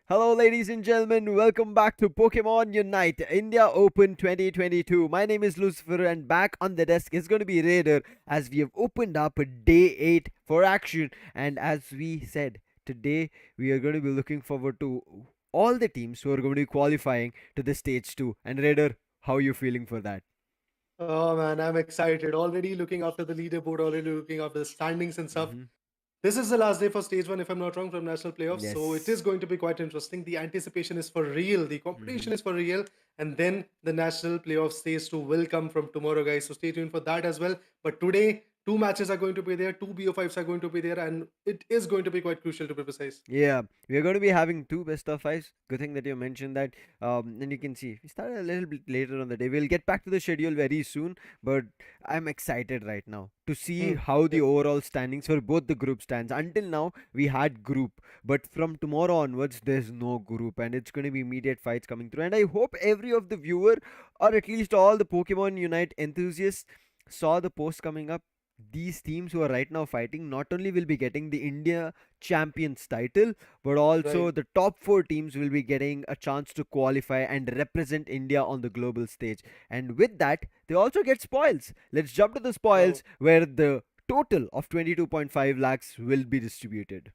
Hello, ladies and gentlemen. Welcome back to Pokemon Unite India Open 2022. My name is Lucifer, and back on the desk is going to be Raider as we have opened up day 8 for action. And as we said, today we are going to be looking forward to all the teams who are going to be qualifying to the stage 2. And Raider, how are you feeling for that? Oh man, I'm excited. Already looking after the leaderboard, already looking after the standings and stuff. Hmm. This is the last day for stage one, if I'm not wrong, from national playoffs. So it is Yes. going to be quite interesting. The anticipation is for real, the Hmm. competition is for real, and then the national playoff stage two will come from tomorrow, guys. So stay tuned for that as well. But today, two matches are going to be there, two BO5s are going to be there, and it is going to be quite crucial to be precise. Yeah, we are going to be having two best of fives. Good thing that you mentioned that. And you can see we started a little bit later on the day. We'll get back to the schedule very soon, but I'm excited right now to see Hmm. how the Yep. overall standings for both the group stands. Until now, we had group, but from tomorrow onwards, there's no group, and it's going to be immediate fights coming through. And I hope every of the viewer, or at least all the Pokemon Unite enthusiasts, saw the post coming up. These teams who are right now fighting not only will be getting the India champions title, but also Right. the top 4 teams will be getting a chance to qualify and represent India on the global stage. And with that, they also get spoils. Let's jump to the spoils Oh. where the total of 22.5 lakhs will be distributed.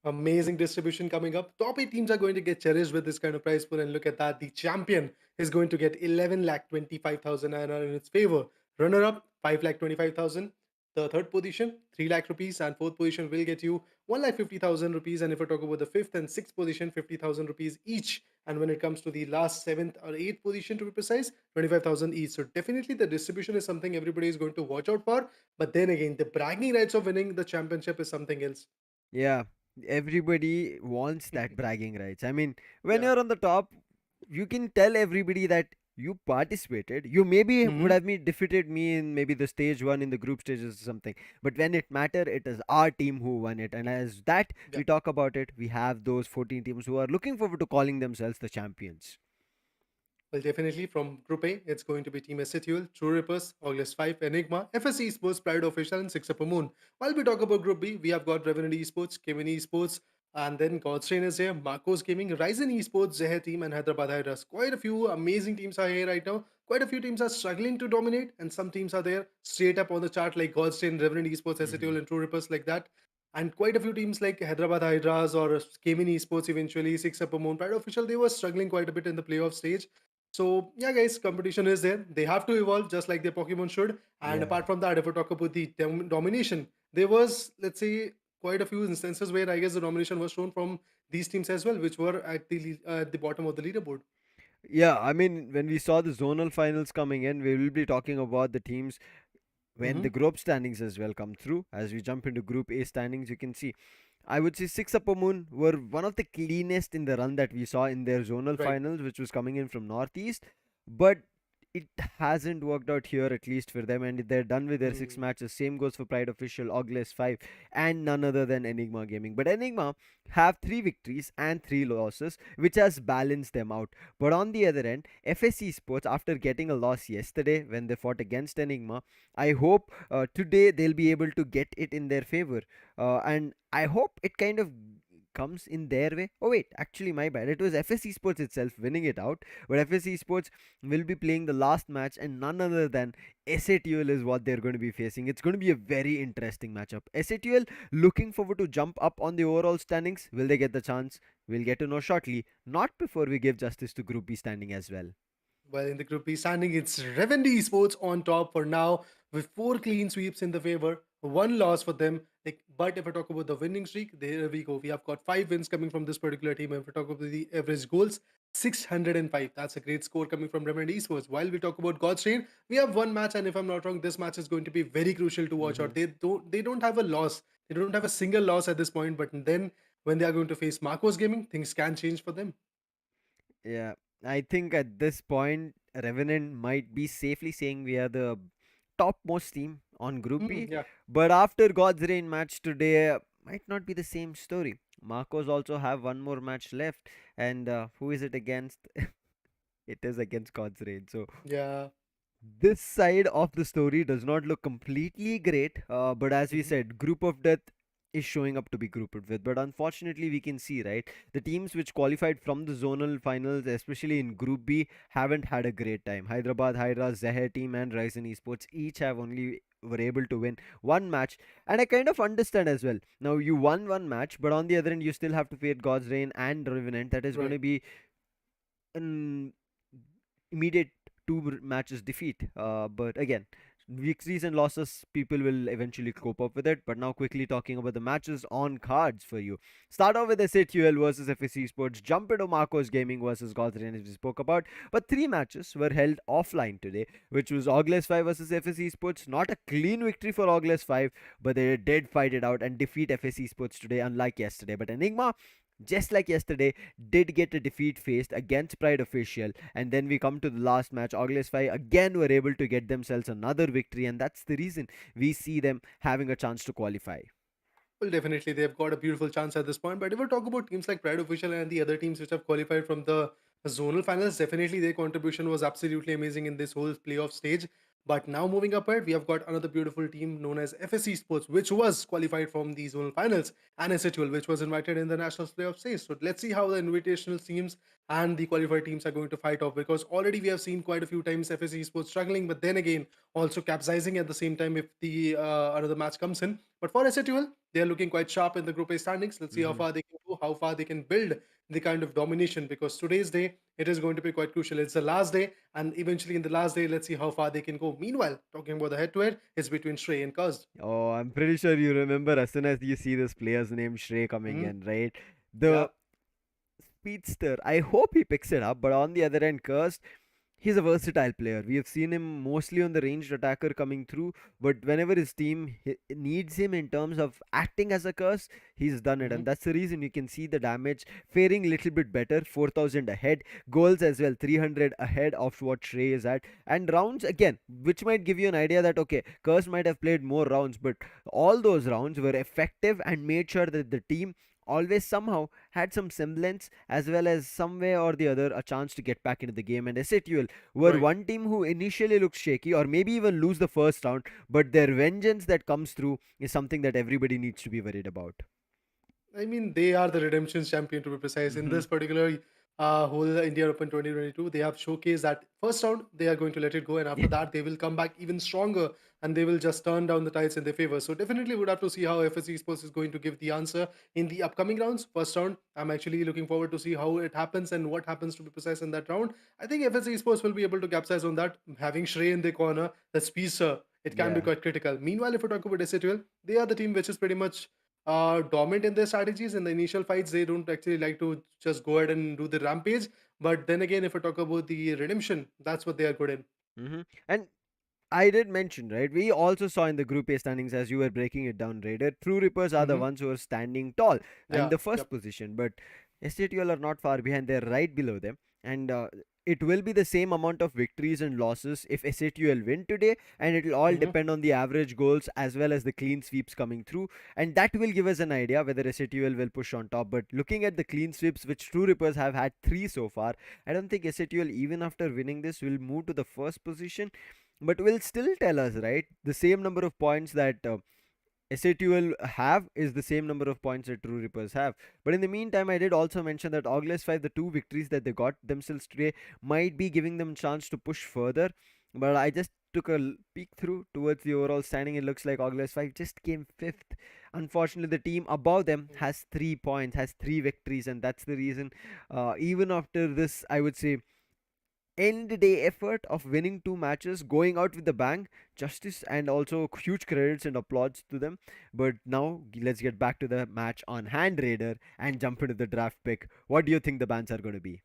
Amazing distribution coming up. Top eight teams are going to get cherished with this kind of prize pool. And look at that. The champion is going to get 11 lakh 25,000 INR in its favor. Runner up, 5 lakh 25,000. The third position, 3 lakh rupees. And fourth position will get you 1 lakh 50,000 rupees. And if I talk about the fifth and sixth position, 50,000 rupees each. And when it comes to the last seventh or eighth position, to be precise, 25,000 each. So definitely the distribution is something everybody is going to watch out for. But then again, the bragging rights of winning the championship is something else. Yeah, everybody wants that bragging rights. I mean, when Yeah. you're on the top, you can tell everybody that you participated. You maybe would Mhm. have defeated me in maybe the stage one in the group stages or something. But when it mattered, it is our team who won it. And as that Yeah. we talk about it, we have those 14 teams who are looking forward to calling themselves the champions. Well, definitely from Group A, it's going to be Team Essetuel, True Rippers, August 5, Enigma, FSC Esports, Pride Official, and Six Upper Moon. While we talk about Group B, we have got Revenant Esports, Kevin Esports, and then Godstrain is here, Marcos Gaming, Ryzen Esports, Zeher Team, and Hyderabad Hydras. Quite a few amazing teams are here right now. Quite a few teams are struggling to dominate, and some teams are there straight up on the chart, like Godstrain, Revenant Esports, Hmm. Essetuel, and True Rippers, like that. And quite a few teams like Hyderabad Hydras or Kevin Esports, eventually, Six Upper Moon, Pride Official, they were struggling quite a bit in the playoff stage. So yeah, guys, competition is there. They have to evolve just like their Pokemon should. And Yeah. apart from that, if we talk about the domination, there was, let's say, quite a few instances where I guess the domination was shown from these teams as well, which were at the bottom of the leaderboard. Yeah, I mean, when we saw the zonal finals coming in, we will be talking about the teams when Hmm. the group standings as well come through. As we jump into Group A standings, you can see I would say Six Upper Moon were one of the cleanest in the run that we saw in their zonal Right. finals, which was coming in from Northeast. But it hasn't worked out here, at least for them, and they're done with their six Hmm. matches. Same goes for Pride Official, Ogles 5, and none other than Enigma Gaming. But Enigma have 3 victories and 3 losses, which has balanced them out. But on the other end, FSC Sports, after getting a loss yesterday when they fought against Enigma, I hope today they'll be able to get it in their favor. And I hope it kind of comes in their way. Oh wait, actually my bad. It was FSC Sports itself winning it out, but FSC Sports will be playing the last match, and none other than SATUL is what they're going to be facing. It's going to be a very interesting matchup. SATUL looking forward to jump up on the overall standings. Will they get the chance? We'll get to know shortly. Not before we give justice to Group B standing as well. Well, in the Group B standing, it's Revendi Esports on top for now with 4 clean sweeps in the favor, 1 loss for them. Like, but if I talk about the winning streak, there we go. We have got 5 wins coming from this particular team. If we talk about the average goals, 605. That's a great score coming from Revendi Esports. While we talk about God's Train, we have one match, and if I'm not wrong, this match is going to be very crucial to watch Hmm. out. They don't have a loss. They don't have a single loss at this point. But then when they are going to face Marcos Gaming, things can change for them. Yeah, I think at this point, Revenant might be safely saying we are the topmost team on Group Mm, B. yeah. But after God's Rain match today, might not be the same story. Marcos also have one more match left, and who is it against? It is against God's Rain. So Yeah. this side of the story does not look completely great. But as we Mhm. said, Group of Death is showing up to be grouped with. But unfortunately, we can see, right, the teams which qualified from the zonal finals, especially in Group B, haven't had a great time. Hyderabad Hydra, Zahir team, and Ryzen Esports each have only were able to win one match, and I kind of understand as well. Now you won one match, but on the other end, you still have to face God's Reign and Revenant. That is going Right. to be an immediate matches defeat. But again, victories and losses, people will eventually cope up with it. But now, quickly talking about the matches on cards for you. Start off with SATUL versus FSC Sports. Jump into Marcos Gaming versus Godren, as we spoke about. But three matches were held offline today, which was Ogles 5 versus FSC Sports. Not a clean victory for Ogles 5, but they did fight it out and defeat FSC Sports today, unlike yesterday. But Enigma, just like yesterday, did get a defeat faced against Pride Official. And then we come to the last match. Oglesfy again were able to get themselves another victory, and that's the reason we see them having a chance to qualify. Well, definitely, they've got a beautiful chance at this point. But if we talk about teams like Pride Official and the other teams which have qualified from the zonal finals, definitely their contribution was absolutely amazing in this whole playoff stage. But now moving up ahead, we have got another beautiful team known as FSC Sports, which was qualified from the zonal finals, and SHL, which was invited in the national playoff stage. So let's see how the invitational teams and the qualified teams are going to fight off, because already we have seen quite a few times FSC Sports struggling, but then again also capsizing at the same time if the another match comes in. But for SHL, they are looking quite sharp in the Group A standings. Let's see how Mm-hmm. far they can go, how far they can build the kind of domination, because today's day it is going to be quite crucial. It's the last day, and eventually in the last day, let's see how far they can go. Meanwhile, talking about the head-to-head, it's between Shrey and Kaz. Oh, I'm pretty sure you remember as soon as you see this player's name Shrey coming Hmm. in, right? Yeah. The speedster. I hope he picks it up, but on the other end, Cursed, he's a versatile player. We have seen him mostly on the ranged attacker coming through, but whenever his team needs him in terms of acting as a curse, he's done it, Hmm. and that's the reason you can see the damage faring a little bit better. 4,000 ahead, goals as well, 300 ahead of what Shrey is at, and rounds again, which might give you an idea that okay, Curse might have played more rounds, but all those rounds were effective and made sure that the team always somehow had some semblance as well as some way or the other a chance to get back into the game. And SATUL were Right. one team who initially looked shaky or maybe even lose the first round, but their vengeance that comes through is something that everybody needs to be worried about. I mean, they are the redemption champion, to be precise. In Mm-hmm. this particular whole India Open 2022, they have showcased that first round they are going to let it go, and after that they will come back even stronger, and they will just turn down the tides in their favor. So definitely, would have to see how FSC Sports is going to give the answer in the upcoming rounds. First round, I'm actually looking forward to see how it happens and what happens, to be precise, in that round. I think FSC Sports will be able to capsize on that, having Shrey in their corner, the speedster. It can be Yeah. quite critical. Meanwhile, if we talk about SATL, they are the team which is pretty much dominant in their strategies. In the initial fights, they don't actually like to just go ahead and do the rampage. But then again, if we talk about the redemption, that's what they are good in. Mm-hmm. And I did mention, right? We also saw in the Group A standings as you were breaking it down, Raider. True Rippers are the Hmm. ones who are standing tall in Yeah. the first Yep. position, but STTL are not far behind. They're right below them, and it will be the same amount of victories and losses if SATUL win today, and it will all Hmm. depend on the average goals as well as the clean sweeps coming through, and that will give us an idea whether SATUL will push on top. But looking at the clean sweeps, which True Rippers have had three so far, I don't think SATUL, even after winning this, will move to the first position, but will still tell us, right, the same number of points that SATUL have is the same number of points that True Rippers have. But in the meantime, I did also mention that August 5, the two victories that they got themselves today, might be giving them chance to push further. But I just took a peek through towards the overall standing. It looks like August 5 just came fifth. Unfortunately, the team above them has 3 points, has three victories, and that's the reason. Even after this, I would say end day effort of winning two matches, going out with the bang, justice and also huge credits and applause to them. But now let's get back to the match on hand, Raider, and jump into the draft pick. What do you think the bans are going to be?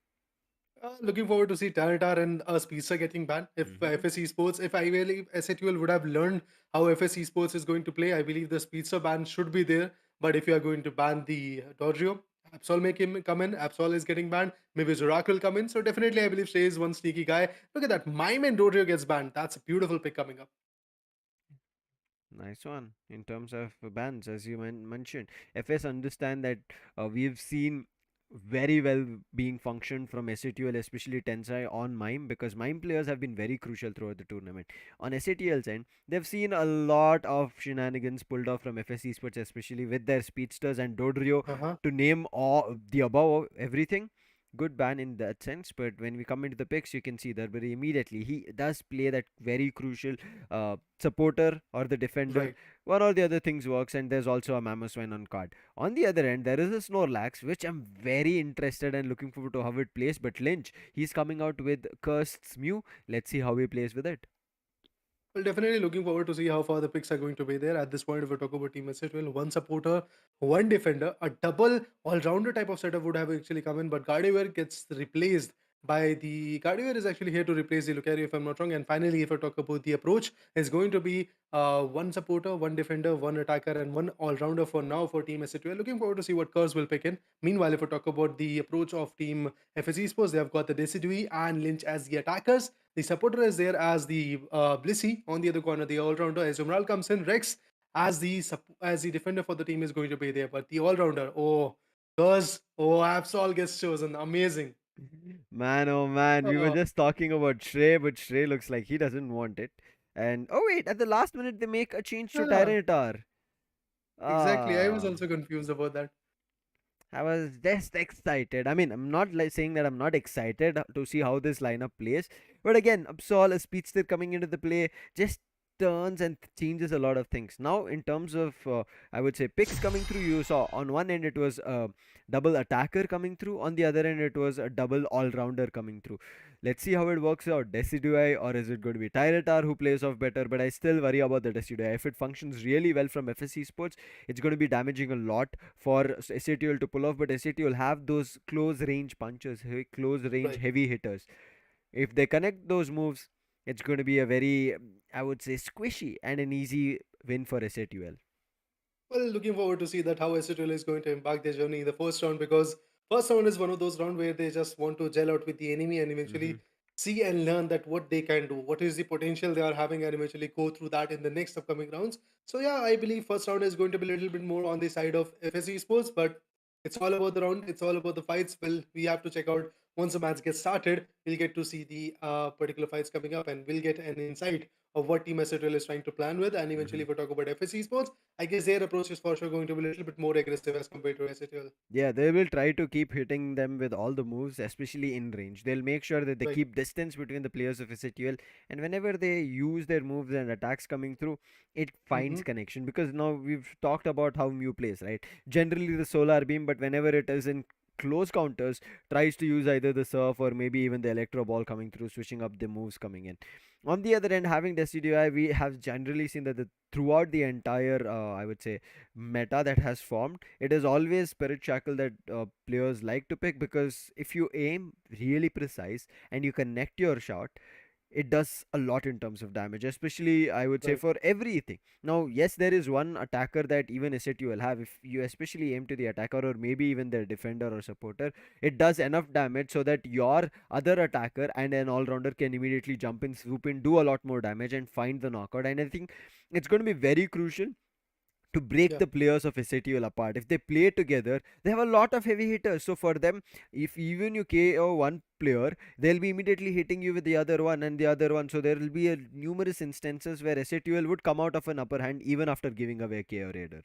Looking forward to see Tanatar and Speedster getting banned. If Mm-hmm. FSC Sports, if I really SATUL would have learned how FSC Sports is going to play, I believe the Speedster ban should be there. But if you are going to ban the Dodrio, Absol may come in. Absol is getting banned. Maybe Zorak will come in. So definitely, I believe Shay is one sneaky guy. Look at that. Mime and Dodrio gets banned. That's a beautiful pick coming up. Nice one. In terms of bans, as you mentioned, FS understand that we've seen very well being functioned from SATL, especially Tensai on Mime, because Mime players have been very crucial throughout the tournament. On SATL's end, they've seen a lot of shenanigans pulled off from FS Esports, especially with their speedsters and Dodrio, Uh-huh. to name all the above everything. Good ban in that sense, but when we come into the picks, you can see that very immediately he does play that very crucial supporter or the defender. Right. One or the other things works, and there's also a Mamoswine on card. On the other end, there is a Snorlax, which I'm very interested and looking forward to how it plays. But Lynch, he's coming out with Cursed Mew. Let's see how he plays with it. Well, definitely looking forward to see how far the picks are going to be there. At this point, if we talk about Team SH, well, one supporter, one defender, a double all-rounder type of setup would have actually come in, but Gardevoir gets replaced by the Gardevoir is actually here to replace the Lucario, if I'm not wrong. And finally, if I talk about the approach, is going to be one supporter, one defender, one attacker, and one all-rounder for now for Team SH. We're looking forward to see what curves will pick in. Meanwhile, if we talk about the approach of Team FSE Sports, they have got the Decidui and Lynch as the attackers. The supporter is there as the Blissey. On the other corner, the all-rounder as Umral comes in. Rex as the defender for the team is going to be there. But the all-rounder, Absol gets chosen. Amazing. Man, oh man, we were Uh, just talking about Shrey, but Shrey looks like he doesn't want it. And oh wait, at the last minute they make a change to yeah, Tyranitar. exactly. I was Ah, also confused about that. I was just excited. I mean, I'm not like saying that I'm not excited to see how this lineup plays, but again, Absol, a speedster coming into the play, just turns and changes a lot of things. Now, in terms of, I would say, picks coming through, you saw on one end it was a double attacker coming through, on the other end it was a double all rounder coming through. Let's see how it works out. Decidui, or is it going to be Tyranitar who plays off better? But I still worry about the Decidui. If it functions really well from FSC Sports, it's going to be damaging a lot for SATL to pull off, but SATL have those close range punches, close range Right. heavy hitters. If they connect those moves, it's going to be a very, I would say, squishy and an easy win for SATL. Well, looking forward to see that how SHL is going to impact their journey in the first round because first round is one of those rounds where they just want to gel out with the enemy and Mm-hmm. eventually see and learn that what they can do, what is the potential they are having, and eventually go through that in the next upcoming rounds. So yeah, I believe first round is going to be a little bit more on the side of FSE Sports, but it's all about the round. It's all about the fights. Well, we have to check out once the match gets started. We'll get to see the particular fights coming up, and we'll get an insight of what Team SHL is trying to plan with. And eventually, Mm-hmm. if we talk about FSE Sports, I guess their approach is for sure going to be a little bit more aggressive as compared to SHL. Yeah, they will try to keep hitting them with all the moves, especially in range. They'll make sure that they Right. keep distance between the players of SATL, and whenever they use their moves and attacks coming through, it Mm-hmm. finds connection. Because now we've talked about how Mew plays, right? Generally the Solar Beam, but whenever it is in close counters, tries to use either the Surf or maybe even the Electro Ball coming through, switching up the moves coming in. On the other end, having Decidueye, we have generally seen that throughout the entire, I would say, meta that has formed, it is always Spirit Shackle that players like to pick, because if you aim really precise and you connect your shot, it does a lot in terms of damage, especially I would say Right. for everything. Now, yes, there is one attacker that even SAT will have. If you especially aim to the attacker or maybe even their defender or supporter, it does enough damage so that your other attacker and an all-rounder can immediately jump in, swoop in, do a lot more damage and find the knockout. And I think it's going to be very crucial to break Yeah. the players of SATL apart. If they play together, they have a lot of heavy hitters. So for them, if even you KO one player, they'll be immediately hitting you with the other one and the other one. So there will be numerous instances where SATL would come out of an upper hand even after giving away KO Raider.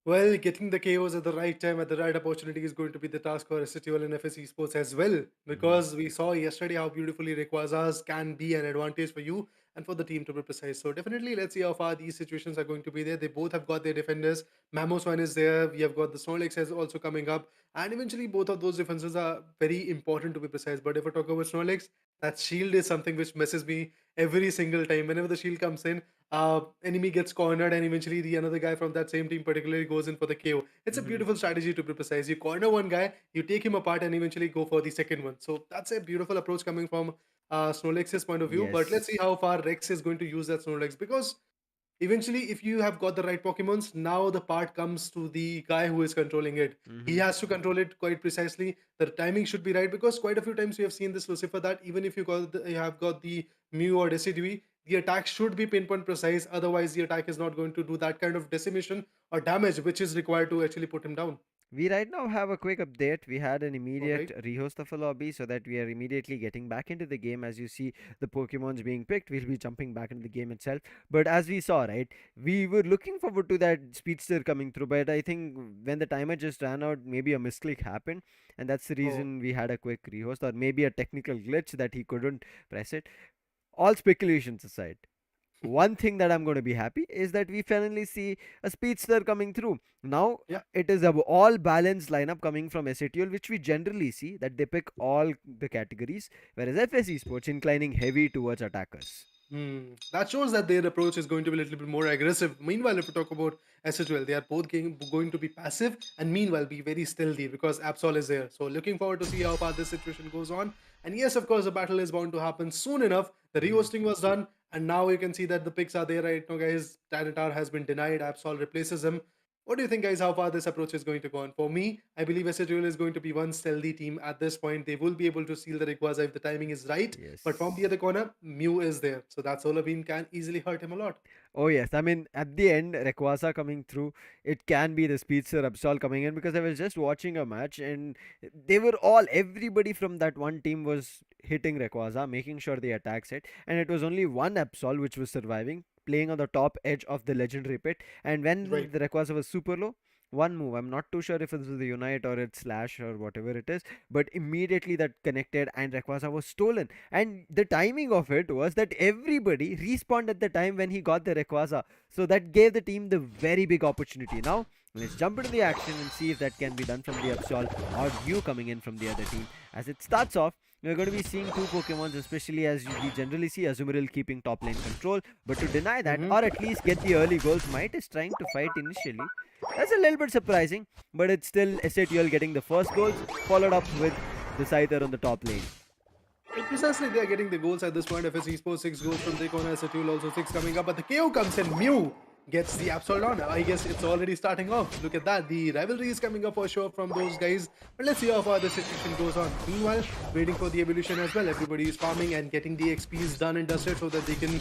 Well, getting the KOs at the right time, at the right opportunity is going to be the task for STL and FS Esports as well. Hmm. Because we saw yesterday how beautifully Rayquazas can be an advantage for you and for the team to be precise. So definitely let's see how far these situations are going to be there. They both have got their defenders. Mamos one is there. We have got the Snorlax as also coming up. And eventually both of those defenses are very important to be precise. But if I talk about Snorlax, that shield is something which messes me every single time. Whenever the shield comes in, enemy gets cornered and eventually the another guy from that same team particularly goes in for the KO. It's a Hmm. beautiful strategy to be precise. You corner one guy, you take him apart and eventually go for the second one. So that's a beautiful approach coming from Snorlax's point of view. But let's see Yes. how far Rex is going to use that Snorlax because eventually if you have got the right Pokemons, now the part comes to the guy who is controlling it. He Hmm. has to control it quite precisely. The timing should be right because quite a few times we have seen this Lucifer that even if you have got the Mew or Decidueye, the attack should be pinpoint precise. Otherwise, the attack is not going to do that kind of decimation or damage which is required to actually put him down. We right now have a quick update. We had an All immediate right. rehost of a lobby so that we are immediately getting back into the game. As you see the Pokemons being picked, we'll be jumping back into the game itself. But as we saw, right, we were looking forward to that speedster coming through. But I think when the timer just ran out, maybe a misclick happened. And that's the Oh. reason we had a quick rehost, or maybe a technical glitch that he couldn't press it. All speculations aside, one thing that I'm going to be happy is that we finally see a speedster coming through. Now Yeah. it is a all balanced lineup coming from SATL, which we generally see that they pick all the categories, whereas FSE Sports inclining heavy towards attackers. That shows that their approach is going to be a little bit more aggressive. Meanwhile, if we talk about SHL, they are both going to be passive and meanwhile be very stealthy because Absol is there. So looking forward to see how far this situation goes on. And yes, of course, the battle is bound to happen soon enough. The Mhm. rehosting was done, and now you can see that the picks are there right now, guys. Tyranitar has been denied. Absol replaces him. What do you think, guys? How far this approach is going to go on? For me, I believe SHL is going to be one stealthy team at this point. They will be able to seal the Rayquaza if the timing is right. But from the Yes. other corner, Mew is there. So that Solar Beam can easily hurt him a lot. Oh yes, I mean at the end, Rayquaza coming through, it can be the speedster Absol coming in because I was just watching a match and they were all everybody from that one team was hitting Rayquaza, making sure the attacks hit, and it was only one Absol which was surviving, playing on the top edge of the legendary pit, and when Right. the Rayquaza was super low. One move, I'm not too sure if it was the Unite or it's Slash or whatever it is, but immediately that connected and Rayquaza was stolen. And the timing of it was that everybody respawned at the time when he got the Rayquaza. So that gave the team the very big opportunity. Now, let's jump into the action and see if that can be done from the Absol or you coming in from the other team. As it starts off, we're going to be seeing two Pokemons, especially as we generally see Azumarill keeping top lane control. But to deny that, Mm-hmm. or at least get the early goals, Might is trying to fight initially. That's a little bit surprising, but it's still SATL getting the first goals, followed up with the Scyther on the top lane. Well, precisely, they are getting the goals at this point. FS Esports 6 goals from their corner. SATUL also 6 coming up. But the KO comes in. Mew gets the Absol on. I guess it's already starting off. Look at that. The rivalry is coming up for sure from those guys. But let's see how far the situation goes on. Meanwhile, waiting for the evolution as well. Everybody is farming and getting the XPs done and dusted so that they can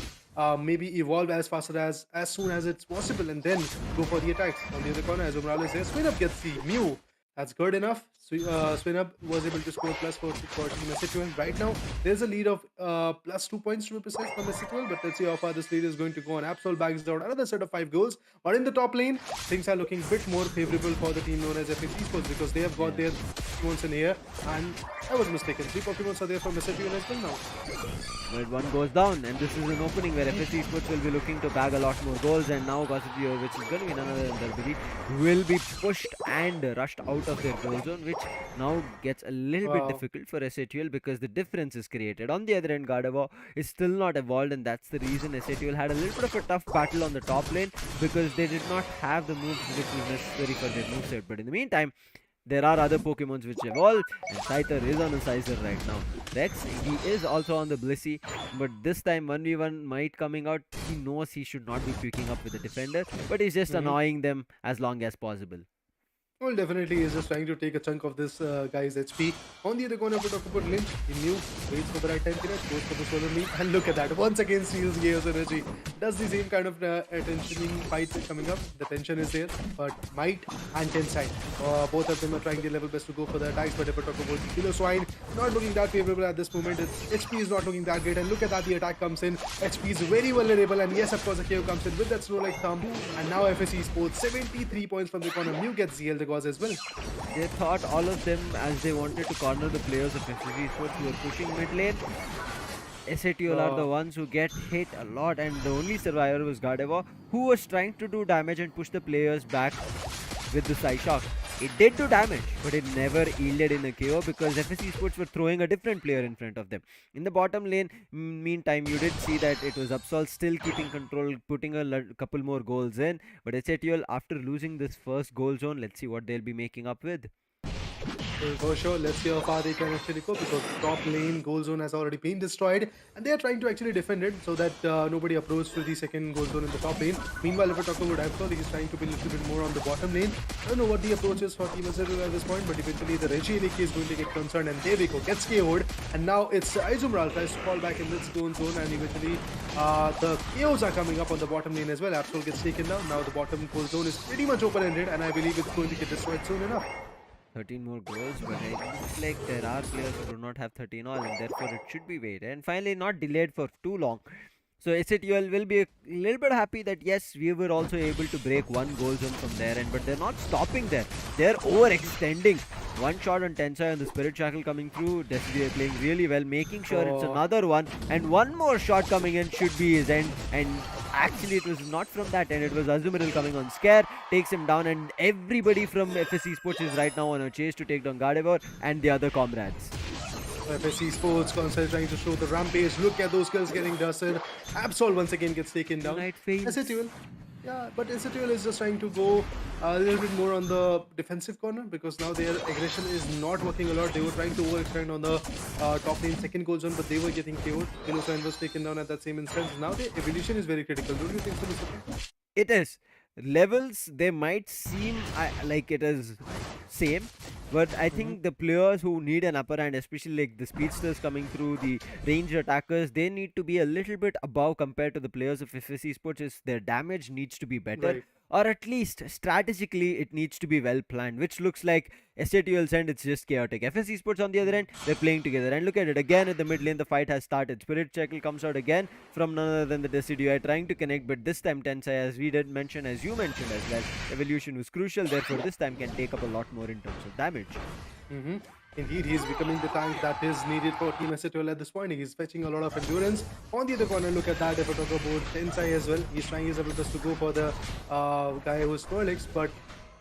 maybe evolve as fast as soon as it's possible and then go for the attacks. On the other corner, as Umral is there, Swin up gets the Mew. That's good enough. Swinup was able to score plus for Team S12. Right now, there's a lead of plus 2 points to be precise from S12, but let's see how far this lead is going to go on. Absol bags out another set of 5 goals. But in the top lane, things are looking a bit more favorable for the team known as FX Esports because they have got Yeah. their Pokemons in here. And I was mistaken. 3 Pokemons are there from S12 as well now. But one goes down, and this is an opening where FSC Sports will be looking to bag a lot more goals. And now Gossipio, which is going to be none other than Darbiri, will be pushed and rushed out of their goal zone, which now gets a little bit Wow. difficult for SATL because the difference is created. On the other end, Gardevoir is still not evolved, and that's the reason SATL had a little bit of a tough battle on the top lane because they did not have the moves which was necessary for their moveset. But in the meantime, there are other Pokemons which evolve, and Scyther is on a Scyther right now. Rex, he is also on the Blissey, but this time 1v1 might coming out. He knows he should not be picking up with the defender, but he's just Mhm. annoying them as long as possible. Well, definitely is just trying to take a chunk of this guy's HP. On the other corner, if we talk about Lynch, he knew, waits for the right time period, goes for the solar lead, and look at that. Once again, steals Chaos Energy. Does the same kind of attentioning fight coming up. The tension is there, but Might and Tenside. Both of them are trying their level best to go for the attacks, but if we talk about the Killer Swine, not looking that favorable at this moment. Its HP is not looking that great, and look at that, the attack comes in. HP is very vulnerable, and yes, of course, the KO comes in with that slow like thumb, and now FSE Sports 73 points from the corner. Mew gets the Elder Gods as well. They thought all of them as they wanted to corner the players of FCG Sports who were pushing mid lane. SATL are Uh, the ones who get hit a lot, and the only survivor was Gardevoir, who was trying to do damage and push the players back with the Psyshock. It did do damage, but it never yielded in a KO because FSC Sports were throwing a different player in front of them. In the bottom lane, meantime, you did see that it was Absol still keeping control, putting a couple more goals in. But SATL, after losing this first goal zone, let's see what they'll be making up with. For sure, let's see how far they can actually go because the top lane goal zone has already been destroyed and they are trying to actually defend it so that nobody approaches to the second goal zone in the top lane. Meanwhile, if we talk about Absol, he's trying to be a little bit more on the bottom lane. I don't know what the approach is for Team Azerul at this point, but eventually the Reggie Eliki is going to get concerned and there we go, gets KO'd. And now it's Izumral tries to fall back in this goal zone and eventually the KOs are coming up on the bottom lane as well. Absol gets taken down. Now the bottom goal zone is pretty much open-ended and I believe it's going to get destroyed soon enough. 13 more goals, but it looks like there are players who do not have 13 all, and therefore it should be waited. And finally, not delayed for too long. So SATL will be a little bit happy that yes, we were also able to break one goal zone from there, but they're not stopping there. They're overextending. One shot on Tensai and the Spirit Shackle coming through. Desidia playing really well, making sure it's another one. And one more shot coming in should be his end. And actually, it was not from that end. It was Azumarill coming on Scare, takes him down. And everybody from FS Esports is right now on a chase to take down Gardevoir and the other comrades. Skyesports constantly trying to show the rampage. Look at those kills getting dusted. Absol once again gets taken down. SATL, yeah, but SATL is just trying to go a little bit more on the defensive corner because now their aggression is not working a lot. They were trying to overextend on the top lane second goal zone, but they were getting KO'd. Innocent was taken down at that same instance. Now the evolution is very critical. Don't you think so, Mr. It is. Levels, they might seem like it is same, but I think the players who need an upper hand, especially like the speedsters coming through, the ranged attackers, they need to be a little bit above compared to the players of FS Esports. Is their damage needs to be better, Right. or at least strategically it needs to be well planned, which looks like SATL's end, it's just chaotic. FS Esports on the other end, they're playing together. And look at it, again at the mid lane, the fight has started. Spirit Shackle comes out again from none other than the Decidueye trying to connect, but this time Tensai, as we did mention, as you mentioned as well, evolution was crucial, therefore this time can take up a lot more in terms of damage. Indeed, he's becoming the tank that is needed for Team SATL at this point. He's fetching a lot of endurance. On the other corner, look at that. If I talk about Tensai as well, he's trying his best to go for the guy who's Snorlax, but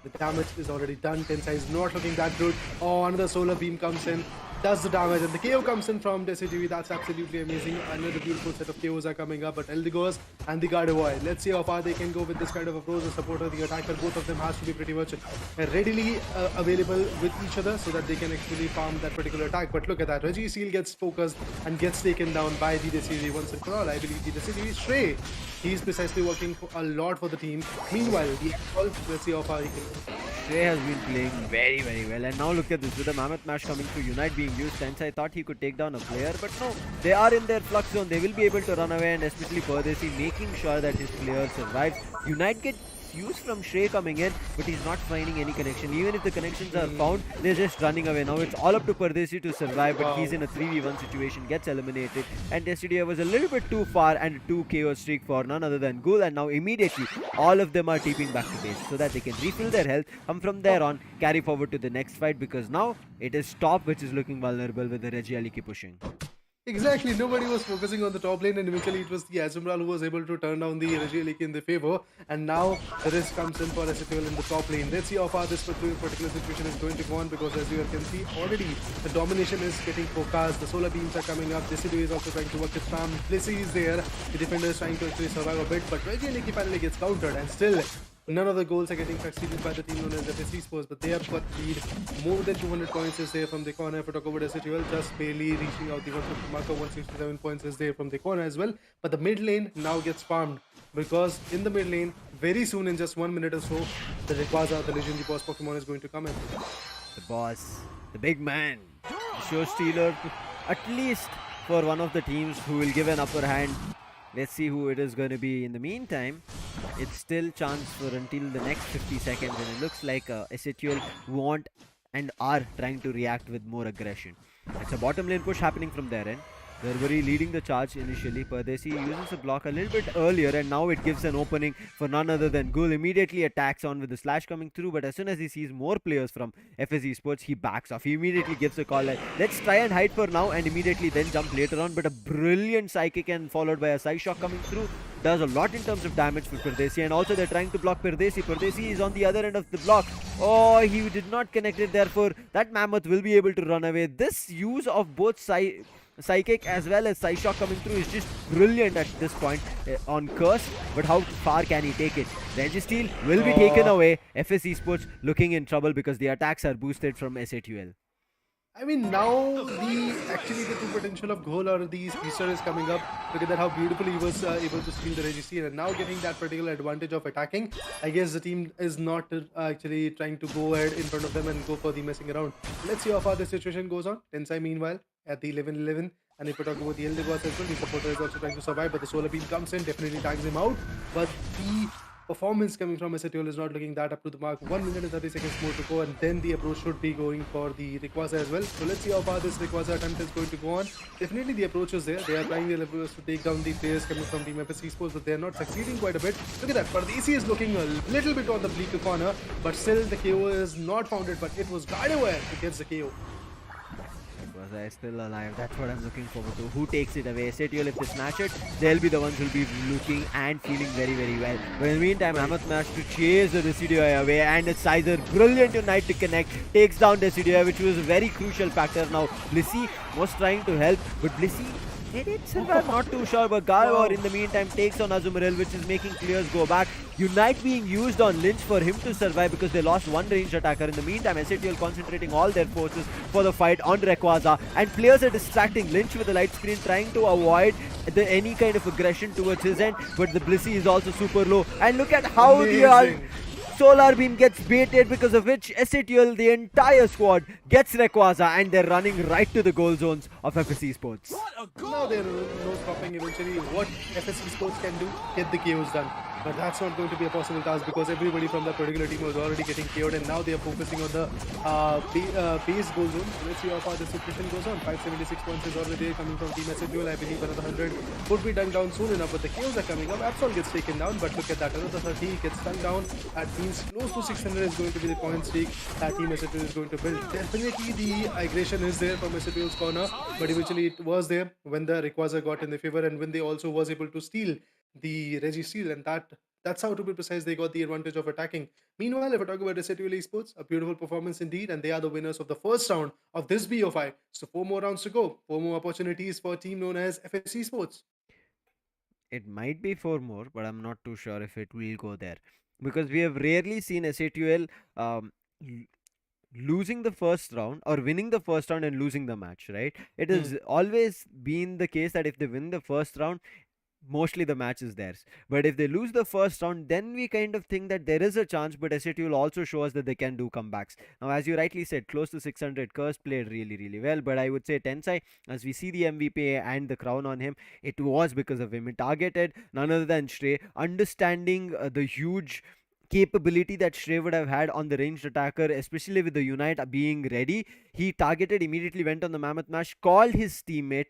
the damage is already done. Tensai is not looking that good. Oh, another solar beam comes in, does the damage, and the KO comes in from Desidueye. That's absolutely amazing. Another beautiful set of KOs are coming up, but Eldegoss and the Gardevoir, let's see how far they can go with this kind of approach. The support of the attacker, both of them has to be pretty much readily available with each other so that they can actually farm that particular attack. But look at that, Reggie Seal gets focused and gets taken down by the Desidueye once and for all. I believe the Desidueye Stray, he's precisely working a lot for the team. Meanwhile, the Absol, let's see how far he can go. Stray has been playing very, very well. And now look at this, with the Mammoth Mash coming through, Unite being used, Tensai thought he could take down a player, but no, they are in their flux zone. They will be able to run away, and especially Pardesi making sure that his player survives. Unite gets used from Stray coming in, but he's not finding any connection. Even if the connections are found, they're just running away. Now it's all up to Pardesi to survive, but he's in a 3v1 situation, gets eliminated. And Desidia was a little bit too far, and a 2 KO streak for none other than Ghoul. And now immediately, all of them are TPing back to base so that they can refill their health, and from there on, carry forward to the next fight, because now it is top which is looking vulnerable with the Reggie Aliki pushing. Exactly, nobody was focusing on the top lane, and eventually it was the Azumarill who was able to turn down the Reggie Eliki in their favor, and now the risk comes in for SATL in the top lane. Let's see how far this particular situation is going to go on, because as you can see already, the domination is getting forecast, the solar beams are coming up, Decidueye is also trying to work its farm, Blissey is there, the defender is trying to actually survive a bit, but Reggie Eliki finally gets countered, and still none of the goals are getting succeeded by the team known as FS Esports, but they have got lead. More than 200 points is there from the corner. If we talk about SATL, just barely reaching out the 150 marker. 167 points is there from the corner as well. But the mid lane now gets farmed, because in the mid lane, very soon, in just 1 minute or so, the Rayquaza, the legendary boss Pokemon, is going to come in. The boss, the big man, the show stealer, at least for one of the teams who will give an upper hand. Let's see who it is going to be. In the meantime, it's still chance for until the next 50 seconds, and it looks like SATL want and are trying to react with more aggression. It's a bottom lane push happening from their end. Verbery leading the charge initially. Pardesi uses a block a little bit earlier, and now it gives an opening for none other than Ghoul. Immediately attacks on with the slash coming through, but as soon as he sees more players from FS Esports, he backs off. He immediately gives a call like, let's try and hide for now, and immediately then jump later on. But a brilliant psychic and followed by a side shock coming through does a lot in terms of damage for Pardesi, and also they're trying to block Pardesi. Pardesi is on the other end of the block. Oh, he did not connect it, therefore that Mammoth will be able to run away. This use of both Psychic as well as Psyshock coming through is just brilliant at this point on Curse, but how far can he take it? Registeel will be taken away. FS Esports looking in trouble because the attacks are boosted from SATL. I mean, now the true potential of goal or the speedster is coming up. Look at that, how beautifully he was able to steal the registry, and now getting that particular advantage of attacking. I guess the team is not actually trying to go ahead in front of them and go for the messing around. Let's see how far the situation goes on. Tensai, meanwhile, at the 11-11. And if we're talking about the Eldegoss as well, the supporter is also trying to survive, but the solar beam comes in, definitely tags him out. But the performance coming from Esetiol is not looking that up to the mark. 1 minute and 30 seconds more to go, and then the approach should be going for the Rayquaza as well. So let's see how far this Rayquaza attempt is going to go on. Definitely the approach is there. They are trying their levels to take down the players coming from Team FS Esports, but they are not succeeding quite a bit. Look at that. Pardesi is looking a little bit on the bleaker corner, but still the KO is not founded, but it was Gardevoir who gets the KO. Was I still alive? That's what I'm looking forward to. Who takes it away? Setiol, if they smash it, they'll be the ones who'll be looking and feeling very, very well. But in the meantime, Ahmed managed to chase the Decidueye away, and it's either brilliant tonight to connect, takes down Decidueye, which was a very crucial factor. Now, Blissey was trying to help, but Blissey did it survive? Not too sure, but Gardevoir in the meantime takes on Azumarill, which is making players go back. Unite being used on Lynch for him to survive because they lost one ranged attacker. In the meantime, SATL concentrating all their forces for the fight on Rayquaza, and players are distracting Lynch with the light screen, trying to avoid any kind of aggression towards his end, but the Blissey is also super low. And look at how the Solar Beam gets baited, because of which SATL, the entire squad, gets Rayquaza, and they're running right to the goal zones of FS Esports. Now there is no stopping eventually what FS Esports can do, get the KOs done. But that's not going to be a possible task because everybody from that particular team was already getting KO'd, and now they are focusing on the base goal zone. So let's see how far the situation goes on. 576 points is already coming from Team SATL. I believe another 100 could be done down soon enough, but the KOs are coming up. Absol gets taken down, but look at that. Another 30 gets done down. That means close to 600 is going to be the point streak that Team SATL is going to build. Definitely the aggression is there from SATL's corner, but eventually it was there when the Rayquaza got in the favor, and when they also was able to steal the Registeel, and that's how, to be precise, they got the advantage of attacking. Meanwhile, if I talk about SATL Esports, a beautiful performance indeed, and they are the winners of the first round of this BO5. So 4 more rounds to go, 4 more opportunities for a team known as FS Esports. It might be 4 more, but I'm not too sure if it will go there, because we have rarely seen SATL losing the first round or winning the first round and losing the match, right? It Hmm. has always been the case that if they win the first round, mostly the match is theirs. But if they lose the first round, then we kind of think that there is a chance, but SAT will also show us that they can do comebacks. Now, as you rightly said, close to 600, Curse played really, really well, but I would say Tensai, as we see the MVP and the crown on him, it was because of him. It targeted none other than Shrey, understanding the huge capability that Shrey would have had on the ranged attacker, especially with the Unite being ready. He targeted, immediately went on the Mammoth Mash, called his teammate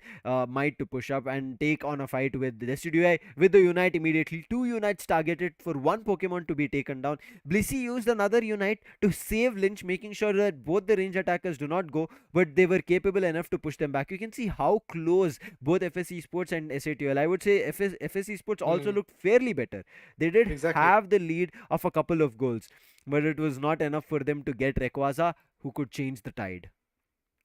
Might to push up and take on a fight with the Decidueye. With the Unite immediately, 2 Unites targeted for 1 Pokemon to be taken down. Blissey used another Unite to save Lynch, making sure that both the ranged attackers do not go, but they were capable enough to push them back. You can see how close both FS Esports and SATL. I would say FS Esports also Hmm. looked fairly better. They did Exactly. have the lead of a couple of goals, but it was not enough for them to get Rayquaza, who could change the tide.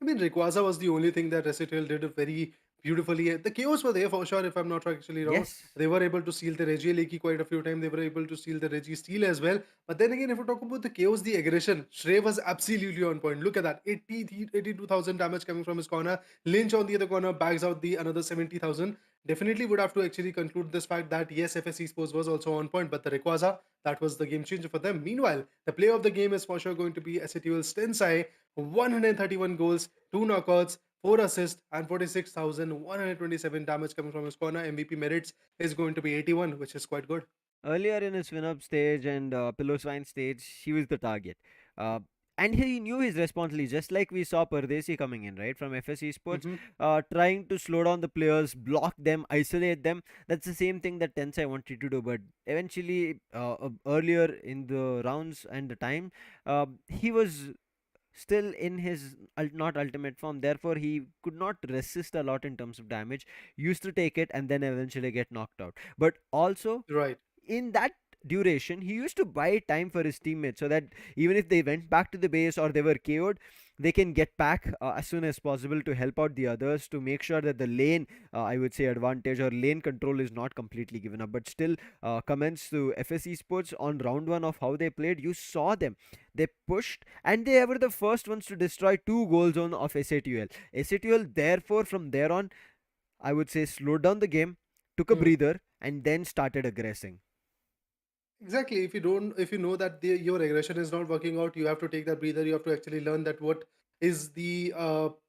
I mean, Rayquaza was the only thing that Resident did very beautifully. The chaos were there for sure, if I'm not actually wrong. Yes. They were able to steal the Reggie Leaky quite a few times. They were able to steal the Reggie Steel as well. But then again, if we talk about the chaos, the aggression, Shrey was absolutely on point. Look at that, 82,000 damage coming from his corner. Lynch on the other corner bags out the another 70,000. Definitely would have to actually conclude this fact that yes, FS Esports was also on point, but the Rayquaza, that was the game changer for them. Meanwhile, the player of the game is for sure going to be SATUL's Tensai. 131 goals, 2 knockouts, 4 assists, and 46,127 damage coming from his corner. MVP merits is going to be 81, which is quite good. Earlier in his win-up stage and Pillow Swine stage, he was the target. Uh, and he knew his responsibility, just like we saw Pardesi coming in, right, from FS Sports, Hmm. trying to slow down the players, block them, isolate them. That's the same thing that Tensai wanted to do, but eventually, earlier in the rounds and the time, he was still in his not ultimate form, therefore he could not resist a lot in terms of damage, used to take it and then eventually get knocked out. But also, Right. in that duration, he used to buy time for his teammates, so that even if they went back to the base or they were KO'd, they can get back as soon as possible to help out the others, to make sure that the lane, I would say, advantage or lane control is not completely given up. But still, comments to FSE Sports on round one of how they played. You saw them, they pushed, and they were the first ones to destroy two goal zone of SATUL. SATUL therefore from there on, I would say, slowed down the game, took a Mhm. breather, and then started aggressing. Exactly. If you know that your regression is not working out, you have to take that breather. You have to actually learn that what is the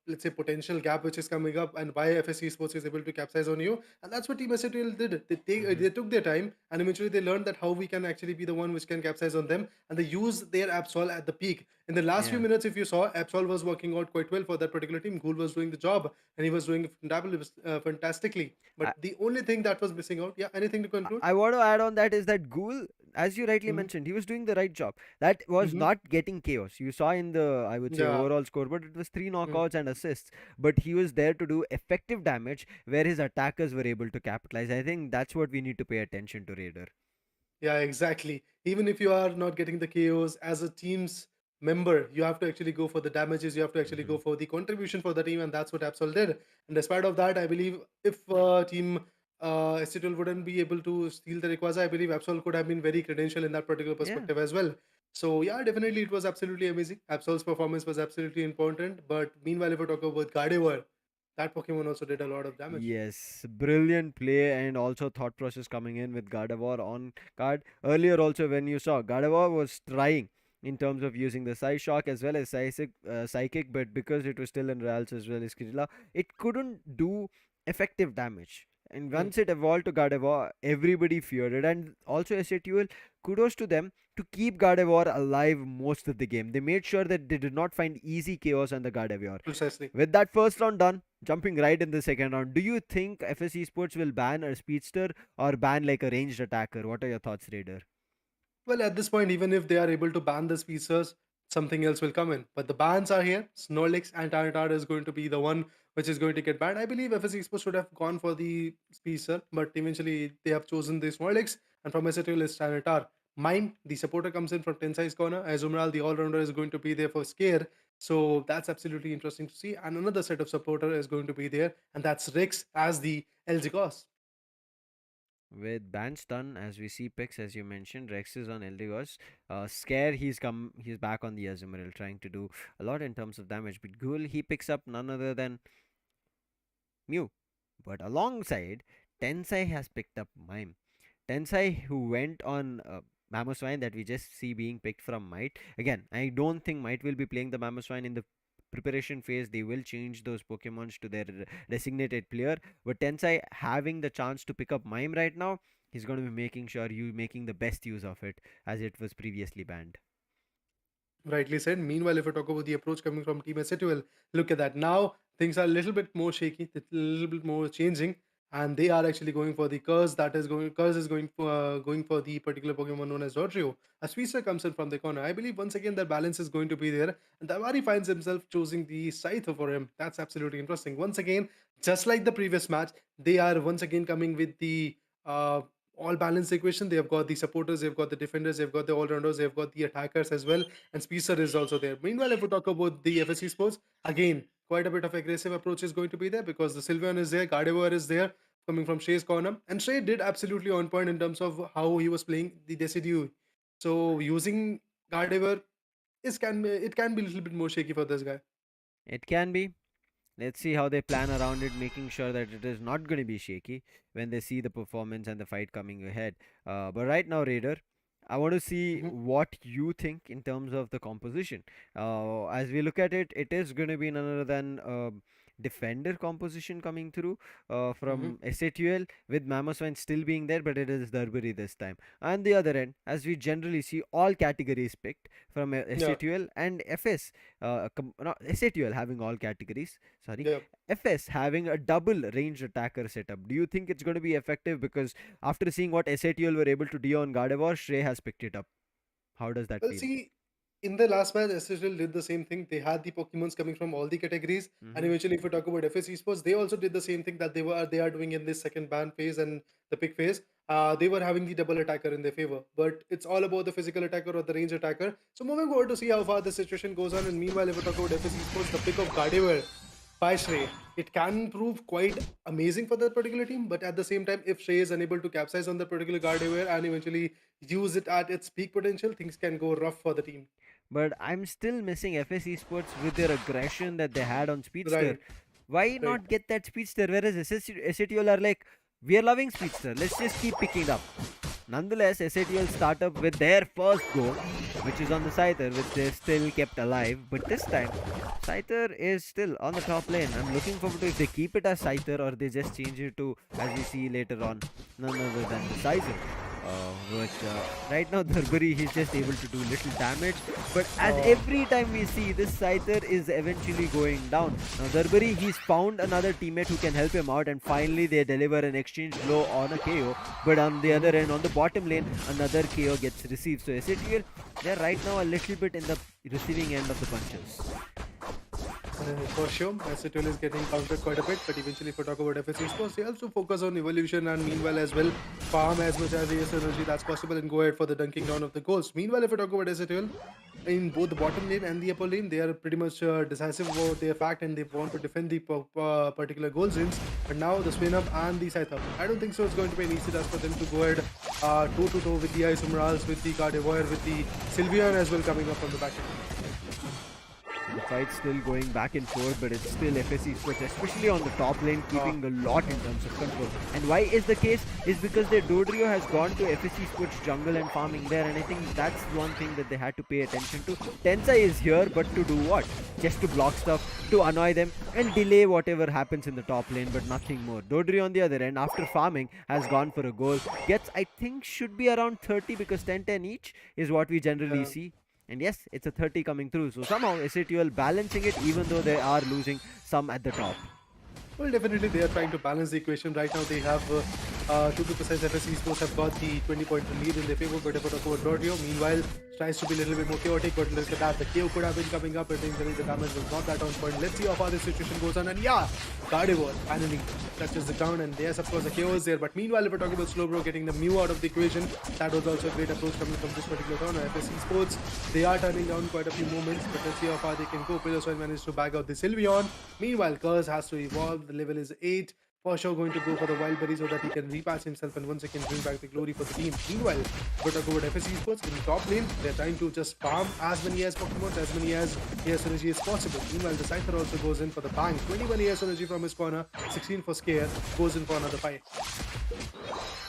let's say potential gap which is coming up, and why FSC Sports is able to capsize on you. And that's what Team SATL did. Hmm. They took their time, and eventually they learned that how we can actually be the one which can capsize on them, and they use their Absol at the peak. In the last few Yeah. minutes, if you saw, Absol was working out quite well for that particular team. Ghoul was doing the job, and he was doing fantastically. But the only thing that was missing out, yeah, anything to conclude? I want to add on that is that Ghoul, as you rightly Mm-hmm. mentioned, he was doing the right job. That was Mm-hmm. not getting chaos. You saw in the, I would say, Yeah. overall scoreboard, it was three Mm. knockouts and assists. But he was there to do effective damage where his attackers were able to capitalize. I think that's what we need to pay attention to, Raider. Yeah, exactly. Even if you are not getting the KOs as a team's member, you have to actually go for the damages. You have to actually Hmm. go for the contribution for the team, and that's what Absol did. And despite of that, I believe if team STL wouldn't be able to steal the Rayquaza, I believe Absol could have been very credential in that particular Yeah. perspective as well. So yeah, definitely it was absolutely amazing. Absol's performance was absolutely important. But meanwhile, if we talk about Gardevoir, that Pokemon also did a lot of damage. Yes, brilliant play and also thought process coming in with Gardevoir on card. Earlier, also, when you saw Gardevoir was trying in terms of using the Psy Shock as well as Psychic, but because it was still in Rals as well as Kirilla, it couldn't do effective damage. And Hmm. once it evolved to Gardevoir, everybody feared it. And also, SATUL, kudos to them to keep Gardevoir alive most of the game. They made sure that they did not find easy chaos on the Gardevoir. Precisely. With that first round done, jumping right in the second round, do you think FS Esports will ban a speedster or ban like a ranged attacker? What are your thoughts, Raider? Well, at this point, even if they are able to ban the speakers, something else will come in. But the bans are here. Snorlax and Tyranitar is going to be the one which is going to get banned. I believe FS Esports should have gone for the speaker, but eventually they have chosen the Snorlax, and from SATL is Tyranitar. Mine, the supporter comes in from Tensai's corner. As Umral, the all-rounder, is going to be there for Scare. So that's absolutely interesting to see. And another set of supporter is going to be there, and that's Rex as the LG Gauss. With bans done, as we see picks, as you mentioned, Rex is on Eldegoss. Scare, he's back on the Azumarill, trying to do a lot in terms of damage. But Ghoul, he picks up none other than Mew. But alongside, Tensai has picked up Mime. Tensai, who went on Mamoswine that we just see being picked from Might. Again, I don't think Might will be playing the Mamoswine in the preparation phase. They will change those Pokemons to their designated player. But Tensai having the chance to pick up Mime right now, he's going to be making sure you making the best use of it as it was previously banned. Rightly said. Meanwhile, if we talk about the approach coming from Team SATL, look at that. Now things are a little bit more shaky, a little bit more changing, and they are actually going for the curse. That is going curse is going for the particular Pokemon known as Dodrio. A Suicer comes in from the corner. I believe once again that balance is going to be there, and Davari finds himself choosing the Scythe for him. That's absolutely interesting. Once again, just like the previous match, they are once again coming with the all balanced equation. They have got the supporters, they've got the defenders, they've got the all rounders, they've got the attackers as well, and Spicer is also there. Meanwhile, if we talk about the FSC Sports, again, quite a bit of aggressive approach is going to be there because the Sylveon is there, Gardevoir is there, coming from Shay's corner, and Shay did absolutely on point in terms of how he was playing the Decidu. So using Gardevoir it can be a little bit more shaky for this guy. It can be. Let's see how they plan around it, making sure that it is not going to be shaky when they see the performance and the fight coming ahead. But right now, Raider, I want to see Mhm, what you think in terms of the composition. As we look at it, it is going to be none other than defender composition coming through mhm. from SATUL with Mamoswine still being there, but it is Darbury this time. On the other end, as we generally see all categories picked from Yeah, SATUL and FS, not SATUL having all categories, sorry, yeah. FS having a double range attacker setup. Do you think it's going to be effective? Because after seeing what SATL were able to do on Gardevoir, Shrey has picked it up. How does that Well, feel? see, in the last match, SSL did the same thing. They had the Pokemons coming from all the categories, and Mm-hmm. eventually, if we talk about FS Esports, they also did the same thing that they are doing in this second ban phase and the pick phase. they were having the double attacker in their favor. But it's all about the physical attacker or the range attacker. So moving forward to see how far the situation goes on. And meanwhile, if we talk about FS Esports, the pick of Gardevoir by Shrey, it can prove quite amazing for that particular team. But at the same time, if Shrey is unable to capsize on that particular Gardevoir and eventually use it at its peak potential, things can go rough for the team. But I'm still missing FS Esports with their aggression that they had on Speedster. Right, Why right. not get that Speedster? Whereas SATL are like, we are loving Speedster. Let's just keep picking it up. Nonetheless, SATL start up with their first goal, which is on the Scyther, which they still kept alive. But this time, Scyther is still on the top lane. I'm looking forward to if they keep it as Scyther or they just change it to, as we see later on, none other than the Scyther. Right now Dharbari he's just able to do little damage, but as Uh, every time we see this Scyther is eventually going down. Now Dharbari he's found another teammate who can help him out, and finally they deliver an exchange blow on a KO, but on the other mhm. end on the bottom lane another KO gets received. So SATL they're right now a little bit in the receiving end of the punches. For sure, SATL is getting countered quite a bit, but eventually, if we talk about FS Esports, they also focus on evolution and meanwhile as well farm as much as AS energy that's possible and go ahead for the dunking down of the goals. Meanwhile, if we talk about SATL, in both the bottom lane and the upper lane, they are pretty much decisive about their fact and they want to defend the particular goal zones. But now the spin up and the scythe up, I don't think so. It's going to be an easy task for them to go ahead toe to toe with the Ice Umrals, with the Gardevoir, with the Sylveon as well coming up on the back end. The fight's still going back and forth, but it's still FSC Sports, especially on the top lane, Uh, keeping a lot in terms of control. And why is the case? Is because their Dodrio has gone to FSC Sports jungle and farming there, and I think that's one thing that they had to pay attention to. Tensai is here, but to do what? Just to block stuff, to annoy them, and delay whatever happens in the top lane, but nothing more. Dodrio on the other end, after farming, has gone for a goal. Gets, I think, should be around 30 because 10-10 each is what we generally yeah. see. And yes, it's a 30 coming through. So somehow SATL balancing it even though they are losing some at the top. Well, definitely they are trying to balance the equation. Right now they have, to be precise, FSC Sports have got the 20-point lead in their favor, but if about Rodrio, meanwhile, tries to be a little bit more chaotic, but look at that. The KO could have been coming up, but eventually the damage was not that on point. Let's see how far this situation goes on. And yeah, Gardevoir finally touches the ground, and yes, of course, the KO is there. But meanwhile, if we're talking about Slowbro getting the Mew out of the equation, that was also a great approach coming from this particular round. FSC Sports, they are turning down quite a few moments, but let's see how far they can go. Pillarsoil managed to bag out the Sylveon. Meanwhile, Curse has to evolve. The level is 8. For sure going to go for the Wild Berry so that he can repatch himself and once again bring back the glory for the team. Meanwhile, but go with FSC Sports in the top lane, they're trying to just farm as many as Pokemon, as many as AS energy as possible. Meanwhile, the Scyther also goes in for the bang. 21 AS energy from his corner, 16 for Scare, goes in for another fight.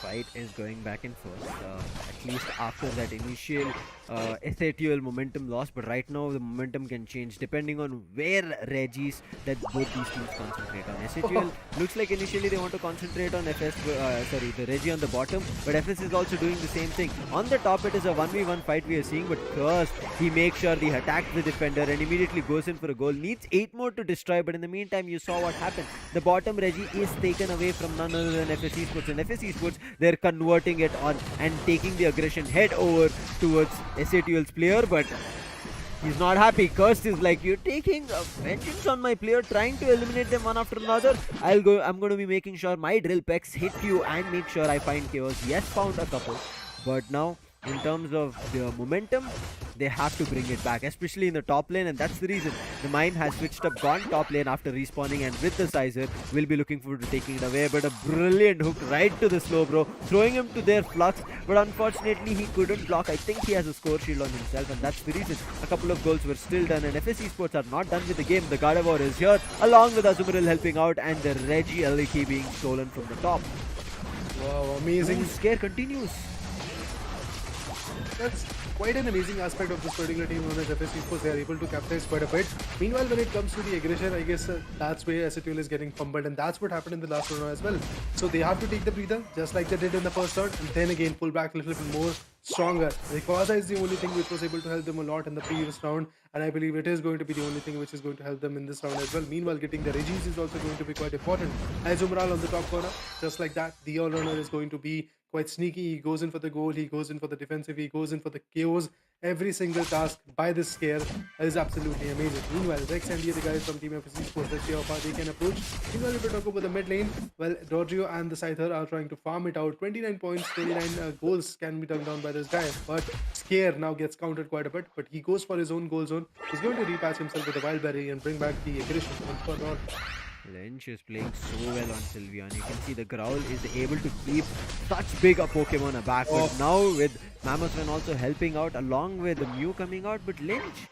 Fight is going back and forth, at least after that initial SATL momentum loss, but right now the momentum can change depending on where Regis that both these teams concentrate on. SATL looks like initially they want to concentrate on the Regi on the bottom, but FS is also doing the same thing. On the top it is a 1v1 fight we are seeing, but first he makes sure he attacks the defender and immediately goes in for a goal. Needs 8 more to destroy, but in the meantime you saw what happened. The bottom Regi is taken away from none other than FS Esports, and FS Esports they're converting it on and taking the aggression head over towards SATL's player, but he's not happy. Cursed is like, you're taking vengeance on my player, trying to eliminate them one after another. I'm going to be making sure my drill pecks hit you and make sure I find chaos. Yes, found a couple, but now in terms of the momentum, they have to bring it back, especially in the top lane, and that's the reason the Mime has switched up, gone top lane after respawning, and with the Sizer, will be looking forward to taking it away. But a brilliant hook right to the Slowbro, throwing him to their flux, but unfortunately he couldn't block. I think he has a score shield on himself, and that's the reason a couple of goals were still done, and FS Esports are not done with the game. The Gardevoir is here, along with Azumarill helping out, and the Regi Eliki being stolen from the top. Wow, amazing. Ooh, Scare continues. That's quite an amazing aspect of this particular team known as FS Esports. They are able to capitalize quite a bit. Meanwhile, when it comes to the aggression, I guess that's where SATL is getting fumbled, and that's what happened in the last round as well. So they have to take the breather, just like they did in the first round, and then again pull back a little bit more stronger. Rayquaza is the only thing which was able to help them a lot in the previous round, and I believe it is going to be the only thing which is going to help them in this round as well. Meanwhile, getting the Regis is also going to be quite important. Azumarill on the top corner, just like that, the all-runner is going to be quite sneaky. He goes in for the goal, he goes in for the defensive, he goes in for the KOs, Every single task by this Scare is absolutely amazing. Meanwhile, Rex and the other guys from Team FSC Sports, let's see how far they can approach. Meanwhile, if we talk about the mid lane, well, Dodrio and the Scyther are trying to farm it out. 29 points, 29 goals can be turned down by this guy. But Scare now gets countered quite a bit, but he goes for his own goal zone. He's going to repatch himself with a Wild Berry and bring back the aggression once for all. Lynch is playing so well on Sylveon. You can see the Growl is able to keep such big a Pokemon aback. But now with Mammothman also helping out along with the Mew coming out. But Lynch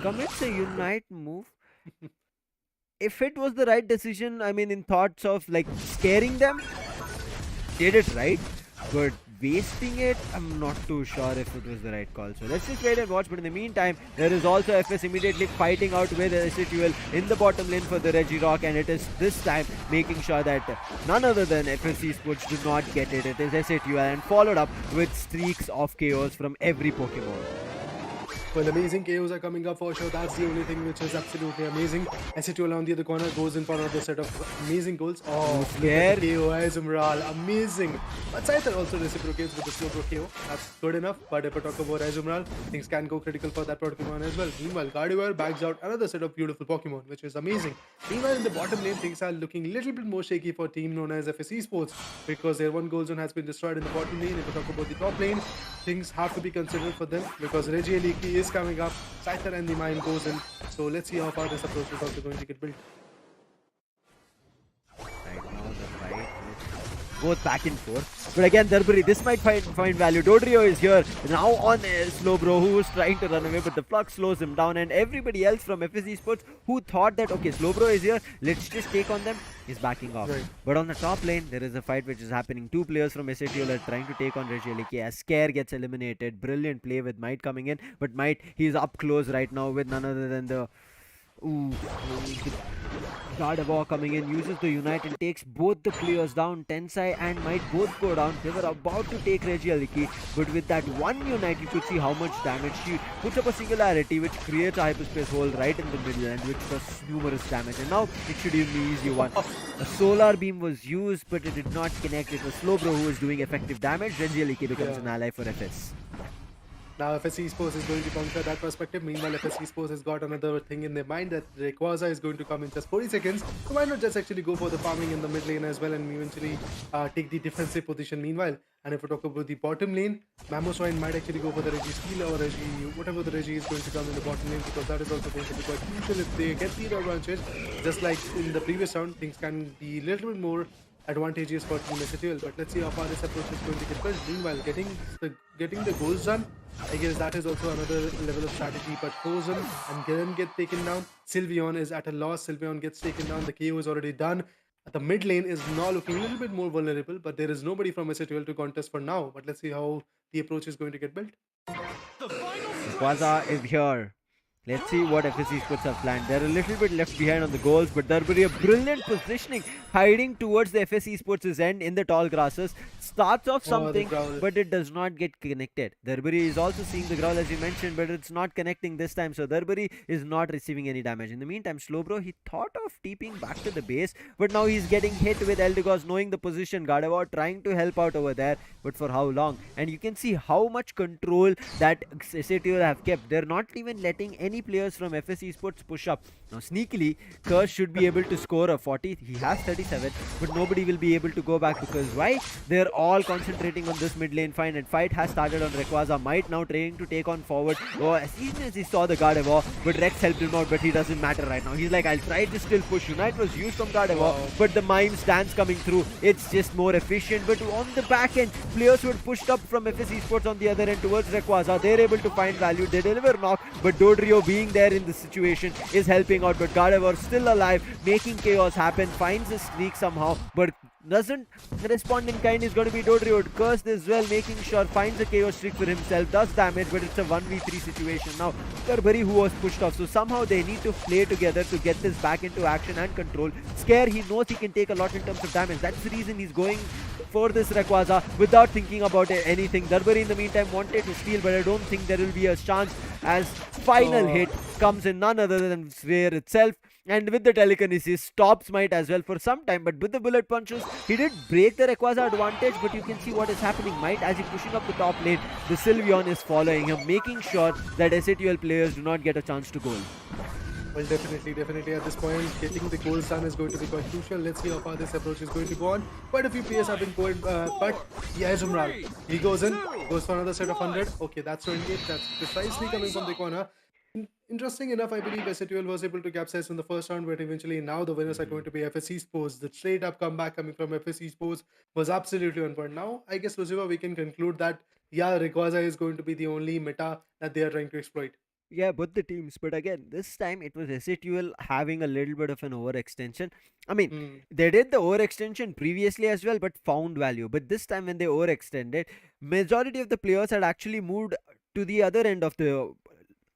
commits a Unite move. If it was the right decision, I mean in thoughts of like scaring them, did it right. But wasting it, I'm not too sure if it was the right call. So let's just wait and watch. But in the meantime, there is also FS immediately fighting out with SATUL in the bottom lane for the Regirock, and it is this time making sure that none other than FS Esports do not get it. It is SATUL, and followed up with streaks of KOs from every Pokemon. Well, amazing KOs are coming up for sure. That's the only thing which is absolutely amazing. SATUL on the other corner goes in for another set of amazing goals. Oh, Scare. KO, Azumarill, amazing. But Scyther also reciprocates with the slow pro KO. That's good enough. But if I talk about Azumarill, things can go critical for that Pokemon as well. Meanwhile, Gardevoir bags out another set of beautiful Pokemon, which is amazing. Meanwhile, in the bottom lane, things are looking a little bit more shaky for a team known as FS Esports, because their one goal zone has been destroyed in the bottom lane. If we talk about the top lane, things have to be considered for them because Regieleki is coming up. Scyther and the mine goes in. So let's see how far this approach is also going to get built. Right now the fight is both back and forth. But again, Darbury, this might find value. Dodrio is here now on Slowbro, who was trying to run away, but the Flux slows him down. And everybody else from FS Esports who thought that, okay, Slowbro is here, let's just take on them, is backing off. Right. But on the top lane, there is a fight which is happening. Two players from SATUL are trying to take on Regieleki as Scare gets eliminated. Brilliant play with Might coming in. But Might, he's up close right now with none other than the Gardevoir coming in, uses the Unite and takes both the players down. Tensai and Might both go down. They were about to take Regieleki, but with that one Unite, you could see how much damage. She puts up a singularity which creates a hyperspace hole right in the middle and which does numerous damage. And now it should even be easy one. A solar beam was used, but it did not connect. It was Slowbro who was doing effective damage. Regieleki becomes an ally for FS. Now FS Esports is going to counter that perspective. Meanwhile, FS Esports has got another thing in their mind that Rayquaza is going to come in just 40 seconds. So why not just actually go for the farming in the mid lane as well and eventually take the defensive position meanwhile. And if we talk about the bottom lane, Mamoswine might actually go for the Regi Steal or Regi, whatever the Regi is going to come in the bottom lane, because that is also going to be quite crucial. If they get the advantage, just like in the previous round, things can be a little bit more advantageous for Team SATUL. But let's see how far this approach is going to get built. Meanwhile, getting the goals done, I guess that is also another level of strategy. But Frozen and Garen get taken down. Sylveon is at a loss. Sylveon gets taken down. The KO is already done. The mid lane is now looking a little bit more vulnerable, but there is nobody from SATUL to contest for now. But let's see how the approach is going to get built. Quasar is here. Let's see what FS Esports have planned. They're a little bit left behind on the goals, but Darbury, a brilliant positioning, hiding towards the FS Esports' end in the tall grasses. Starts off something, but it does not get connected. Darbury is also seeing the growl as you mentioned, but it's not connecting this time. So Darbury is not receiving any damage. In the meantime, Slowbro, he thought of TPing back to the base, but now he's getting hit with Eldegoss, knowing the position. Gardevoir trying to help out over there, but for how long? And you can see how much control that SATUL have kept. They're not even letting any players from FS Esports push up. Now sneakily, Curse should be able to score a 40. He has 37, but nobody will be able to go back because why? They're all concentrating on this mid lane fight, and fight has started on Rayquaza. Might now trying to take on forward. Oh, as soon as he saw the Gardevoir, but Rex helped him out, but he doesn't matter right now. He's like, I'll try to still push. Unite was used from Gardevoir, but the mime stance coming through. It's just more efficient, but on the back end, players who had pushed up from FS Esports on the other end towards Rayquaza, they're able to find value. They deliver knock, but Dodrio being there in this situation is helping out, but Gardevoir still alive, making chaos happen, finds a streak somehow, but doesn't respond in kind. Is going to be Dodrio. Cursed as well, making sure finds a chaos streak for himself, does damage, but it's a 1v3 situation. Now Darbury who was pushed off, so somehow they need to play together to get this back into action and control. Scare, he knows he can take a lot in terms of damage. That's the reason he's going for this Rayquaza without thinking about anything. Darbury in the meantime wanted to steal, but I don't think there will be a chance as final hit comes in none other than Sphere itself. And with the telekinesis, stops might as well for some time. But with the bullet punches, he did break the Rayquaza advantage. But you can see what is happening. Might, as he pushing up the top lane, the Sylveon is following him, making sure that SATL players do not get a chance to goal. Well, definitely at this point, getting the goals done is going to be quite crucial. Let's see how far this approach is going to go on. Quite a few players have been going, but yeah, Umral. He goes in, goes for another set of 100. Okay, that's 28. That's precisely coming from the corner. Interesting enough, I believe SATL was able to capsize in the first round, but eventually now the winners are going to be FSC Sports. The straight up comeback coming from FSC Sports was absolutely on point. Now, I guess, Lucifer, we can conclude that, yeah, Rayquaza is going to be the only meta that they are trying to exploit. Yeah, both the teams. But again, this time it was SATL having a little bit of an overextension. I mean, Hmm. they did the overextension previously as well, but found value. But this time when they overextended, majority of the players had actually moved to the other end of the,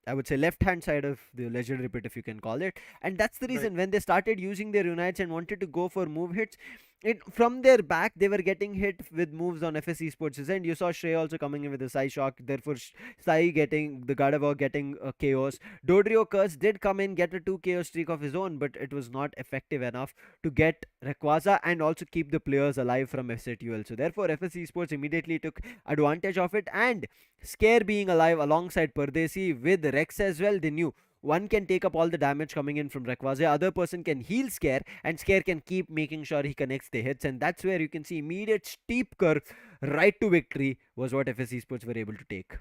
I would say, left hand side of the legendary pit, if you can call it. And that's the Right. reason when they started using their unites and wanted to go for move hits, it from their back they were getting hit with moves on FSC Sports' end. You saw Shrey also coming in with a Psy Shock, therefore Sai getting the Gardevoir getting a Chaos. Dodrio Curse did come in, get a 2 Chaos streak of his own, but it was not effective enough to get Rayquaza and also keep the players alive from SATUL. So therefore FSC Sports immediately took advantage of it, and Scare being alive alongside Pardesi with Rex as well, they knew one can take up all the damage coming in from Rayquaza, other person can heal Scare, and Scare can keep making sure he connects the hits, and that's where you can see immediate steep curve right to victory was what FSC Sports were able to take.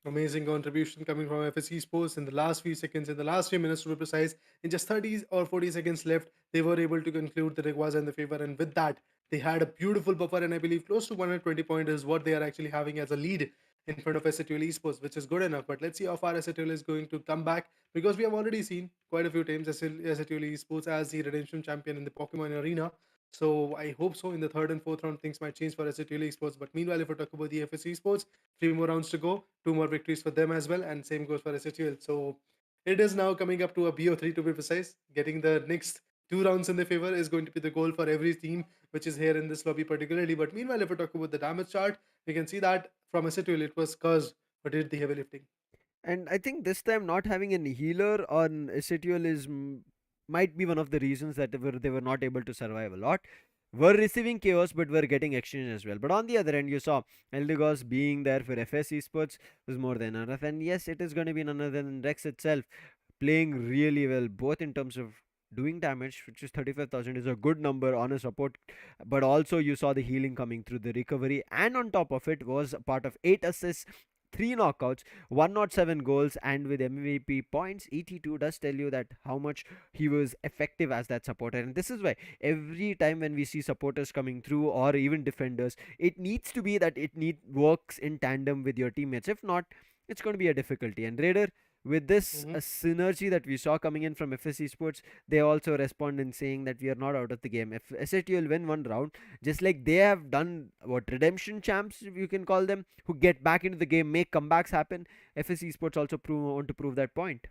Amazing contribution coming from FSC Sports in the last few seconds, in the last few minutes to be precise. In just 30 or 40 seconds left, they were able to conclude the Rayquaza in the favor. And with that, they had a beautiful buffer. And I believe close to 120 points is what they are actually having as a lead in front of SATL Esports, which is good enough. But let's see how far SATL is going to come back, because we have already seen quite a few times SATL Esports as the redemption champion in the Pokemon arena. So I hope so in the third and fourth round things might change for SATL Esports. But meanwhile, if we talk about the FSC Esports, three more rounds to go, two more victories for them as well, and same goes for SHL. So it is now coming up to a BO3 to be precise. Getting the next two rounds in their favor is going to be the goal for every team which is here in this lobby particularly. But meanwhile, if we talk about the damage chart, we can see that from SHL it was Cuz who did the heavy lifting. And I think this time not having any healer on SATL is might be one of the reasons that they were not able to survive a lot. Were receiving chaos but were getting exchange as well. But on the other end, you saw Eldegoss being there for FS Esports was more than enough. And yes, it is going to be none other than Rex itself playing really well, both in terms of doing damage, which is 35,000 is a good number on a support, but also you saw the healing coming through the recovery, and on top of it was a part of 8 assists, 3 knockouts, 107 goals, and with MVP points. ET2 does tell you that how much he was effective as that supporter. And this is why every time when we see supporters coming through or even defenders, it needs to be that works in tandem with your teammates. If not, it's going to be a difficulty. And Raider, with this Mhm. synergy that we saw coming in from FSC Sports, they also respond in saying that we are not out of the game. If SATL win one round, just like they have done, what, redemption champs, you can call them, who get back into the game, make comebacks happen, FSC Sports also want to prove that point.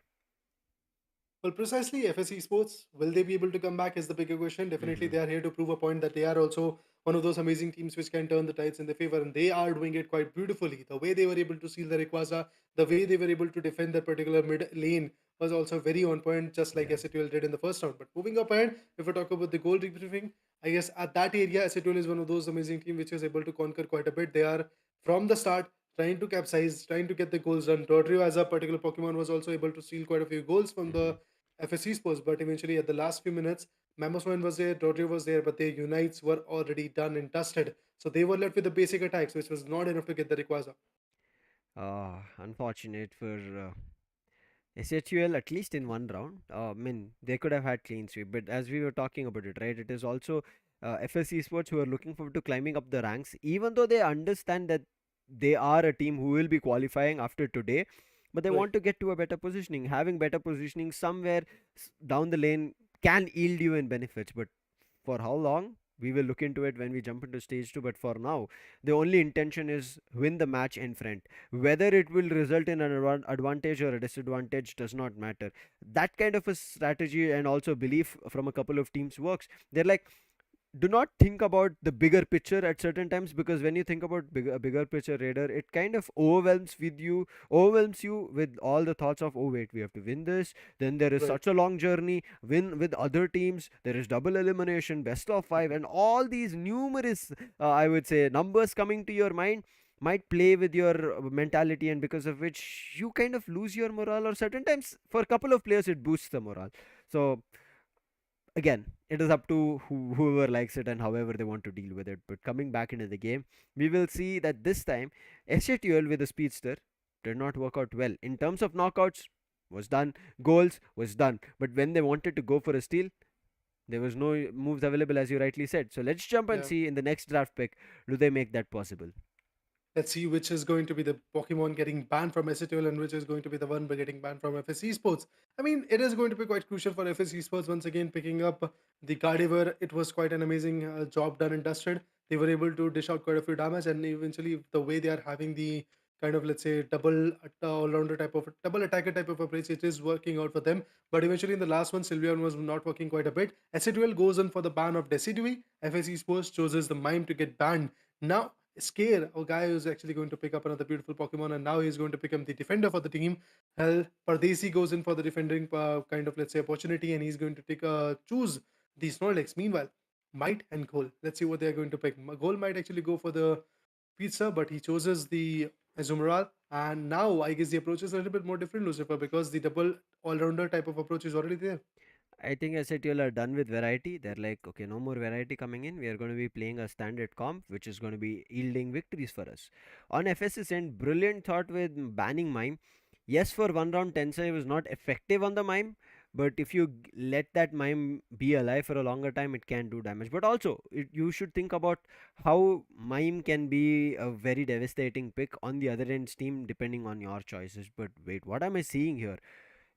Well, precisely, FSC Sports, will they be able to come back is the bigger question. Definitely, they are here to prove a point that they are also one of those amazing teams which can turn the tides in their favor, and they are doing it quite beautifully. The way they were able to seal the Rayquaza, the way they were able to defend that particular mid lane was also very on point, just like Yeah. SATL did in the first round. But moving up ahead, if we talk about the goal retrieving, I guess at that area, SATL is one of those amazing teams which is able to conquer quite a bit. They are from the start trying to capsize, trying to get the goals done. Dodrio, as a particular Pokemon, was also able to steal quite a few goals from the Mhm. FSC Sports, but eventually at the last few minutes, Mamoswine was there, Dodrio was there, but their unites were already done and dusted. So they were left with the basic attacks, which was not enough to get the Rayquaza. Unfortunate for SHUL, at least in one round. I mean, they could have had clean sweep, but as we were talking about it, right, it is also FSC Sports who are looking forward to climbing up the ranks, even though they understand that they are a team who will be qualifying after today, but they Right. want to get to a better positioning. Having better positioning somewhere down the lane can yield you in benefits, but for how long? We will look into it when we jump into stage 2, but for now, the only intention is win the match in front. Whether it will result in an advantage or a disadvantage does not matter. That kind of a strategy and also belief from a couple of teams works. They're like, do not think about the bigger picture at certain times, because when you think about bigger picture Raider, it kind of overwhelms you with all the thoughts of, oh wait, we have to win this, then there is Right. such a long journey, win with other teams, there is double elimination, best of 5, and all these numerous I would say numbers coming to your mind might play with your mentality, and because of which you kind of lose your morale, or certain times for a couple of players it boosts the morale. So again, it is up to whoever likes it and however they want to deal with it. But coming back into the game, we will see that this time SATL with the speedster did not work out well in terms of knockouts. Was done, goals was done, but when they wanted to go for a steal, there was no moves available, as you rightly said. So let's jump and Yeah. see in the next draft pick, do they make that possible? Let's see which is going to be the Pokemon getting banned from SATL and which is going to be the one by getting banned from FS Esports. I mean, it is going to be quite crucial for FS Esports once again picking up the Gardevoir. It was quite an amazing job done and dusted. They were able to dish out quite a few damage, and eventually the way they are having the kind of, let's say, double all-rounder type of double attacker type of approach, it is working out for them. But eventually in the last one, Sylveon was not working quite a bit. SATL goes on for the ban of Decidui. FS Esports chooses the Mime to get banned. Now Scare, a guy who's actually going to pick up another beautiful Pokemon, and now he's going to become the defender for the team. Hell, Pardesi goes in for the defending kind of, let's say, opportunity, and he's going to choose the Snorlax. Meanwhile, Might and Goal. Let's see what they're going to pick. Goal might actually go for the pizza, but he chooses the Azumarill. And now I guess the approach is a little bit more different, Lucifer, because the double all-rounder type of approach is already there. I think SATL are done with variety. They're like, okay, no more variety coming in. We are going to be playing a standard comp, which is going to be yielding victories for us. On FS's end, brilliant thought with banning Mime. Yes, for one round, Tensei was not effective on the Mime, but if you let that Mime be alive for a longer time, it can do damage. But also, you should think about how Mime can be a very devastating pick on the other end's team, depending on your choices. But wait, what am I seeing here?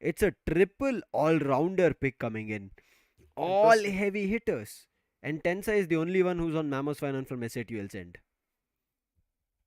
It's a triple all rounder pick coming in. All Interesting. heavy hitters. And Tensa is the only one who's on Mammoth Finance from SATL's end.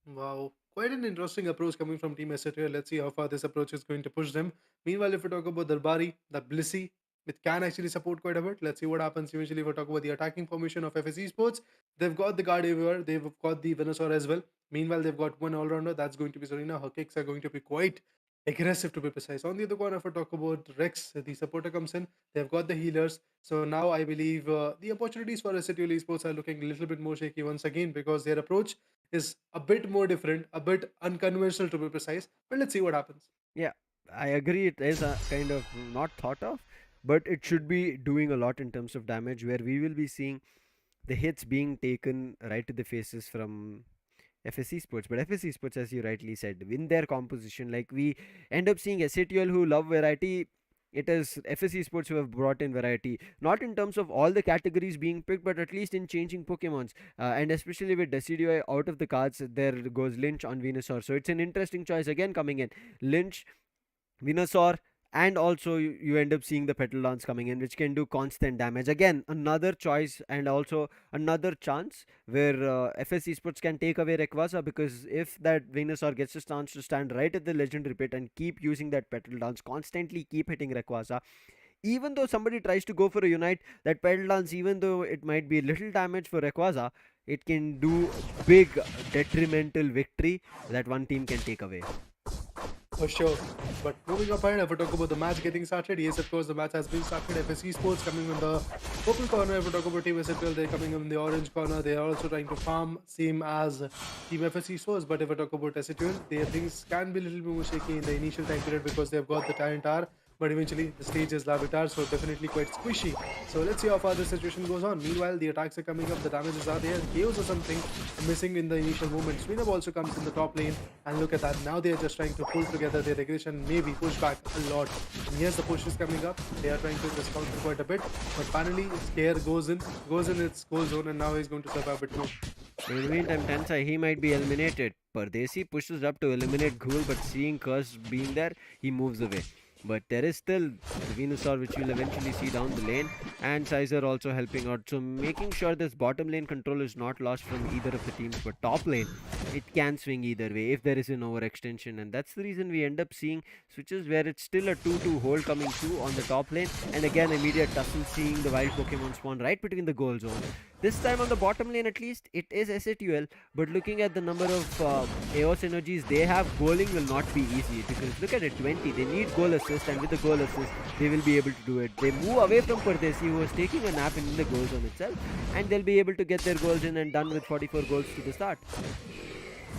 Wow, quite an interesting approach coming from Team SATL. Let's see how far this approach is going to push them. Meanwhile, if we talk about Darbari, the Blissey, it can actually support quite a bit. Let's see what happens eventually. If we talk about the attacking formation of FS Esports, they've got the Gardevoir, they've got the Venusaur as well. Meanwhile, they've got one all rounder, that's going to be Serena. Her kicks are going to be quite aggressive to be precise. On the other corner, if we talk about Rex, the supporter comes in, they've got the healers. So now I believe the opportunities for SATL Esports are looking a little bit more shaky once again because their approach is a bit more different, a bit unconventional to be precise. But let's see what happens. Yeah, I agree. It is a kind of not thought of, but it should be doing a lot in terms of damage, where we will be seeing the hits being taken right to the faces from FSC Sports. But FSC Sports, as you rightly said, in their composition, like we end up seeing SATL who love variety. It is FSC Sports who have brought in variety, not in terms of all the categories being picked, but at least in changing Pokemons. And especially with Decidueye out of the cards, there goes Lynch on Venusaur. So it's an interesting choice again coming in. Lynch, Venusaur, and also you end up seeing the Petal Dance coming in, which can do constant damage. Again, another choice and also another chance where FS Esports can take away Rayquaza, because if that Venusaur gets a chance to stand right at the legendary pit and keep using that Petal Dance, constantly keep hitting Rayquaza, even though somebody tries to go for a Unite, that Petal Dance, even though it might be little damage for Rayquaza, it can do big detrimental victory that one team can take away. For sure. But moving up ahead, if we talk about the match getting started, yes, of course, the match has been started. FSC Sports coming in the purple corner. If we talk about Team SFL, they're coming in the orange corner. They are also trying to farm, same as Team FSC Sports. But if we talk about SFL, their things can be a little bit more shaky in the initial time period because they've got the Tyrant R. But eventually, the stage is Lavitar, so definitely quite squishy. So let's see how far the situation goes on. Meanwhile, the attacks are coming up, the damages are there, chaos or something missing in the initial movement. Swinub also comes in the top lane, and look at that. Now they are just trying to pull together their aggression, maybe push back a lot. And yes, the push is coming up. They are trying to respond to quite a bit, but finally, Scare goes in its goal zone, and now he's going to survive a bit more. In the meantime, Tensai, he might be eliminated. Pardesi pushes up to eliminate Ghoul, but seeing Curse being there, he moves away. But there is still the Venusaur, which we'll eventually see down the lane, and Sizer also helping out. So making sure this bottom lane control is not lost from either of the teams. But top lane, it can swing either way if there is an overextension, and that's the reason we end up seeing switches where it's still a 2-2 hold coming through on the top lane, and again immediate tussle, seeing the wild Pokemon spawn right between the goal zone. This time on the bottom lane, at least, it is SATL. But looking at the number of AOS energies they have, goaling will not be easy. Because look at it, 20. They need goal assist, and with the goal assist, they will be able to do it. They move away from Pardesi, who was taking a nap in the goal zone itself, and they'll be able to get their goals in and done with 44 goals to the start.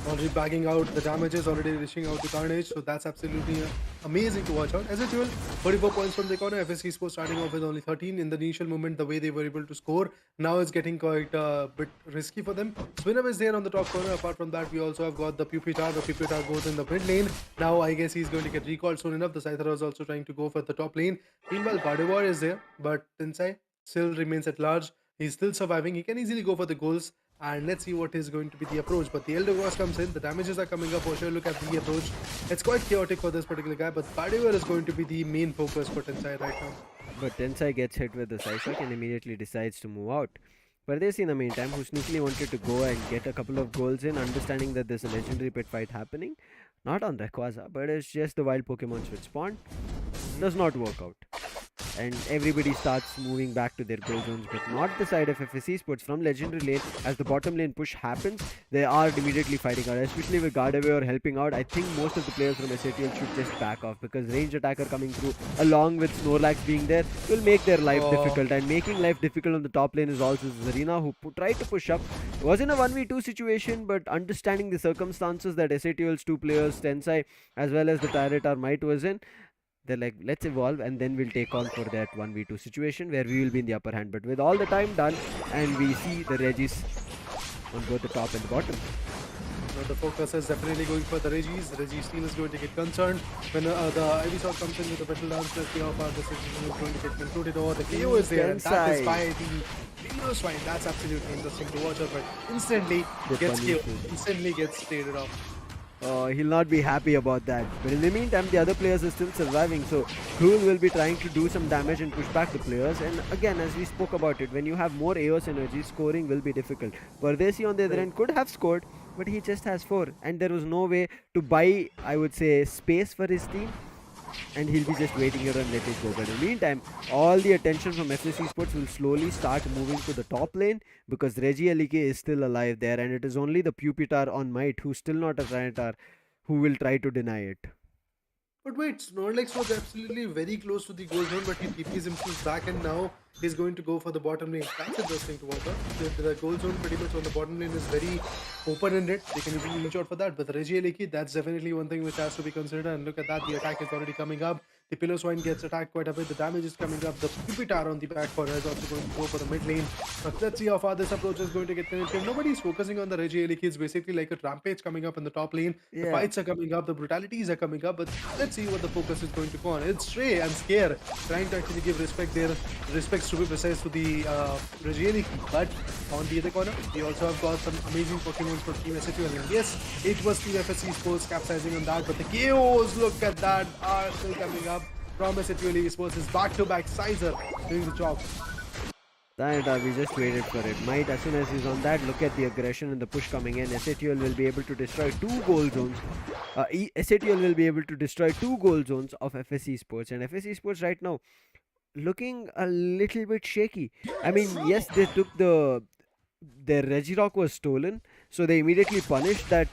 Already bagging out the damages, already reaching out to Carnage, so that's absolutely amazing to watch out. As a duel, 44 points from the corner. FSC Sports starting off with only 13 in the initial moment. The way they were able to score, now it's getting quite a bit risky for them. Swinner is there on the top corner. Apart from that, we also have got the Pupitar. The Pupitar goes in the mid lane. Now I guess he's going to get recalled soon enough. The Scyther is also trying to go for the top lane. Meanwhile, Gardevoir is there, but Tensai still remains at large. He's still surviving. He can easily go for the goals. And let's see what is going to be the approach. But the Elder Cross comes in, the damages are coming up for sure. Look at the approach. It's quite chaotic for this particular guy, but Gardevoir is going to be the main focus for Tensai right now. But Tensai gets hit with the Psyshock and immediately decides to move out. Pardesi in the meantime, who sneakily wanted to go and get a couple of goals in, understanding that there's a legendary pit fight happening. Not on Rayquaza, but it's just the wild Pokemon which spawned. Does not work out. And everybody starts moving back to their goal zones, but not the side of FSC Sports. From legendary lane, as the bottom lane push happens, they are immediately fighting out, especially with Gardevoir helping out. I think most of the players from SATL should just back off, because range attacker coming through along with Snorlax being there will make their life difficult, and making life difficult on the top lane is also Zarina, who tried to push up. Was in a 1v2 situation, but understanding the circumstances that SATL's two players, Tensai as well as the Tyranitar Might was in, they're like, let's evolve and then we'll take on for that 1v2 situation where we will be in the upper hand. But with all the time done, and we see the Regis on both the top and the bottom. The focus is definitely going for the Regis. The Regis team is going to get concerned when the Ivysaur comes in with the Battle Dance. Let's see how far this decision is going to get concluded. Or the KO is there, and that is by the Venus Swine. That's absolutely interesting to watch out, but instantly gets killed, instantly gets traded off. He'll not be happy about that. But in the meantime, the other players are still surviving. So Krul will be trying to do some damage and push back the players. And again, as we spoke about it, when you have more AOS energy, scoring will be difficult. Pardesi on the other end could have scored, but he just has 4. And there was no way to buy, I would say, space for his team. And he'll be just waiting here and let it go. But in the meantime, all the attention from FSC Sports will slowly start moving to the top lane, because Regieleki is still alive there, and it is only the Pupitar on Might, who's still not a Tyranitar, who will try to deny it. But wait, Snorlax was absolutely very close to the goal zone, but he TPs himself back, and now he's going to go for the bottom lane. That's interesting to watch out. The goal zone pretty much on the bottom lane is very open-ended. They can easily reach out for that. But Regieleki, that's definitely one thing which has to be considered. And look at that, the attack is already coming up. The Pillow Swine gets attacked quite a bit. The damage is coming up. The Pupitar on the back corner is also going to go for the mid lane. But let's see how far this approach is going to get penetrated. Nobody's focusing on the Regieleki. It's basically like a rampage coming up in the top lane. The fights are coming up. The brutalities are coming up. But let's see what the focus is going to go on. It's Stray and Scare trying to actually give respect there. Respects to be precise to the Regieleki. But on the other corner, we also have got some amazing Pokemon for Team SATL. And yes, it was Team FSC Sports capsizing on that. But the KOs, look at that, are still coming up. From SATL ESPORTS is back-to-back Sizer doing the job. Tyranitar, we just waited for it. Might, as soon as he's on that, look at the aggression and the push coming in. SATL will be able to destroy 2 goal zones. SATL will be able to destroy 2 goal zones of FSC Sports. And FSC Sports right now looking a little bit shaky. I mean, yes, they took their Regirock was stolen, so they immediately punished that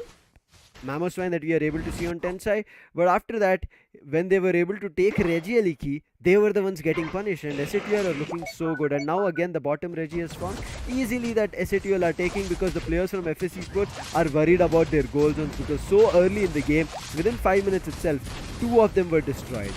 Mammoth Swine that we are able to see on Tensai. But after that, when they were able to take Regieleki, they were the ones getting punished, and SATL are looking so good. And now again the bottom Regi has spawned. Easily that SATL are taking, because the players from FSC Sports are worried about their goal zones, because so early in the game, within 5 minutes itself, 2 of them were destroyed.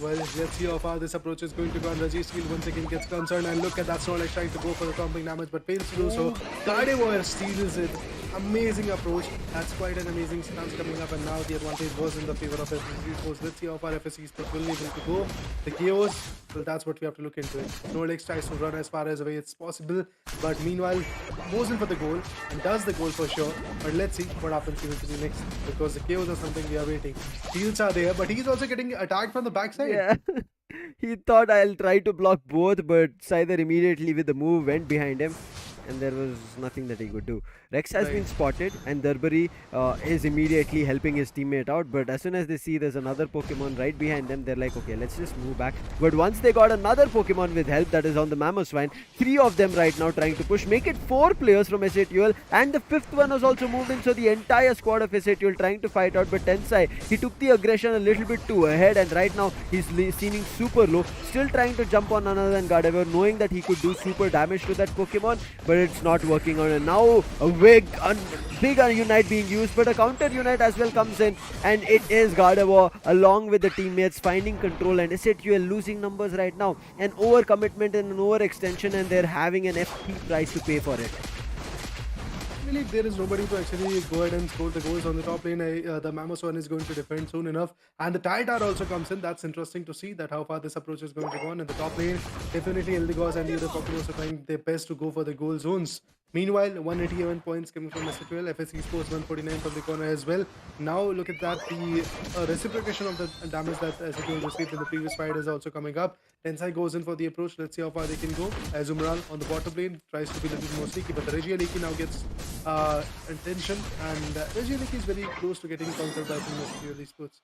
Well, let's see how far this approach is going to go. And Regis once again gets concerned, and look at that Snorlax trying to go for the thumping damage, but fails to do so. Gardevoir steals it. Amazing approach. That's quite an amazing stance coming up, and now the advantage was in the favor of FSC Sports. Let's see how far FSC Sports will be able to go. The KOs, well, that's what we have to look into it. Snorlax tries to run as far as away as possible, but meanwhile goes in for the goal and does the goal for sure. But let's see what happens eventually next, because the KOs are something we are waiting. Steals are there, but he's also getting attacked from the backside. Yeah. He thought I'll try to block both, but Scyther immediately with the move went behind him. and there was nothing that he could do. Rex has been Right. spotted, and Durbury is immediately helping his teammate out. But as soon as they see there's another Pokemon right behind them, they're like, okay, let's just move back. But once they got another Pokemon with help, that is on the Mamoswine, three of them right now trying to push, make it four players from SATUL, and the fifth one has also moved in. So the entire squad of SATUL trying to fight out. But Tensai, he took the aggression a little bit too ahead, and right now he's seeming super low, still trying to jump on another than Gardevoir, knowing that he could do super damage to that Pokemon, but it's not working on it. Now a big unite being used, but a counter unite as well comes in, and it is Gardevoir along with the teammates finding control, and SATUL losing numbers right now. An overcommitment and an overextension, and they're having an FP price to pay for it. I believe there is nobody to actually go ahead and score the goals on the top lane. The Mamos one is going to defend soon enough, and the Tyranitar also comes in. That's interesting to see that how far this approach is going to go on. In the top lane, definitely Eldegoss and the other Pokemon are trying their best to go for the goal zones. Meanwhile, 181 points coming from SATUL, FS Esports 149 from the corner as well. Now look at that, the reciprocation of the damage that SATUL received in the previous fight is also coming up. Tensai goes in for the approach. Let's see how far they can go. Azumarill on the bottom lane tries to be a little more sneaky, but the Regieleki now gets attention, and Regieleki is very close to getting countered by Team SATUL Esports.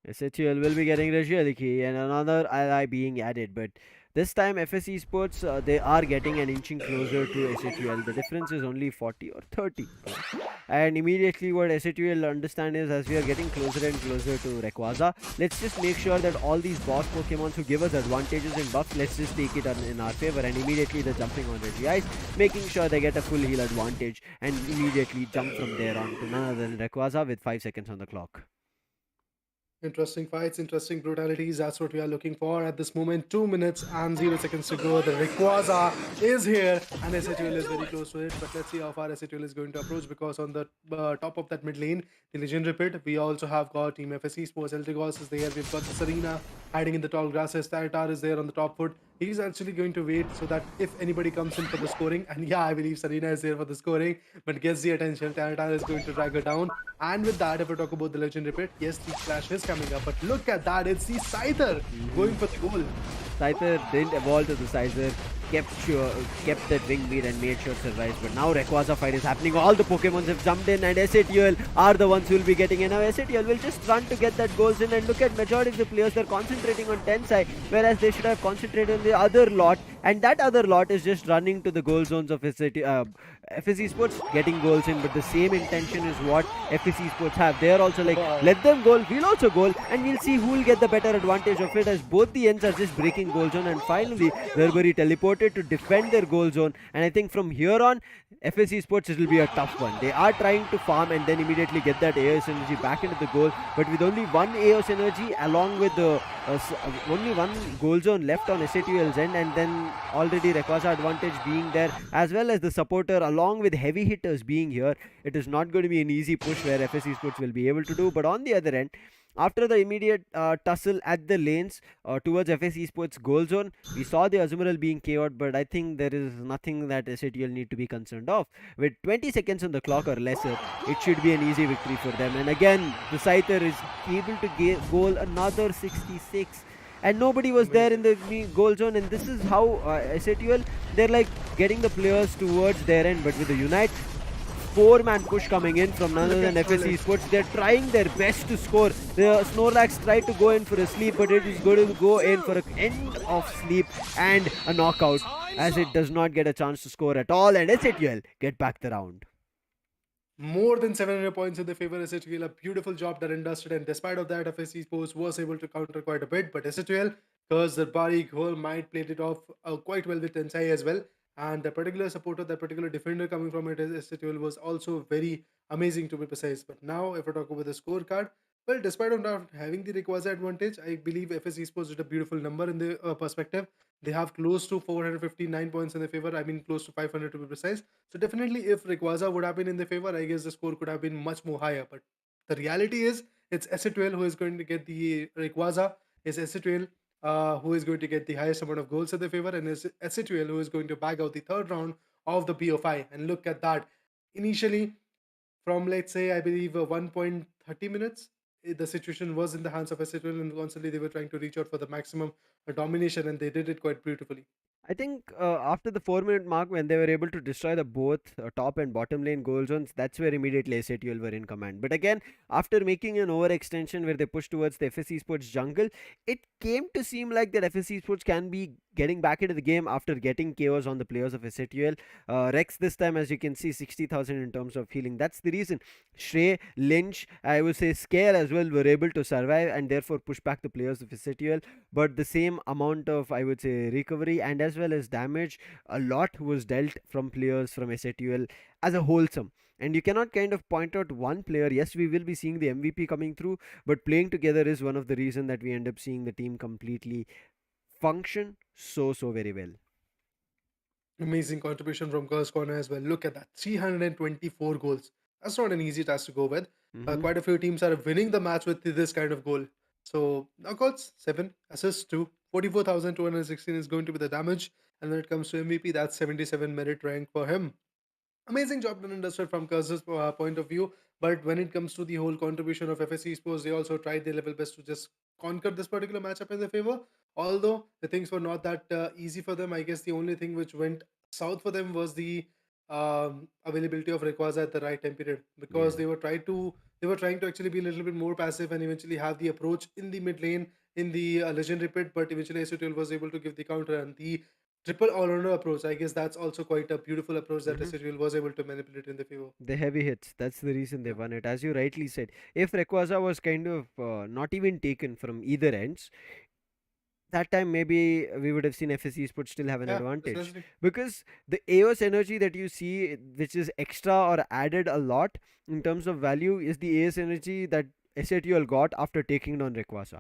SHL will be getting Regieleki and another ally being added, but this time FS Esports they are getting an inching closer to SHL. The difference is only 40 or 30. And immediately what SHL understand is, as we are getting closer and closer to Rayquaza, let's just make sure that all these boss Pokemons who give us advantages and buffs, let's just take it in our favor, and immediately they're jumping on Regice, making sure they get a full heal advantage, and immediately jump from there on to none other than Rayquaza with 5 seconds on the clock. Interesting fights, interesting brutalities. That's what we are looking for at this moment. 2 minutes and 0 seconds to go. The Rayquaza is here, and SATUL is very close to it. But let's see how far SATUL is going to approach, because on the top of that mid lane, the Legendary Pit, we also have got Team FS Esports. Eldegoss is there. We've got the Serena hiding in the tall grasses. Tyranitar is there on the top foot. He's actually going to wait so that if anybody comes in for the scoring, and yeah, I believe Serena is there for the scoring, but gets the attention. Tyranitar is going to drag her down. And with that, if we talk about the Legendary Pit, yes, the flash is coming up, but look at that, it's the Scyther going for the goal. Scyther didn't evolve to the Scyther, kept that wing beat and made sure it survives. But now Rayquaza fight is happening. All the Pokemons have jumped in, and SATUL are the ones who will be getting in. Now SATUL will just run to get that goals in, and look at majority of the players, they're concentrating on Tensai, whereas they should have concentrated on the other lot, and that other lot is just running to the goal zones of FS Esports, getting goals in. But the same intention is what FS Esports have. They are also like, Wow. let them goal, we'll also goal, and we'll see who will get the better advantage of it, as both the ends are just breaking goal zone. And finally Durbury teleported to defend their goal zone, and I think from here on FS Esports, it will be a tough one. They are trying to farm and then immediately get that AOS energy back into the goal, but with only one AOS energy along with the only one goal zone left on SATUL's end, and then already Rayquaza advantage being there, as well as the supporter along with heavy hitters being here, it is not going to be an easy push where FS Esports will be able to do. But on the other end, after the immediate tussle at the lanes towards FS Esports goal zone, we saw the Azumarill being KO'd, but I think there is nothing that SATL need to be concerned of. With 20 seconds on the clock or lesser, it should be an easy victory for them. And again, the Scyther is able to goal another 66. And nobody was there in the goal zone, and this is how SATL, they're like getting the players towards their end. But with the Unite, four-man push coming in from none other Look than at FS Snorlax. Esports. They're trying their best to score. The Snorlax tried to go in for a sleep, but it is going to go in for an end of sleep and a knockout, as it does not get a chance to score at all. And SATL get back the round. More than 700 points in the favor of SHL. A beautiful job done and dusted. And despite of that, FS Esports was able to counter quite a bit. But SHL, because the Bari goal might played it off quite well with Tensai as well. And the particular supporter, that particular defender coming from it as SHL was also very amazing to be precise. But now, if I talk about the scorecard, well, despite of not having the Rayquaza advantage, I believe FS Esports did a beautiful number in the perspective. They have close to 459 points in their favor. I mean, close to 500 to be precise. So definitely, if Rayquaza would have been in their favor, I guess the score could have been much more higher. But the reality is, it's S12 who is going to get the Rayquaza. It's S12 who is going to get the highest amount of goals in their favor, and it's S12 who is going to bag out the third round of the BO5. And look at that. Initially, from let's say I believe 1.30 minutes, the situation was in the hands of S12, and constantly they were trying to reach out for the maximum domination, and they did it quite beautifully. I think after the 4 minute mark, when they were able to destroy the both top and bottom lane goal zones, that's where immediately SATL were in command. But again, after making an overextension where they pushed towards the FSC Sports jungle, it came to seem like that FSC Sports can be getting back into the game after getting chaos on the players of SATL. Rex this time, as you can see, 60,000 in terms of healing. That's the reason. Shrey, Lynch, I would say Scare as well were able to survive and therefore push back the players of SATL, but the same amount of, I would say, recovery and as well as damage, a lot was dealt from players from SATL as a wholesome. And you cannot kind of point out one player. Yes, we will be seeing the MVP coming through, but playing together is one of the reason that we end up seeing the team completely function so very well. Amazing contribution from Curse Corner as well. Look at that, 324 goals. That's not an easy task to go with. Mm-hmm. Quite a few teams are winning the match with this kind of goal. So knockouts, 7 assists, 2. 44,216 is going to be the damage. And when it comes to MVP, that's 77 merit rank for him. Amazing job done and dusted from Curz's point of view. But when it comes to the whole contribution of FSC Sports, they also tried their level best to just conquer this particular matchup in their favor. Although the things were not that easy for them, I guess the only thing which went south for them was the availability of Rayquaza at the right time period, because Yeah. they were trying to actually be a little bit more passive and eventually have the approach in the mid lane in the legendary pit, but eventually SOTL was able to give the counter and the triple all-rounder approach. I guess that's also quite a beautiful approach that Mm-hmm. SRL was able to manipulate in the favor. The heavy hits. That's the reason they Yeah. won it. As you rightly said, if Rayquaza was kind of not even taken from either ends, that time maybe we would have seen FSC Sports still have an Yeah, advantage, precisely. because the AOS energy that you see, which is extra or added a lot in terms of value, is the AOS energy that SATL got after taking down Rayquaza.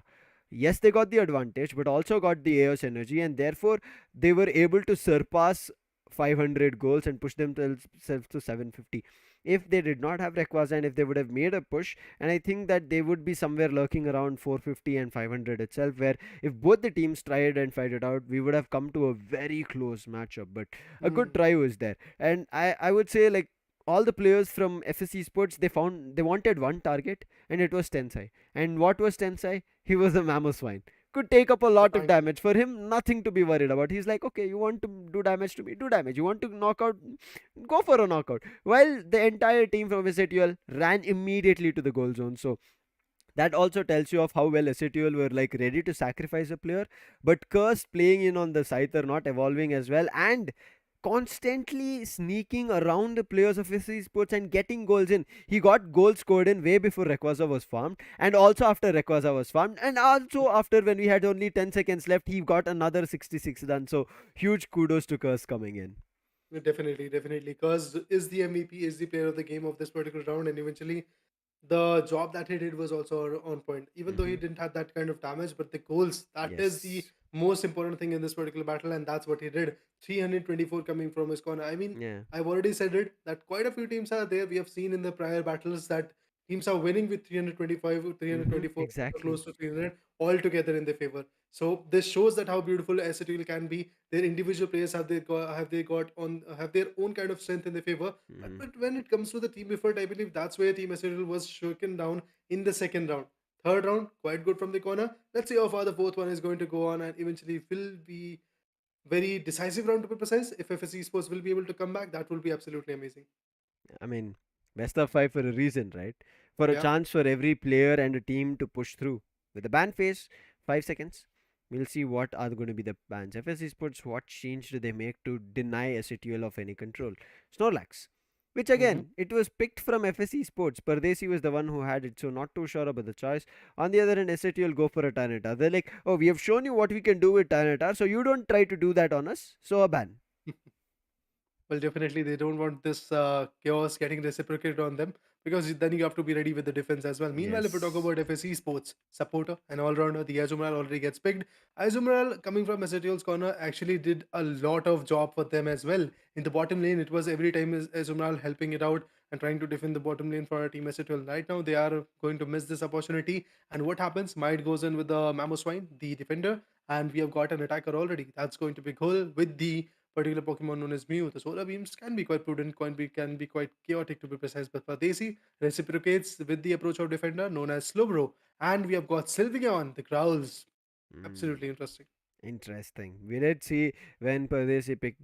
Yes, they got the advantage, but also got the AOS energy, and therefore they were able to surpass 500 goals and push themselves to 750. If they did not have Rayquaza and if they would have made a push, and I think that they would be somewhere lurking around 450 and 500 itself, where if both the teams tried and fight it out, we would have come to a very close matchup. But a good Hmm. try was there, and I would say, like, all the players from FSC Sports, they wanted one target, and it was Tensai. And what was Tensai? He was a mammoth swine. Could take up a The lot of tank. damage. For him, nothing to be worried about. He's like, okay, you want to do damage to me, do damage. You want to knock out, go for a knockout. While the entire team from SATL ran immediately to the goal zone. So that also tells you of how well SATL were like ready to sacrifice a player, but Cursed playing in on the Scyther, not evolving as well, and constantly sneaking around the players of his esports and getting goals in. He got goals scored in way before Rayquaza was farmed, and also after Rayquaza was farmed, and also after when we had only 10 seconds left, he got another 66 done. So huge kudos to Curse coming in. Definitely, definitely. Because is the MVP, is the player of the game of this particular round, and eventually the job that he did was also on point. Even though he Mm-hmm. didn't have that kind of damage, but the goals, that is the Yes. most important thing in this particular battle, and that's what he did. 324 coming from his corner. I mean, Yeah. I've already said it that quite a few teams are there. We have seen in the prior battles that teams are winning with 325 or Mm-hmm. 324 or Exactly. close to 300 all together in their favor. So this shows that how beautiful STL can be. Their individual players have their own kind of strength in their favor. Mm-hmm. But when it comes to the team effort, I believe that's where Team STL was shaken down in the second round. Third round, quite good from the corner. Let's see how far the fourth one is going to go on, and eventually will be very decisive round to be precise. If FSC Sports will be able to come back, that will be absolutely amazing. I mean, best of five for a reason, right? For a Yeah. chance for every player and a team to push through. With the ban phase, 5 seconds. We'll see what are going to be the bans. FS Esports, what change do they make to deny SATL of any control? Snorlax. Which Hmm. again, it was picked from FS Esports. Pardesi was the one who had it, so not too sure about the choice. On the other hand, SATL go for a Tyranitar. They're like, oh, we have shown you what we can do with Tyranitar, so you don't try to do that on us. So a ban. Well, definitely they don't want this chaos getting reciprocated on them, because then you have to be ready with the defense as well. Meanwhile, if we talk Yes. about FSC Sports supporter and all rounder, the Azumaral already gets picked. Azumaral coming from Ezekiel's corner actually did a lot of job for them as well. In the bottom lane, it was every time Azumaral helping it out and trying to defend the bottom lane for our team Ezekiel. Right now, they are going to miss this opportunity. And what happens? Might goes in with the Mamoswine, the defender, and we have got an attacker already. That's going to be cool with the particular Pokemon known as Mew. The solar beams can be quite prudent, can be quite chaotic to be precise, but Pardesi reciprocates with the approach of defender known as Slowbro. And we have got Sylveon, the Growls. Mm. Absolutely interesting. Interesting. We did see when Pardesi picked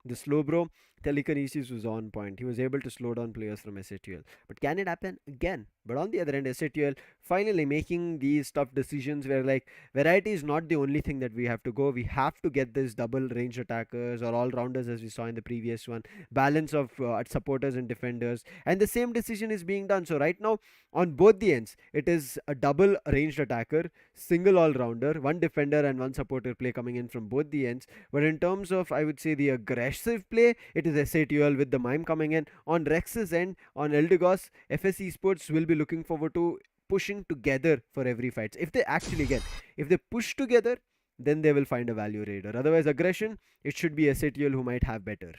the slow bro, telekinesis was on point. He was able to slow down players from SATL. But can it happen again? But on the other end, SATL finally making these tough decisions where like variety is not the only thing that we have to go. We have to get this double range attackers or all rounders as we saw in the previous one. Balance of supporters and defenders. And the same decision is being done. So right now on both the ends, it is a double ranged attacker, single all rounder, one defender and one supporter play coming in from both the ends. But in terms of, I would say, the aggressive play, it is SATUL with the mime coming in. On Rex's end, on Eldegoss, FS Esports will be looking forward to pushing together for every fight. If they actually, again, if they push together, then they will find a value raider. Otherwise, aggression, it should be SATUL who might have better.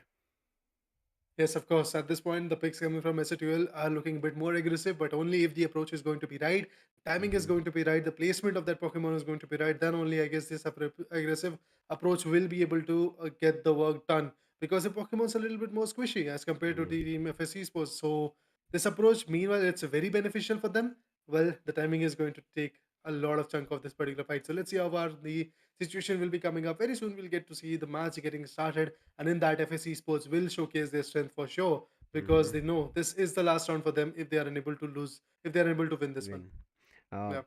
Yes, of course. At this point, the picks coming from SATL are looking a bit more aggressive, but only if the approach is going to be right, timing is Mm-hmm. going to be right, the placement of that Pokemon is going to be right. Then only, I guess, this aggressive approach will be able to get the work done. Because the Pokemon's a little bit more squishy as compared to the team FSC Sports. So this approach, meanwhile, it's very beneficial for them. Well, the timing is going to take a lot of chunk of this particular fight. So let's see how far the situation will be coming up. Very soon, we'll get to see the match getting started, and in that, FSC Sports will showcase their strength for sure because Mm-hmm. they know this is the last round for them if they are unable to lose, if they are unable to win this one. Win. Uh, Yeah.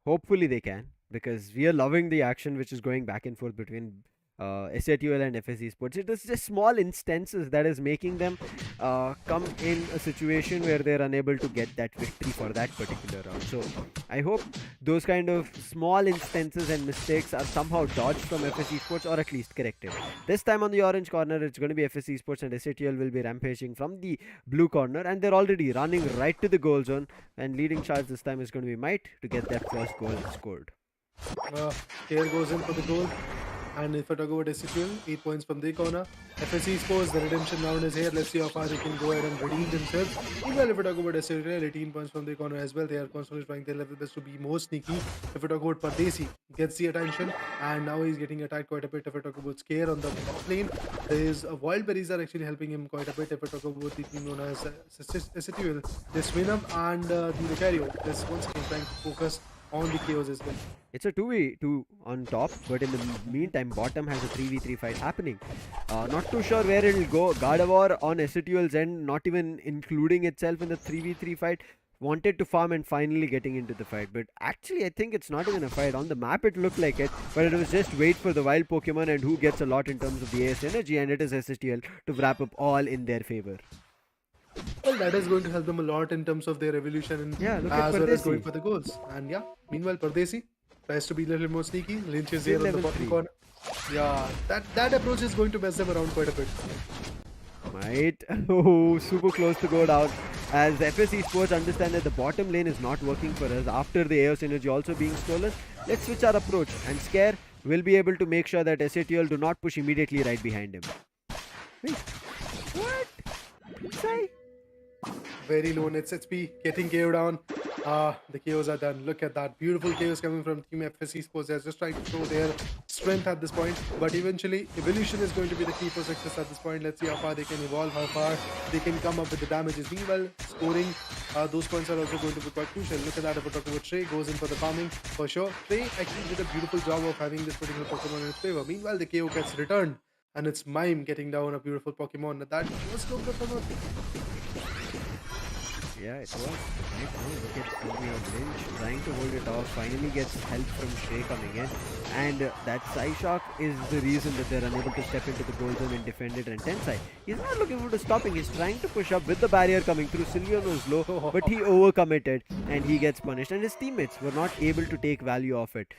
Hopefully they can, because we are loving the action which is going back and forth between SATUL and FS Esports. It is just small instances that is making them come in a situation where they're unable to get that victory for that particular round. So I hope those kind of small instances and mistakes are somehow dodged from FS Esports or at least corrected. This time on the orange corner, it's going to be FS Esports and SATUL will be rampaging from the blue corner, and they're already running right to the goal zone, and leading charge this time is going to be Might to get that first goal scored. Uh, Here goes in for the goal. And if I talk about SCQL, 8 points from the corner. FSC Sports, the redemption round is here. Let's see how far they can go ahead and redeem themselves. Meanwhile, if I talk about SCQL, 18 points from the corner as well. They are constantly trying their level best to be more sneaky. If I talk about Pardesi, gets the attention, and now he's getting attacked quite a bit. If I talk about Scare on the top lane, there's wild berries are actually helping him quite a bit. If I talk about the team known as SCQL, there's Swinub and the Lucario is once again trying to focus on the chaos as well. It's a 2v2 on top, but in the meantime, bottom has a 3v3 fight happening. Not too sure where it'll go. Gardevoir on SATUL's end, not even including itself in the 3v3 fight, wanted to farm and finally getting into the fight. But actually, I think it's not even a fight. On the map, it looked like it, but it was just wait for the wild Pokemon and who gets a lot in terms of the AS energy, and it is SATUL to wrap up all in their favor. Well, that is going to help them a lot in terms of their evolution and Yeah, look at as well as going Pardesi. for the goals. And yeah, meanwhile, Pardesi tries to be a little more sneaky. Lynch is Still here on the level bottom 3. corner. Yeah, that approach is going to mess them around quite a bit. Might. Oh, super close to go down. As FS Esports understand that the bottom lane is not working for us after the AOS energy also being stolen, let's switch our approach. And Scare will be able to make sure that SATL do not push immediately right behind him. Wait, what? Say? Very low nets HP, getting KO down. The KOs are done. Look at that. Beautiful KOs coming from Team FSC Sports. They're just trying to show their strength at this point. But eventually, evolution is going to be the key for success at this point. Let's see how far they can evolve, how far they can come up with the damages. Meanwhile, scoring, those points are also going to be quite crucial. Look at that. If we talk about Trey, goes in for the farming for sure. Trey actually did a beautiful job of having this particular Pokemon in its favor. Meanwhile, the KO gets returned. And it's Mime getting down a beautiful Pokemon. That was no good from a Yeah, it was. Right now, look at Sylvia Lynch trying to hold it off. Finally gets help from Shrey coming in. And that Psyshock is the reason that they're unable to step into the goal zone and defend it. And Tensai, he's not looking forward to stopping. He's trying to push up with the barrier coming through. Sylveon was low, but he overcommitted and he gets punished. And his teammates were not able to take value of it.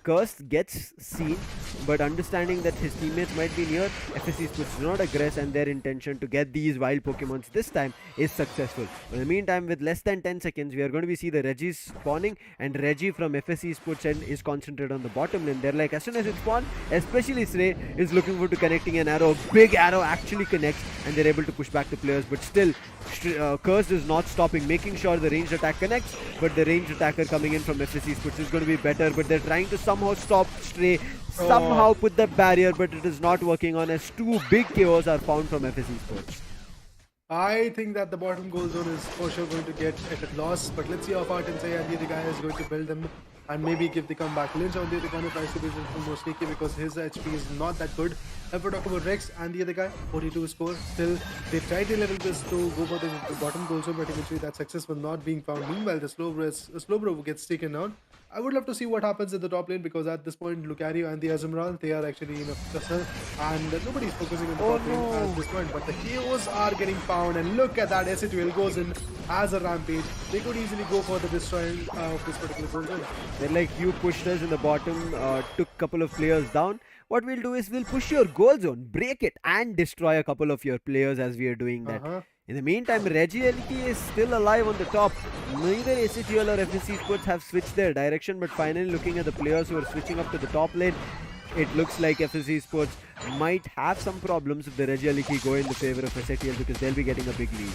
Cursed gets seen, but understanding that his teammates might be near, FSC Sports do not aggress, and their intention to get these wild Pokemons this time is successful. In the meantime, with less than 10 seconds, we are going to be see the Regis spawning, and Reggie from FSC Sports end is concentrated on the bottom lane. They're like, as soon as it spawns, especially Srey is looking forward to connecting an arrow. Big arrow actually connects, and they're able to push back the players, but still, Cursed is not stopping, making sure the ranged attack connects, but the ranged attacker coming in from FSC Sports is going to be better, but they're trying to somehow stop Stray, somehow put the barrier, but it is not working on as two big KOs are found from FSC Sports. I think that the bottom goal zone is for sure going to get at a loss, but let's see how far Tensei and the other guy is going to build them and maybe give the comeback. Lynch on the other corner tries to be a little more sneaky because his HP is not that good. If we talk about Rex and the other guy, 42 score. Still, they tried a little bit to go for the bottom goal zone, but eventually that success was not being found. Meanwhile, the Slowbro gets taken down. I would love to see what happens in the top lane because at this point, Lucario and the Azumarill, they are actually in a tussle and nobody's focusing on the top lane at this point. But the heroes are getting found, and look at that. SATL goes in as a rampage. They could easily go for the destroying of this particular goal zone. They're like, you pushed us in the bottom, took a couple of players down. What we'll do is we'll push your goal zone, break it, and destroy a couple of your players as we are doing that. In the meantime, Regieleki is still alive on the top. Neither ACTL or FSC Sports have switched their direction, but finally looking at the players who are switching up to the top lane, it looks like FSC Sports might have some problems if the Regieleki go in the favor of SATL because they'll be getting a big lead.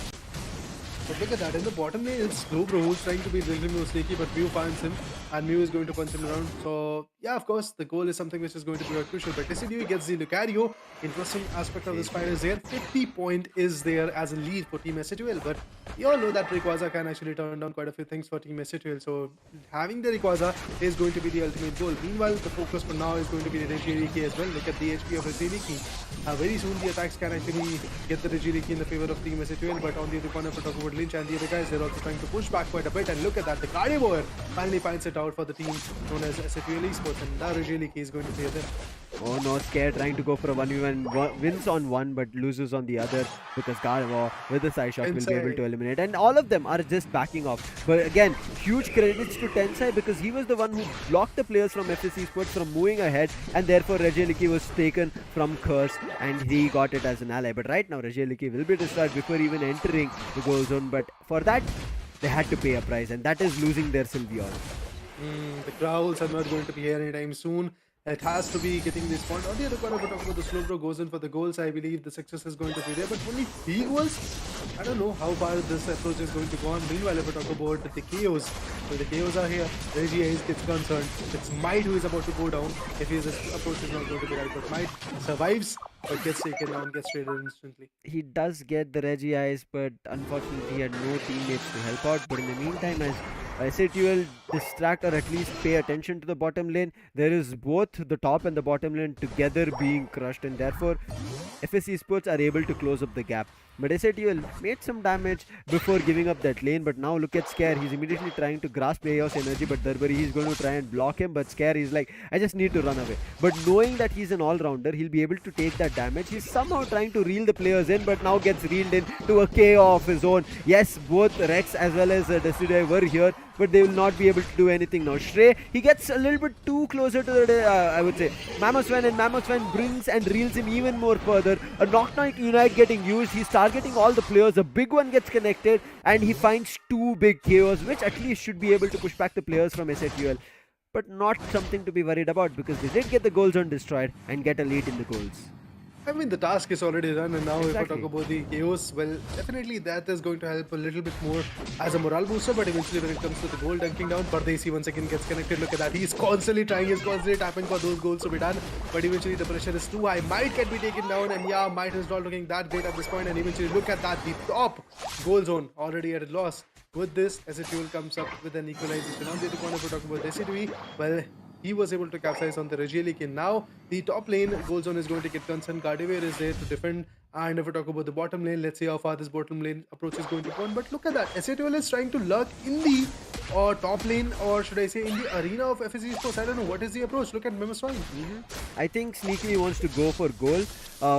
But look at that, in the bottom lane, it's Slowbro who's trying to be a little more sneaky, but Mew finds him, and Mew is going to punch him around. So, yeah, of course, the goal is something which is going to be quite crucial. But SCDU gets the Lucario. Interesting aspect of this fight is there. 50 point is there as a lead for Team SATL, but you all know that Rayquaza can actually turn down quite a few things for Team SATL. So, having the Rayquaza is going to be the ultimate goal. Meanwhile, the focus for now is going to be the Regieleki as well. Look at the HP of Regieleki. Very soon, the attacks can actually get the Regieleki in the favor of Team SATL, but on the other corner, for talking about Lynch and the other guys, they're also trying to push back quite a bit. And look at that, the Gardevoir finally finds it out for the team known as SATL Esports, and now Regieleki is going to clear them. Oh no, Scare trying to go for a 1v1, wins on one but loses on the other because Gardevoir with the side shot will be able to eliminate, and all of them are just backing off. But again, huge credits to Tensai because he was the one who blocked the players from FSC Sports from moving ahead, and therefore Regieleki was taken from Curse and he got it as an ally. But right now Regieleki will be destroyed before even entering the goal zone, but for that they had to pay a price, and that is losing their Sylveon. The Growls are not going to be here anytime soon. It has to be getting this point. On the other corner, we talk about the Slowbro goes in for the goals. I believe the success is going to be there, but only 3 goals? I don't know how far this approach is going to go on. Meanwhile, if we talk about the KOs, so the KOs are here. Reggie is concerned. It's Might who is about to go down if his approach is not going to be right. But Might survives, but gets taken down, gets traded instantly. He does get the Reggie eyes, but unfortunately he had no teammates to help out. But in the meantime, as SATL distract or at least pay attention to the bottom lane, there is both the top and the bottom lane together being crushed, and therefore FSC Sports are able to close up the gap. But SATL made some damage before giving up that lane, but now look at Scare. He's immediately trying to grasp Chaos energy, but Darbari he's going to try and block him, but Scare is like, I just need to run away. But knowing that he's an all-rounder, he'll be able to take that damage. He's somehow trying to reel the players in, but now gets reeled in to a KO of his own. Yes, both Rex as well as Desidai were here, but they will not be able to do anything now. Shrey, he gets a little bit too closer to the, I would say, Mamoswan, and Mamoswan brings and reels him even more further. A Knock-Knock Unite getting used, he's targeting all the players, a big one gets connected, and he finds 2 big KOs, which at least should be able to push back the players from SATL. But not something to be worried about because they did get the goal zone destroyed and get a lead in the goals. I mean, the task is already done, and now if we talk about the chaos, well, definitely that is going to help a little bit more as a morale booster, but eventually when it comes to the goal dunking down, Pardesi once again gets connected. Look at that, he's constantly trying, he's constantly tapping for those goals to be done, but eventually the pressure is too high. Might can be taken down, and yeah, Might is not looking that great at this point, and eventually look at that, the top goal zone already at a loss. With this, SATL comes up with an equalization. On the other corner, if we're talking about SATL, well, he was able to capitalize on the Regieleki. Now, the top lane goal zone is going to get concerned. Gardevoir is there to defend. And if we talk about the bottom lane, let's see how far this bottom lane approach is going to go on. But look at that. SATL is trying to lurk in the top lane, or should I say in the arena of FSC Sports. I don't know. What is the approach? Look at Mamoswan. I think sneakily wants to go for goal.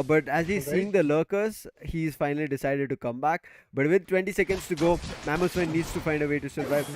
But as he's seeing the lurkers, he's finally decided to come back. But with 20 seconds to go, Mamoswan needs to find a way to survive.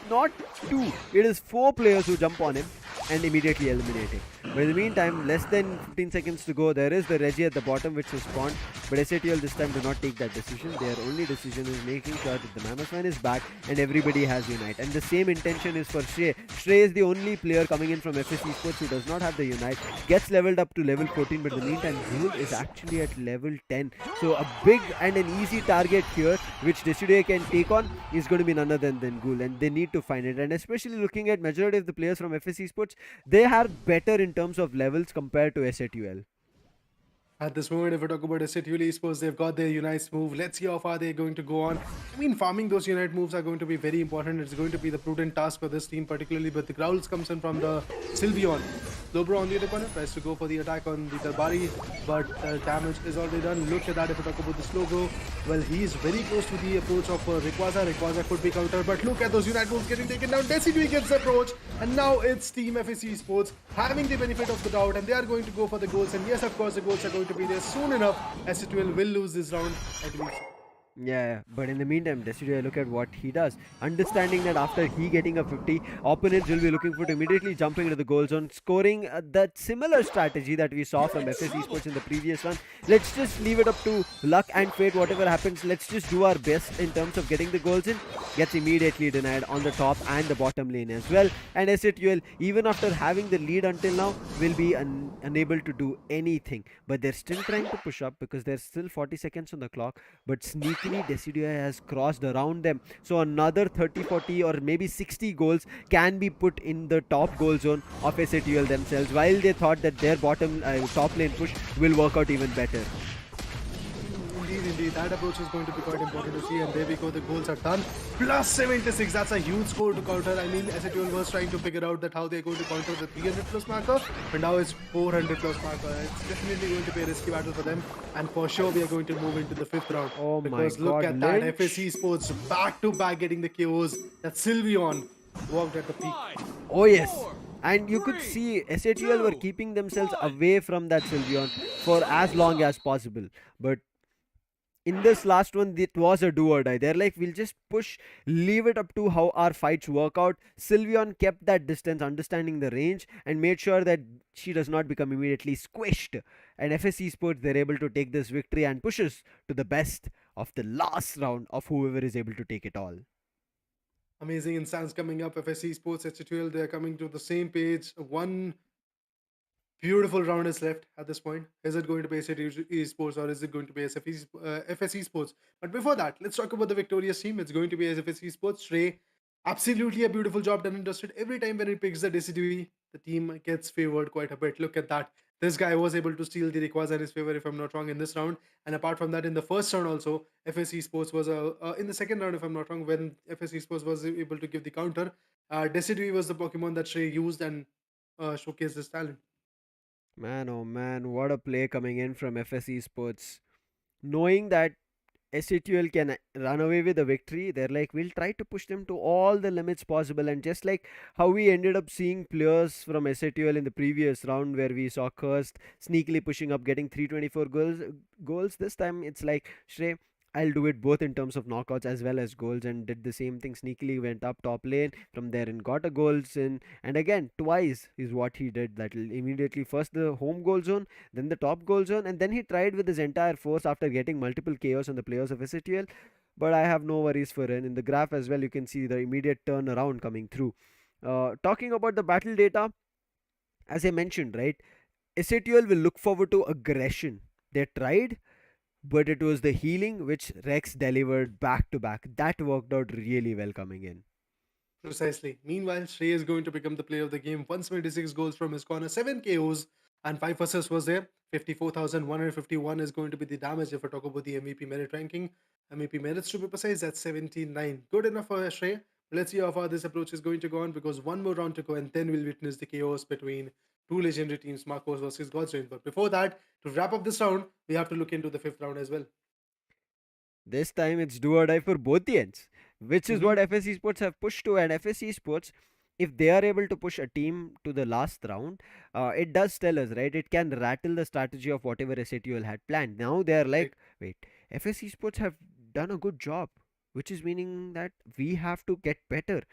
Not 2, it is 4 players who jump on him and immediately eliminate him. But in the meantime, less than 15 seconds to go, there is the Reggie at the bottom which is spawned, but SATL this time do not take that decision. Their only decision is making sure that the Mamoswan is back and everybody has Unite. And the same intention is for Shrey. Shrey is the only player coming in from FSC Sports who does not have the Unite, gets leveled up to level 14, but in the meantime, Ghoul is actually at level 10. So a big and an easy target here, which Desidai can take on, is going to be none other than Ghoul, and they need to find it. And especially looking at majority of the players from FSC Sports, they are better in terms of levels compared to SATL. At this moment, if we talk about SATUL Esports, they've got their Unite move. Let's see how far they're going to go on. I mean, farming those Unite moves are going to be very important. It's going to be the prudent task for this team, particularly. But the Growls comes in from the Sylveon. Slowbro on the other corner tries to go for the attack on the Darbari, but the damage is already done. Look at that if we talk about the Slowbro. Well, he's very close to the approach of Rayquaza. Rayquaza could be countered, but look at those Unite moves getting taken down. Decidui gets the approach, and now it's Team FSC Sports having the benefit of the doubt, and they are going to go for the goals. And yes, of course, the goals are going to be there soon enough. S12 will lose this round, I believe so. Yeah, but in the meantime, Desidia, look at what he does. Understanding that after he getting a 50, opponents will be looking for immediately jumping into the goal zone, scoring that similar strategy that we saw from FS Esports in the previous one. Let's just leave it up to luck and fate, whatever happens. Let's just do our best in terms of getting the goals in. Gets immediately denied on the top and the bottom lane as well. And SATUL, even after having the lead until now, will be unable to do anything. But they're still trying to push up because there's still 40 seconds on the clock. But sneakily, Decidia has crossed around them. So another 30, 40 or maybe 60 goals can be put in the top goal zone of SATUL themselves, while they thought that their bottom top lane push will work out even better. Indeed. That approach is going to be quite important to see. And there we go. The goals are done. Plus 76. That's a huge score to counter. I mean, SATUL was trying to figure out that how they're going to counter the 300 plus marker. But now it's 400 plus marker. It's definitely going to be a risky battle for them. And for sure, we are going to move into the 5th round. Oh my because god. look at that. Lynch. FSC Sports back to back getting the KOs. That Sylveon walked at the peak. Oh yes. And you could see SATUL were keeping themselves away from that Sylveon for as long as possible. But in this last one, it was a do or die. They're like, we'll just push, leave it up to how our fights work out. Sylveon kept that distance, understanding the range, and made sure that she does not become immediately squished. And FSC Sports, they're able to take this victory and pushes to the best of the last round of whoever is able to take it all. Amazing instance coming up. FSC Sports, SATUL, they're coming to the same page. One beautiful round is left at this point. Is it going to be SATUL Esports or is it going to be FSC Sports? But before that, let's talk about the victorious team. It's going to be FSC Sports. Trey, absolutely a beautiful job done and dusted. Every time when he picks the Decidui, the team gets favored quite a bit. Look at that. This guy was able to steal the Rayquaza in his favor, if I'm not wrong, in this round. And apart from that, in the first round also, FSC Sports was in the second round, if I'm not wrong, when FSC Sports was able to give the counter, Decidui was the Pokemon that Shrey used and showcased his talent. Man, oh man, what a play coming in from FSC Sports. Knowing that SATUL can run away with a victory, they're like, we'll try to push them to all the limits possible. And just like how we ended up seeing players from SATUL in the previous round, where we saw Cursed sneakily pushing up, getting 324 goals, this time it's like, Shrey, I'll do it both in terms of knockouts as well as goals, and did the same thing. Sneakily went up top lane from there and got a goals in, and again twice is what he did. That immediately first the home goal zone, then the top goal zone, and then he tried with his entire force after getting multiple KOs on the players of SATUL. But I have no worries for him. In the graph as well, you can see the immediate turnaround coming through. Talking about the battle data, as I mentioned, right, SATUL will look forward to aggression. They tried, but it was the healing which Rex delivered back to back. That worked out really well coming in. Precisely. Meanwhile, Shrey is going to become the player of the game. 176 goals from his corner, 7 KOs, and 5 assists was there. 54,151 is going to be the damage if I talk about the MVP merit ranking. MVP merits to be precise, that's 79. Good enough for Shrey. Let's see how far this approach is going to go on because one more round to go and then we'll witness the chaos between two legendary teams, Marcos versus God's Reign. But before that, to wrap up this round, we have to look into the 5th round as well. This time it's do or die for both the ends, which is what FSC Sports have pushed to. And FSC Sports, if they are able to push a team to the last round, it does tell us, right? It can rattle the strategy of whatever SATUL had planned. Now they are like, wait, FSC Sports have done a good job, which is meaning that we have to get better.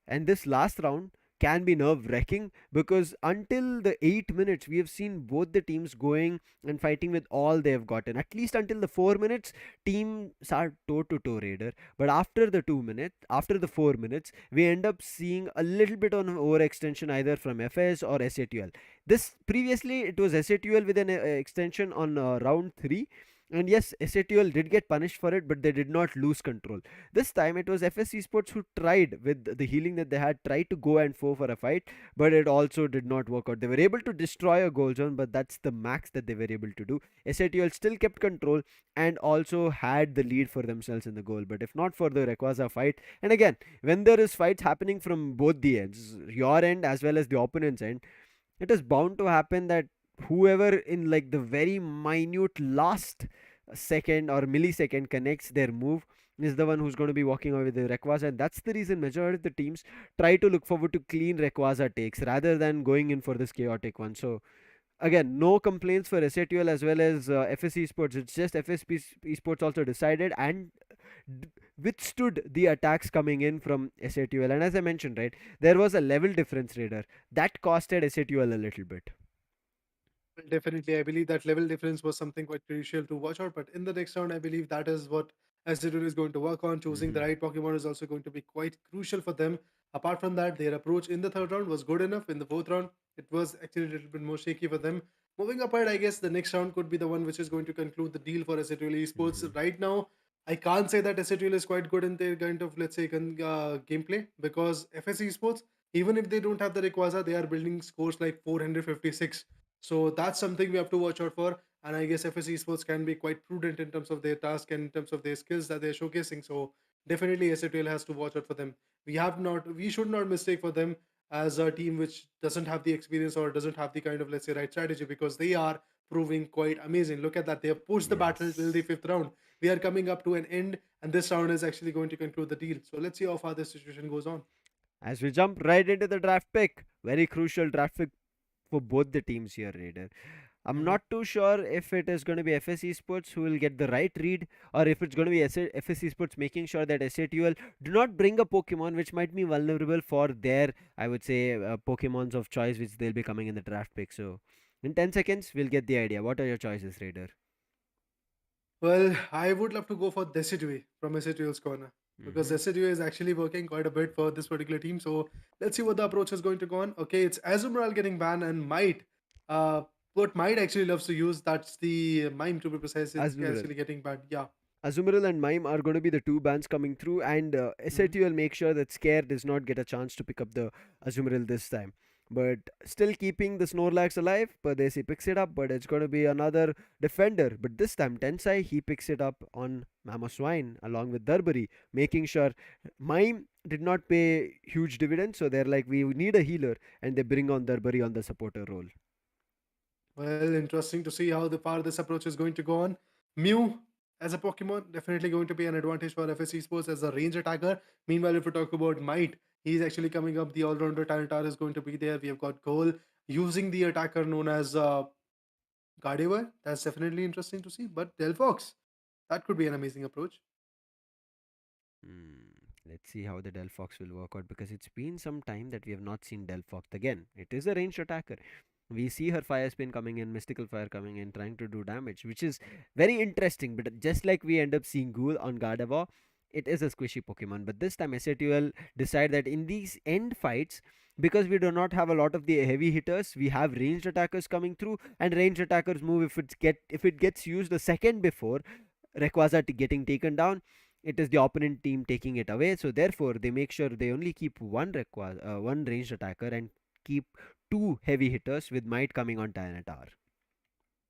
And this last round can be nerve wracking because until the 8 minutes, we have seen both the teams going and fighting with all they've gotten. At least until the 4 minutes, teams are toe to toe raider. But after the 2 minutes, after the 4 minutes, we end up seeing a little bit on overextension either from FS or SATUL. This previously it was SATUL with an extension on round 3. And yes, SATL did get punished for it, but they did not lose control. This time it was FS Esports who tried, with the healing that they had, tried to go and for a fight, but it also did not work out. They were able to destroy a goal zone, but that's the max that they were able to do. SATL still kept control and also had the lead for themselves in the goal. But if not for the Rayquaza fight, and again, when there is fights happening from both the ends, your end as well as the opponent's end, it is bound to happen that whoever in like the very minute last second or millisecond connects their move is the one who's going to be walking away with the Rayquaza, and that's the reason majority of the teams try to look forward to clean Rayquaza takes rather than going in for this chaotic one. So again, no complaints for SATL as well as FSC Sports. It's just FSP Esports also decided and withstood the attacks coming in from SATL. And as I mentioned, right, there was a level difference, Raider, that costed SATL a little bit. Well, definitely, I believe that level difference was something quite crucial to watch out. But in the next round, I believe that is what Azure is going to work on. Choosing the Hmm. right Pokemon is also going to be quite crucial for them. Apart from that, their approach in the third round was good enough. In the fourth round, it was actually a little bit more shaky for them. Moving apart, I guess the next round could be the one which is going to conclude the deal for SATL Esports. Hmm. Right now, I can't say that SATL is quite good in their kind of, let's say, gameplay, because FS Esports, even if they don't have the Rayquaza, they are building scores like 456. So that's something we have to watch out for. And I guess FSC Sports can be quite prudent in terms of their task and in terms of their skills that they're showcasing. So definitely SATL has to watch out for them. We should not mistake for them as a team which doesn't have the experience or doesn't have the kind of, let's say, right strategy, because they are proving quite amazing. Look at that. They have pushed the battle till the Yes. fifth round. We are coming up to an end, and this round is actually going to conclude the deal. So let's see how far this situation goes on. As we jump right into the draft pick, very crucial draft pick for both the teams here, Raider. I'm Mhm. not too sure if it is going to be FSC Sports who will get the right read, or if it's going to be FSC Sports making sure that SATL do not bring a Pokemon which might be vulnerable for their, I would say, Pokemons of choice which they'll be coming in the draft pick. So, in 10 seconds, we'll get the idea. What are your choices, Raider? Well, I would love to go for Decidue from SATL's corner, because Mm-hmm. Decidue is actually working quite a bit for this particular team. So let's see what the approach is going to go on. Okay, it's Azumarill getting banned, and uh, what Might actually loves to use, that's the Mime to be precise, it's Azumarill. actually getting banned. Yeah. Azumarill and Mime are going to be the two bans coming through, and Mhm. SAT will make sure that Scare does not get a chance to pick up the Azumarill this time. But still keeping the Snorlax alive, Pardesi picks it up, but it's going to be another defender. But this time, Tensai, he picks it up on Mamoswine along with Darbury, making sure Mime did not pay huge dividends. So they're like, we need a healer, and they bring on Darbury on the supporter role. Well, interesting to see how the far this approach is going to go on. Mew as a Pokemon, definitely going to be an advantage for FSC Sports as a range attacker. Meanwhile, if we talk about Might, he's actually coming up. The all-rounder Tyranitar is going to be there. We have got Goal using the attacker known as Gardevoir. That's definitely interesting to see. But Delphox, that could be an amazing approach. Hmm. Let's see how the Delphox will work out, because it's been some time that we have not seen Delphox again. It is a ranged attacker. We see her fire spin coming in, mystical fire coming in, trying to do damage, which is very interesting. But just like we end up seeing Ghoul on Gardevoir, it is a squishy Pokemon. But this time SATL decide that in these end fights, because we do not have a lot of the heavy hitters, we have ranged attackers coming through, and ranged attackers move if it gets used a second before Rayquaza getting taken down, it is the opponent team taking it away. So therefore, they make sure they only keep one ranged attacker and keep two heavy hitters with Might coming on Tyranitar.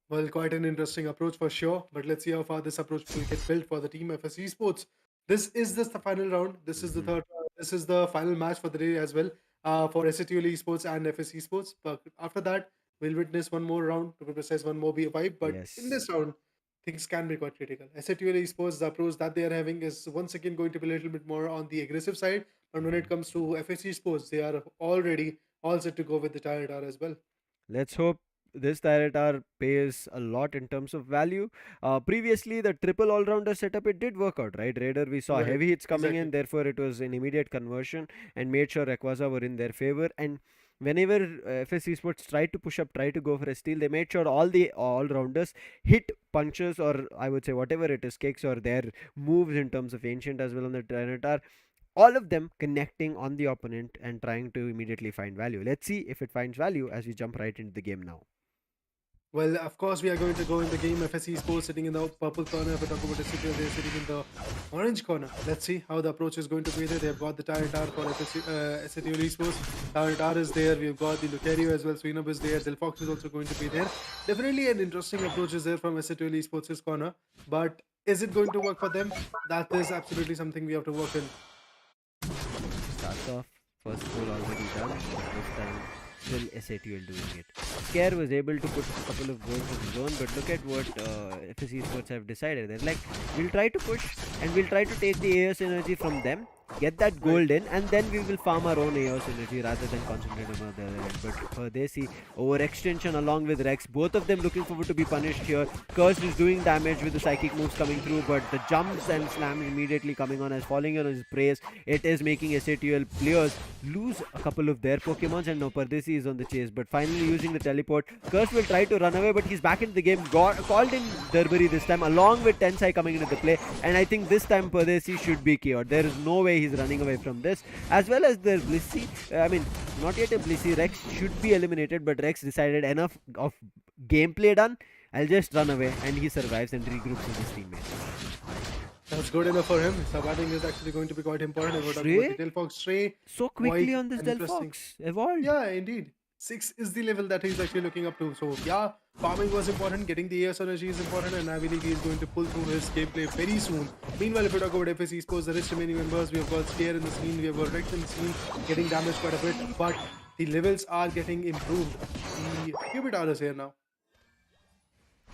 Well, quite an interesting approach for sure. But let's see how far this approach will get built for the team FS Esports. This is just the final round. This is the Mm-hmm. third. This is the final match for the day as well, for SATL Esports and FS Esports. But after that, we'll witness one more round, to be precise, one more vibe. But in Yes. this round, things can be quite critical. SATL Esports, the approach that they are having is once again going to be a little bit more on the aggressive side. But when Mm-hmm. it comes to FS Esports, they are already all set to go with the Tyranitar as well. Let's hope this Tyranitar pays a lot in terms of value. Previously, the triple all-rounder setup, it did work out, right? Raider, we saw Right. heavy hits coming in, Exactly. therefore it was an immediate conversion and made sure Rayquaza were in their favor. And whenever FS Esports tried to push up, tried to go for a steal, they made sure all the all-rounders hit punches, or I would say whatever it is, kicks or their moves in terms of ancient as well on the Tyranitar, all of them connecting on the opponent and trying to immediately find value. Let's see if it finds value as we jump right into the game now. Well, of course, we are going to go in the game. FSC Sports sitting in the purple corner. If we talk about SCTL, they're sitting in the orange corner. Let's see how the approach is going to be there. They've got the Tyranitar for SCTL Esports. Tyranitar is there. We've got the Lucario as well. Swinub is there. Delphox is also going to be there. Definitely an interesting approach is there from SCTL Esports' corner. But is it going to work for them? That is absolutely something we have to work in. Starts off, first goal already done. This time, still SATL doing it. Scare was able to put a couple of goals of his own, but look at what FSC Sports have decided. They're like, we'll try to push and we'll try to take the AOS energy from them, get that gold in, and then we will farm our own AOS energy rather than concentrate on the other end. But they see overextension along with Rex, both of them looking forward to be punished here. Curse is doing damage with the psychic moves coming through, but the jumps and slams immediately coming on as falling on his praise. It is making SATL players lose a couple of their Pokemons, and now Pardesi is on the chase, but finally using the teleport. Curse will try to run away, but he's back into the game. Called in Durbury this time along with Tensai coming into the play, and I think this time Pardesi should be KO'd. There is no way he's running away from this, as well as the Blissey. Not yet a Blissey. Rex should be eliminated, but Rex decided enough of gameplay done. I'll just run away, and he survives and regroups with his teammates. That's good enough for him. Surviving is actually going to be quite important. Stray? Delphox Stray. So quickly on this and interesting. Delphox evolved. Yeah, indeed. 6 is the level that he's actually looking up to. So yeah, farming was important, getting the AS energy is important, and I believe he is going to pull through his gameplay very soon. Meanwhile, if we talk about FSC Sports, the rest remaining members, we have got Scare in the scene, we have got Rex in the scene, getting damaged quite a bit, but the levels are getting improved. The Cubitar is here now.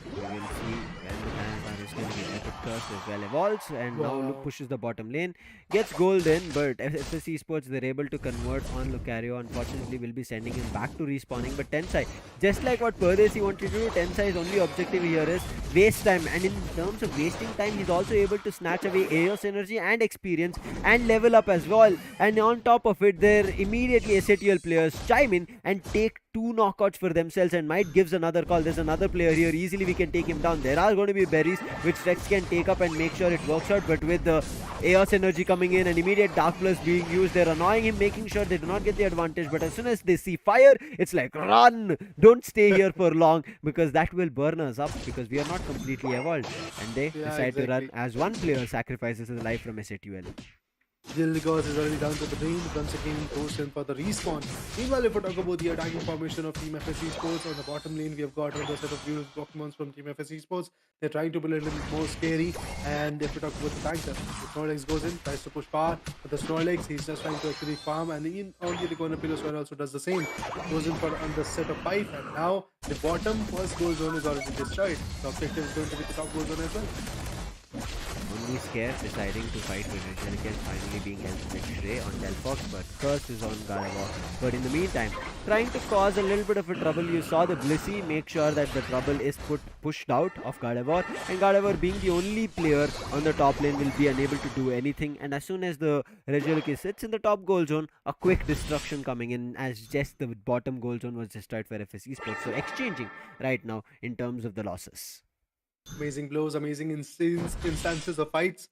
We will see when the Tyranitar is going to be Epic Curse as well evolves, and now Luke pushes the bottom lane, gets gold in, but FSC Esports, they're able to convert on Lucario. Unfortunately, will be sending him back to respawning, but Tensai, just like what Pardesi wanted to do, Tensai's only objective here is waste time, and in terms of wasting time, he's also able to snatch away AOS energy and experience and level up as well, and on top of it, there immediately SATL players chime in and take 2 knockouts for themselves, and Might gives another call. There's another player here, easily we can take him down. There are going to be berries which Rex can take up and make sure it works out, but with the AOS energy coming in and immediate Dark Plus being used, they're annoying him, making sure they do not get the advantage, but as soon as they see fire, it's like, run! Don't stay here for long, because that will burn us up, because we are not completely evolved, and they decide to run as one player sacrifices his life from SATL. Gilligos is already down to the lane. Once again, goes in for the respawn. Meanwhile, if we talk about the attacking formation of Team FSC Sports, on the bottom lane, we have got another set of beautiful Pokémons from Team FSC Sports. They're trying to be a little bit more scary. And if we talk about the tanker, the Snorlax goes in, tries to push power. But the Snorlax, he's just trying to actually farm. And in only the corner Piloswine also does the same. Goes in for on the set of pipe. And now the bottom first goal zone is already destroyed. The objective is going to be the top goal zone as well. Only Scare deciding to fight with Angelica, finally being helped with Stray on Delphox, but Curse is on Gardevoir. But in the meantime, trying to cause a little bit of a trouble. You saw the Blissey make sure that the trouble is pushed out of Gardevoir, and Gardevoir, being the only player on the top lane, will be unable to do anything. And as soon as the Regieleki sits in the top goal zone, a quick destruction coming in, as just the bottom goal zone was destroyed for FSC Sports. So exchanging right now in terms of the losses. Amazing blows, amazing instances of fights.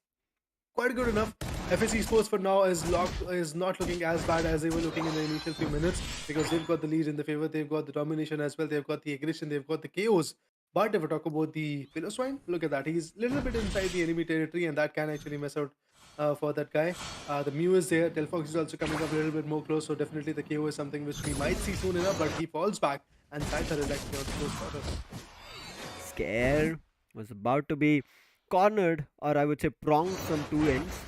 Quite good enough. FSC Sports for now is not looking as bad as they were looking in the initial few minutes, because they've got the lead in the favor, they've got the domination as well, they've got the aggression, they've got the KOs. But if we talk about the Piloswine, look at that. He's a little bit inside the enemy territory, and that can actually mess out for that guy. The Mew is there. Delphox is also coming up a little bit more close, so definitely the KO is something which we might see soon enough, but he falls back, and Scyther is actually on the close quarters. Scare was about to be cornered, or I would say pronged from 2 ends,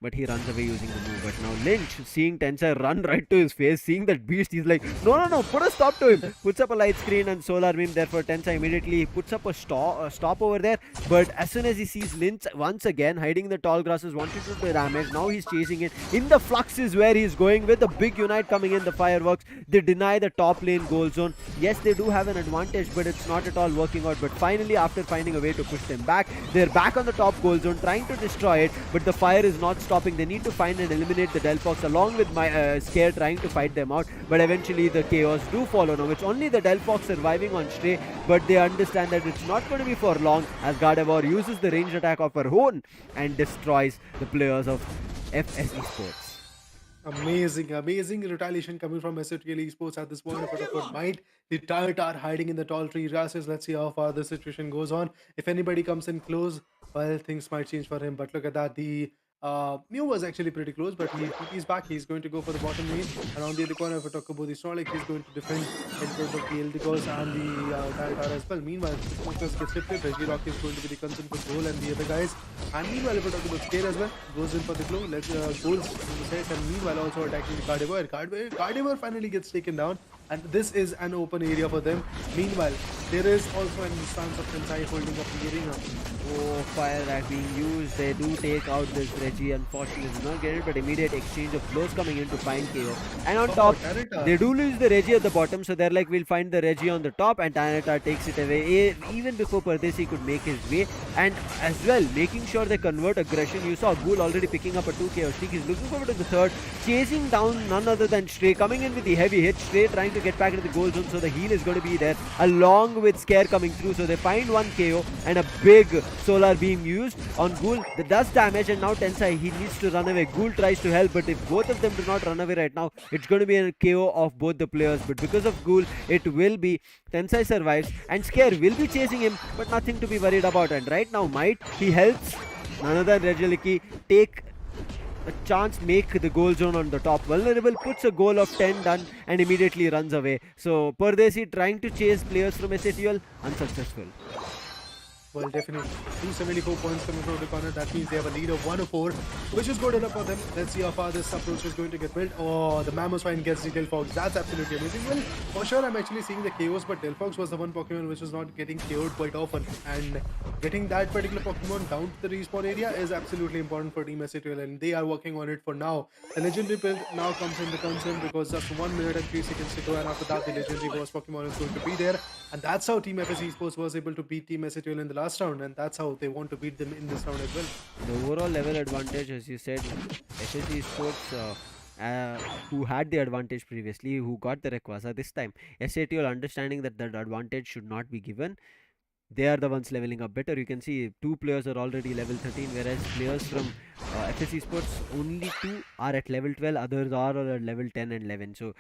but he runs away using the move. But now Lynch, seeing Tensai run right to his face, seeing that beast, he's like, no, put a stop to him. Puts up a light screen and solar beam. Therefore Tensai immediately puts up a stop over there. But as soon as he sees Lynch once again hiding in the tall grasses, wanted to do damage, now he's chasing it. In the flux is where he's going, with the big unite coming in, the fireworks. They deny the top lane goal zone. Yes, they do have an advantage, but it's not at all working out. But finally, after finding a way to push them back, they're back on the top goal zone, trying to destroy it, but the fire is not stopping. They need to find and eliminate the Delphox, along with my Scare trying to fight them out, but eventually the chaos do follow. Now it's only the Delphox surviving on Stray, but they understand that it's not going to be for long, as Gardevoir uses the ranged attack of her own and destroys the players of FSE Sports. Amazing retaliation coming from SOTL Esports at this point. But of course, might the Tyrant hiding in the tall tree grasses. Let's see how far the situation goes on. If anybody comes in close, well, things might change for him. But look at that. The Mew was actually pretty close, but he's back. He's going to go for the bottom lane. And on the other corner, if we talk about the Snorlax, he's going to defend in terms of the Eldegoss and the Tyrant as well. Meanwhile, Focus gets lifted. Regirock is going to be the concern for goal and the other guys. And meanwhile, if we talk about Scale as well, goes in for the glow. Let's goals in the set, and meanwhile also attacking the Gardevoir. Gardevoir finally gets taken down, and this is an open area for them. Meanwhile, there is also an instance of Tensai holding up the arena. Oh, fire rack being used. They do take out this Reggie. Unfortunately, does not get it, but immediate exchange of blows coming in to find KO. And on top, they do lose the Reggie at the bottom, so they're like, we'll find the Reggie on the top, and Tyranitar takes it away. Even before Pardesi could make his way, and as well, making sure they convert aggression. You saw Ghoul already picking up a 2 KO streak. He's looking forward to the third, chasing down none other than Stray, coming in with the heavy hit. Stray trying to get back into the goal zone, so the heal is going to be there, along with Scare coming through. So they find one KO and a big solar beam used on Ghoul that does damage, and now Tensai, he needs to run away. Ghoul tries to help, but if both of them do not run away right now, it's going to be a KO of both the players. But because of Ghoul, it will be Tensai survives, and Scare will be chasing him, but nothing to be worried about. And right now, Might, he helps none other than Regieleki take a chance, make the goal zone on the top. Vulnerable puts a goal of 10 done and immediately runs away. So Pardesi trying to chase players from SATL, unsuccessful. Well, definitely. 274 points coming from the corner. That means they have a lead of 104, which is good enough for them. Let's see how far this approach is going to get built. Oh, the Mammothine gets the Delphox. That's absolutely amazing. Well, for sure, I'm actually seeing the KOs, but Delphox was the one Pokemon which was not getting KO'd quite often. And getting that particular Pokemon down to the respawn area is absolutely important for Team SATL, and they are working on it for now. The Legendary build now comes in the concern because just 1 minute and 3 seconds to go, and after that, the Legendary boss Pokemon is going to be there. And that's how Team FS Esports was able to beat Team SATL in the last round, and that's how they want to beat them in this round as well. The overall level advantage, as you said, SSE Sports, who had the advantage previously, who got the Rayquaza this time, SATL understanding that that advantage should not be given, they are the ones leveling up better. You can see 2 players are already level 13, whereas players from FSE Sports, only 2 are at level 12, others are at level 10 and 11. So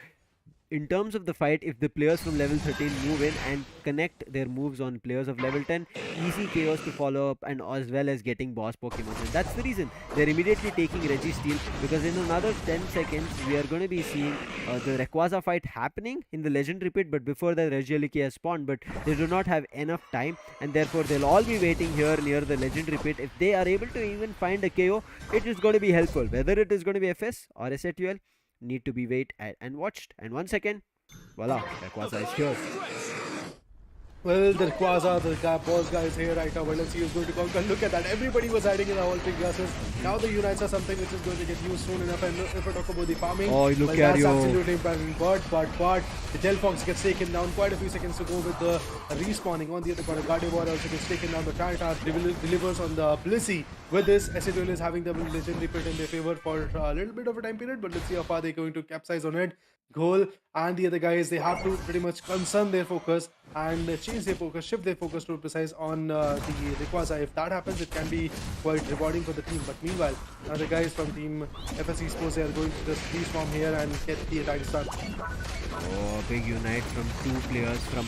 in terms of the fight, if the players from level 13 move in and connect their moves on players of level 10, easy chaos to follow up, and as well as getting boss Pokemon. And that's the reason they're immediately taking Reggie Steel, because in another 10 seconds we are going to be seeing the Rayquaza fight happening in the legendary pit, but before that Regieleki has spawned, but they do not have enough time, and therefore they'll all be waiting here near the legendary pit. If they are able to even find a KO, it is going to be helpful. Whether it is going to be FS or SATL, need to be wait and watched. And 1 second, voila, Rayquaza is here. Well, the Quasar, the boss guy is here right now. Well, let's see who's going to conquer. Look at that. Everybody was hiding in the all three grasses. Now the unites are something which is going to get used soon enough. And if we talk about the farming, oh, look well, at that's you. absolutely important. But the Delphox gets taken down. Quite a few seconds to go with the respawning. On the other corner, Gardevoir also gets taken down. The Tyranitar delivers on the Blissey. With this, SATL is having the legendary pit in their favor for a little bit of a time period. But let's see how far they're going to capsize on it. Goal and the other guys, they have to pretty much concern their focus and change their focus, shift their focus to precise on the Rayquaza. If that happens, it can be quite rewarding for the team. But meanwhile, the guys from Team FS Esports, they are going to just reform here and get the attack started. Oh, big unite from 2 players from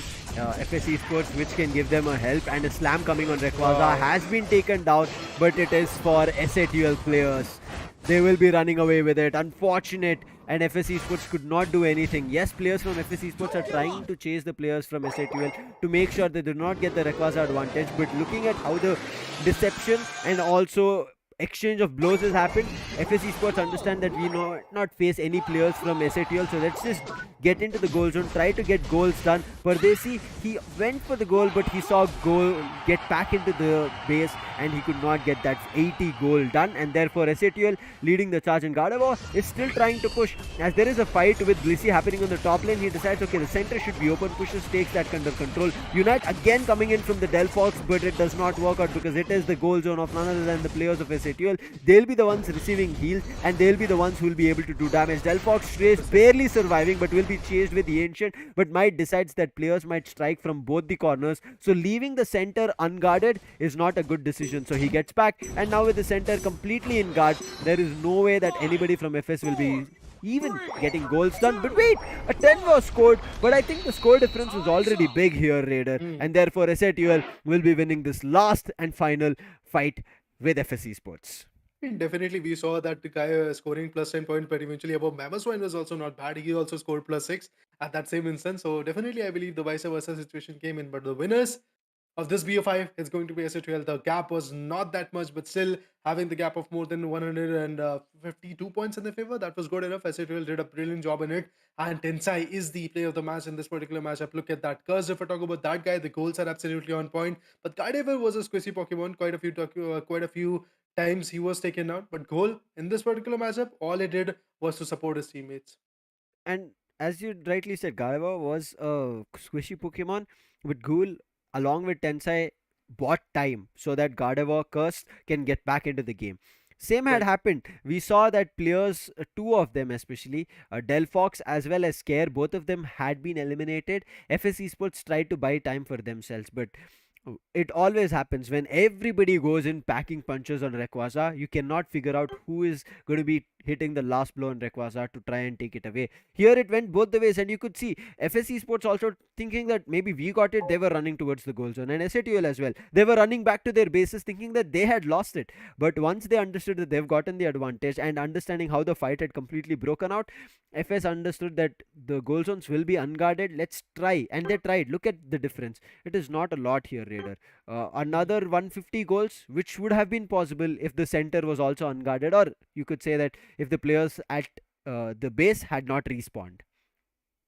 FS Esports, which can give them a help, and a slam coming on Rayquaza has been taken down, but it is for SATL players. They will be running away with it. Unfortunate, and FS Esports could not do anything. Yes, players from FS Esports are trying to chase the players from SATL to make sure they do not get the Rayquaza advantage, but looking at how the deception and also exchange of blows has happened, FS Esports understand that we not face any players from SATL, so let's just get into the goal zone, try to get goals done. Pardesi, he went for the goal, but he saw goal get back into the base, and he could not get that 80 goal done, and therefore SATL leading the charge. And Gardevoir is still trying to push, as there is a fight with Blissey happening on the top lane. He decides, okay, the center should be open, pushes, takes that under control. Unite again coming in from the Delphox, but it does not work out because it is the goal zone of none other than the players of SATL. They'll be the ones receiving heals, and they'll be the ones who will be able to do damage. Delphox stays barely surviving, but will be chased with the Ancient, but Might decides that players might strike from both the corners, so leaving the center unguarded is not a good decision. So he gets back, and now with the center completely in guard, there is no way that anybody from FS will be even getting goals done. But wait, a 10 was scored, but I think the score difference was already big here, Raider, Hmm. and therefore SATUL will be winning this last and final fight with FSC Sports. And definitely, we saw that the guy scoring plus 10 points, but eventually above Mamaswine was also not bad. He also scored plus 6 at that same instance. So, definitely, I believe the vice versa situation came in. But the winners of this BO5 is going to be SHL. The gap was not that much, but still having the gap of more than 152 points in their favor, that was good enough. SHL did a brilliant job in it. And Tensai is the player of the match in this particular matchup. Look at that curse. If I talk about that guy, the goals are absolutely on point. But Gardevoir was a squishy Pokemon. Quite a few times he was taken out. But Goal in this particular matchup, all he did was to support his teammates. And as you rightly said, Gardevoir was a squishy Pokemon, with Ghoul along with Tensai bought time so that Gardevoir Curse can get back into the game. Same had Right. happened. We saw that players, two of them especially, Delphox as well as Scare, both of them had been eliminated. FS Esports tried to buy time for themselves, but it always happens when everybody goes in packing punches on Rayquaza. You cannot figure out who is going to be hitting the last blow on Rayquaza to try and take it away. Here it went both the ways, and you could see FSC Sports also thinking that maybe we got it. They were running towards the goal zone, and SATUL as well. They were running back to their bases, thinking that they had lost it. But once they understood that they've gotten the advantage and understanding how the fight had completely broken out, FS understood that the goal zones will be unguarded. Let's try, and they tried. Look at the difference. It is not a lot here, Raider. Another 150 goals, which would have been possible if the center was also unguarded, or you could say that if the players at the base had not respawned.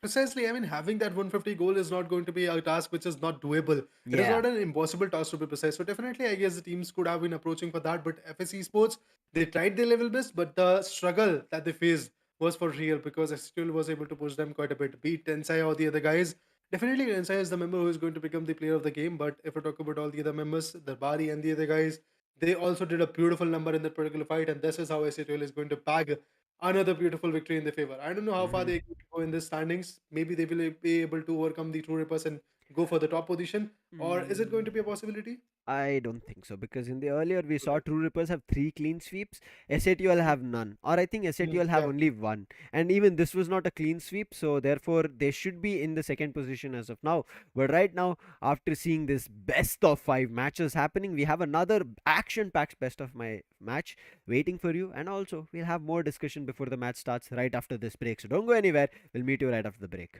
Precisely, I mean, having that 150 goal is not going to be a task which is not doable. It is Yeah. not an impossible task to be precise. So, definitely, I guess the teams could have been approaching for that. But FSC Sports, they tried their level best, but the struggle that they faced was for real because STL was able to push them quite a bit. Beat Tensai or the other guys. Definitely, Tensai is the member who is going to become the player of the game. But if we talk about all the other members, the Bari and the other guys, they also did a beautiful number in that particular fight. And this is how STL is going to bag another beautiful victory in their favor. I don't know how far Mhm. they can go in the standings. Maybe they will be able to overcome the True Rippers and go for the top position. Or is it going Mm, to be a possibility? I don't think so, because in the earlier we saw True Rippers have three clean sweeps, SATUL have none, or I think SATUL have Yeah. only one, and even this was not a clean sweep, so therefore they should be in the second position as of now. But right now, after seeing this best of five matches happening, we have another action-packed best of my match waiting for you, and also we'll have more discussion before the match starts right after this break. So don't go anywhere. We'll meet you right after the break.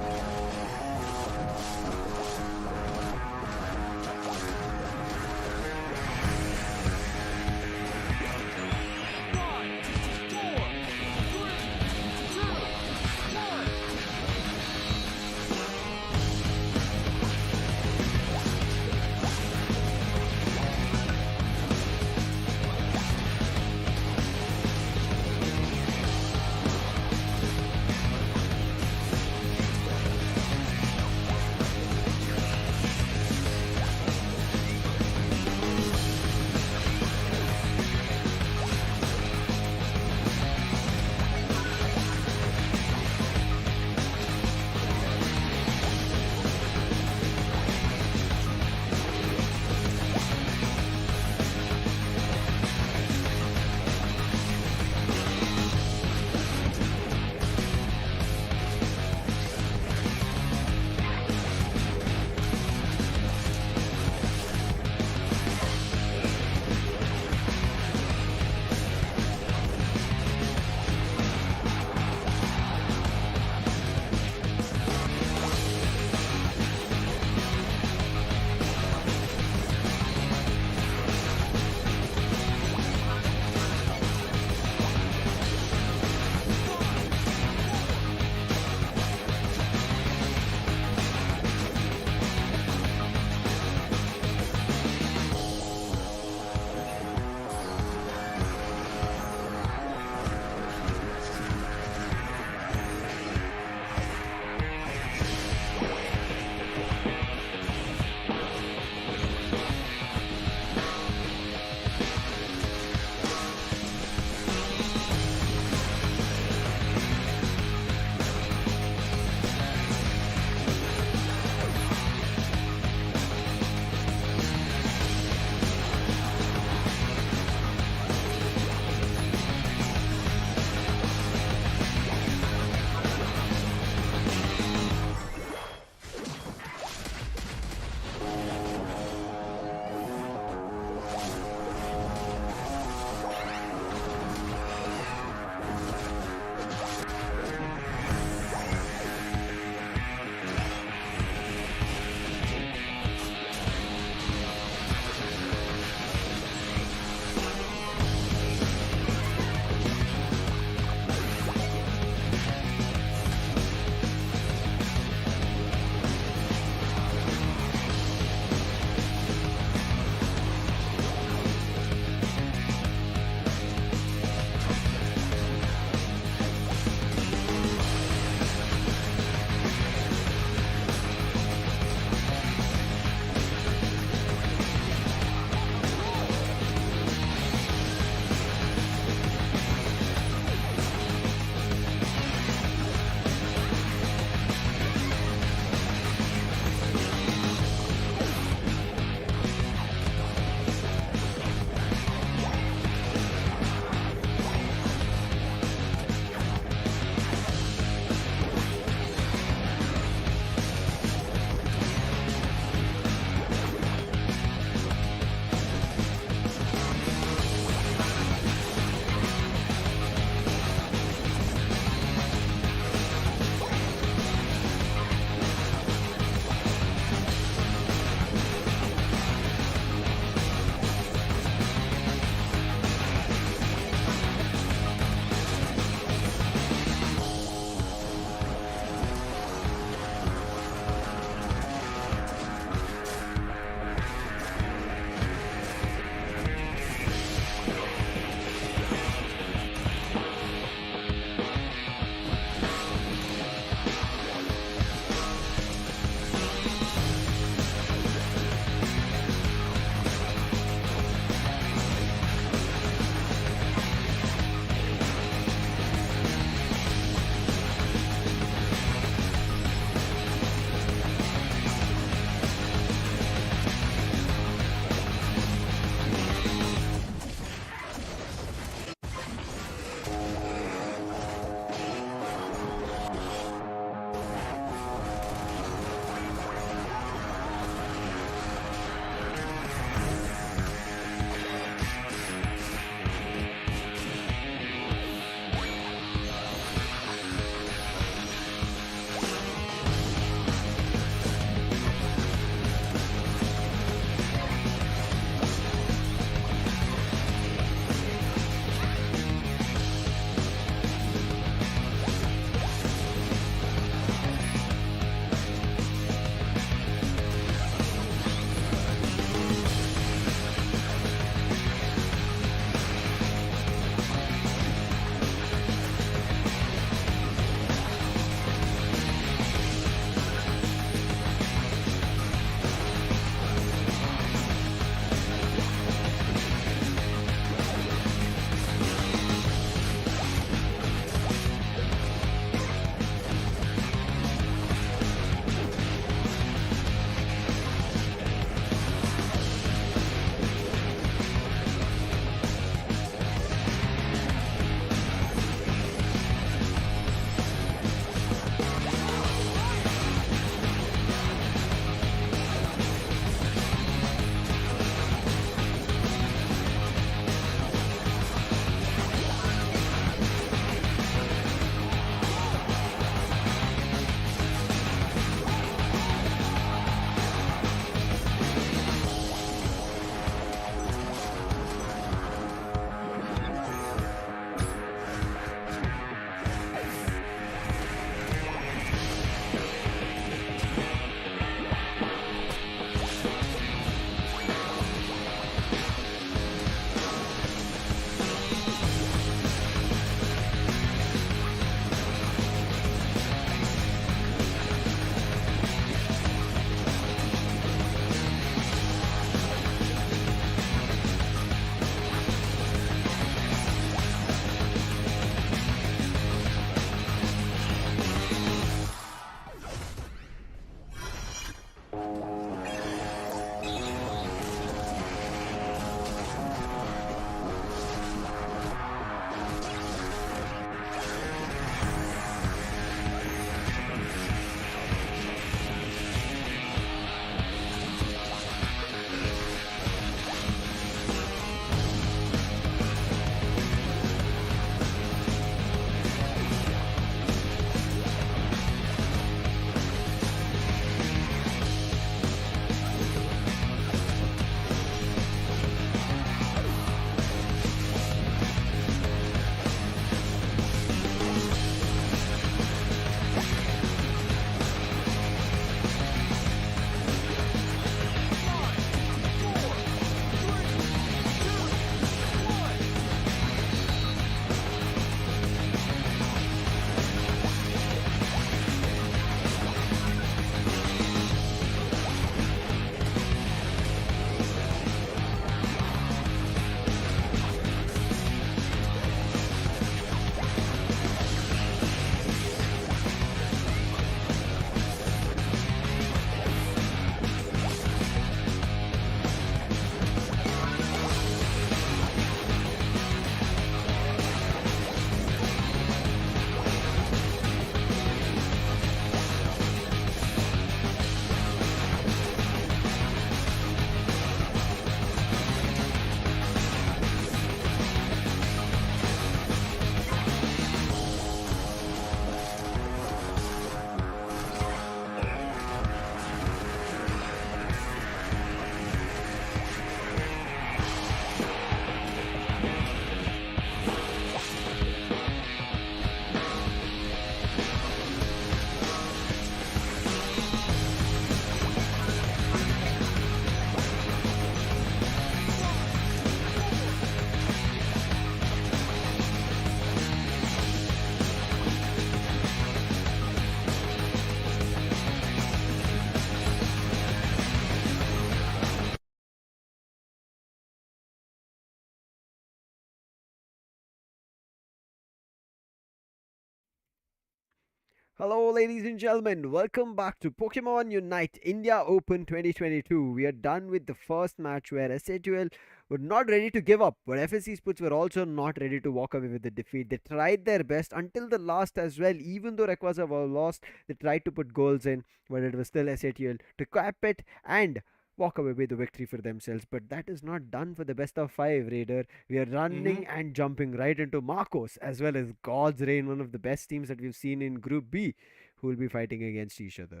Hello, ladies and gentlemen. Welcome back to Pokemon Unite India Open 2022. We are done with the first match where SATL were not ready to give up, but FSC Sports were also not ready to walk away with the defeat. They tried their best until the last as well. Even though Rayquaza was lost, they tried to put goals in, but it was still SATL to cap it and walk away with the victory for themselves. But that is not done for the best of five, Raider. We are Mm-hmm. running and jumping right into Marcos as well as God's Reign, one of the best teams that we've seen in Group B, who will be fighting against each other.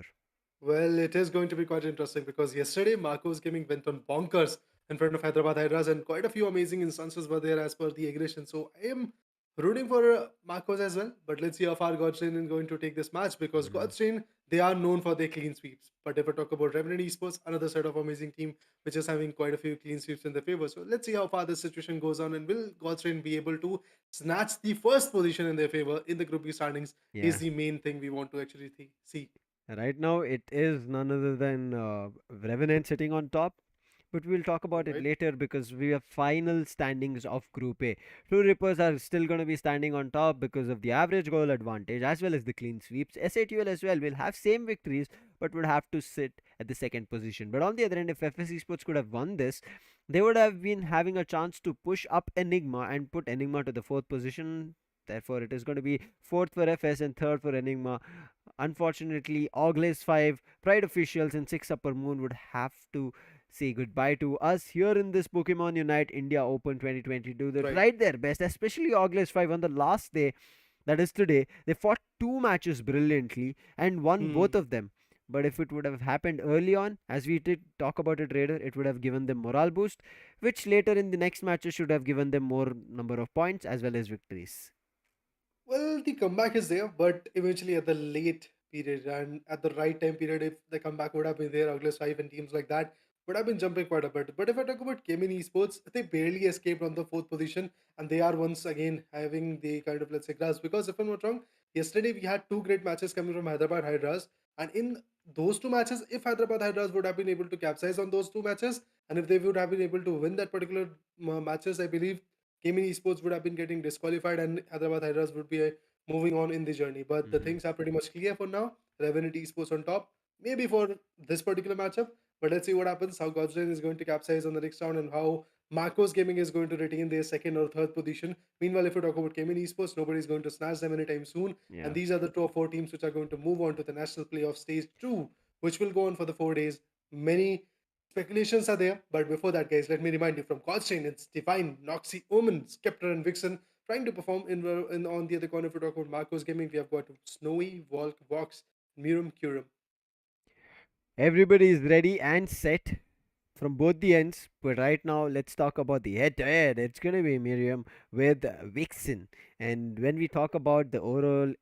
Well, it is going to be quite interesting because yesterday Marco's Gaming went on bonkers in front of Hyderabad Hydras, and quite a few amazing instances were there as per the aggression. So I am rooting for Marcos as well, but let's see how far Godstrain is going to take this match because Oh no. Godstrain, they are known for their clean sweeps. But if I talk about Revenant Esports, another set of amazing team which is having quite a few clean sweeps in their favor. So let's see how far this situation goes on, and will Godstrain be able to snatch the first position in their favor in the Group B standings? Is Yeah. the main thing we want to actually see. Right now, it is none other than Revenant sitting on top. But we'll talk All about it right. later because we have final standings of Group A. True Rippers are still going to be standing on top because of the average goal advantage as well as the clean sweeps. SATL as well will have same victories but would have to sit at the second position. But on the other hand, if FSC Sports could have won this, they would have been having a chance to push up Enigma and put Enigma to the fourth position. Therefore, it is going to be fourth for FS and third for Enigma. Unfortunately, Ogles 5, Pride officials, and 6 Upper Moon would have to say goodbye to us here in this Pokemon Unite India Open 2022. They Right. tried their best, especially Ogles 5 on the last day, that is today. They fought two matches brilliantly and won both Hmm. of them. But if it would have happened early on, as we did talk about it, Raider, it would have given them morale boost, which later in the next matches should have given them more number of points as well as victories. Well, the comeback is there, but eventually at the late period and at the right time period, if the comeback would have been there, Oculus 5 and teams like that would have been jumping quite a bit. But if I talk about Gaming Esports, they barely escaped on the fourth position, and they are once again having the kind of, let's say, grasp. Because if I'm not wrong, yesterday we had two great matches coming from Hyderabad Hydras, and in those two matches, if Hyderabad Hydras would have been able to capsize on those two matches, and if they would have been able to win that particular matches, I believe Gaming Esports would have been getting disqualified and Hyderabad Hydras would be moving on in the journey. But the Mm-hmm. things are pretty much clear for now. Revenant Esports on top. maybe for this particular matchup. But let's see what happens, how Godsrain is going to capsize on the next round and how Marcos Gaming is going to retain their second or third position. Meanwhile, if we talk about Cayman Esports, nobody's going to snatch them anytime soon. And Yeah. these are the two or four teams which are going to move on to the national playoff stage two, which will go on for the 4 days. Many speculations are there. But before that, guys, let me remind you from Godsrain, it's Divine, Noxy, Omen, Scepter, and Vixen trying to perform in on the other corner. If we talk about Marcos Gaming, we have got Snowy, Volk, Vox, Mirum, Curum. Everybody is ready and set from both the ends. But right now, let's talk about the head to head. It's going to be Miriam with Vixen. And when we talk about the overall,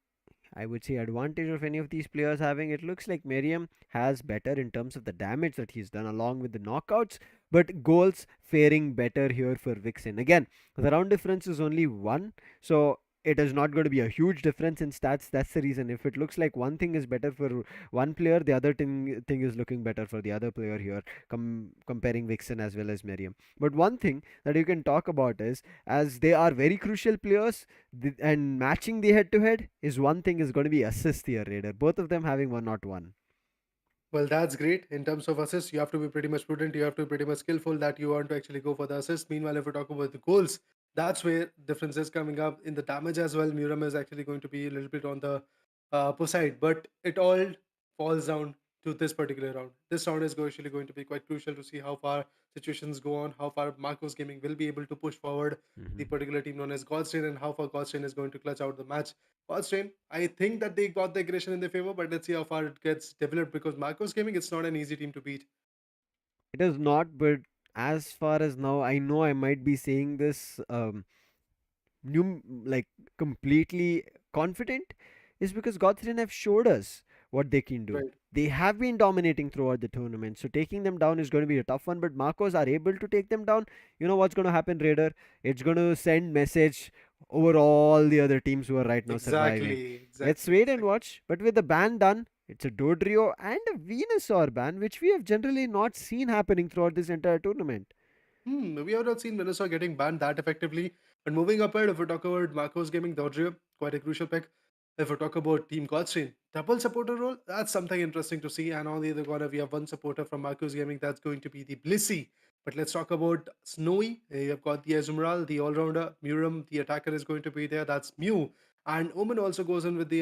I would say, advantage of any of these players having, it looks like Miriam has better in terms of the damage that he's done along with the knockouts, but goals faring better here for Vixen. Again, the round difference is only one, so it is not going to be a huge difference in stats. That's the reason. If it looks like one thing is better for one player, the other thing is looking better for the other player here, comparing Vixen as well as Miriam. But one thing that you can talk about is, as they are very crucial players, and matching the head to head is one thing, is going to be assist here, Raider. Both of them having one not one. Well, that's great. In terms of assists, you have to be pretty much prudent. You have to be pretty much skillful that you want to actually go for the assist. Meanwhile, if we talk about the goals, that's where difference is coming up in the damage as well. Muram is actually going to be a little bit on the upper side, but it all falls down to this particular round. This round is actually going to be quite crucial to see how far situations go on, how far Marcos Gaming will be able to push forward the Hmm. particular team known as Godstrain, and how far Godstrain is going to clutch out the match. Godstrain, I think that they got the aggression in their favor, but let's see how far it gets developed because Marcos Gaming, it's not an easy team to beat. It is not, but as far as now, I know I might be saying this new, like, completely confident, is because Gothrin have showed us what they can do. Right. They have been dominating throughout the tournament, so taking them down is going to be a tough one. But Marcos are able to take them down. You know what's going to happen, Raider? It's going to send message over all the other teams who are right now surviving. Exactly. Let's Exactly. wait and Exactly. watch. But with the ban done, it's a Dodrio and a Venusaur ban, which we have generally not seen happening throughout this entire tournament. We have not seen Venezuela getting banned that effectively. But moving upward, if we talk about Marcos Gaming, Dodrio, quite a crucial pick. If we talk about Team Godstream, double supporter role, that's something interesting to see. And on the other corner, we have one supporter from Marcos Gaming, that's going to be the Blissey. But let's talk about Snowy. You have got the Azumarill, the all-rounder. Muram, the attacker, is going to be there. That's Mew. And Omen also goes in with the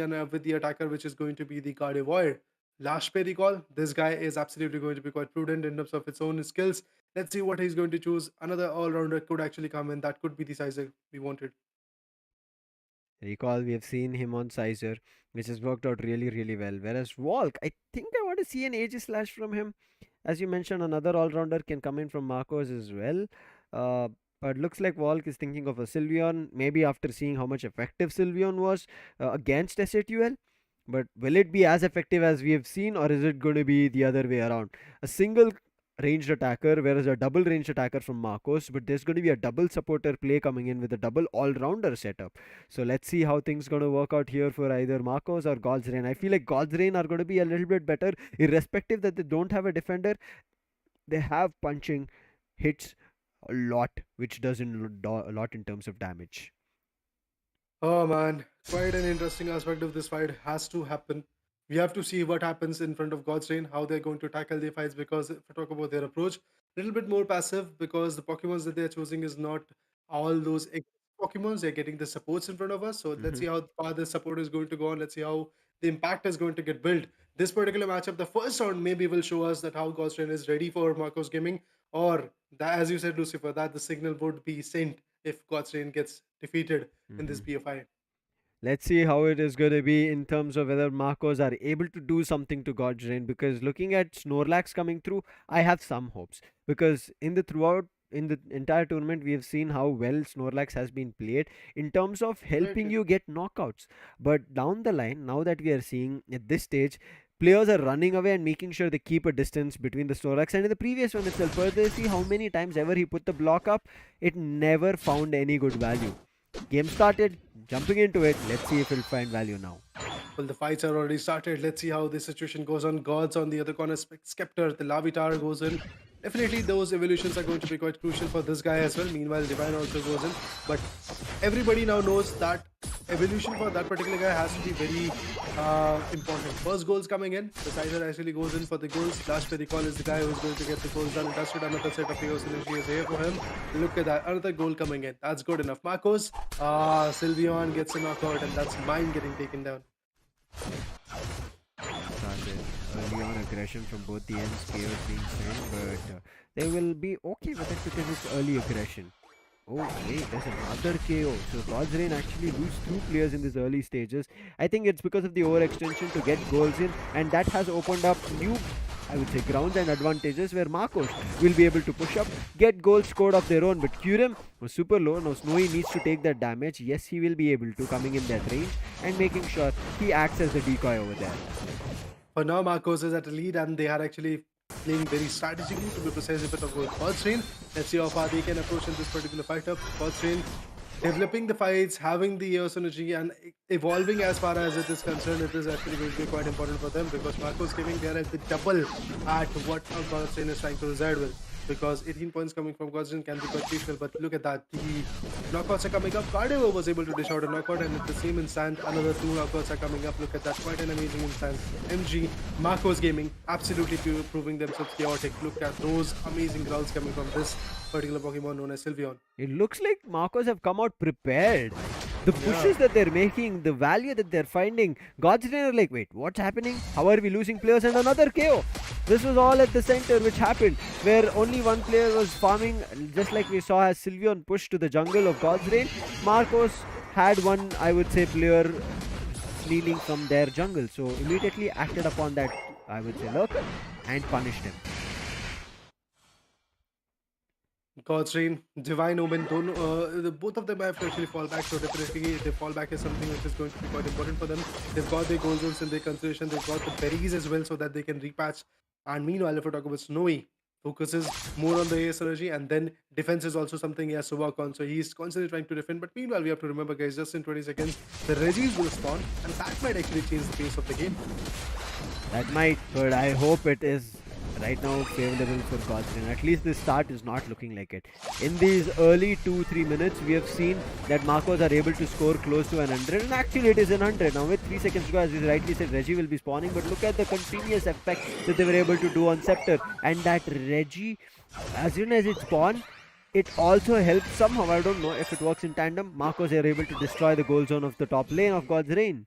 attacker, which is going to be the Gardevoir. Last pay recall, this guy is absolutely going to be quite prudent in terms of its own skills. Let's see what he's going to choose. Another all-rounder could actually come in. That could be the size that we wanted. Recall, we have seen him on Sizer, which has worked out really, really well. Whereas Walk, I think I want to see an age slash from him. As you mentioned, another all rounder can come in from Marcos as well. Uh, but looks like Walk is thinking of a Sylveon, maybe after seeing how much effective Sylveon was against SATUL. But will it be as effective as we have seen, or is it going to be the other way around? A single ranged attacker, whereas a double ranged attacker from Marcos, but there's going to be a double supporter play coming in with a double all rounder setup. So let's see how things going to work out here for either Marcos or God's Rain. I feel like God's Rain are going to be a little bit better, irrespective that they don't have a defender. They have punching hits a lot, which does a lot in terms of damage. Oh man, quite an interesting aspect of this fight has to happen. We have to see what happens in front of God's Reign, how they're going to tackle their fights. Because if I talk about their approach, a little bit more passive because the Pokemons that they're choosing is not all those Pokemons. They're getting the supports in front of us. So let's Hmm. see how far the support is going to go on. Let's see how the impact is going to get built. This particular matchup, the first round maybe will show us that how God's Reign is ready for Marcos Gaming, or that, as you said, Lucifer, that the signal would be sent if God's Reign gets defeated in this Hmm. BFI. Let's see how it is going to be in terms of whether Marcos are able to do something to God's Rain. Because looking at Snorlax coming through, I have some hopes. Because in the entire tournament, we have seen how well Snorlax has been played in terms of helping Right. you get knockouts. But down the line, now that we are seeing at this stage, players are running away and making sure they keep a distance between the Snorlax. And in the previous one itself, further see how many times ever he put the block up, it never found any good value. Game started, jumping into it. Let's see if he'll find value now. Well, the fights are already started. Let's see how this situation goes on. Gods on the other corner, Scepter, the Lavitar goes in. Definitely, those evolutions are going to be quite crucial for this guy as well. Meanwhile, Divine also goes in. But everybody now knows that evolution for that particular guy has to be very important. First goals coming in, the Sizer actually goes in for the goals. Last play recall is the guy who's going to get the goals done and dusted. Another set of chaos energy is here for him. Look at that, another goal coming in. That's good enough. Marcos, Sylveon gets a knockout, and that's mine getting taken down. Started early on aggression from both the ends, chaos being sent, but they will be okay with it because it's early aggression. Oh wait, there's another KO. So God's Reign actually lose two players in these early stages. I think it's because of the overextension to get goals in, and that has opened up new, I would say, grounds and advantages where Marcos will be able to push up, get goals scored of their own. But Kyurem was super low. Now Snowy needs to take that damage. Yes, he will be able to, coming in that range and making sure he acts as the decoy over there. For now, Marcos is at a lead, and they are actually playing very strategically, to be precise, a bit of both. God's Reign, let's see how far they can approach in this particular fight up. God's Reign developing the fights, having the synergy, and evolving as far as it is concerned. It is actually going to be quite important for them because Marcos giving there at the double at what God's Reign is trying to reside with. Because 18 points coming from God's Reign can be quite crucial, but look at that. The knockouts are coming up. Cardivo was able to dish out a knockout, and at the same instant, another two knockouts are coming up. Look at that. Quite an amazing instant. MG, Marcos Gaming, absolutely proving themselves chaotic. Look at those amazing growls coming from this particular Pokemon known as Sylveon. It looks like Marcos have come out prepared. The pushes that they're making, the value that they're finding, God's Reign are like, wait, what's happening? How are we losing players? And another KO. This was all at the center, which happened, where only one player was farming, just like we saw as Sylveon pushed to the jungle of God's Reign. Marcos had one, I would say, player stealing from their jungle, so immediately acted upon that, I would say, lurker and punished him. God's Reign, Divine Omen, both of them have to actually fall back. So definitely, the fallback is something which is going to be quite important for them. They've got their goal zones in their consideration. They've got the berries as well, so that they can repatch. And meanwhile, if we talk about Snowy, focuses more on the air synergy, and then defense is also something he has to work on. So he's constantly trying to defend. But meanwhile, we have to remember, guys, just in 20 seconds, the Regis will spawn, and that might actually change the pace of the game. That might, but I hope it is right now favorable for God's Reign. At least the start is not looking like it. In these early 2-3 minutes, we have seen that Marcos are able to score close to 100, and actually it is 100. Now with 3 seconds to go, as you rightly said, Reggie will be spawning, but look at the continuous effect that they were able to do on Scepter. And that Reggie, as soon as it spawned, it also helps somehow. I don't know if it works in tandem. Marcos are able to destroy the goal zone of the top lane of God's Reign.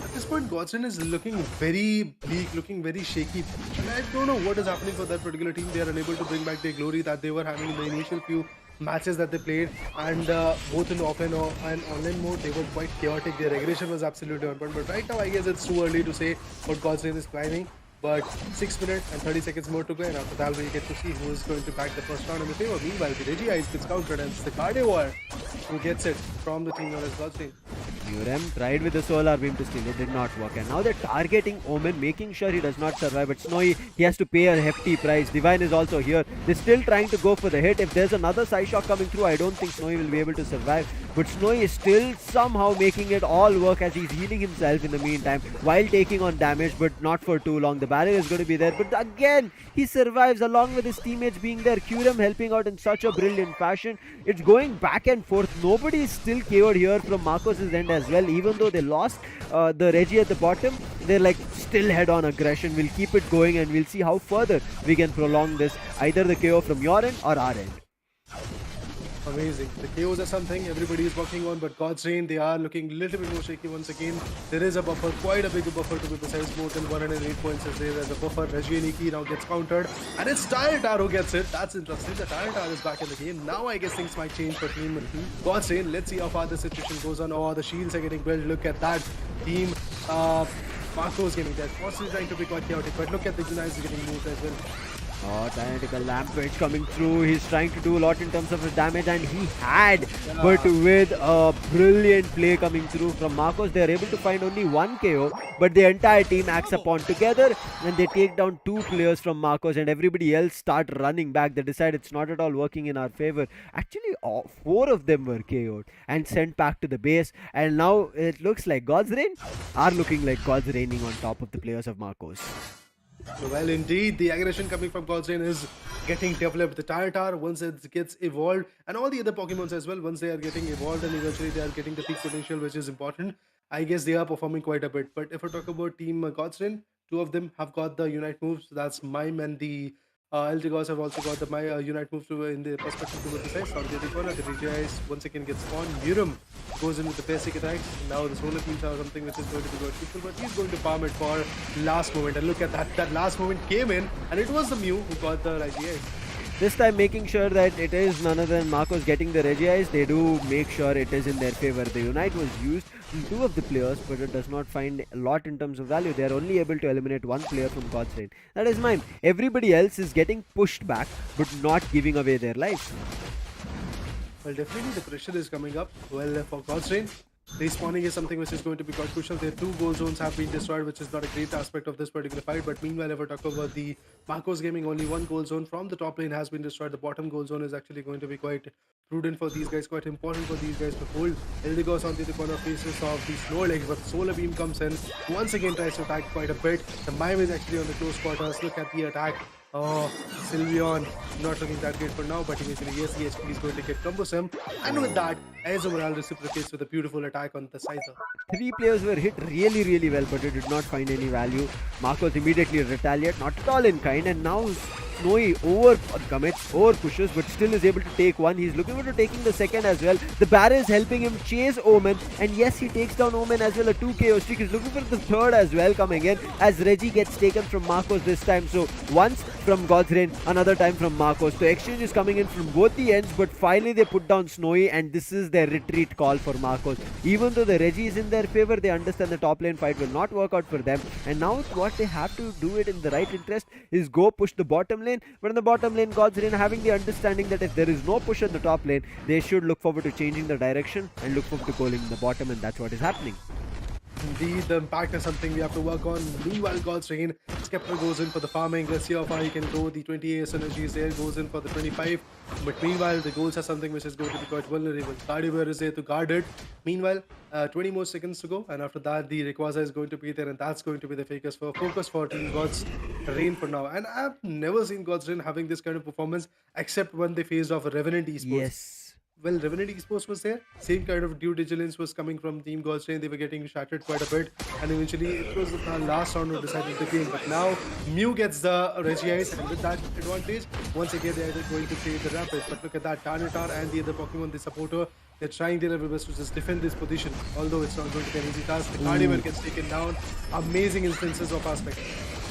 At this point, God's Reign is looking very bleak, looking very shaky. And I don't know what is happening for that particular team. They are unable to bring back their glory that they were having in the initial few matches that they played. And both in offline and online mode, they were quite chaotic. Their aggression was absolutely on point. But right now, I guess it's too early to say what God's Reign is climbing. But 6 minutes and 30 seconds more to go, and after that we get to see who is going to back the first round in the favor. Meanwhile, the Reggie Ice gets countered, and it's the Cardivo who gets it from the team known as God's Reign. Urem tried with the Solar Beam to steal, it did not work, and now they're targeting Omen, making sure he does not survive. But Snowy, he has to pay a hefty price. Divine is also here. They're still trying to go for the hit. If there's another side shot coming through, I don't think Snowy will be able to survive. But Snowy is still somehow making it all work as he's healing himself in the meantime while taking on damage, but not for too long. The barrier is going to be there, but again he survives along with his teammates being there. Kyurem helping out in such a brilliant fashion. It's going back and forth. Nobody is still KO'd here from Marcos's end as well. Even though they lost the Reggie at the bottom, they're like still head on aggression. We'll keep it going and we'll see how further we can prolong this, either the KO from your end or our end. Amazing. The KOs are something everybody is working on, but God's Reign, they are looking a little bit more shaky once again. There is a buffer, quite a big buffer to be precise, more than 108 points is there. There's a buffer. Reggie Nikki now gets countered, and it's Tyranitar who gets it. That's interesting. The Tyranitar is back in the game. Now I guess things might change for Team God's Reign. Let's see how far the situation goes on. Oh, the shields are getting built. Look at that. Team Marco's getting dead. Possibly trying to be quite chaotic, but look at the Junais getting moved as well. Oh, Tyranitar Rampage coming through. He's trying to do a lot in terms of his damage, and he had, but with a brilliant play coming through from Marcos, they are able to find only one KO, but the entire team acts upon together and they take down two players from Marcos, and everybody else start running back. They decide it's not at all working in our favor. Actually, four of them were KO'd and sent back to the base, and now it looks like God's Reign are looking like God's reigning on top of the players of Marcos. Well, indeed, the aggression coming from Godsrain is getting developed. The Tyranitar, once it gets evolved, and all the other Pokemons as well, once they are getting evolved and eventually they are getting the peak potential, which is important, I guess they are performing quite a bit. But if I talk about Team Godsrain, two of them have got the Unite moves. That's Mime and the Eldegoss have also got the my Unite move to, in the perspective to be precise. On the other corner, the Regice once again gets spawned. Murum goes in with the basic attacks. Now the solar teams are something which is going to be good people, but he's going to farm it for last moment. And look at that. That last moment came in, and it was the Mew who got the IGI. This time making sure that it is none other than Marcos getting the Regice. They do make sure it is in their favor. The Unite was used on two of the players, but it does not find a lot in terms of value. They are only able to eliminate one player from God's Reign. That is mine. Everybody else is getting pushed back, but not giving away their life. Well, definitely the pressure is coming up. Well, for God's Reign, respawning is something which is going to be quite crucial. Their two goal zones have been destroyed, which is not a great aspect of this particular fight. But meanwhile, if we talk about the Marcos Gaming, only one goal zone from the top lane has been destroyed. The bottom goal zone is actually going to be quite prudent for these guys, quite important for these guys to hold. Eldegoss on the other corner faces of the Snorlax, but Solar Beam comes in, once again tries to attack quite a bit. The Mime is actually on the close quarters. Look at the attack. Oh, Sylveon, not looking that great for now, but eventually, yes, ESP is going to get cumbersome. And with that, Azomoral reciprocates with a beautiful attack on the Scyther. Three players were hit really well, but it did not find any value. Marcos immediately retaliate, not at all in kind, and now Snowy over commits, over pushes, but still is able to take one. He's looking forward to taking the second as well. The barrier is helping him chase Omen, and yes, he takes down Omen as well. A 2 KO streak. He's looking for the third as well coming in, as Reggie gets taken from Marcos this time. So once from God's Reign, another time from Marcos. So exchange is coming in from both the ends, but finally they put down Snowy, and this is their retreat call for Marcos. Even though the Reggie is in their favor, they understand the top lane fight will not work out for them, and now what they have to do it in the right interest is go push the bottom lane. But in the bottom lane, God's Reign having the understanding that if there is no push at the top lane, they should look forward to changing the direction and look forward to calling the bottom, and that's what is happening. Indeed, the impact is something we have to work on. Meanwhile, God's Reign, Skepta goes in for the farming. Let's see how far he can go. The 20 AS energy is there, goes in for the 25. But meanwhile, the goals are something which is going to be quite vulnerable. Gardevoir is there to guard it. Meanwhile, 20 more seconds to go. And after that, the Rayquaza is going to be there. And that's going to be the focus for Team God's Reign for now. And I've never seen God's Reign having this kind of performance except when they faced off Revenant Esports. Yes. Well, Revenant Esports was there. Same kind of due diligence was coming from Team Goldstein. They were getting shattered quite a bit. And eventually, it was the last round who decided the game. But now, Mew gets the Regice. And with that advantage, once again, they are going to create the Rapid. But look at that. Tyranitar and the other Pokemon, the supporter, they're trying their level best to just defend this position. Although it's not going to be an easy task. The Gardevoir gets taken down. Amazing instances of aspect.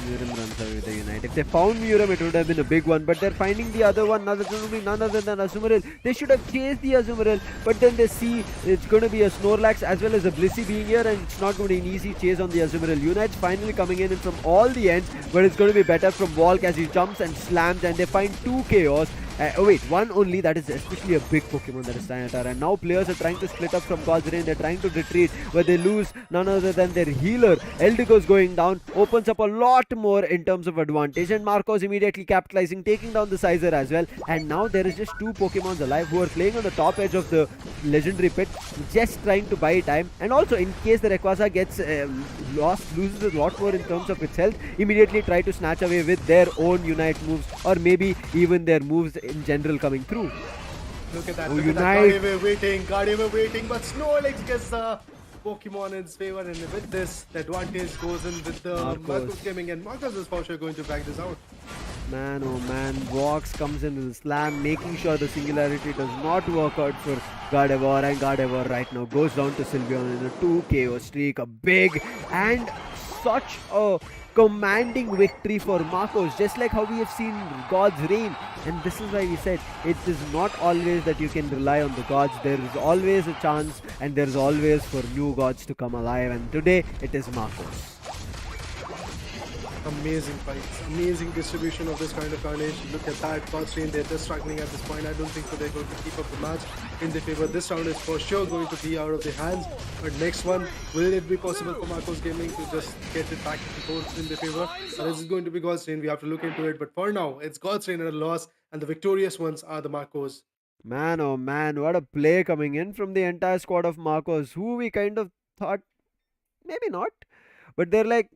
Murum runs away with the Unite. If they found Murum, it would have been a big one. But they're finding the other one, none other than Azumarill. They should have chased the Azumarill, but then they see it's going to be a Snorlax as well as a Blissey being here, and it's not going to be an easy chase on the Azumarill. Unite's finally coming in from all the ends, but it's going to be better from Walk as he jumps and slams, and they find 2 KOs. One only, that is especially a big Pokemon, that is Tyranitar. And now players are trying to split up from God's Reign. They're trying to retreat, but they lose none other than their healer. Eldego's going down, opens up a lot more in terms of advantage, and Marcos immediately capitalizing, taking down the Sizer as well. And now there is just 2 Pokemons alive who are playing on the top edge of the legendary pit, just trying to buy time. And also, in case the Rayquaza gets loses a lot more in terms of its health, immediately try to snatch away with their own Unite moves, or maybe even their moves in general coming through. Look at that. Oh, look at that. Gardevoir waiting, but Snorlax gets the Pokemon in his favor, and with this, the advantage goes in with the Marcos Gaming, and Marcos is for sure going to back this out. Man, oh man, Vox comes in with a slam, making sure the singularity does not work out for Gardevoir, and Gardevoir right now goes down to Sylveon in a 2 KO streak, a big and such a commanding victory for Marcos, just like how we have seen God's Reign. And this is why we said it is not always that you can rely on the gods. There is always a chance, and there is always for new gods to come alive, and today it is Marcos. Amazing fights, amazing distribution of this kind of carnage. Look at that, Godstrain, they're just struggling at this point. I don't think so they're going to keep up the match in their favor. This round is for sure going to be out of their hands. But next one, will it be possible for Marcos Gaming to just get it back in their favor? This is going to be Godstrain, we have to look into it. But for now, it's Godstrain at a loss, and the victorious ones are the Marcos. Man, oh man, what a play coming in from the entire squad of Marcos, who we kind of thought maybe not, but they're like,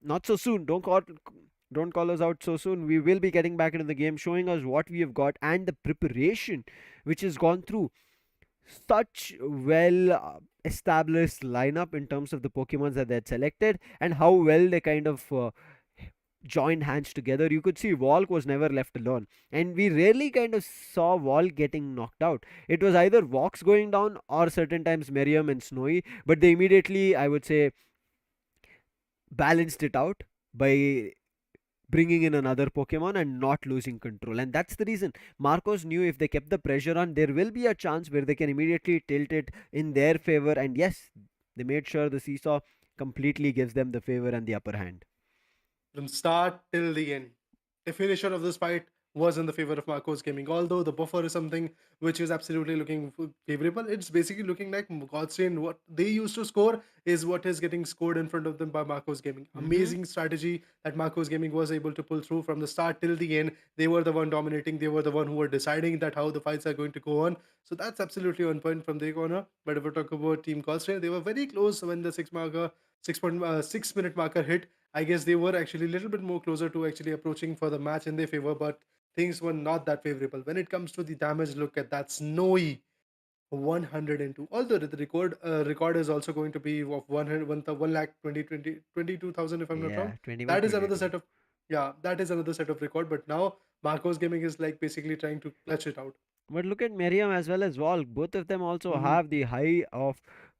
not so soon. Don't Don't call us out so soon. We will be getting back into the game, showing us what we have got and the preparation which has gone through such well established lineup in terms of the Pokemons that they had selected and how well they kind of joined hands together. You could see Walk was never left alone, and we rarely kind of saw Walk getting knocked out. It was either Walks going down or certain times Miriam and Snowy, but they immediately, I would say, balanced it out by bringing in another Pokemon and not losing control. And that's the reason Marcos knew if they kept the pressure on, there will be a chance where they can immediately tilt it in their favor. And yes, they made sure the seesaw completely gives them the favor and the upper hand. From start till the end. The finisher of this fight was in the favor of Marcos Gaming. Although the buffer is something which is absolutely looking favorable, it's basically looking like Godstrain. What they used to score is what is getting scored in front of them by Marcos Gaming. Mm-hmm. Amazing strategy that Marcos Gaming was able to pull through from the start till the end. They were the one dominating. They were the one who were deciding that how the fights are going to go on. So that's absolutely on point from their corner. But if we talk about Team Godstrain, they were very close when the 6.6 minute marker hit. I guess they were actually a little bit more closer to actually approaching for the match in their favor, but things were not that favorable. When it comes to the damage, look at that Snowy 102. Although the record is also going to be of 100, 1 lakh 22,000 if I'm not wrong. Yeah, 21, That is another 22. set of that is another set of record. But now Marcos Gaming is like basically trying to clutch it out. But look at Miriam as well as Volk. Both of them also have the high of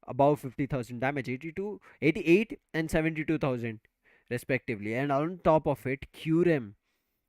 above 50,000 damage, 82, 88, and 72,000 respectively. And on top of it, Curem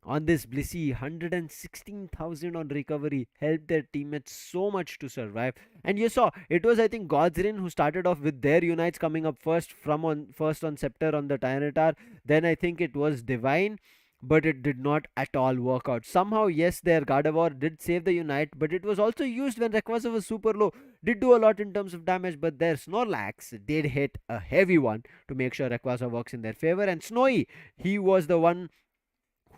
on this Blissey 116,000 on recovery helped their teammates so much to survive. And you saw it was, I think, Godsrin who started off with their unites coming up first on Scepter on the Tyranitar. Then I think it was Divine, but it did not at all work out. Somehow, yes, their Gardevoir did save the unite, but it was also used when Rayquaza was super low. Did do a lot in terms of damage, but their Snorlax did hit a heavy one to make sure Rayquaza works in their favor. And Snowy, he was the one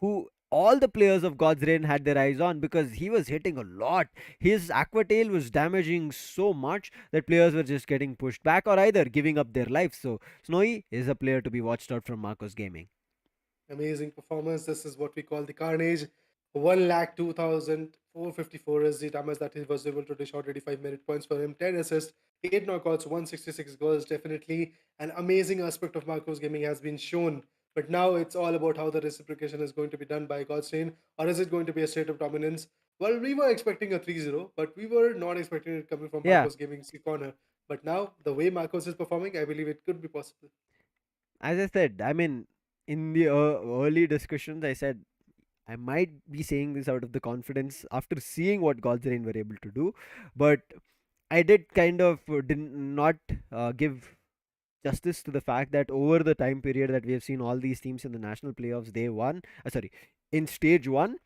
who all the players of God's Reign had their eyes on because he was hitting a lot. His Aqua Tail was damaging so much that players were just getting pushed back or either giving up their life. So Snowy is a player to be watched out from Marcos Gaming. Amazing performance. This is what we call the Carnage. 1,02,454 is the damage that he was able to dish out. 85 minute points for him. 10 assists, 8 knockouts, 166 goals. Definitely an amazing aspect of Marcos Gaming has been shown. But now it's all about how the reciprocation is going to be done by Godstein, or is it going to be a state of dominance? Well, we were expecting a 3-0, but we were not expecting it coming from Yeah, Marcos Gaming's corner. But now, the way Marcos is performing, I believe it could be possible. as I said, I mean, in the early discussions, I said I might be saying this out of the confidence after seeing what God's Reign were able to do, but I did kind of did not give justice to the fact that over the time period that we have seen all these teams in the national playoffs, they won. Sorry, in stage one,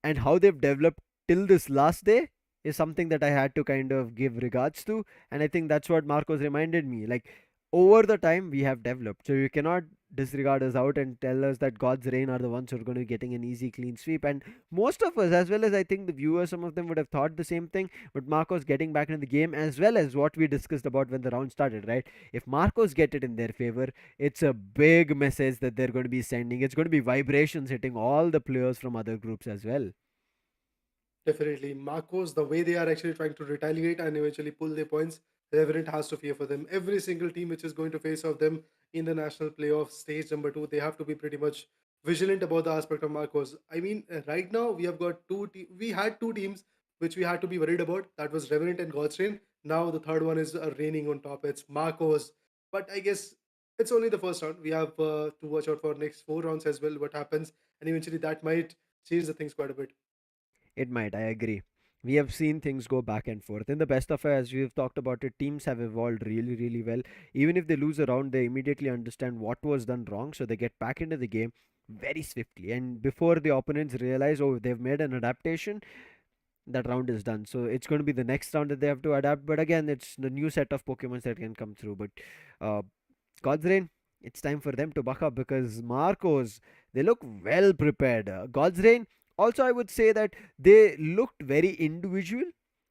and how they've developed till this last day is something that I had to kind of give regards to. And I think that's what Marcos reminded me. Like, over the time we have developed. So you cannot disregard us out and tell us that God's reign are the ones who are going to be getting an easy clean sweep. And most of us, as well as I think the viewers, some of them would have thought the same thing. But Marcos getting back into the game, as well as what we discussed about when the round started, right? If Marcos get it in their favor, it's a big message that they're going to be sending. It's going to be vibrations hitting all the players from other groups as well. Definitely. Marcos, the way they are actually trying to retaliate and eventually pull their points, Reverend has to fear for them. Every single team which is going to face off them in the national playoff stage number two, they have to be pretty much vigilant about the aspect of Marcos. I mean, right now we have got we had two teams which we had to be worried about. That was Revenant and Godstrain. Now the third one is reigning on top. It's Marcos. But I guess it's only the first round. We have to watch out for next 4 rounds as well. What happens, and eventually that might change the things quite a bit. It might, I agree. We have seen things go back and forth. In the best of it, as we've talked about it, teams have evolved really, really well. Even if they lose a round, they immediately understand what was done wrong, so they get back into the game very swiftly. And before the opponents realize, oh, they've made an adaptation, that round is done. So it's going to be the next round that they have to adapt. But again, it's the new set of Pokemons that can come through. But uh, God's Reign, it's time for them to buck up because Marcos, they look well prepared. God's Reign, also, I would say that they looked very individual.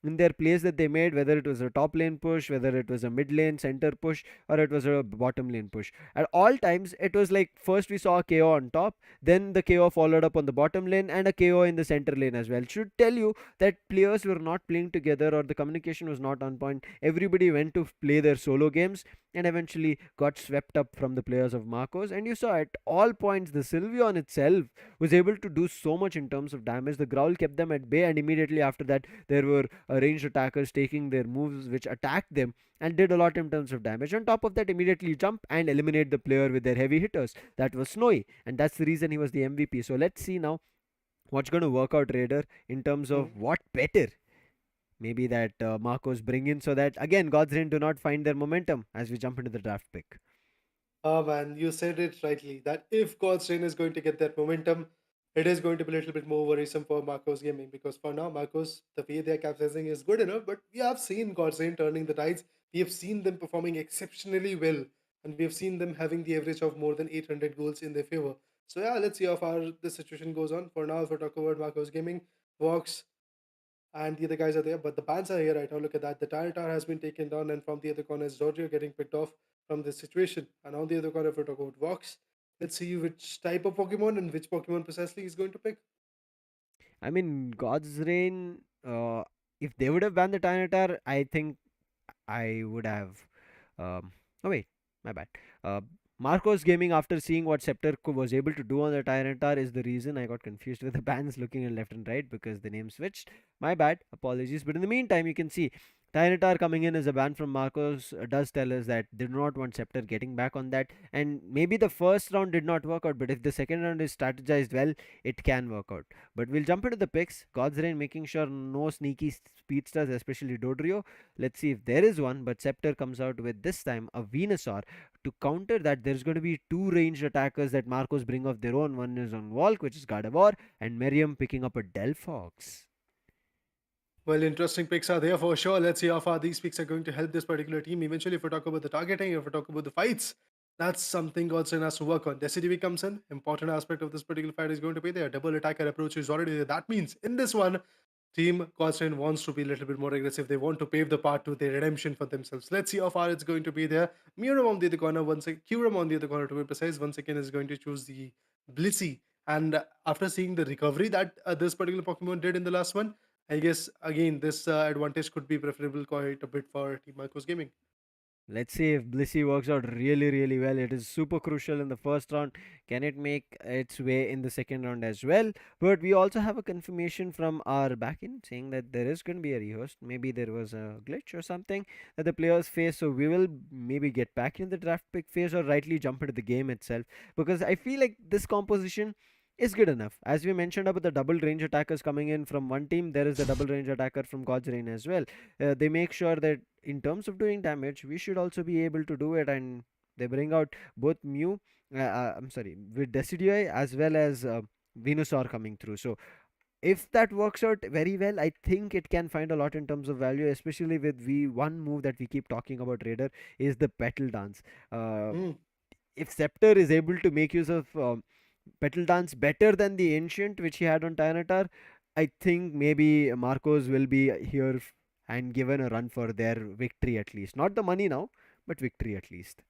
in their plays that they made, whether it was a top lane push, whether it was a mid lane center push, or it was a bottom lane push. At all times, it was like first we saw a KO on top, then the KO followed up on the bottom lane, and a KO in the center lane as well. Should tell you that players were not playing together or the communication was not on point. Everybody went to play their solo games and eventually got swept up from the players of Marcos. And you saw at all points the Sylveon itself was able to do so much in terms of damage. The Growl kept them at bay, and immediately after that, there were ranged attackers taking their moves which attacked them and did a lot in terms of damage. On top of that, immediately jump and eliminate the player with their heavy hitters. That was Snowy, and that's the reason he was the MVP. So let's see now what's going to work out, Raider, in terms Mm. of what better maybe that Marcos bring in, so that again God's Reign do not find their momentum as we jump into the draft pick. Ah, man, you said it rightly that if God's Reign is going to get that momentum, it is going to be a little bit more worrisome for Marcos Gaming because for now, Marcos, the way they're capitalizing is good enough, but we have seen God's Reign turning the tides. We have seen them performing exceptionally well, and we have seen them having the average of more than 800 goals in their favor. So, yeah, let's see how far the situation goes on. For now, if we talk about Marcos Gaming, Vox, and the other guys are there, but the bans are here right now. Look at that. The Tyranitar has been taken down, and from the other corner is Dodrio getting picked off from this situation. And on the other corner, if we talk about Vox, let's see which type of Pokemon and which Pokemon precisely he's going to pick. I mean, God's Reign, if they would have banned the Tyranitar, I think I would have. Oh wait, my bad. Uh, Marcos Gaming, after seeing what Scepter was able to do on the Tyranitar, is the reason I got confused with the bans looking at left and right because the name switched. My bad, apologies. But in the meantime, you can see Tyranitar coming in as a ban from Marcos does tell us that they do not want Scepter getting back on that. And maybe the first round did not work out, but if the second round is strategized well, it can work out. But we'll jump into the picks. God's Reign making sure no sneaky speedsters, especially Dodrio. Let's see if there is one, but Scepter comes out with this time a Venusaur. To counter that, there's going to be two ranged attackers that Marcos bring of their own. One is on Walk, which is Gardevoir, and Miriam picking up a Delphox. Well, interesting picks are there for sure. Let's see how far these picks are going to help this particular team. Eventually, if we talk about the targeting, if we talk about the fights, that's something Godson has to work on. Decidueye comes in. Important aspect of this particular fight is going to be there. Double attacker approach is already there. That means in this one, Team Constant wants to be a little bit more aggressive. They want to pave the path to their redemption for themselves. Let's see how far it's going to be there. Miram on the other corner, Kuram on the other corner to be precise. Once again is going to choose the Blissey. And after seeing the recovery that this particular Pokemon did in the last one, I guess again this advantage could be preferable quite a bit for Team Marcos Gaming. Let's see if Blissey works out really, really well. It is super crucial in the first round. Can it make its way in the second round as well? But we also have a confirmation from our backend saying that there is going to be a rehost. Maybe there was a glitch or something that the players face. So we will maybe get back in the draft pick phase or rightly jump into the game itself. Because I feel like this composition is good enough. As we mentioned about the double range attackers coming in from one team, there is the double range attacker from God's Reign as well. They make sure that in terms of doing damage, we should also be able to do it, and they bring out both Mew, I'm sorry, with Decidueye as well as Venusaur coming through. So if that works out very well, I think it can find a lot in terms of value, especially with one move that we keep talking about, Raider, is the Petal Dance. Uh, Hmm. if Scepter is able to make use of Petal Dance better than the Ancient, which he had on Tyranitar, I think maybe Marcos will be here and given a run for their victory at least. Not the money now, but victory at least.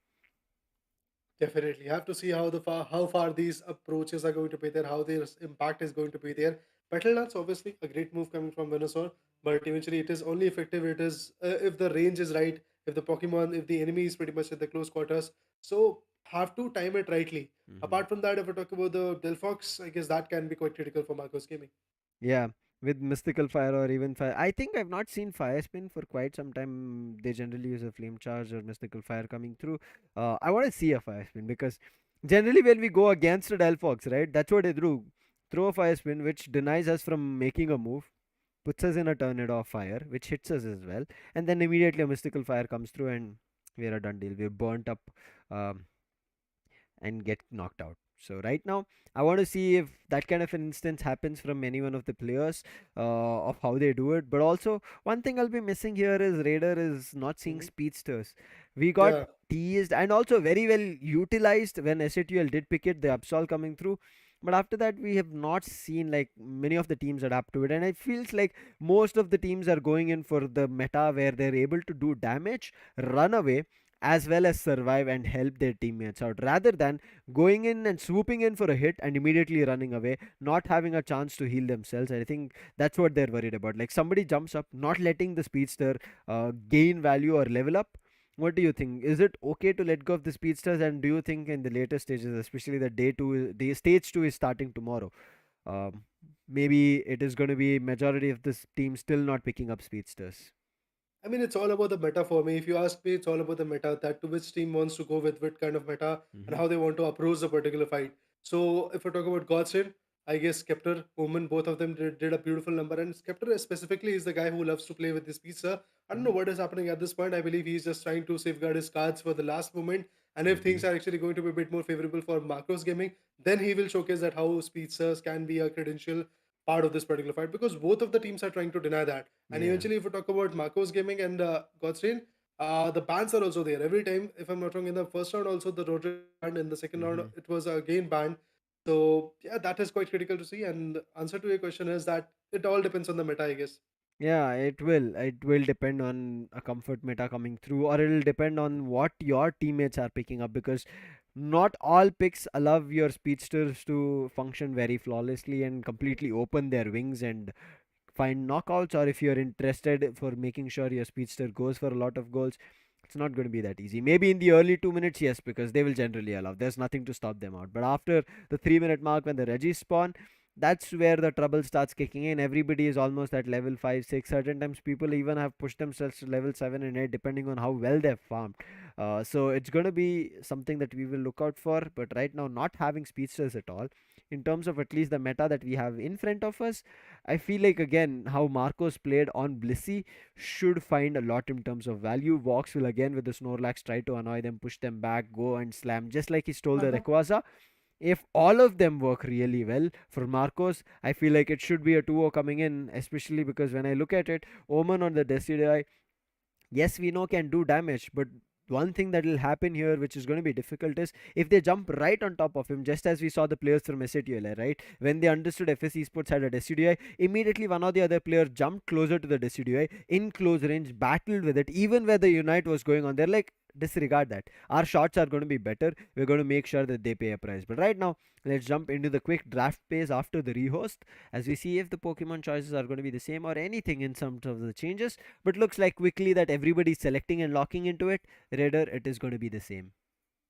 Definitely have to see how far these approaches are going to be there, how their impact is going to be there. Petal Dance, obviously, a great move coming from Venusaur, but eventually it is only effective if the range is right, if the Pokemon, if the enemy is pretty much at the close quarters. So have to time it rightly. Hmm. Apart from that, if we talk about the Delphox, I guess that can be quite critical for Marcos Gaming. Yeah, with Mystical Fire or even Fire. I think I've not seen Fire Spin for quite some time. They generally use a Flame Charge or Mystical Fire coming through. I want to see a Fire Spin because generally when we go against a Delphox, right, that's what they do. Throw a Fire Spin which denies us from making a move, puts us in a tornado of fire, which hits us as well, and then immediately a Mystical Fire comes through and we're a done deal. We're burnt up. Um, and get knocked out. So right now, I want to see if that kind of an instance happens from any one of the players of how they do it. But also, one thing I'll be missing here is Raider is not seeing Hmm. speedsters. We got Yeah. teased and also very well utilized when SATL did pick it. The Absol coming through. But after that, we have not seen like many of the teams adapt to it, and it feels like most of the teams are going in for the meta where they're able to do damage, run away, as well as survive and help their teammates out, rather than going in and swooping in for a hit and immediately running away, not having a chance to heal themselves. I think that's what they're worried about. Like somebody jumps up, not letting the speedster gain value or level up. What do you think? Is it okay to let go of the speedsters? And do you think in the later stages, especially the day two, the stage two is starting tomorrow, um, maybe it is going to be majority of this team still not picking up speedsters? I mean, it's all about the meta for me. If you ask me, it's all about the meta, that to which team wants to go with what kind of meta and Hmm. how they want to approach the particular fight. So, if we talk about Godsend, I guess Skeptor, Omen, both of them did a beautiful number. And Skeptor specifically is the guy who loves to play with this pizza. I don't know Hmm. what is happening at this point. I believe he's just trying to safeguard his cards for the last moment. And if things Maybe. are actually going to be a bit more favorable for Macros Gaming, then he will showcase that how pizzas can be a credential part of this particular fight, because both of the teams are trying to deny that. And Yeah. eventually, if we talk about Marcos Gaming and Godstrain, the bans are also there. Every time, if I'm not wrong, in the first round, also the Rotary banned. In the second round, Hmm. it was again banned. So, yeah, that is quite critical to see. And the answer to your question is that it all depends on the meta, I guess. Yeah, it will. It will depend on a comfort meta coming through, or it'll depend on what your teammates are picking up, because not all picks allow your speedsters to function very flawlessly and completely open their wings and find knockouts. Or if you're interested for making sure your speedster goes for a lot of goals, it's not going to be that easy. Maybe in the early 2 minutes, yes, because they will generally allow. There's nothing to stop them out. But after the 3 minute mark, when the Regis spawn, that's where the trouble starts kicking in. Everybody is almost at level 5, 6. Certain times, people even have pushed themselves to level 7 and 8, depending on how well they've farmed. So it's going to be something that we will look out for. But right now, not having speedsters at all, in terms of at least the meta that we have in front of us, I feel like again how Marcos played on Blissey should find a lot in terms of value. Vox will again with the Snorlax try to annoy them, push them back, go and slam just like he stole the Uh-huh. Rayquaza. If all of them work really well for Marcos, I feel like it should be a 2-0 coming in, especially because when I look at it, Omen on the Decidueye, yes, we know can do damage, but one thing that will happen here, which is going to be difficult, is if they jump right on top of him, just as we saw the players from SATLA, right? When they understood FS Esports had a Decidueye, immediately one or the other player jumped closer to the Decidueye in close range, battled with it, even where the Unite was going on. They're like, disregard that. Our shots are going to be better. We're going to make sure that they pay a price. But right now, let's jump into the quick draft phase after the rehost as we see if the Pokemon choices are going to be the same or anything in some of the changes. But looks like quickly that everybody's selecting and locking into it. Raider, it is going to be the same.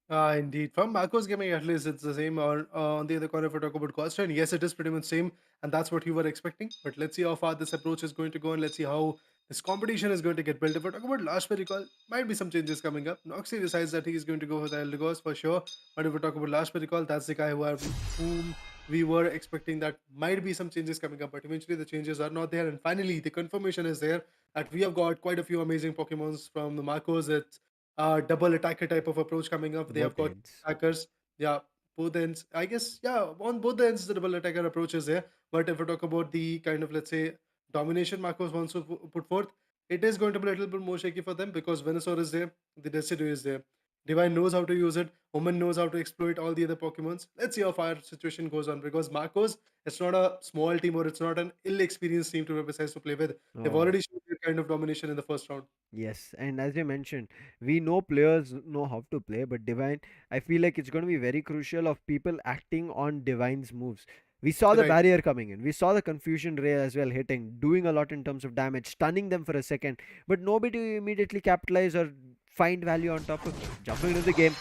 Indeed. From Marcos Gaming, at least it's the same. Or on the other corner, if we talk about Goldstein, yes, it is pretty much same, and that's what you were expecting. But let's see how far this approach is going to go, and let's see how this competition is going to get built. If we talk about Last Recall, might be some changes coming up. Noxie decides that he is going to go for the Eldegoss for sure. But if we talk about Last Recall, that's the guy whom we were expecting that might be some changes coming up. But eventually, the changes are not there, and finally, the confirmation is there that we have got quite a few amazing Pokemons from the Marcos. It's double attacker type of approach coming up. They have Both got ends. attackers. Yeah, both ends. I guess, yeah, on both the ends, the double attacker approach is there. But if we talk about the kind of, let's say, domination Marcos wants to put forth, it is going to be a little bit more shaky for them because Venusaur is there, the Decidueye is there. Divine knows how to use it. Omen knows how to exploit all the other Pokemons. Let's see how far situation goes on because Marcos, it's not a small team or it's not an ill-experienced team to be precise to play with. They've Oh, already shown their kind of domination in the first round. yes. And as you mentioned, we know players know how to play, but Divine, I feel like it's going to be very crucial of people acting on Divine's moves. We saw the Right. barrier coming in. We saw the confusion ray as well hitting, doing a lot in terms of damage, stunning them for a second, but nobody immediately capitalize or find value on top of it. Jumping into the game,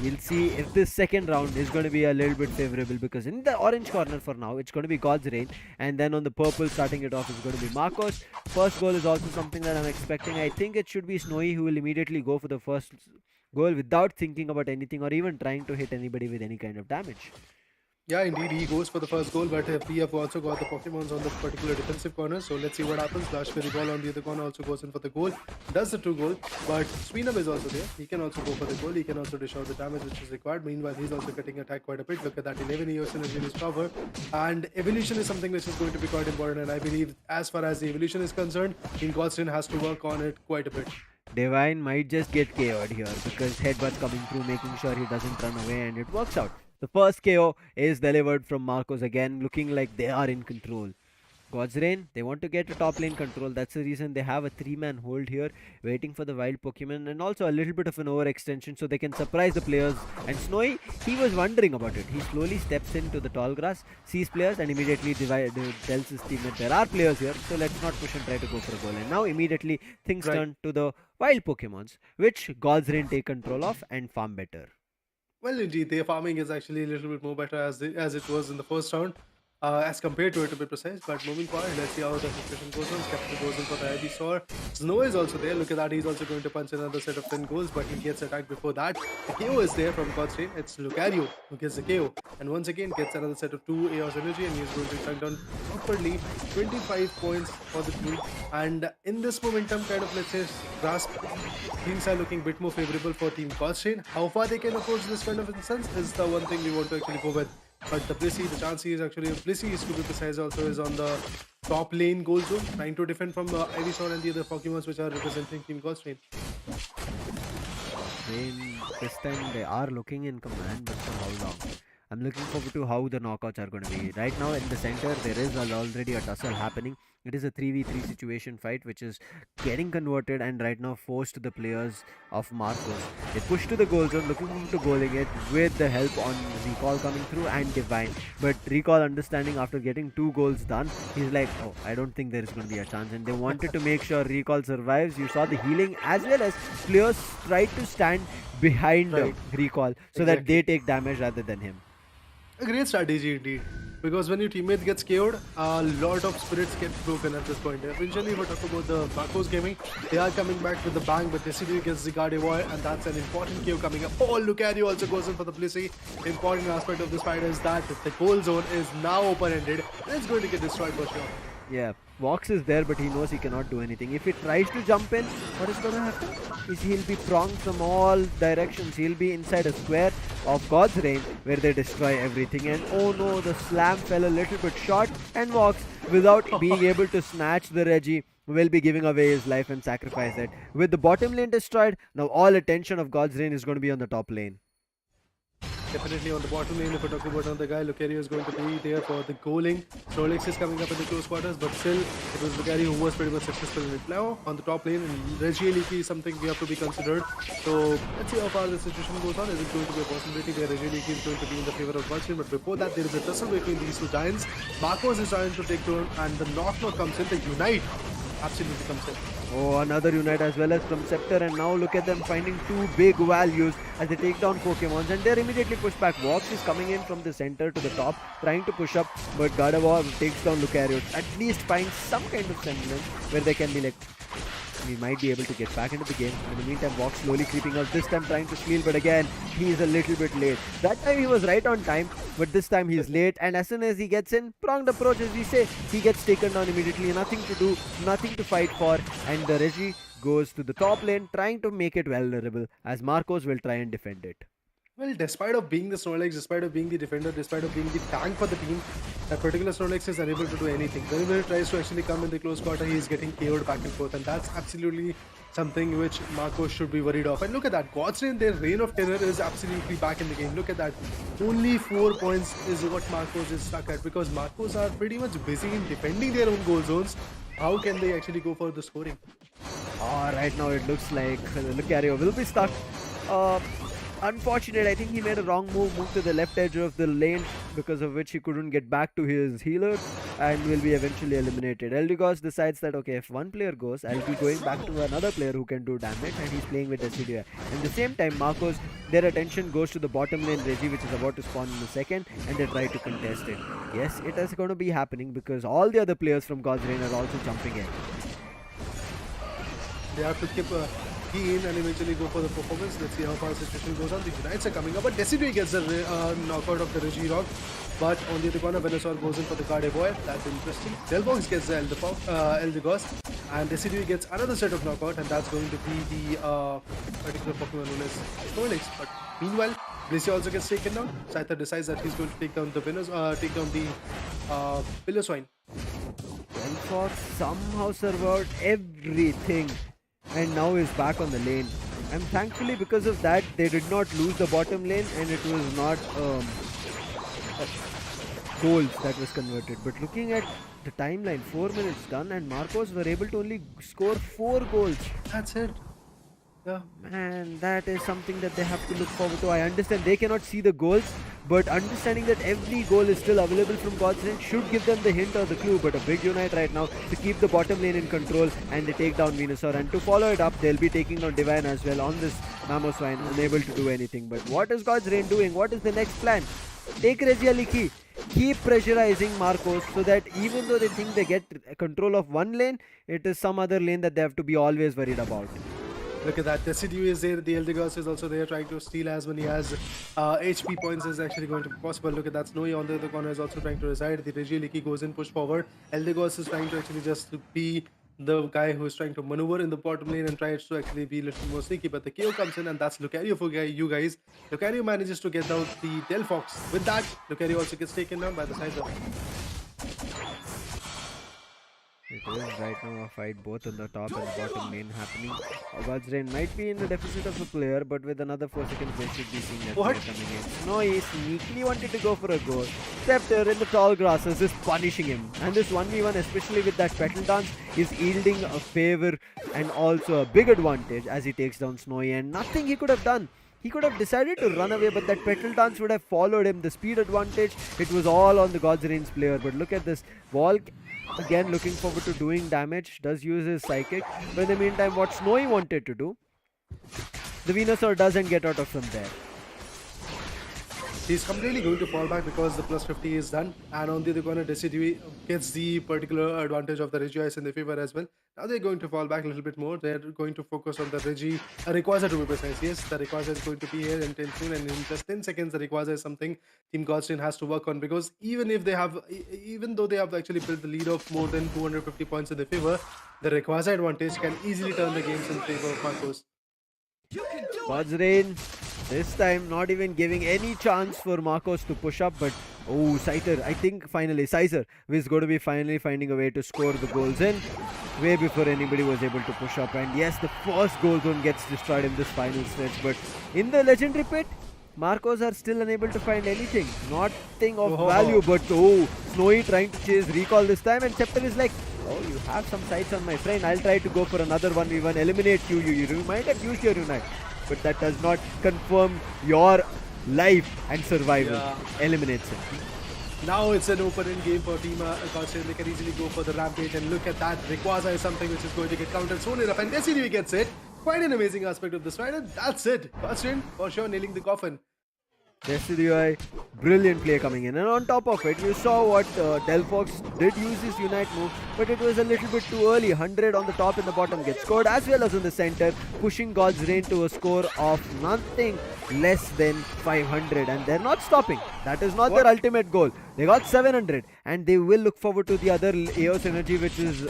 we'll see if this second round is going to be a little bit favorable because in the orange corner for now, it's going to be God's Reign. And then on the purple, starting it off, is going to be Marcos. First goal is also something that I'm expecting. I think it should be Snowy who will immediately go for the first goal without thinking about anything or even trying to hit anybody with any kind of damage. Yeah, indeed, he goes for the first goal, but we have also got the Pokemons on the particular defensive corner. So let's see what happens. Flash Fairy Ball on the other corner also goes in for the goal, does the 2 goal, but Sweenub is also there. He can also go for the goal. He can also dish out the damage which is required. Meanwhile, he's also getting attacked quite a bit. Look at that, 11 years energy in his power, and evolution is something which is going to be quite important. And I believe, as far as the evolution is concerned, King Godston has to work on it quite a bit. Divine might just get KO'd here because headbutt coming through, making sure he doesn't run away, and it works out. The first KO is delivered from Marcos again, looking like they are in control. God's Rain, they want to get a top lane control. That's the reason they have a three-man hold here, waiting for the wild Pokemon, and also a little bit of an overextension so they can surprise the players. And Snowy, he was wondering about it. He slowly steps into the tall grass, sees players, and immediately tells his teammate, there are players here, so let's not push and try to go for a goal. And now immediately things Right. turn to the wild Pokemons, which God's Rain take control of and farm better. Well, indeed, their farming is actually a little bit more better as it was in the first round, as compared to it, to be precise. But moving forward, let's see how the situation goes on. Skeptic goes in for the Ivysaur. Snow is also there. Look at that. He's also going to punch another set of 10 goals, but he gets attacked before that. The KO is there from God's Rain. It's Lucario who gets the KO. And once again, gets another set of 2 Eos energy, and he's going to chunk down properly 25 points for the team. And in this momentum, kind of, let's say, grasp, things are looking a bit more favorable for Team God's Rain. How far they can approach this kind of instance is the one thing we want to actually go with. But the Blissey, the chance is actually Blissey is to be precise also is on the top lane goal zone, trying to defend from Ivysaur and the other Pokemons which are representing Team God's Rain. Rain, this time they are looking in command, but for how long? I'm looking forward to how the knockouts are going to be. Right now in the center, there is already a tussle happening. It is a 3v3 situation fight, which is getting converted and right now forced to the players of Marcos. They push to the goal zone, looking forward to goaling it with the help on Recall coming through and Divine. But Recall understanding after getting 2 goals done, he's like, oh, I don't think there is going to be a chance. And they wanted to make sure Recall survives. You saw the healing as well as players tried to stand behind Right, Recall so that exactly. they take damage rather than him. A great strategy indeed. Because when your teammate gets KO'd, a lot of spirits get broken at this point. Eventually, if we talk about the Marcos gaming, they are coming back with the bang, but Decidueye gets the Gardevoir, and that's an important KO coming up. Oh, Lucario also goes in for the Blissey. Important aspect of this fight is that the goal zone is now open-ended, and it's going to get destroyed for sure. Yeah, Vox is there, but he knows he cannot do anything. If he tries to jump in, what is going to happen? Is he'll be pronged from all directions. He'll be inside a square of God's Rain where they destroy everything. And oh no, the slam fell a little bit short, and Vox, without being able to snatch the Reggie, will be giving away his life and sacrifice it. With the bottom lane destroyed, now all attention of God's Rain is going to be on the top lane. Definitely on the bottom lane, if we're talking about another guy, Lucario is going to be there for the goaling. Snorlax is coming up in the close quarters, but still, it was Lucario who was pretty much successful in it. Now, on the top lane, Regieleki is something we have to be considered. So, let's see how far the situation goes on. Is it going to be a possibility where Regieleki is going to be in the favor of Gulfstream? But before that, there is a tussle between these two giants. Marcos is trying to take turn, and the knock comes in. The Unite absolutely comes in. Oh, another Unite as well as from Scepter, and now look at them finding 2 big values as they take down Pokemons, and they're immediately pushed back. Vox is coming in from the center to the top, trying to push up, but Gardevoir takes down Lucario. At least find some kind of semblance where they can be like, we might be able to get back into the game. In the meantime, Vox slowly creeping up, this time trying to steal, but again, he is a little bit late. That time he was right on time, but this time he's late, and as soon as he gets in, pronged approach as we say, he gets taken down immediately. Nothing to do, nothing to fight for, and the Reggie goes to the top lane, trying to make it vulnerable, as Marcos will try and defend it. Well, despite of being the Snorlax, despite of being the defender, despite of being the tank for the team, that particular Snorlax is unable to do anything. Whenever he tries to actually come in the close quarter, he is getting KO'd back and forth, and that's absolutely something which Marcos should be worried of. And look at that, God's Reign, their reign of terror is absolutely back in the game. Look at that, only 4 points is what Marcos is stuck at, because Marcos are pretty much busy in defending their own goal zones. How can they actually go for the scoring? Right now it looks like Lucario will be stuck. Uh, Unfortunate, I think he made a wrong moved to the left edge of the lane, because of which he couldn't get back to his healer and will be eventually eliminated. Eldegoss decides that, okay, if one player goes, I'll be going back to another player who can do damage, and he's playing with Decidueye. At the same time, Marcos, their attention goes to the bottom lane Reggie, which is about to spawn in a second, and they try to contest it. Yes, it is going to be happening because all the other players from God's Reign are also jumping in. They have to keep key in and eventually go for the performance. Let's see how far the situation goes on. The Unites are coming up, but Decidueye gets the knockout of the Regirock. But on the other corner, Venusaur goes in for the Gardevoir. That's interesting. Delbox gets the Eldegoss, and Decidueye gets another set of knockout, and that's going to be the particular Pokemon known as Snorlax. But meanwhile, Blissey also gets taken down. Scyther decides that he's going to take down the Piloswine. Delphox somehow survived everything and now is back on the lane. And thankfully, because of that, they did not lose the bottom lane, and it was not goals that was converted. But looking at the timeline, 4 minutes done, and Marcos were able to only score 4 goals. That's it. Yeah. Man, that is something that they have to look forward to. I understand they cannot see the goals, but understanding that every goal is still available from God's Lane should give them the hint or the clue. But a big unite right now to keep the bottom lane in control, and they take down Venusaur. And to follow it up, they'll be taking down Divine as well on this Mamoswine, unable to do anything. But what is God's Reign doing? What is the next plan? Take Regialiki. Keep pressurizing Marcos so that even though they think they get control of one lane, it is some other lane that they have to be always worried about. Look at that. The Decidu is there. The Eldegoss is also there, trying to steal as many as HP points is actually going to be possible. Look at that. Snowy on the other corner is also trying to reside. The Regieliki goes in, push forward. Eldegoss is trying to actually just be the guy who is trying to maneuver in the bottom lane and tries to actually be a little more sneaky. But the KO comes in, and that's Lucario for you guys. Lucario manages to get out the Delphox. With that, Lucario also gets taken down by the Sizer. It is right now a fight both on the top and bottom lane happening. God's Reign might be in the deficit of a player, but with another 4 seconds they should be seeing that player coming in. No, he sneakily wanted to go for a goal. Scepter in the tall grasses is punishing him. And this 1v1, especially with that petal dance, is yielding a favor and also a big advantage as he takes down Snowy, and nothing he could have done. He could have decided to run away, but that petal dance would have followed him. The speed advantage, it was all on the God's Reigns player. But look at this. Volk again looking forward to doing damage, does use his psychic. But in the meantime, what Snowy wanted to do, the Venusaur doesn't get out of from there. He's completely going to fall back because the plus 50 is done, and on the other corner, Decidu gets the particular advantage of the Regice in the favor as well. Now they're going to fall back a little bit more. They're going to focus on the Rayquaza to be precise. Yes, the Rayquaza is going to be here in 10 soon, and in just 10 seconds, the Rayquaza is something Team Godstain has to work on, because even though they have actually built the lead of more than 250 points in their favor, the Rayquaza advantage can easily turn the games in favor of Marcos. God's Reign this time not even giving any chance for Marcos to push up, but oh, Scyther, I think finally Sizer is going to be finally finding a way to score the goals in way before anybody was able to push up. And yes, the first goal zone gets destroyed in this final stretch, but in the legendary pit, Marcos are still unable to find anything, nothing of value. But oh, Snowy trying to chase recall this time, and Scepter is like, oh, you have some sights on my friend, I'll try to go for another 1v1, eliminate you. You might have used your unite, but that does not confirm your life and survival. Eliminates him. Now it's an open-end game for Team Godstain. They can easily go for the rampage, and look at that. Rayquaza is something which is going to get countered soon enough, and Decidu gets it. Quite an amazing aspect of this fight, and that's it. Godstain for sure nailing the coffin. Decidu, brilliant play coming in, and on top of it, you saw what Delphox did use his unite move, but it was a little bit too early. 100 on the top and the bottom gets scored, as well as in the center, pushing God's Reign to a score of nothing less than 500, and they're not stopping. That is not their ultimate goal. They got 700, and they will look forward to the other Eos energy, which is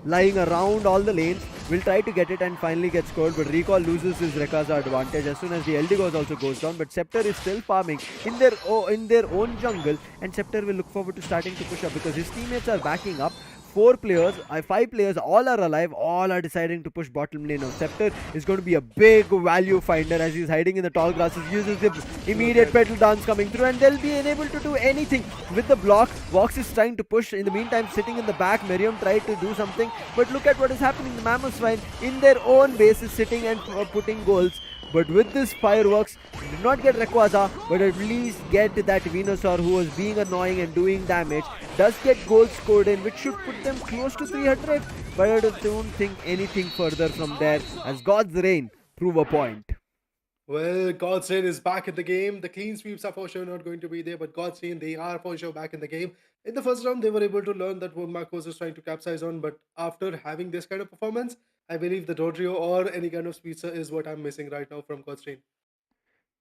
lying around all the lanes, will try to get it and finally get scored, but Recall loses his Rayquaza advantage as soon as the Eldegoss also goes down. But Scepter is still farming in their own jungle, and Scepter will look forward to starting to push up because his teammates are backing up. 5 players, all are alive, all are deciding to push bottom lane. Now Scepter is going to be a big value finder as he's hiding in the tall grasses, uses the immediate petal dance coming through, and they'll be unable to do anything with the block. Vox is trying to push. In the meantime, sitting in the back, Miriam tried to do something, but look at what is happening. The Mamoswine in their own base is sitting and putting goals. But with this fireworks, did not get Rayquaza, but at least get that Venusaur who was being annoying and doing damage. Does get goals scored in, which should put them close to 300. But I don't think anything further from there as God's Reign prove a point. Well, Godstain is back in the game. The clean sweeps are for sure not going to be there, but Godstain, they are for sure back in the game. In the first round, they were able to learn that what Marcos is trying to capsize on, but after having this kind of performance, I believe the Dodrio or any kind of speedster is what I'm missing right now from Godstain.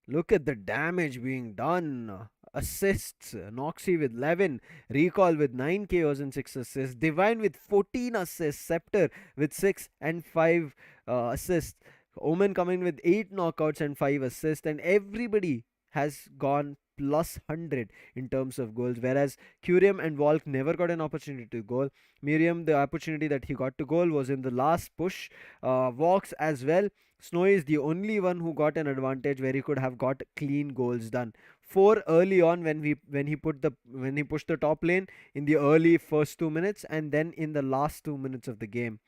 Look at the damage being done. Assists, Noxy with 11, Recall with 9 KOs and 6 assists, Divine with 14 assists, Scepter with 6 and 5 assists, Omen coming with 8 knockouts and 5 assists, and everybody has gone plus 100 in terms of goals, whereas Curium and Volk never got an opportunity to goal. Miriam, the opportunity that he got to goal was in the last push. Vox as well. Snowy is the only one who got an advantage where he could have got clean goals done. four early on when he pushed the top lane in the early first 2 minutes, and then in the last 2 minutes of the game.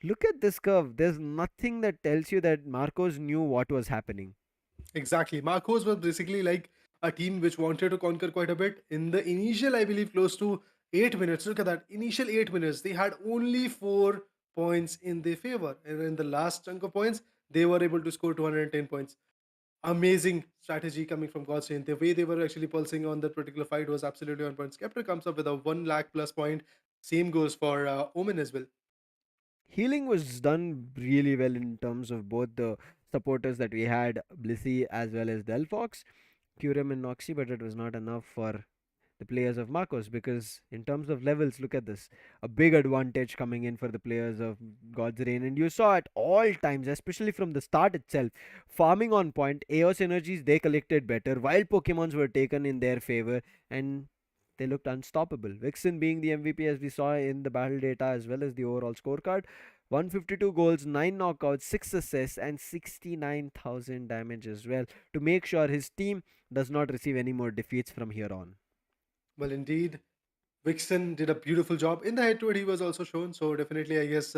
Look at this curve. There's nothing that tells you that Marcos knew what was happening. Exactly. Marcos was basically like a team which wanted to conquer quite a bit. In the initial, I believe, close to 8 minutes, look at that. Initial 8 minutes, they had only 4 points in their favor. And in the last chunk of points, they were able to score 210 points. Amazing strategy coming from Godstein. The way they were actually pulsing on that particular fight was absolutely on point. Skepta comes up with a 1 lakh plus point. Same goes for Omen as well. Healing was done really well in terms of both the supporters that we had, Blissey as well as Delphox, Curem and Noxy, but it was not enough for the players of Marcos, because in terms of levels, look at this, a big advantage coming in for the players of God's Reign, and you saw at all times, especially from the start itself, farming on point, Eos energies they collected better, wild Pokemons were taken in their favor, and they looked unstoppable. Vixen being the MVP, as we saw in the battle data as well as the overall scorecard. 152 goals, 9 knockouts, 6 assists, and 69,000 damage as well, to make sure his team does not receive any more defeats from here on. Well, indeed, Vixen did a beautiful job. In the head to head, he was also shown. So, definitely, I guess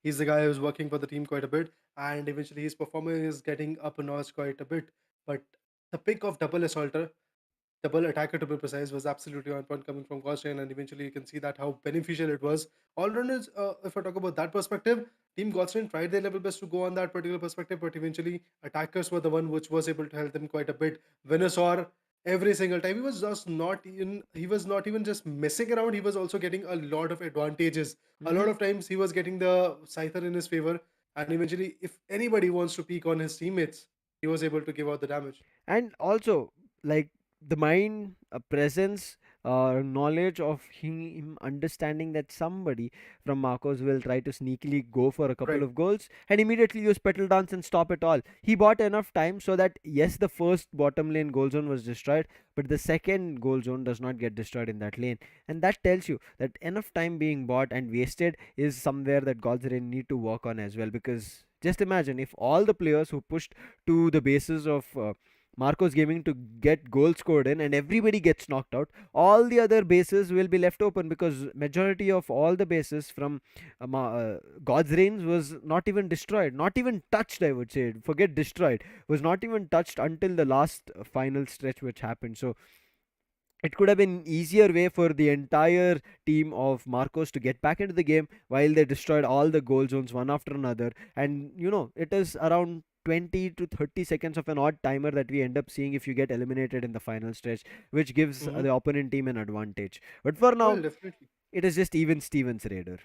he's the guy who's working for the team quite a bit. And eventually, his performance is getting up a notch quite a bit. But the pick of double assaulter, double attacker to be precise, was absolutely on point coming from Gaussian, and eventually you can see that how beneficial it was. All rounders, if I talk about that perspective, Team Gaussian tried their level best to go on that particular perspective, but eventually attackers were the one which was able to help them quite a bit. Venusaur, every single time he was not even just messing around, he was also getting a lot of advantages. A lot Hmm. of times he was getting the Scyther in his favor, and eventually if anybody wants to peek on his teammates, he was able to give out the damage. And also, like, the mind, presence, knowledge of him understanding that somebody from Marcos will try to sneakily go for a couple Right. of goals and immediately use petal dance and stop it all. He bought enough time so that yes, the first bottom lane goal zone was destroyed, but the second goal zone does not get destroyed in that lane. And that tells you that enough time being bought and wasted is somewhere that Godzilla need to work on as well, because just imagine if all the players who pushed to the basis of Marcos Gaming to get goals scored in and everybody gets knocked out, all the other bases will be left open, because majority of all the bases from God's Reigns was not even destroyed, not even touched, I would say. Forget destroyed, was not even touched until the last final stretch which happened. So it could have been easier way for the entire team of Marcos to get back into the game while they destroyed all the goal zones one after another. And it is around 20 to 30 seconds of an odd timer that we end up seeing if you get eliminated in the final stretch, which gives Mhm. the opponent team an advantage. But for Well, now, definitely. it is just even Stevens Raider.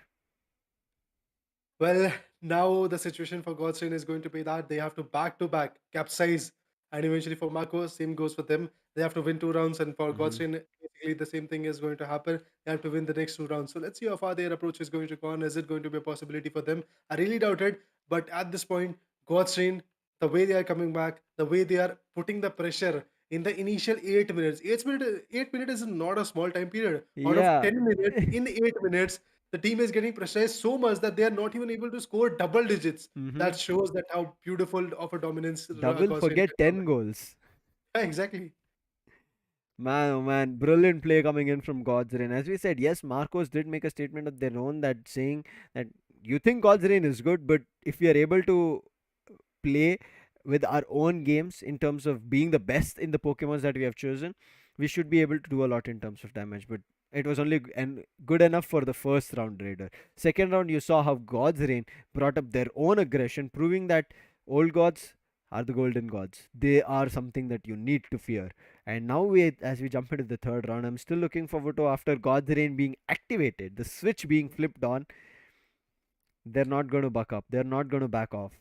Well, now the situation for Goldstein is going to be that they have to back capsize, and eventually for Marcos, same goes for them. They have to win 2 rounds, and for Hmm. Goldstein, basically the same thing is going to happen. They have to win the next 2 rounds. So let's see how far their approach is going to go on. Is it going to be a possibility for them? I really doubt it. But at this point, Goldstein, the way they are coming back, the way they are putting the pressure in the initial 8 minutes. 8 minutes is not a small time period. Out of Yeah. 10 minutes, in 8 minutes the team is getting pressurized so much that they are not even able to score double digits. Hmm. That shows that how beautiful of a dominance Double Gosling forget can come 10 in. goals. Yeah, exactly. Man, oh man, brilliant play coming in from God's Reign. As we said, yes, Marcos did make a statement of their own, that saying that you think God's Reign is good, but if we are able to play with our own games in terms of being the best in the Pokemons that we have chosen, we should be able to do a lot in terms of damage. But it was only good enough for the first round, Raider. Second round, you saw how God's Reign brought up their own aggression, proving that old gods are the golden gods. They are something that you need to fear. And now, as we jump into the third round, I'm still looking forward to, after God's Reign being activated, the switch being flipped on. They're not going to buck up. They're not going to back off.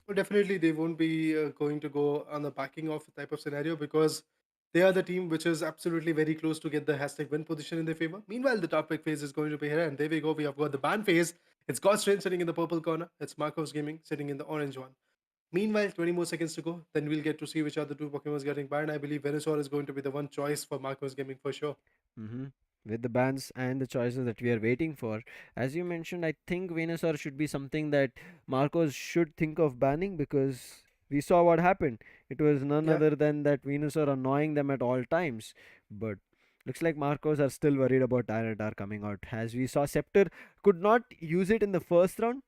Well, definitely they won't be going to go on the backing off type of scenario because they are the team which is absolutely very close to get the hashtag win position in their favor. Meanwhile, the top pick phase is going to be here, and there we go. We have got the ban phase. It's God's Train sitting in the purple corner. It's Marcos Gaming sitting in the orange one. Meanwhile, 20 more seconds to go. Then we'll get to see which are the two Pokemon getting banned. I believe Venusaur is going to be the one choice for Marcos Gaming for sure. Hmm. With the bans and the choices that we are waiting for, as you mentioned, I think Venusaur should be something that Marcos should think of banning, because we saw what happened. It was none Yeah. other than that Venusaur annoying them at all times. But looks like Marcos are still worried about Tyranitar coming out. As we saw, Scepter could not use it in the first round,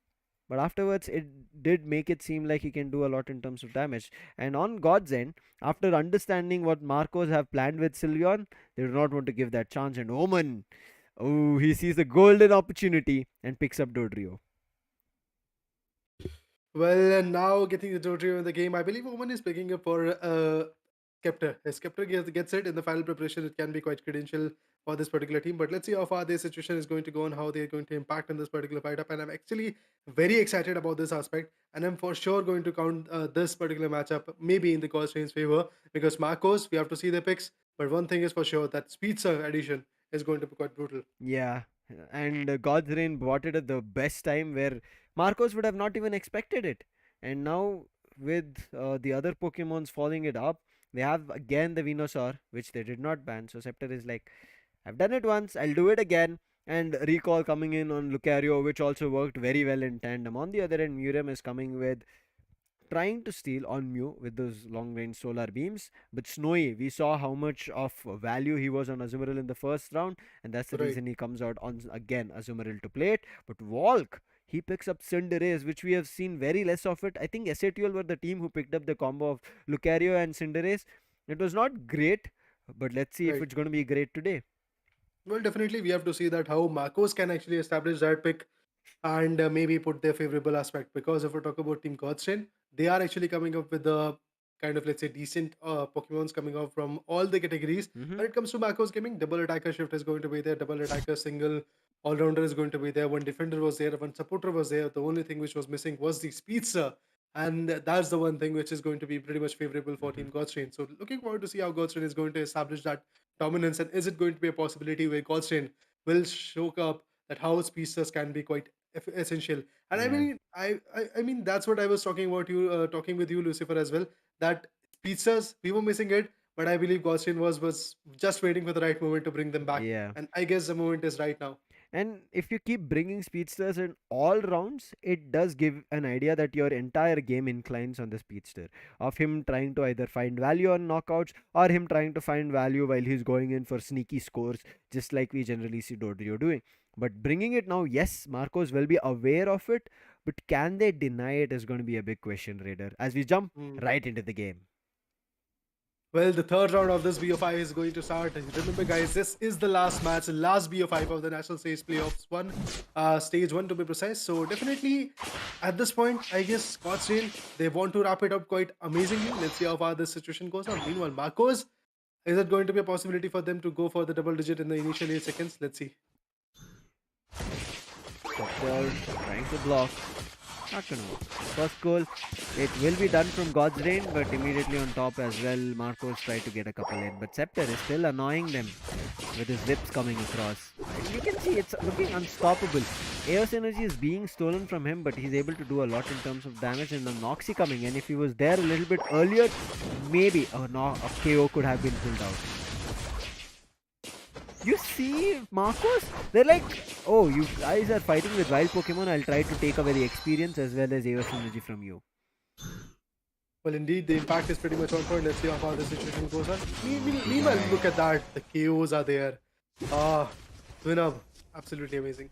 but afterwards it did make it seem like he can do a lot in terms of damage. And on God's end, after understanding what Marcos have planned with Sylveon, they do not want to give that chance. And Omen, oh, he sees a golden opportunity and picks up Dodrio. Well, and now getting the Dodrio in the game, I believe Oman is picking up for Skeptor. If Skeptor gets it in the final preparation, it can be quite credential for this particular team. But let's see how far their situation is going to go and how they're going to impact on this particular fight up. And I'm actually very excited about this aspect. And I'm for sure going to count this particular matchup maybe in the Constraints' favor because Marcos, we have to see their picks. But one thing is for sure that Speedster addition is going to be quite brutal. Yeah, and God's Reign brought it at the best time where Marcos would have not even expected it. And now, with the other Pokemons following it up, they have again the Venusaur, which they did not ban. So Scepter is like, I've done it once, I'll do it again. And Recall coming in on Lucario, which also worked very well in tandem. On the other end, Miriam is coming with trying to steal on Mew with those long range solar beams. But Snowy, we saw how much of value he was on Azumarill in the first round, and that's the Right. reason he comes out on again Azumarill to play it. But Volk, he picks up Cinderace, which we have seen very less of it. I think SATL were the team who picked up the combo of Lucario and Cinderace. It was not great, but let's see if Right. it's going to be great today. Well, definitely we have to see that how Marcos can actually establish that pick and maybe put their favorable aspect. Because if we talk about Team Godstrain, they are actually coming up with the kind of, let's say, decent Pokemons coming out from all the categories. Hmm. When it comes to Marcos Gaming, double attacker shift is going to be there, double attacker single all rounder is going to be there. One defender was there, one supporter was there. The only thing which was missing was the speedster. And that's the one thing which is going to be pretty much favorable for Team Hmm. Godstrain. So looking forward to see how Godstrain is going to establish that dominance, and is it going to be a possibility where Godstrain will show up that how speedsters can be quite essential. And I Yeah. mean, I mean that's what I was talking about you talking with you, Lucifer, as well. That pizzas we were missing it, but I believe Gostin was just waiting for the right moment to bring them back. Yeah. And I guess the moment is right now. And if you keep bringing speedsters in all rounds, it does give an idea that your entire game inclines on the speedster. Of him trying to either find value on knockouts or him trying to find value while he's going in for sneaky scores, just like we generally see Dodrio doing. But bringing it now, yes, Marcos will be aware of it, but can they deny it is going to be a big question, Raider, as we jump Hmm. right into the game. Well, the third round of this BO5 is going to start. Remember, guys, this is the last match, the last BO5 of the National Stage Playoffs one, stage one to be precise. So definitely, at this point, I guess Scottsdale they want to wrap it up quite amazingly. Let's see how far this situation goes on. Meanwhile, Marcos, is it going to be a possibility for them to go for the double digit in the initial 8 seconds? Let's see. Scepter trying to block. Not gonna work. First goal, it will be done from God's Reign, but immediately on top as well, Marcos tried to get a couple in. But Scepter is still annoying them with his whips coming across. And you can see it's looking unstoppable. Eos energy is being stolen from him, but he's able to do a lot in terms of damage. And the Noxy coming in, if he was there a little bit earlier, maybe a KO could have been pulled out. You see, Marcos? They're like, oh, you guys are fighting with wild Pokemon. I'll try to take away the experience as well as Eos energy from you. Well, indeed, the impact is pretty much on point. Let's see how far the situation goes on. Meanwhile, Right. look at that. The KOs are there. Ah, Winner, absolutely amazing.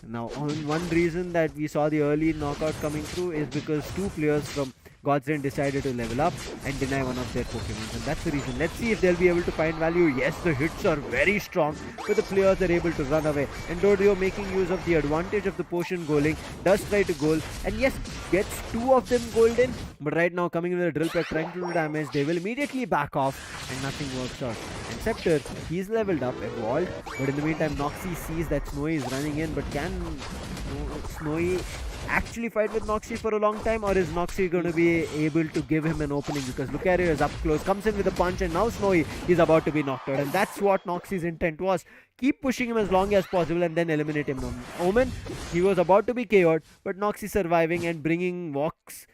Now, on one reason that we saw the early knockout coming through is because two players from Godsend decided to level up and deny one of their Pokemon, and that's the reason. Let's see if they'll be able to find value. Yes, the hits are very strong, but the players are able to run away. And Dodrio, making use of the advantage of the potion goaling, does try to goal, and yes, gets two of them golden. But right now, coming in with a drill peck, trying to do damage, they will immediately back off, and nothing works out. And Scepter, he's leveled up, evolved, but in the meantime, Noxy sees that Snowy is running in, but can Snowy actually fight with Noxy for a long time, or is Noxy going to be able to give him an opening? Because Lucario is up close, comes in with a punch, and now Snowy is about to be knocked out. And that's what Noxy's intent was. Keep pushing him as long as possible and then eliminate him. Omen, he was about to be KO'd, but Noxy surviving and bringing Vox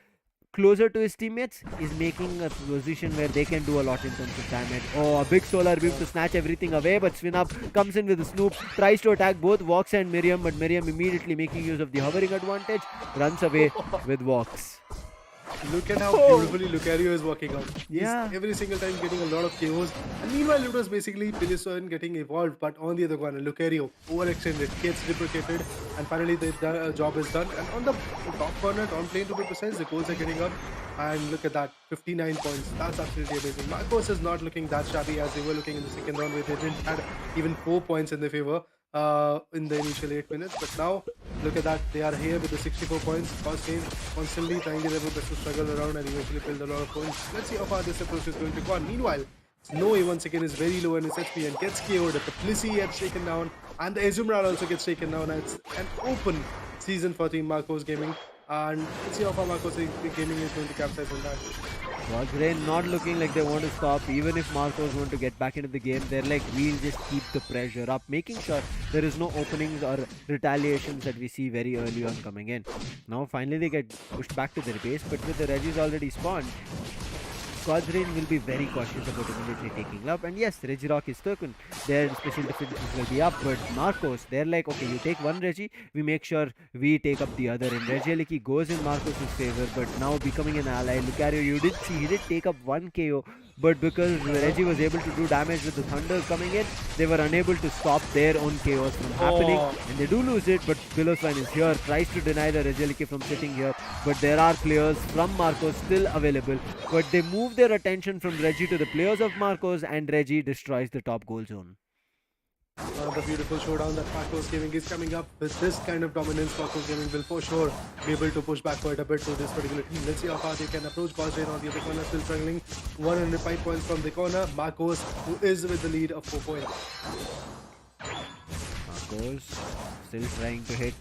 closer to his teammates is making a position where they can do a lot in terms of damage. Oh, a big solar beam to snatch everything away, but Swinub comes in with a Snoop, tries to attack both Vox and Miriam, but Miriam immediately making use of the hovering advantage, runs away with Vox. Look at how Oh, beautifully Lucario is working out. He's yeah. every single time getting a lot of KOs. And meanwhile, it was basically Pilison getting evolved, but on the other corner, Lucario overextended, gets deprecated, and finally the job is done. And on the top corner, on plane to be precise, the goals are getting up. And look at that, 59 points. That's absolutely amazing. Marcos is not looking that shabby as they were looking in the second round, where they didn't had even 4 points in their favor in the initial 8 minutes. But now, look at that. They are here with the 64 points. Costain constantly trying their level best to struggle around and eventually build a lot of points. Let's see how far this approach is going to go on. Meanwhile, Snowy once again is very low in his HP and gets KO'd. The Plissy gets taken down, and the Izumrad also gets taken down. And it's an open season for Team Marcos Gaming. And let's see how far Marcos Gaming is going to capsize on that. God's not looking like they want to stop. Even if Marcos want to get back into the game, they're like, we'll just keep the pressure up, making sure there is no openings or retaliations that we see very early on coming in. Now, finally, they get pushed back to their base, but with the Regis already spawned, God's will be very cautious about immediately taking up. And yes, Regirock is taken. Their special defenses will be up. But Marcos, they're like, okay, you take one Regi, we make sure we take up the other. And Regieleki goes in Marcos' favor, but now becoming an ally. Lucario, you did see, he did take up one KO. But because Reggie was able to do damage with the Thunder coming in, they were unable to stop their own chaos from happening. And they do lose it, but Piloswine is here, tries to deny the Regieleki from sitting here. But there are players from Marcos still available. But they move their attention from Reggie to the players of Marcos, and Reggie destroys the top goal zone. The beautiful showdown that Marcos Gaming is coming up with this kind of dominance. Marcos Gaming will for sure be able to push backward a bit to this particular team. Let's see how far they can approach. Gosrain on the other corner still struggling. 105 points from the corner. Marcos, who is with the lead of 4 points. Marcos still trying to hit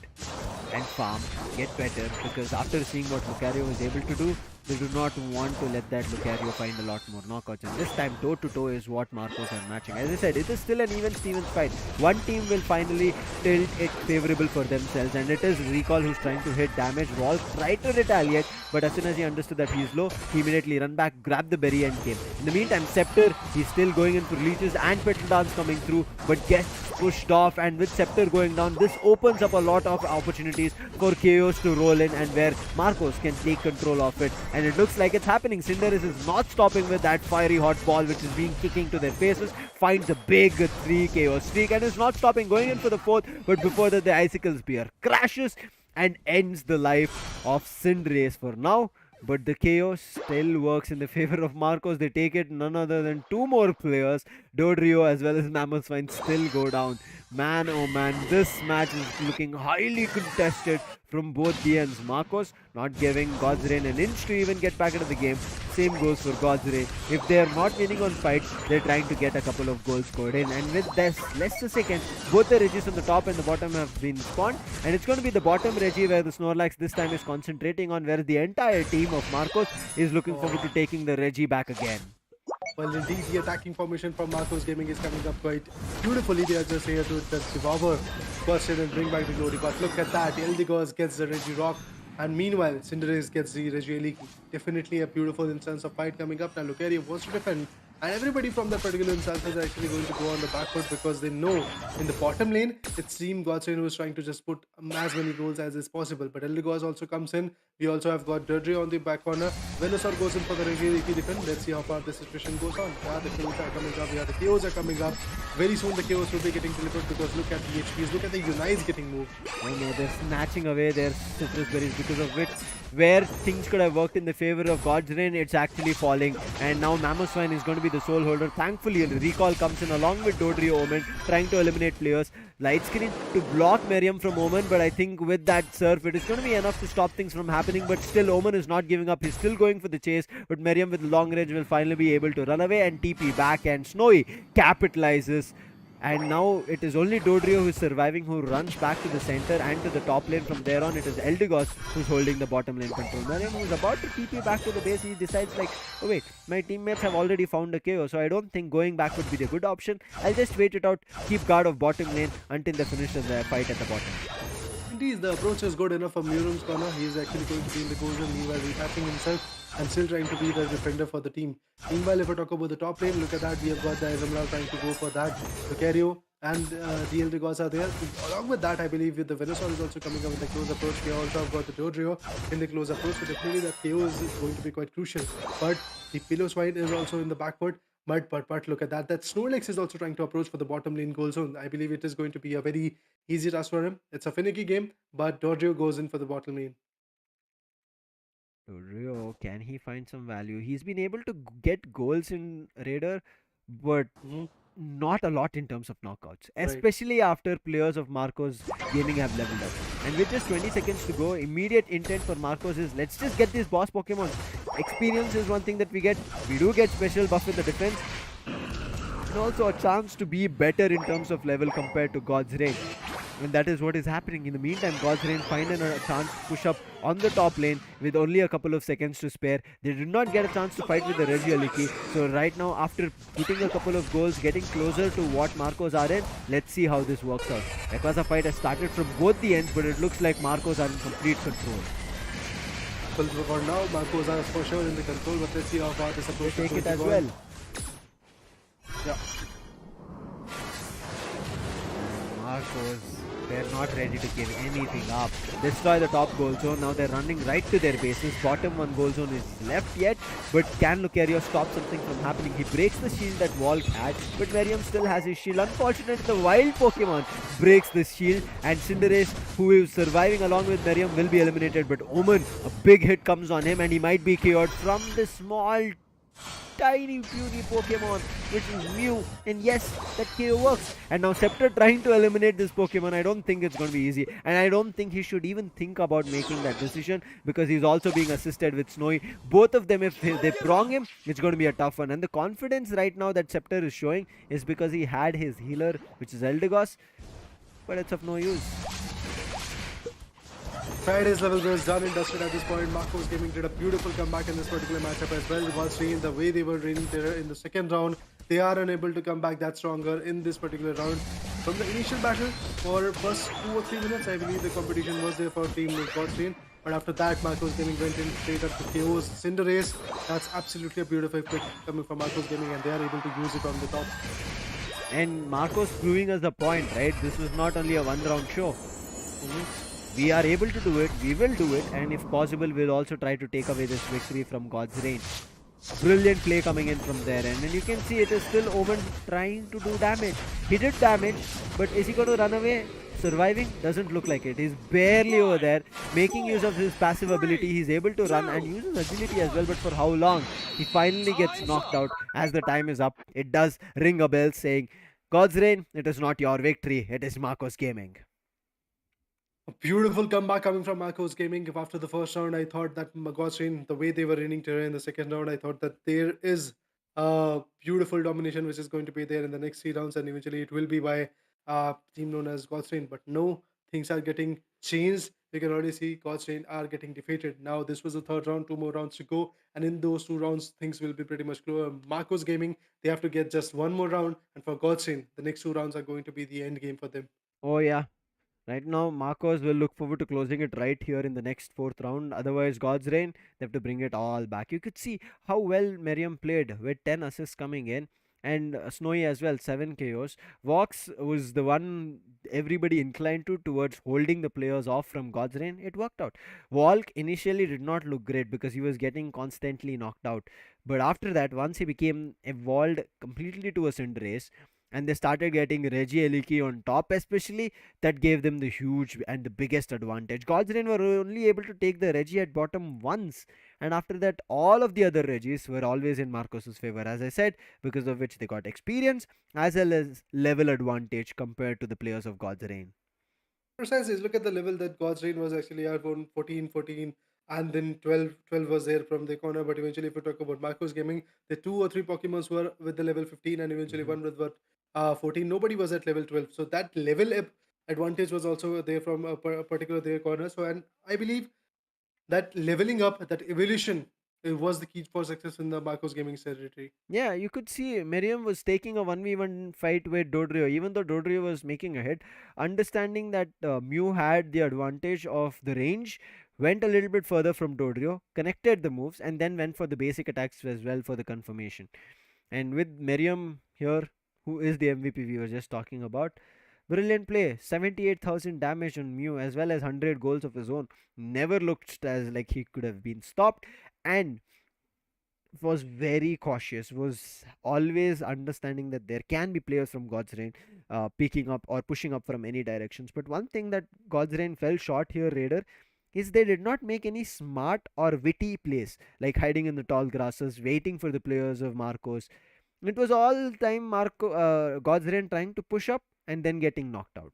and farm, get better, because after seeing what Lucario was able to do, they do not want to let that Lucario find a lot more knockouts. And this time, toe-to-toe is what Marcos are matching. As I said, it is still an even Stevens fight. One team will finally tilt it favorable for themselves, and it is Recall who's trying to hit damage. Rolf tried to retaliate, but as soon as he understood that he is low, he immediately ran back, grabbed the berry and came. In the meantime, Scepter, he's still going in for leeches and Petal Dance coming through, but gets pushed off, and with Scepter going down, this opens up a lot of opportunities for Chaos to roll in, and where Marcos can take control of it. And it looks like it's happening. Cinderace is not stopping with that fiery hot ball which is being kicking to their faces. Finds a big 3 KO streak and is not stopping, going in for the 4th. But before that, the Icicle Spear crashes and ends the life of Cinderace for now. But the chaos still works in the favor of Marcos. They take it, none other than 2 more players. Dodrio as well as Mammothswine still go down. Man, oh man, this match is looking highly contested from both the ends. Marcos not giving God's Reign an inch to even get back into the game. Same goes for God's Reign. If they are not winning on fights, they're trying to get a couple of goals scored in. And with this, less a second, both the Regis on the top and the bottom have been spawned. And it's going to be the bottom Regi where the Snorlax this time is concentrating on, where the entire team of Marcos is looking forward to taking the Regi back again. Well, indeed, the attacking formation from Marcos Gaming is coming up quite beautifully. They are just here to just devour Question and bring back the glory. But look at that, Eldegoss gets the Regirock, and meanwhile, Cinderace gets the Regieleki. Definitely a beautiful instance of fight coming up. Now, Lucario wants to defend, and everybody from that particular instance is actually going to go on the back foot, because they know in the bottom lane, it seemed Godsrain was trying to just put as many goals as is possible. But Eldegoss also comes in. We also have got Dodrio on the back corner. Venusaur goes in for the Regieleki defense. Let's see how far this situation goes on. Yeah, the kills are coming up. Yeah, the KOs are coming up. Very soon the KOs will be getting delivered, because look at the HPs. Look at the Unites getting moved. Oh no, they're snatching away their citrus berries, because of which, where things could have worked in the favor of God's Reign, it's actually falling. And now Mammothswine is going to be the sole holder. Thankfully, Recall comes in along with Dodrio Omen, trying to eliminate players. Light screen to block Miriam from Omen, but I think with that surf, it is going to be enough to stop things from happening. But still, Omen is not giving up. He's still going for the chase, but Miriam with long range will finally be able to run away and TP back, and Snowy capitalizes. And now it is only Dodrio who is surviving, who runs back to the center and to the top lane. From there on, it is Eldegoss who's holding the bottom lane control. Miriam, who's about to TP back to the base, he decides like, oh wait, my teammates have already found a KO, so I don't think going back would be the good option. I'll just wait it out, keep guard of bottom lane until they finish the fight at the bottom. Indeed, the approach is good enough for Murum's corner. He is actually going to be in the goal zone, meanwhile recapping himself and still trying to be the defender for the team. Meanwhile, if I talk about the top lane, look at that. We have got the Izumrad trying to go for that. Lucario and the Elder Gods are there. Along with that, I believe with the Venusaur is also coming up with the close approach. We also have got the Dodrio in the close approach, so definitely that KO is going to be quite crucial. But the Pillow Swine is also in the backward. But look at that. That Snorlax is also trying to approach for the bottom lane goal zone. I believe it is going to be a very easy task for him. It's a finicky game, but Dodrio goes in for the bottom lane. Rio, can he find some value? He's been able to get goals in Raider, but Mhm. not a lot in terms of knockouts, Right. especially after players of Marco's gaming have leveled up. And with just 20 seconds to go, immediate intent for Marcos is let's just get these boss Pokemon. Experience is one thing that we get. We do get special buff in the defense, and also a chance to be better in terms of level compared to God's Reign. And that is what is happening. In the meantime, God's Reign find a chance to push up on the top lane with only a couple of seconds to spare. They did not get a chance to fight with the Regieleki. So right now, after putting a couple of goals, getting closer to what Marcos are in, let's see how this works out. Rayquaza fight has started from both the ends, but it looks like Marcos are in complete control. Well, for now, Marcos are for sure in the control, but let's see how far this They approach is take going it to as go. well. Yeah. Marcos, they're not ready to give anything up. Destroy the top goal zone. Now they're running right to their bases. Bottom one goal zone is left yet, but can Lucario stop something from happening? He breaks the shield that Walk had, but Miriam still has his shield. Unfortunately, the wild Pokemon breaks this shield, and Cinderace, who is surviving along with Miriam, will be eliminated. But Omen, a big hit comes on him, and he might be KO'd from the small tiny puny Pokemon, which is Mew. And yes, that KO works. And now Scepter trying to eliminate this Pokemon. I don't think it's going to be easy. And I don't think he should even think about making that decision because he's also being assisted with Snowy. Both of them, if they prong him, it's going to be a tough one. And the confidence right now that Scepter is showing is because he had his healer, which is Eldegoss. But it's of no use. Friday's level was done and dusted at this point. Marcos Gaming did a beautiful comeback in this particular matchup as well. Valsreen, the way they were reigning terror in the second round, they are unable to come back that stronger in this particular round. From the initial battle, for first 2 or 3 minutes, I believe the competition was there for Team Valsreen. But after that, Marcos Gaming went in straight up to KO's Cinderace. That's absolutely a beautiful pick coming from Marcos Gaming, and they are able to use it on the top. And Marcos proving us the point, right? This was not only a one round show. Mhm. We are able to do it, we will do it, and if possible, we'll also try to take away this victory from God's reign. Brilliant play coming in from there, and you can see it is still Omen trying to do damage. He did damage, but is he going to run away? Surviving? Doesn't look like it. He's barely over there, making use of his passive ability. He's able to run and uses agility as well, but for how long? He finally gets knocked out as the time is up. It does ring a bell saying, God's reign, it is not your victory, it is Marcos Gaming. A beautiful comeback coming from Marcos Gaming. After the first round, I thought that Magosrin, the way they were reigning terrain in the second round, I thought that there is a beautiful domination which is going to be there in the next 3 rounds, and eventually it will be by a team known as Godsrain. But no, things are getting changed. You can already see Godsrain are getting defeated. Now, this was the third round, 2 more rounds to go, and in those 2 rounds, things will be pretty much clear. Marcos Gaming, they have to get just one more round, and for Godsrain, the next 2 rounds are going to be the end game for them. Oh, yeah. Right now, Marcos will look forward to closing it right here in the next fourth round. Otherwise, God's reign, they have to bring it all back. You could see how well Miriam played with 10 assists coming in, and Snowy as well, 7 KOs. Vox was the one everybody inclined to towards holding the players off from God's reign. It worked out. Walk initially did not look great because he was getting constantly knocked out. But after that, once he became evolved completely to a Cinderace, and they started getting Reggie Eliki on top, especially that gave them the huge and the biggest advantage. Godsrain were only able to take the Reggie at bottom once, and after that, all of the other Reggies were always in Marcos's favor, as I said, because of which they got experience as well as level advantage compared to the players of Godsrain. Precisely, look at the level that God's Reign was actually at on 14, 14, and then 12, 12 was there from the corner. But eventually, if you talk about Marcos Gaming, the 2 or 3 Pokemons were with the level 15, and eventually Mhm. one with what 14. Nobody was at level 12. So that level up advantage was also there from a particular their corner. So, and I believe that leveling up, that evolution, it was the key for success in the Marcos Gaming territory. Yeah, you could see Miriam was taking a 1v1 fight with Dodrio, even though Dodrio was making a hit. Understanding that Mew had the advantage of the range, went a little bit further from Dodrio, connected the moves, and then went for the basic attacks as well for the confirmation. And with Miriam here, who is the MVP we were just talking about. Brilliant play, 78,000 damage on Mew as well as 100 goals of his own. Never looked as like he could have been stopped, and was very cautious, was always understanding that there can be players from God's Reign picking up or pushing up from any directions. But one thing that God's Reign fell short here, Raider, is they did not make any smart or witty plays like hiding in the tall grasses, waiting for the players of Marcos. It was all time God's Reign trying to push up and then getting knocked out.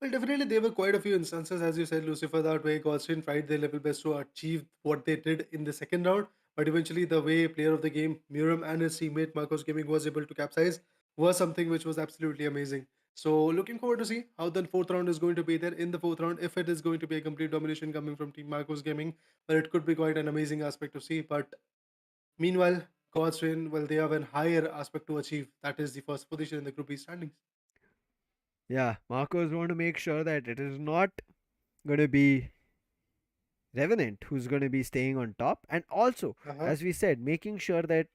Well, definitely, there were quite a few instances, as you said, Lucifer, that way Goldstein tried their level best to achieve what they did in the second round. But eventually, the way player of the game, Muram, and his teammate Marcos Gaming was able to capsize was something which was absolutely amazing. So, looking forward to see how the fourth round is going to be there. In the fourth round, if it is going to be a complete domination coming from Team Marcos Gaming, well, it could be quite an amazing aspect to see. But meanwhile, Goldstein, well, they have a higher aspect to achieve. That is the first position in the Group B standings. Yeah, Marcos want to make sure that it is not going to be Revenant who's going to be staying on top, and also, Uh-huh. as we said, making sure that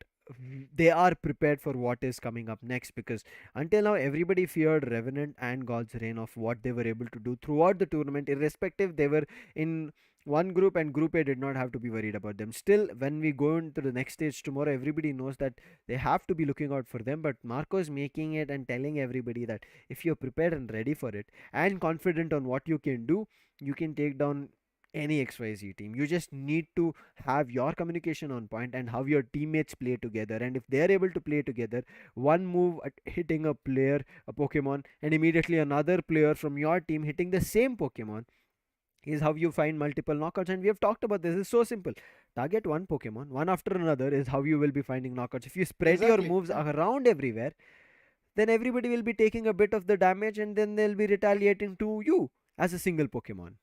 they are prepared for what is coming up next, because until now everybody feared Revenant and God's Reign of what they were able to do throughout the tournament, irrespective they were in one group and Group A did not have to be worried about them. Still, when we go into the next stage tomorrow, everybody knows that they have to be looking out for them. But Marco is making it and telling everybody that if you're prepared and ready for it and confident on what you can do, you can take down any XYZ team. You just need to have your communication on point and how your teammates play together. And if they're able to play together, one move at hitting a player, a Pokemon, and immediately another player from your team hitting the same Pokemon is how you find multiple knockouts. And we have talked about this. It's so simple. Target one Pokemon, one after another is how you will be finding knockouts. If you spread your Exactly. moves around everywhere, then everybody will be taking a bit of the damage and then they'll be retaliating to you as a single Pokemon.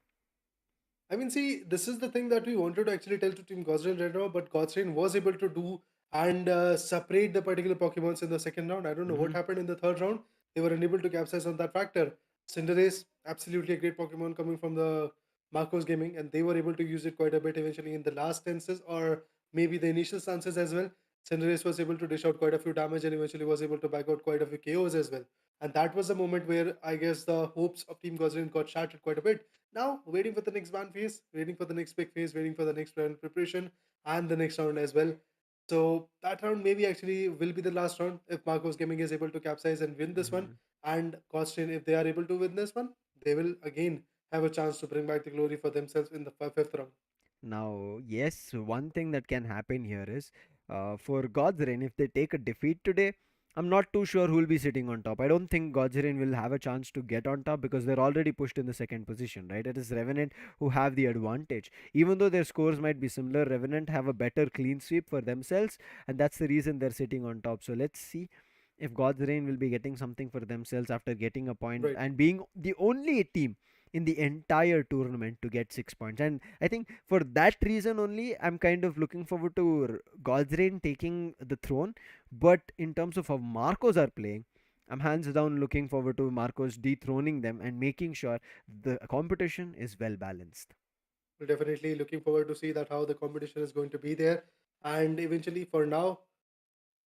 I mean, see, this is the thing that we wanted to actually tell to Team Gosrain right now, but Gosrain was able to do and separate the particular Pokemons in the second round. I don't know what Mm-hmm. happened in the third round. They were unable to capsize on that factor. Cinderace, absolutely a great Pokemon coming from the Marcos Gaming, and they were able to use it quite a bit eventually in the last stances or maybe the initial stances as well. Cinderace was able to dish out quite a few damage and eventually was able to back out quite a few KOs as well. And that was the moment where I guess the hopes of Team Gosrain got shattered quite a bit. Now, waiting for the next ban phase, waiting for the next big phase, waiting for the next round preparation and the next round as well. So that round maybe actually will be the last round if Marcos Gaming is able to capsize and win this one. Mm-hmm. And Costin, if they are able to win this one, they will again have a chance to bring back the glory for themselves in the fifth round. Now, yes, one thing that can happen here is for God's Reign, if they take a defeat today, I'm not too sure who will be sitting on top. I don't think God's Reign will have a chance to get on top because they're already pushed in the second position, right? It is Revenant who have the advantage. Even though their scores might be similar, Revenant have a better clean sweep for themselves, and that's the reason they're sitting on top. So let's see if God's Reign will be getting something for themselves after getting a point Right. and being the only team in the entire tournament to get 6 points. And I think for that reason only, I'm kind of looking forward to God's Reign taking the throne. But in terms of how Marcos are playing, I'm hands down looking forward to Marcos dethroning them and making sure the competition is well balanced. We're definitely looking forward to see that how the competition is going to be there. And eventually, for now,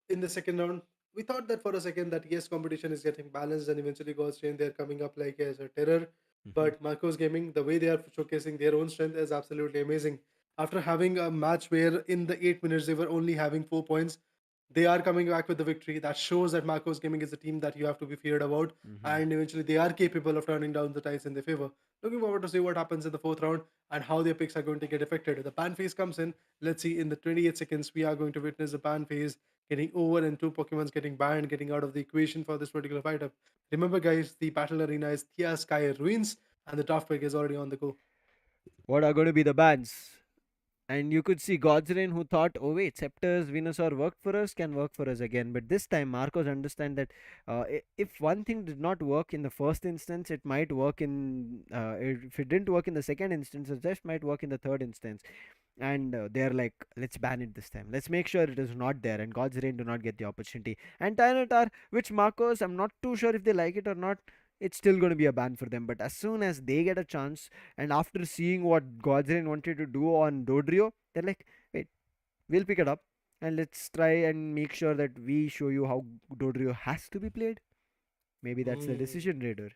in the second round, we thought that for a second that yes, competition is getting balanced, and eventually God's Chain they're coming up like as a terror. Hmm. But Marcos Gaming, the way they are showcasing their own strength is absolutely amazing. After having a match where in the 8 minutes they were only having 4 points, they are coming back with the victory. That shows that Marcos Gaming is a team that you have to be feared about, Hmm. and eventually they are capable of turning down the tides in their favor. Looking forward to see what happens in the fourth round and how their picks are going to get affected. The ban phase comes in. Let's see in the 28 seconds we are going to witness the ban phase getting over and two Pokemons getting banned, getting out of the equation for this particular fight up. Remember, guys, the battle arena is Thea Sky Ruins, and the draft pick is already on the go. What are going to be the bans? And you could see God's Reign, who thought, oh wait, Scepters, Venusaur worked for us, can work for us again. But this time, Marcos understand that if one thing did not work in the first instance, it might work in. If it didn't work in the second instance, it just might work in the third instance. And they're like, let's ban it this time. Let's make sure it is not there, and God's Reign do not get the opportunity. And Tyranitar, which Marcos, I'm not too sure if they like it or not. It's still going to be a ban for them. But as soon as they get a chance, and after seeing what Godzin wanted to do on Dodrio, they're like, wait, we'll pick it up. and let's try and make sure that we show you how Dodrio has to be played. Maybe that's the Hmm. decision, Raider.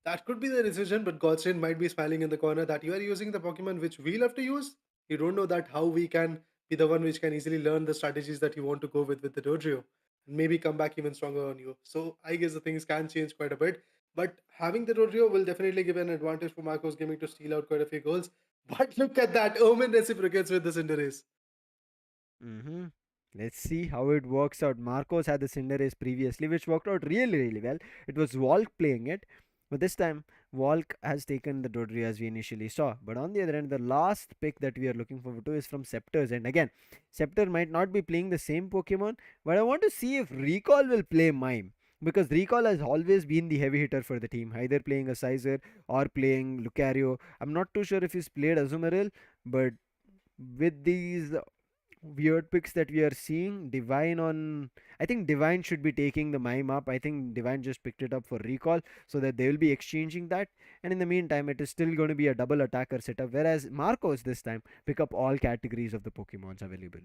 That could be the decision, but Godstain might be smiling in the corner that you are using the Pokemon which we love to use. You don't know that how we can be the one which can easily learn the strategies that you want to go with the Dodrio and maybe come back even stronger on you. So I guess the things can change quite a bit. But having the Dodrio will definitely give an advantage for Marcos Gaming to steal out quite a few goals. But look at that, Omen reciprocates with the Cinderace. Mm-hmm. Let's see how it works out. Marcos had the Cinderace previously, which worked out really, really well. It was Walk playing it, but this time Walk has taken the Dodri as we initially saw. But on the other hand, the last pick that we are looking forward to is from Scepters. And again, Scepter might not be playing the same Pokemon, but I want to see if Recall will play Mime. Because Recall has always been the heavy hitter for the team, either playing a Sizer or playing Lucario. I'm not too sure if he's played Azumarill, but with these weird picks that we are seeing, Divine on. I think Divine should be taking the mime up. I think Divine just picked it up for recall so that they will be exchanging that. And in the meantime, it is still going to be a double attacker setup. Whereas Marcos this time pick up all categories of the Pokemons available.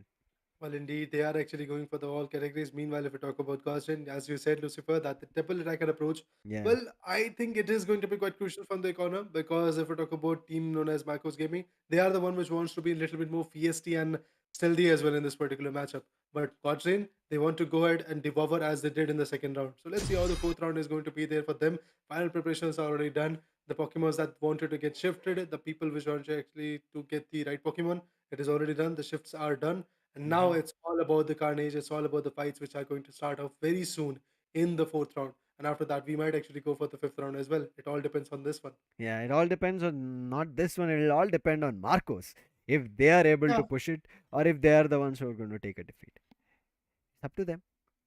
Well, indeed, they are actually going for the all categories. Meanwhile, if we talk about Gaussian, as you said, Lucifer, that the triple attacker approach, Yeah. well, I think it is going to be quite crucial from the corner because if we talk about team known as Marcos Gaming, they are the one which wants to be a little bit more feisty and stealthy as well in this particular matchup. But Godsrain, they want to go ahead and devour as they did in the second round. So let's see how the fourth round is going to be there for them. Final preparations are already done. The Pokemons that wanted to get shifted, the people which wanted actually to get the right Pokemon, it is already done. The shifts are done and now Hmm. it's all about the carnage. It's all about the fights, which are going to start off very soon in the fourth round. And after that, we might actually go for the fifth round as well. It all depends on this one. Yeah, it all depends on not this one, it'll all depend on Marcos. If they are able Yeah, to push it or if they are the ones who are going to take a defeat. It's up to them.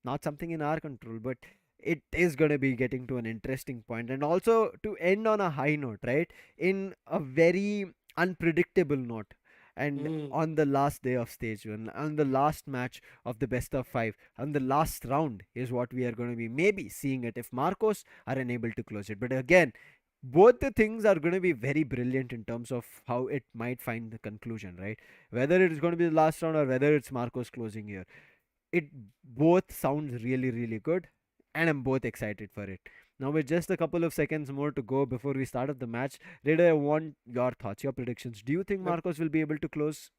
Not something in our control, but it is going to be getting to an interesting point. And also to end on a high note, right? In a very unpredictable note. And mm, on the last day of stage one, on the last match of the best of five, on the last round is what we are going to be maybe seeing it if Marcos are unable to close it. But again, both the things are going to be very brilliant in terms of how it might find the conclusion, right? Whether it is going to be the last round or whether it's Marcos closing here, it both sounds really, really good, and I'm both excited for it. Now with just a couple of seconds more to go before we start up the match, Raider, I want your thoughts, your predictions. Do you think yep, Marcos will be able to close?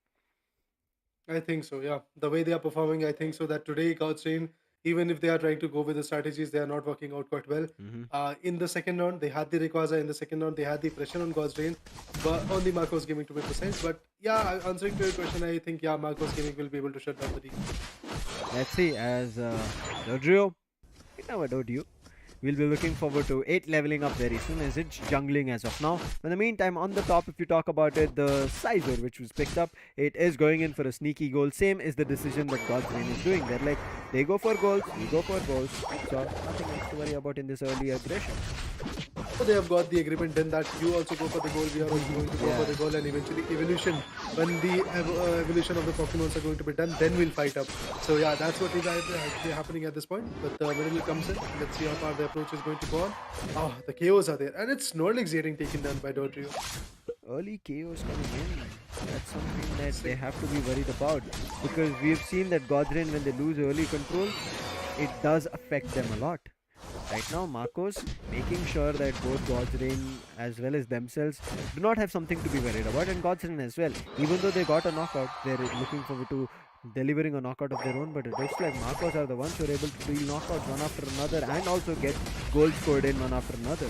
I think so. Yeah, the way they are performing, I think so that today, Godstain, even if they are trying to go with the strategies, they are not working out quite well. Mm-hmm. In the second round, they had the Rayquaza. In the second round, they had the pressure on Godstain, but on the Marcos Gaming to be precise. But yeah, answering to your question, I think yeah, Marcos Gaming will be able to shut down the team. Let's see. As Dodrio, you know what, Dodio? We'll be looking forward to it leveling up very soon as it's jungling as of now. In the meantime, on the top, if you talk about it, the Sizer which was picked up, it is going in for a sneaky goal. Same is the decision that God's Reign is doing. They're like, they go for goals, we go for goals. So nothing else to worry about in this early aggression. So they have got the agreement then that you also go for the goal, we are also going to go for Yeah. the goal, and eventually evolution. When the evolution of the Pokemons are going to be done, then we'll fight up. So yeah, that's what is actually happening at this point. But the middle comes in. Let's see how far the approach is going to go on. Oh, the KOs are there, and it's Snorlax getting taken down by Dodrio. Early KOs coming in. That's something that they have to be worried about. Because we've seen that Godrin, when they lose early control, it does affect them a lot. Right now, Marcos making sure that both God's as well as themselves do not have something to be worried about, and God's as well. Even though they got a knockout, they're looking forward to delivering a knockout of their own. But it looks like Marcos are the ones who are able to deal knockouts one after another and also get goals scored in one after another.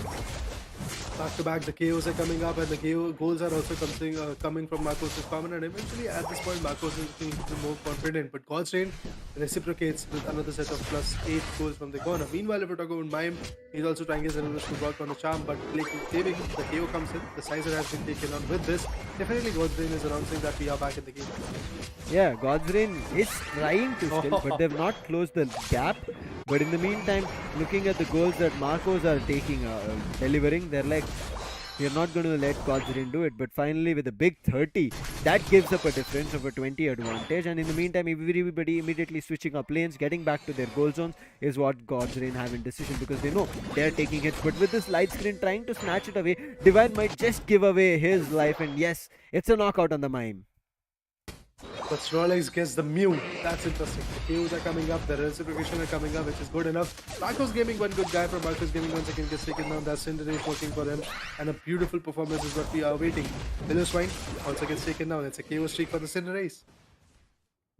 Back to back, the KOs are coming up, and the KO goals are also coming from Marcos' farm. And eventually, at this point, Marcos is being more confident. But God's Rain reciprocates with another set of +8 goals from the corner. Meanwhile, if we talk about Mime, he's also trying his best to work on the charm, but saving the KO comes in. The Sizer has been taken on with this. Definitely, God's Rain is announcing that we are back in the game. Yeah, God's is trying to still, but they've not closed the gap. But in the meantime, looking at the goals that Marcos are taking, delivering, they're like, we're not going to let God's do it. But finally, with a big 30, that gives up a difference of a 20 advantage. And in the meantime, everybody immediately switching up lanes, getting back to their goal zones is what God's have in decision because they know they're taking hits. But with this light screen trying to snatch it away, Divine might just give away his life. And yes, it's a knockout on the mime. But Snorlax gets the Mew. That's interesting. The KOs are coming up, the reciprocation are coming up, which is good enough. Marcos Gaming, one good guy from Marcos Gaming once again gets taken down. That Cinder is working for him. And a beautiful performance is what we are waiting. Pillar Swine also gets taken down. It's a KO streak for the Cinder Race.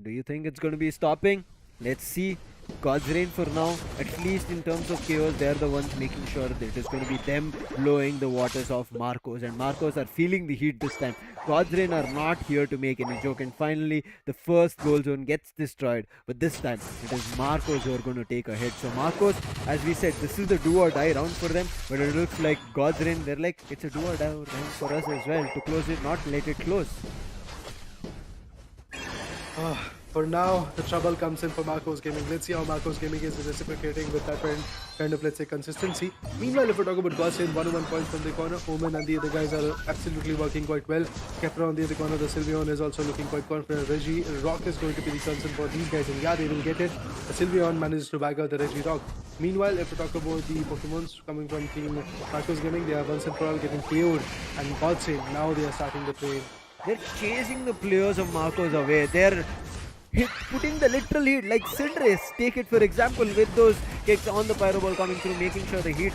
Do you think it's going to be stopping? Let's see. God's Reign for now, at least in terms of chaos, they're the ones making sure that it is going to be them blowing the waters of Marcos. And Marcos are feeling the heat this time. God's Reign are not here to make any joke. And finally, the first goal zone gets destroyed. But this time, it is Marcos who are going to take a hit. So Marcos, as we said, this is the do or die round for them. But it looks like God's Reign, they're like, it's a do or die round for us as well. To close it, not let it close. For now, the trouble comes in for Marcos Gaming. Let's see how Marcos Gaming is reciprocating with that kind of, let's say, consistency. Meanwhile, if we talk about God's Reign, 101 points from the corner. Omen and the other guys are absolutely working quite well. Kepra on the other corner, the Sylveon is also looking quite confident. Reggie Rock is going to be the concern for these guys, and yeah, they will get it. The Sylveon manages to bag out the Reggie Rock. Meanwhile, if we talk about the Pokemons coming from Team Marcos Gaming, they are once and for all getting KO'd. And God's Reign, now they are starting the train. They're chasing the players of Marcos away. They're putting the literal heat like Cinderace. Take it for example with those kicks on the Pyro Ball coming through, making sure the heat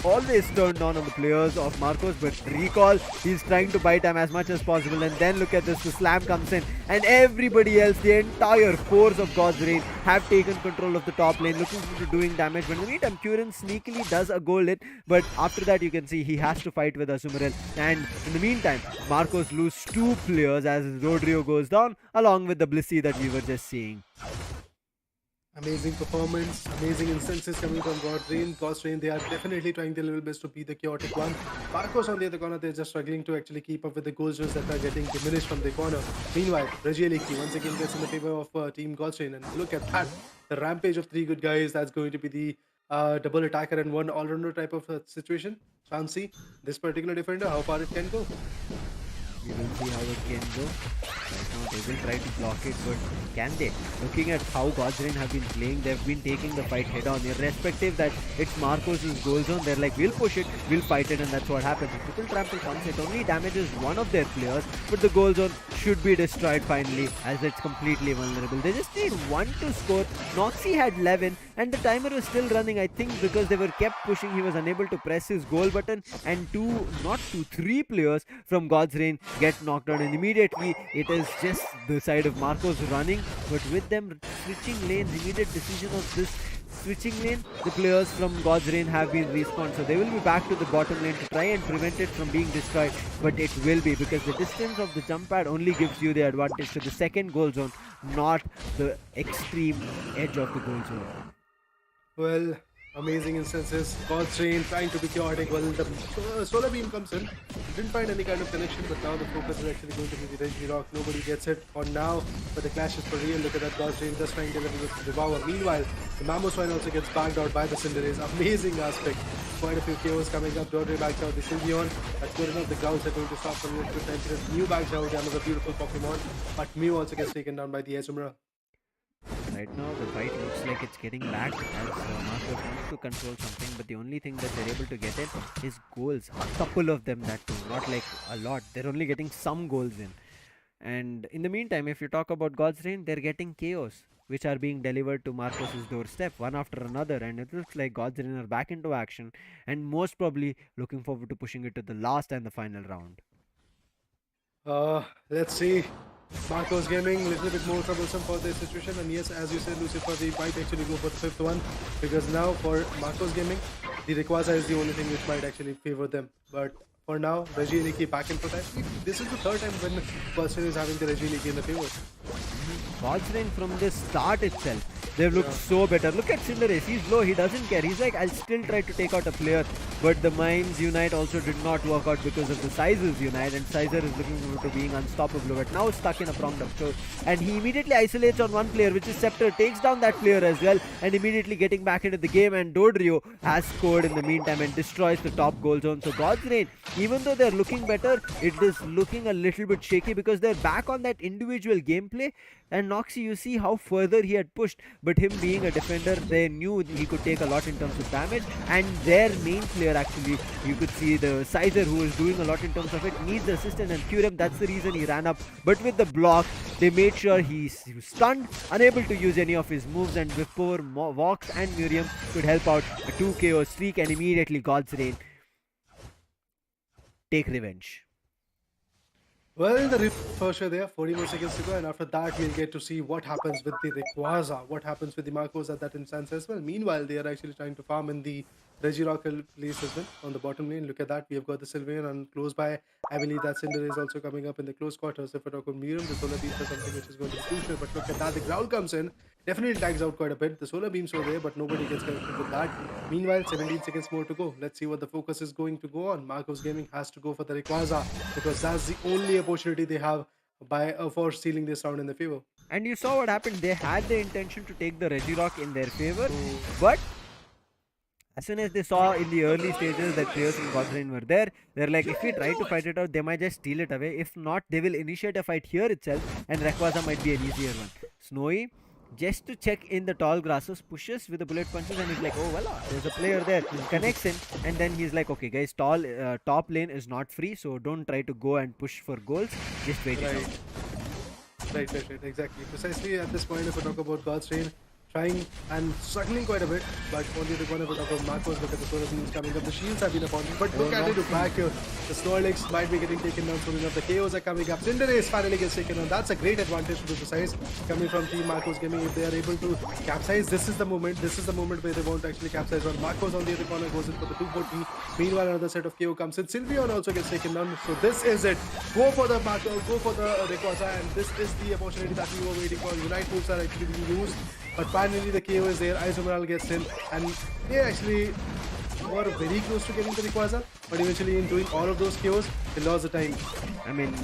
always turned on the players of Marcos. But recall, he's trying to buy time as much as possible. And then look at this, the slam comes in and everybody else, the entire force of God's Reign have taken control of the top lane, looking to doing damage. But in the meantime, Curran sneakily does a goal hit, but after that you can see he has to fight with Azumarill. And in the meantime, Marcos lose 2 players as Rodrigo goes down, along with the Blissey that we were just seeing. Amazing performance, amazing instances coming from God's Reign. They are definitely trying their level best to be the chaotic one. Marcos on the other corner, they're just struggling to actually keep up with the goals that are getting diminished from the corner. Meanwhile, Regieleki once again gets in the favor of Team God's Reign. And look at that, the rampage of 3 good guys. That's going to be the double attacker and 1 all-rounder type of situation. Can't see this particular defender, how far it can go. We will see how it can go. Right now they will try to block it, but can they? Looking at how God's Reign have been playing, they've been taking the fight head on. Irrespective that it's Marcos' goal zone, they're like, we'll push it, we'll fight it, and that's what happens. If Triple Trample comes, it only damages one of their players, but the goal zone should be destroyed finally, as it's completely vulnerable. They just need 1 to score. Noxie had 11, and the timer was still running. I think because they were kept pushing, he was unable to press his goal button, and 3 players from God's Reign get knocked out, and immediately it is just the side of Marcos running. But with them switching lanes, immediate decision of this switching lane, the players from God's Reign have been respawned, so they will be back to the bottom lane to try and prevent it from being destroyed. But it will be, because the distance of the jump pad only gives you the advantage to the second goal zone, not the extreme edge of the goal zone. Well, amazing instances. God's Reign trying to be chaotic. Well, the solar beam comes in. Didn't find any kind of connection, but now the focus is actually going to be the Reggie Rock. Nobody gets it for now, but the clash is for real. Look at that, God's Reign just trying to level with Devour. Meanwhile, the Mamoswine also gets bagged out by the Cinderace. Amazing aspect. Quite a few KOs coming up. Dodre bags out the Sylveon. That's good enough. The Gauls are going to stop from good time. Mew bags out another beautiful Pokemon, but Mew also gets taken down by the Azumarill. Right now the fight looks like it's getting back as Marcos wants to control something, but the only thing that they're able to get in is goals. A couple of them, that too, not like a lot. They're only getting some goals in. And in the meantime, if you talk about God's Reign, they're getting chaos, which are being delivered to Marcos's doorstep one after another, and it looks like God's Reign are back into action and most probably looking forward to pushing it to the last and the final round. Let's see. Marcos Gaming, a little bit more troublesome for this situation, and yes, as you said, Lucifer, they might actually go for the 5th one, because now for Marcos Gaming, the Rayquaza is the only thing which might actually favor them. But for now, Regieleki back in protect. This is the 3rd time when person is having the Regieleki in the favor. God's Reign from the start itself, they've looked so better. Look at Cinderace, he's low, he doesn't care. He's like, I'll still try to take out a player. But the Minds Unite also did not work out because of the Sizes Unite, and Sizer is looking forward to being unstoppable, but now stuck in a pronged approach. And he immediately isolates on one player, which is Scepter, takes down that player as well, and immediately getting back into the game, and Dodrio has scored in the meantime and destroys the top goal zone. So God's Reign, even though they're looking better, it is looking a little bit shaky because they're back on that individual gameplay. And Noxie, you see how further he had pushed, but but him being a defender, they knew he could take a lot in terms of damage, and their main player actually, you could see the Sizer who is doing a lot in terms of it, needs assistance and cure him. That's the reason he ran up. But with the block, they made sure he was stunned, unable to use any of his moves, and before Vox and Miriam could help out, a 2 KO streak, and immediately God's Reign take revenge. Well, the for sure there, 40 more seconds to go, and after that, we'll get to see what happens with the Rayquaza, what happens with the Marcos at that instance as well. Meanwhile, they are actually trying to farm in the Regirock place as well on the bottom lane. Look at that, we have got the Sylveon and close by. I believe that Cinder is also coming up in the close quarters. If I talk about Miriam, the Solar Beams are something which is going to be crucial, but look at that, the ground comes in, definitely tags out quite a bit. The Solar Beams were there, but nobody gets connected with that. Meanwhile, 17 seconds more to go. Let's see what the focus is going to go on. Marcos Gaming has to go for the Rayquaza because that's the only opportunity they have for stealing this round in their favor. And you saw what happened. They had the intention to take the Regirock in their favor, So, but as soon as they saw in the early stages that players from Godrein were there, they're like, if we try to fight it out, they might just steal it away. If not, they will initiate a fight here itself, and Rayquaza might be an easier one. Snowy, just to check in the tall grasses, pushes with the bullet punches, and he's like, oh, voila, there's a player there. Connects in, and then he's like, okay, guys, top lane is not free, so don't try to go and push for goals. Just wait it right. out. Right, exactly. Precisely at this point, if we talk about God's Reign, trying and struggling quite a bit, but only the one if we talk about Marcos, look at the solar beams coming up. The shields have been upon him, but look at it back here. The Snorlax might be getting taken down soon enough. The KOs are coming up. Cinderace finally gets taken down. That's a great advantage to be precise coming from Team Marcos Gaming. If they are able to capsize, this is the moment. This is the moment where they won't actually capsize on. Marcos on the other corner goes in for the 240. Meanwhile, another set of KO comes in. Sylveon also gets taken down. So this is it. Go for the Marco, go for the Rayquaza, and this is the opportunity that we were waiting for. Unite moves are actually being used, but finally the KO is there. Isomeral gets in, and they actually were very close to getting the Rayquaza, but eventually in doing all of those KOs, they lost the time. I mean,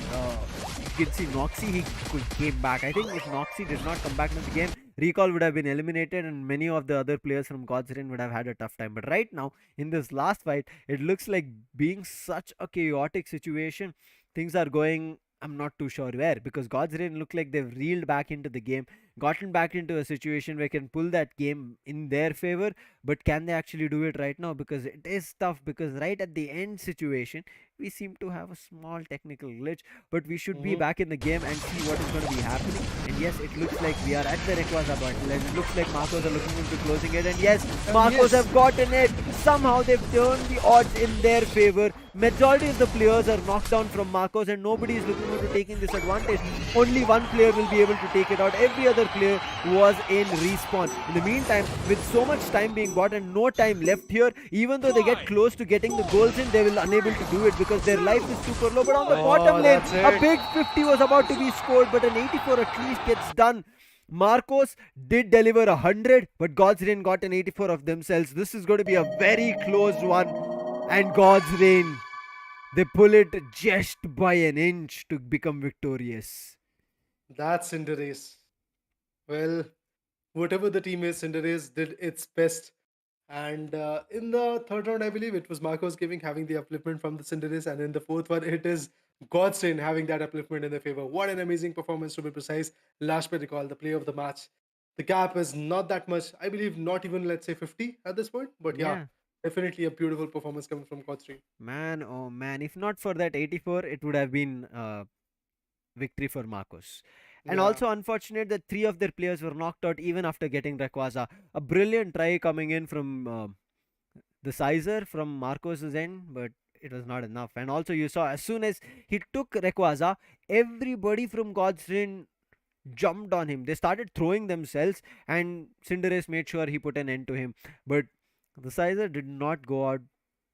you can see Noxy, he came back. I think if Noxy did not come back into the game, Recall would have been eliminated, and many of the other players from God's Reign would have had a tough time. But right now, in this last fight, it looks like being such a chaotic situation. Things are going, I'm not too sure where, because God's Reign look like they've reeled back into the game, gotten back into a situation where can pull that game in their favor. But can they actually do it right now? Because it is tough, because right at the end situation, we seem to have a small technical glitch, but we should be Mhm. back in the game and see what is going to be happening. And yes, it looks like we are at the Rayquaza battle, and it looks like Marcos are looking into closing it. And yes, Marcos Yes. have gotten it. Somehow they've turned the odds in their favor. Majority of the players are knocked down from Marcos, and nobody is looking into taking this advantage. Only one player will be able to take it out. Every other player was in respawn. In the meantime, with so much time being bought and no time left here, even though they get close to getting the goals in, they will unable to do it because their life is super low. But on the bottom Oh, lane, that's a it. big 50 was about to be scored, but an 84 at least gets done. Marcos did deliver 100, but God's Reign got an 84 of themselves. This is going to be a very close one. And God's Reign, they pull it just by an inch to become victorious. That's Cinderace. Well, whatever the team is, Cinderace did its best. And in the third round, I believe it was Marcos giving having the upliftment from the Cinderace, and in the fourth one, it is Godstein having that upliftment in their favor. What an amazing performance, to be precise. Last but recall, the play of the match. The gap is not that much. I believe not even, let's say, 50 at this point. But yeah, Yeah. definitely a beautiful performance coming from Godstein. Man, oh man, if not for that 84, it would have been victory for Marcos. And Yeah. also unfortunate that three of their players were knocked out even after getting Rayquaza. A brilliant try coming in from the Sizer from Marcos's end, but it was not enough. And also you saw as soon as he took Rayquaza, everybody from God's Reign jumped on him. They started throwing themselves, and Cinderace made sure he put an end to him. But the Sizer did not go out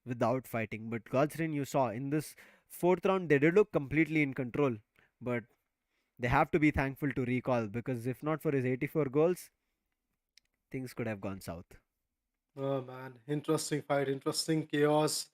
without fighting. But God's Reign, you saw in this fourth round, they did look completely in control. But they have to be thankful to Recall, because if not for his 84 goals, things could have gone south. Oh man, interesting fight, interesting chaos.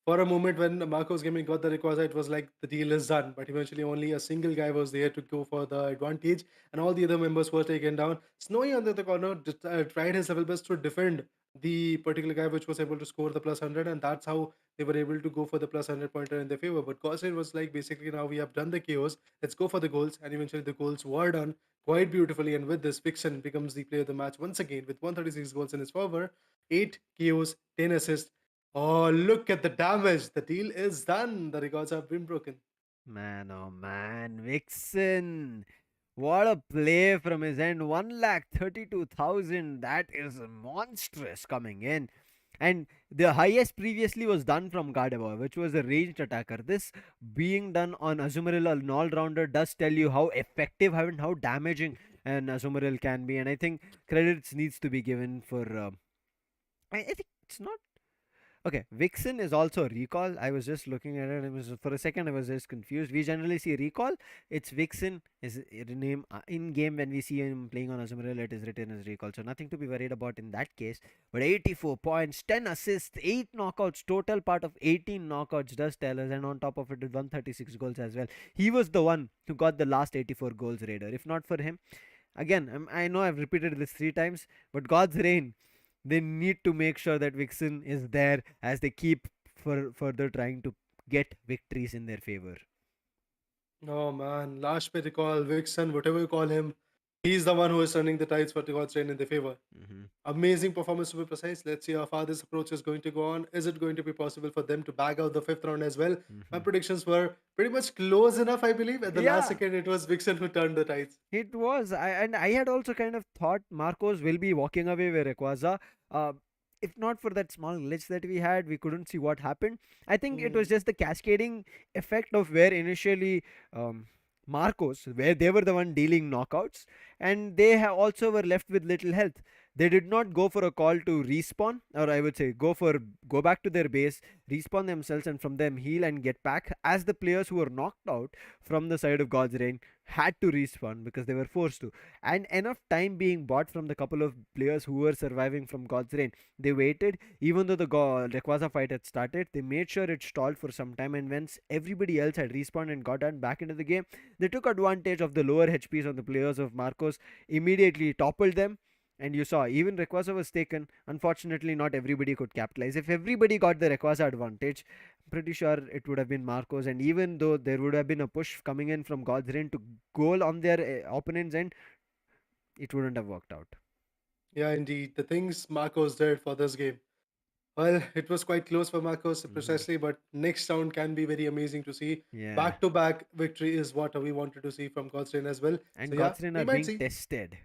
For a moment, when Marcos Gaming got the Rayquaza, it was like the deal is done. But eventually, only a single guy was there to go for the advantage, and all the other members were taken down. Snowy on the other corner tried his level best to defend the particular guy which was able to score the plus 100, and that's how they were able to go for the plus 100 pointer in their favor. But Gossain was like, basically, now we have done the chaos, let's go for the goals. And eventually the goals were done quite beautifully. And with this, Vixen becomes the player of the match once again with 136 goals in his favor, 8 KOs, 10 assists. Oh, look at the damage. The deal is done. The records have been broken. Man, oh man, Vixen. What a play from his end. 1,32,000. That is monstrous coming in. And the highest previously was done from Gardevoir, which was a ranged attacker. This being done on Azumarill, an all rounder, does tell you how effective and how damaging an Azumarill can be. And I think credits needs to be given for. I think it's not. Okay, Vixen is also recall. I was just looking at it. It was for a second I was just confused. We generally see recall. It's Vixen is a name in game when we see him playing on Azumarill. It is written as recall, so nothing to be worried about in that case. But 84 points, 10 assists, 8 knockouts, total part of 18 knockouts does tell us, and on top of it, with 136 goals as well. He was the one who got the last 84 goals raider. If not for him, again, I know I've repeated this 3 times, but God's reign, they need to make sure that Vixen is there as they keep further trying to get victories in their favor. Oh man, last pay recall, Vixen, whatever you call him, he's the one who is turning the tides for the God's Reign in their favor. Mm-hmm. Amazing performance to be precise. Let's see how far this approach is going to go on. Is it going to be possible for them to bag out the fifth round as well? My Mm-hmm. predictions were pretty much close enough, I believe. At the last Yeah, second, it was Vixen who turned the tides. it was. And I had also kind of thought Marcos will be walking away with Rayquaza. Uh, if not for that small glitch that we had, we couldn't see what happened. I think it was Hmm. just the cascading effect of where initially Marcos, where they were the one dealing knockouts, and they also were left with little health. They did not go for a call to respawn, or I would say go back to their base, respawn themselves, and from them heal and get back. As the players who were knocked out from the side of God's Reign had to respawn because they were forced to, and enough time being bought from the couple of players who were surviving from God's Reign, they waited. Even though the Rayquaza fight had started, they made sure it stalled for some time, and once everybody else had respawned and gotten back into the game, they took advantage of the lower HPs on the players of Marcos, immediately toppled them, and you saw even Rayquaza was taken. Unfortunately, not everybody could capitalize. If everybody got the Rayquaza advantage, I'm pretty sure it would have been Marcos. And even though there would have been a push coming in from God's Reign to goal on their opponent's end, it wouldn't have worked out. Yeah, indeed. The things Marcos did for this game. Well, it was quite close for Marcos Hmm. precisely, but next round can be very amazing to see. Yeah. Back to back victory is what we wanted to see from God's Reign as well. So, And yeah, God's Reign we are might being see. tested.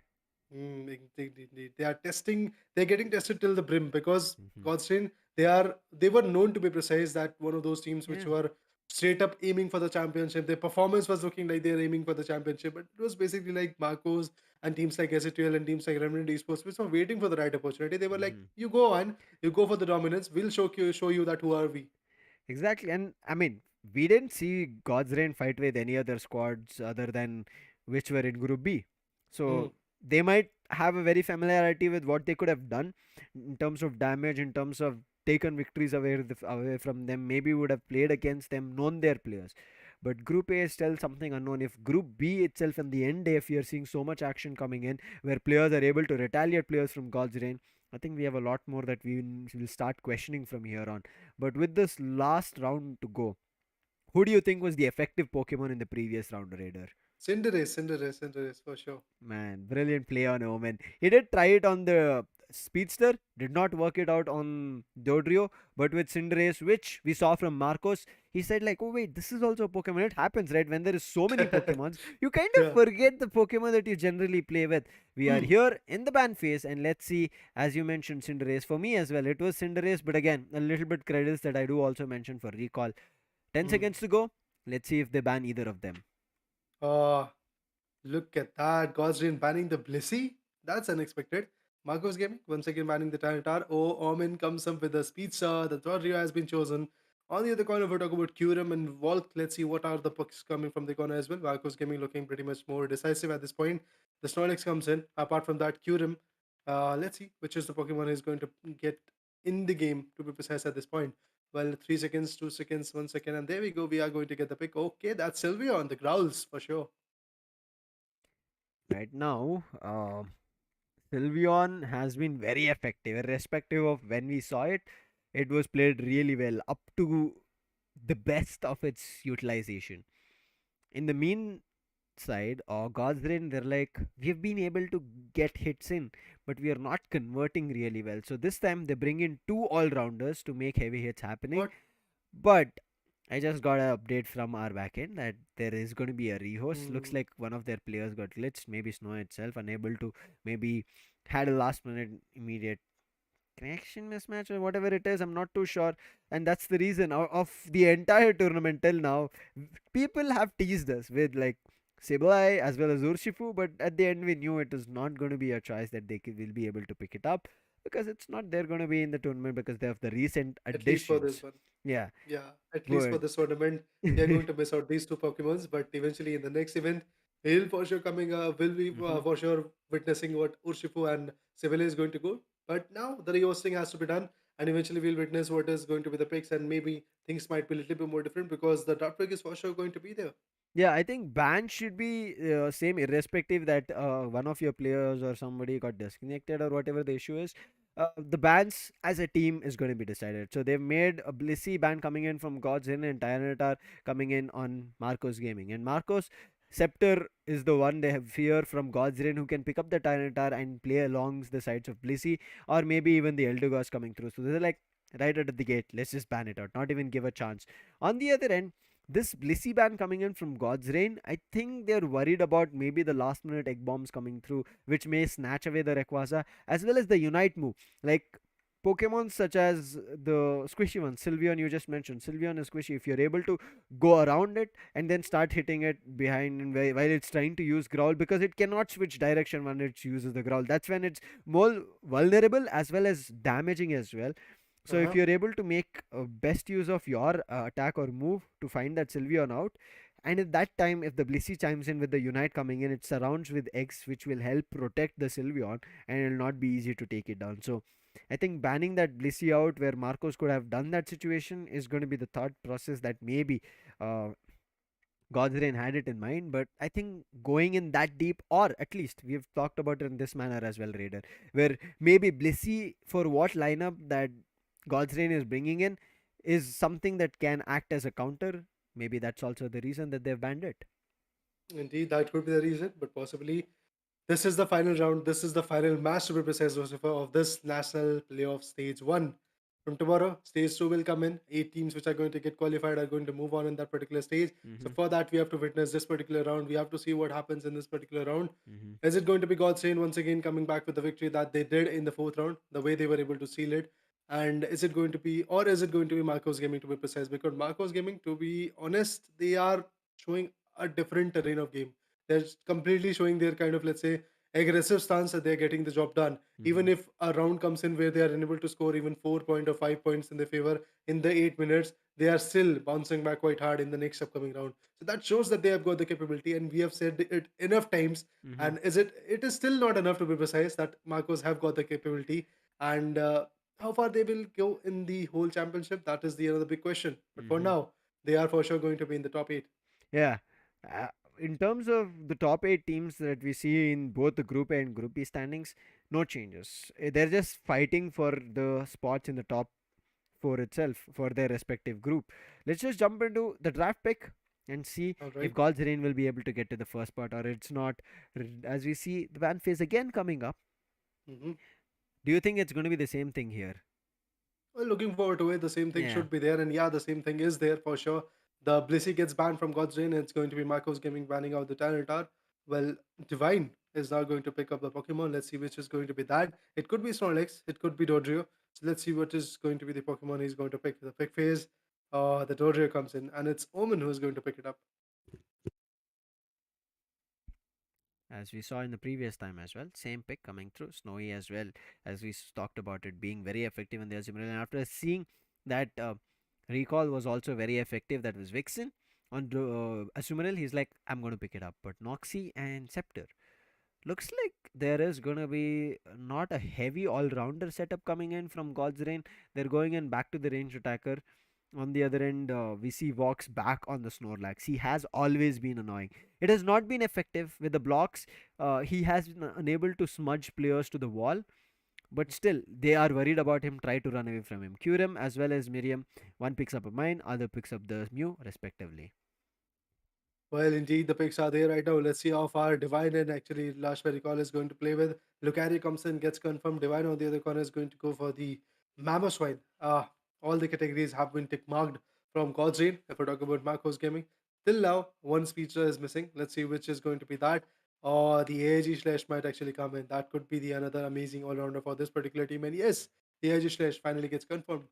Indeed. They are testing. They're getting tested till the brim because Hmm. Godstrain. They were known to be precise. That one of those teams which Yeah. were straight up aiming for the championship. Their performance was looking like they're aiming for the championship, but it was basically like Marcos and teams like SATL and teams like Remnant Esports, which were waiting for the right opportunity. They were like, Hmm. "You go on, you go for the dominance. We'll show you that who are we." Exactly. And I mean, we didn't see God's Reign fight with any other squads other than which were in Group B. Hmm. So they might have a very familiarity with what they could have done in terms of damage, in terms of taken victories away from them. Maybe would have played against them, known their players. But Group A is still something unknown. If Group B itself, in the end, if you're seeing so much action coming in, where players are able to retaliate players from God's Reign, I think we have a lot more that we will start questioning from here on. But with this last round to go, who do you think was the effective Pokemon in the previous round, Raider? Cinderace for sure. Man, brilliant play on Omen. He did try it on the Speedster, did not work it out on Dodrio, but with Cinderace, which we saw from Marcos, he said like, oh wait, this is also a Pokemon. It happens, right? When there is so many Pokemons, you kind of Yeah. forget the Pokemon that you generally play with. We are Hmm. here in the ban phase, and let's see, as you mentioned, Cinderace. For me as well, it was Cinderace, but again, a little bit credits that I do also mention for recall. 10 Hmm. seconds to go. Let's see if they ban either of them. Uh, Look at that. Gosrin banning the Blissey? That's unexpected. Marcos Gaming once again banning the Tyranitar. Oh, Omen comes up with a Speedster. The third Rio has been chosen. On the other corner, we're talking about Kyurem and Volk. Let's see what are the pucks coming from the corner as well. Marcos Gaming looking pretty much more decisive at this point. The Snorlax comes in. Apart from that, Kyurem. Let's see which is the Pokemon he's going to get in the game, to be precise at this point. Well, 3 seconds, 2 seconds, 1 second, and there we go. We are going to get the pick. Okay, that's Sylvia on the growls for sure. Right now, Sylveon has been very effective, irrespective of when we saw it. It was played really well up to the best of its utilization. In the mean side or God's Rain, they're like, we've been able to get hits in, but we are not converting really well. So this time they bring in two all rounders to make heavy hits happening. What? But I just got an update from our backend that there is going to be a rehost. Looks Hmm. like one of their players got glitched. Maybe Snow itself unable to, maybe had a last minute immediate connection mismatch or whatever it is. I'm not too sure, and that's the reason of the entire tournament till now. People have teased us with like Seblai as well as Urshifu, but at the end we knew it is not going to be a choice that will be able to pick it up because it's not they're going to be in the tournament because they have the recent At least for this additions. one. Yeah, Yeah, at least for but this tournament, we are going to miss out these two Pokemons. But eventually, in the next event, we'll for sure coming. Will be hmm for sure witnessing what Urshifu and Seville is going to go. But now the rehosting has to be done, and eventually we'll witness what is going to be the picks, and maybe things might be a little bit more different because the draft pick is for sure going to be there. yeah, I think ban should be same irrespective that one of your players or somebody got disconnected or whatever the issue is. The bans as a team is going to be decided. So they've made a Blissey ban coming in from God's In and Tyranitar coming in on Marcos Gaming. And Marcos Scepter is the one they have fear from God's Rain who can pick up the Tyranitar and play along the sides of Blissey or maybe even the Eldegoss coming through. So they're like right out of the gate, let's just ban it out, not even give a chance. On the other end, this Blissey ban coming in from God's Rain, I think they're worried about maybe the last minute egg bombs coming through, which may snatch away the Rayquaza, as well as the Unite move. Like Pokemon such as the squishy one, Sylveon, you just mentioned. Sylveon is squishy. If you're able to go around it and then start hitting it behind and while it's trying to use Growl, because it cannot switch direction when it uses the Growl. That's when it's more vulnerable as well as damaging as well. So if Uh-huh. you're able to make best use of your attack or move to find that Sylveon out, and at that time, if the Blissey chimes in with the Unite coming in, it surrounds with X, which will help protect the Sylveon, and it will not be easy to take it down. So I think banning that Blissey out, where Marcos could have done that situation, is going to be the thought process that maybe uh, Godsrain had it in mind, but I think going in that deep, or at least we've talked about it in this manner as well, Raider, where maybe Blissey for what lineup that Godsrain is bringing in is something that can act as a counter. Maybe that's also the reason that they've banned it. Indeed, that could be the reason, but possibly this is the final round. This is the final match to be precise, Lucifer, of this national playoff stage one. From tomorrow, stage two will come in. 8 teams which are going to get qualified are going to move on in that particular stage. So Mm-hmm. for that, we have to witness this particular round. We have to see what happens in this particular round. Mm-hmm. Is it going to be Godsend once again coming back with the victory that they did in the fourth round, the way they were able to seal it? And is it going to be, or is it going to be Marcos Gaming to be precise? Because Marcos Gaming, to be honest, they are showing a different terrain of game. They're completely showing their kind of, let's say, aggressive stance that they're getting the job done. Mm-hmm. Even if a round comes in where they are unable to score even 4 point or 5 points in their favor in the 8 minutes, they are still bouncing back quite hard in the next upcoming round. So that shows that they have got the capability, and we have said it enough times. Mm-hmm. And it is still not enough to be precise that Marcos have got the capability, and how far they will go in the whole championship, that is the other big question. But for Mm-hmm. now, they are for sure going to be in the top 8. Yeah. Uh, in terms of the top eight teams that we see in both the Group A and Group B standings, no changes. They're just fighting for the spots in the top for itself for their respective group. Let's just jump into the draft pick and see All if right. God's Rain will be able to get to the first spot or it's not. As we see the ban phase again coming up, Mhm. do you think it's going to be the same thing here? Well, looking forward to it. The same thing Yeah. should be there, and yeah, the same thing is there for sure. The Blissey gets banned from God's Reign, and it's going to be Marcos Gaming banning out the Tyranitar. Well, Divine is now going to pick up the Pokemon. Let's see which is going to be that. It could be Snorlax, it could be Dodrio. So let's see what is going to be the Pokemon he's going to pick. The pick phase, the Dodrio comes in, and it's Omen who is going to pick it up. As we saw in the previous time as well, same pick coming through, Snowy as well, as we talked about it being very effective in the Azumarill. And after seeing that recall was also very effective, that was Vixen on Azumarill, he's like, I'm going to pick it up. But Noxie and Scepter, looks like there is going to be not a heavy all-rounder setup coming in from God's Rain. They're going in back to the ranged attacker. On the other end, we see Vox back on the Snorlax. He has always been annoying. It has not been effective with the blocks. He has been unable to smudge players to the wall. but still they are worried about him, try to run away from him. Kyurem as well as Miriam, one picks up a mine, other picks up the Mew respectively. Well, indeed, the picks are there right now. Let's see how far Divine and actually Lashberry Call is going to play with. Lucario comes in, gets confirmed. Divine on the other corner is going to go for the Mamoswine. All the categories have been tick marked from God's Reign. If we're talking about Marcos Gaming, till now, one speedster is missing. Let's see which is going to be that. Or the AIG Slash might actually come in. That could be the another amazing all rounder for this particular team. And yes, the AIG Slash finally gets confirmed.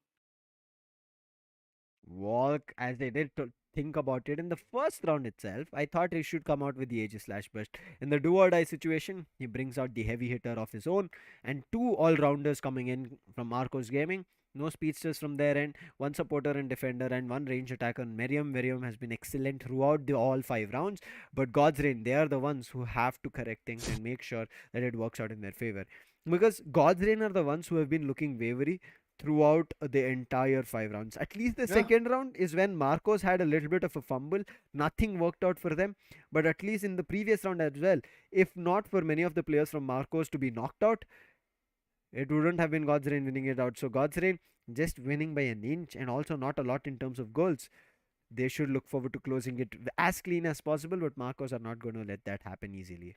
Walk, as they did to think about it in the first round itself, I thought he should come out with the Aegis Slash Burst. In the do or die situation, he brings out the heavy hitter of his own and two all rounders coming in from Marcos Gaming. No speedsters from their end, one supporter and defender, and one range attacker. Miriam. Miriam has been excellent throughout the all 5 rounds, but God's Reign, they are the ones who have to correct things and make sure that it works out in their favor. Because God's Reign are the ones who have been looking wavery throughout the entire 5 rounds. At least the Yeah, second round is when Marcos had a little bit of a fumble. Nothing worked out for them. But at least in the previous round as well, if not for many of the players from Marcos to be knocked out, it wouldn't have been God's Reign winning it out. So God's Reign just winning by an inch and also not a lot in terms of goals. They should look forward to closing it as clean as possible, but Marcos are not going to let that happen easily.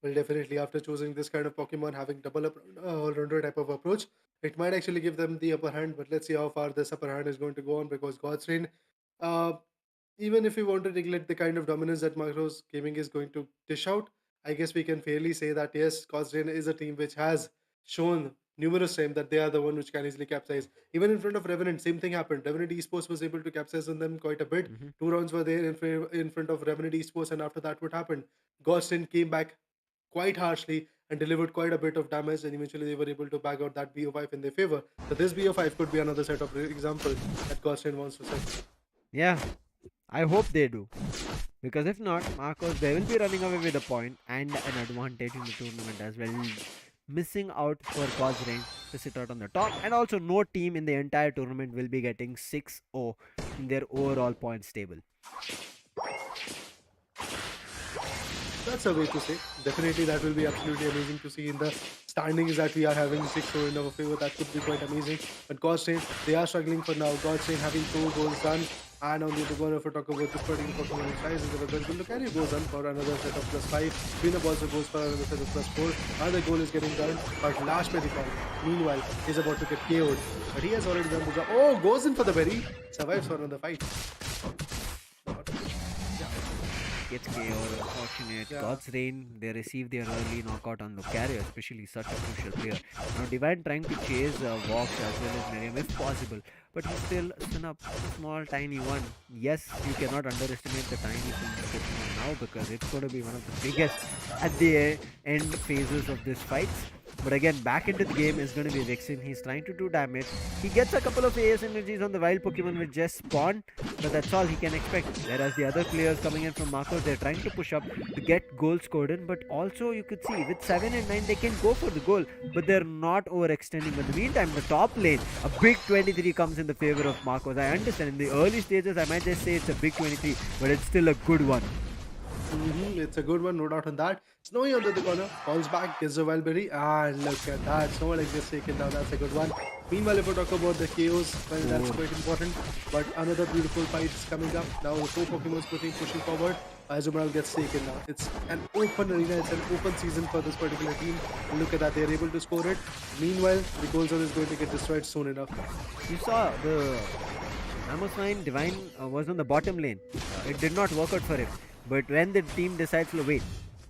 well, definitely after choosing this kind of Pokemon, having double up all-rounder type of approach, it might actually give them the upper hand. But let's see how far this upper hand is going to go on because God's Reign, uh, even if we want to neglect the kind of dominance that Macros Gaming is going to dish out, I guess we can fairly say that yes, God's Reign is a team which has shown numerous times that they are the one which can easily capsize. Even in front of Revenant, same thing happened. Revenant Esports was able to capsize on them quite a bit. Hmm. 2 rounds were there in front of Revenant Esports, and after that, what happened? God's Reign came back quite harshly and delivered quite a bit of damage, and eventually they were able to bag out that BO5 in their favor. So this BO5 could be another set of example that Godsend wants to set. Yeah, I hope they do. Because if not, Marcos, they will be running away with a point and an advantage in the tournament as well. Missing out for God's Reign to sit out on the top. And also, no team in the entire tournament will be getting 6-0 in their overall points table. That's a way to say. Definitely, that will be absolutely amazing to see in the standings that we are having 6-0 in our favor. That could be quite amazing. But Godsend, they are struggling for now. Godsend having 2 goals done. And on the other corner, if we talk about this particular Pokemon size, is available. Look at it goes on for another set of +5. Cleanup also goes for another set of +4. Another goal is getting done. But last Berry, meanwhile, is about to get KO'd. But he has already done the job. Oh, goes in for the berry. Survives for another fight. Gets KO, unfortunate. Yeah. God's Reign, they receive their early knockout on Lucario, especially such a crucial player. Now, Divine trying to chase Vox as well as Miriam if possible, but he still spin up a small, tiny one. Yes, you cannot underestimate the tiny thing Pokemon now because it's going to be one of the biggest at the end phases of this fight. But again, back into the game is going to be Vixen. He's trying to do damage. He gets a couple of AS energies on the wild Pokemon which just spawn, but that's all he can expect. Whereas the other players coming in from Marcos, they're trying to push up to get goals scored in, but also you could see with 7 and 9 they can go for the goal, but they're not overextending. But in the meantime, the top lane, a big 23 comes in the favor of Marcos. I understand in the early stages I might just say it's a big 23, but it's still a good one. It's a good one, no doubt on that. Snowy under the corner, falls back, gets the Wildberry, and look at that. Snowy like this taken down, that's a good one. Meanwhile, if we talk about the KOs, well, that's quite important. But another beautiful fight is coming up. Now the 4 Pokemons pushing forward. Azumarill gets taken now. It's an open arena, it's an open season for this particular team. And look at that, they're able to score it. Meanwhile, the goal zone is going to get destroyed soon enough. You saw the Amosvine Divine was on the bottom lane. It did not work out for him. But when the team decides to wait,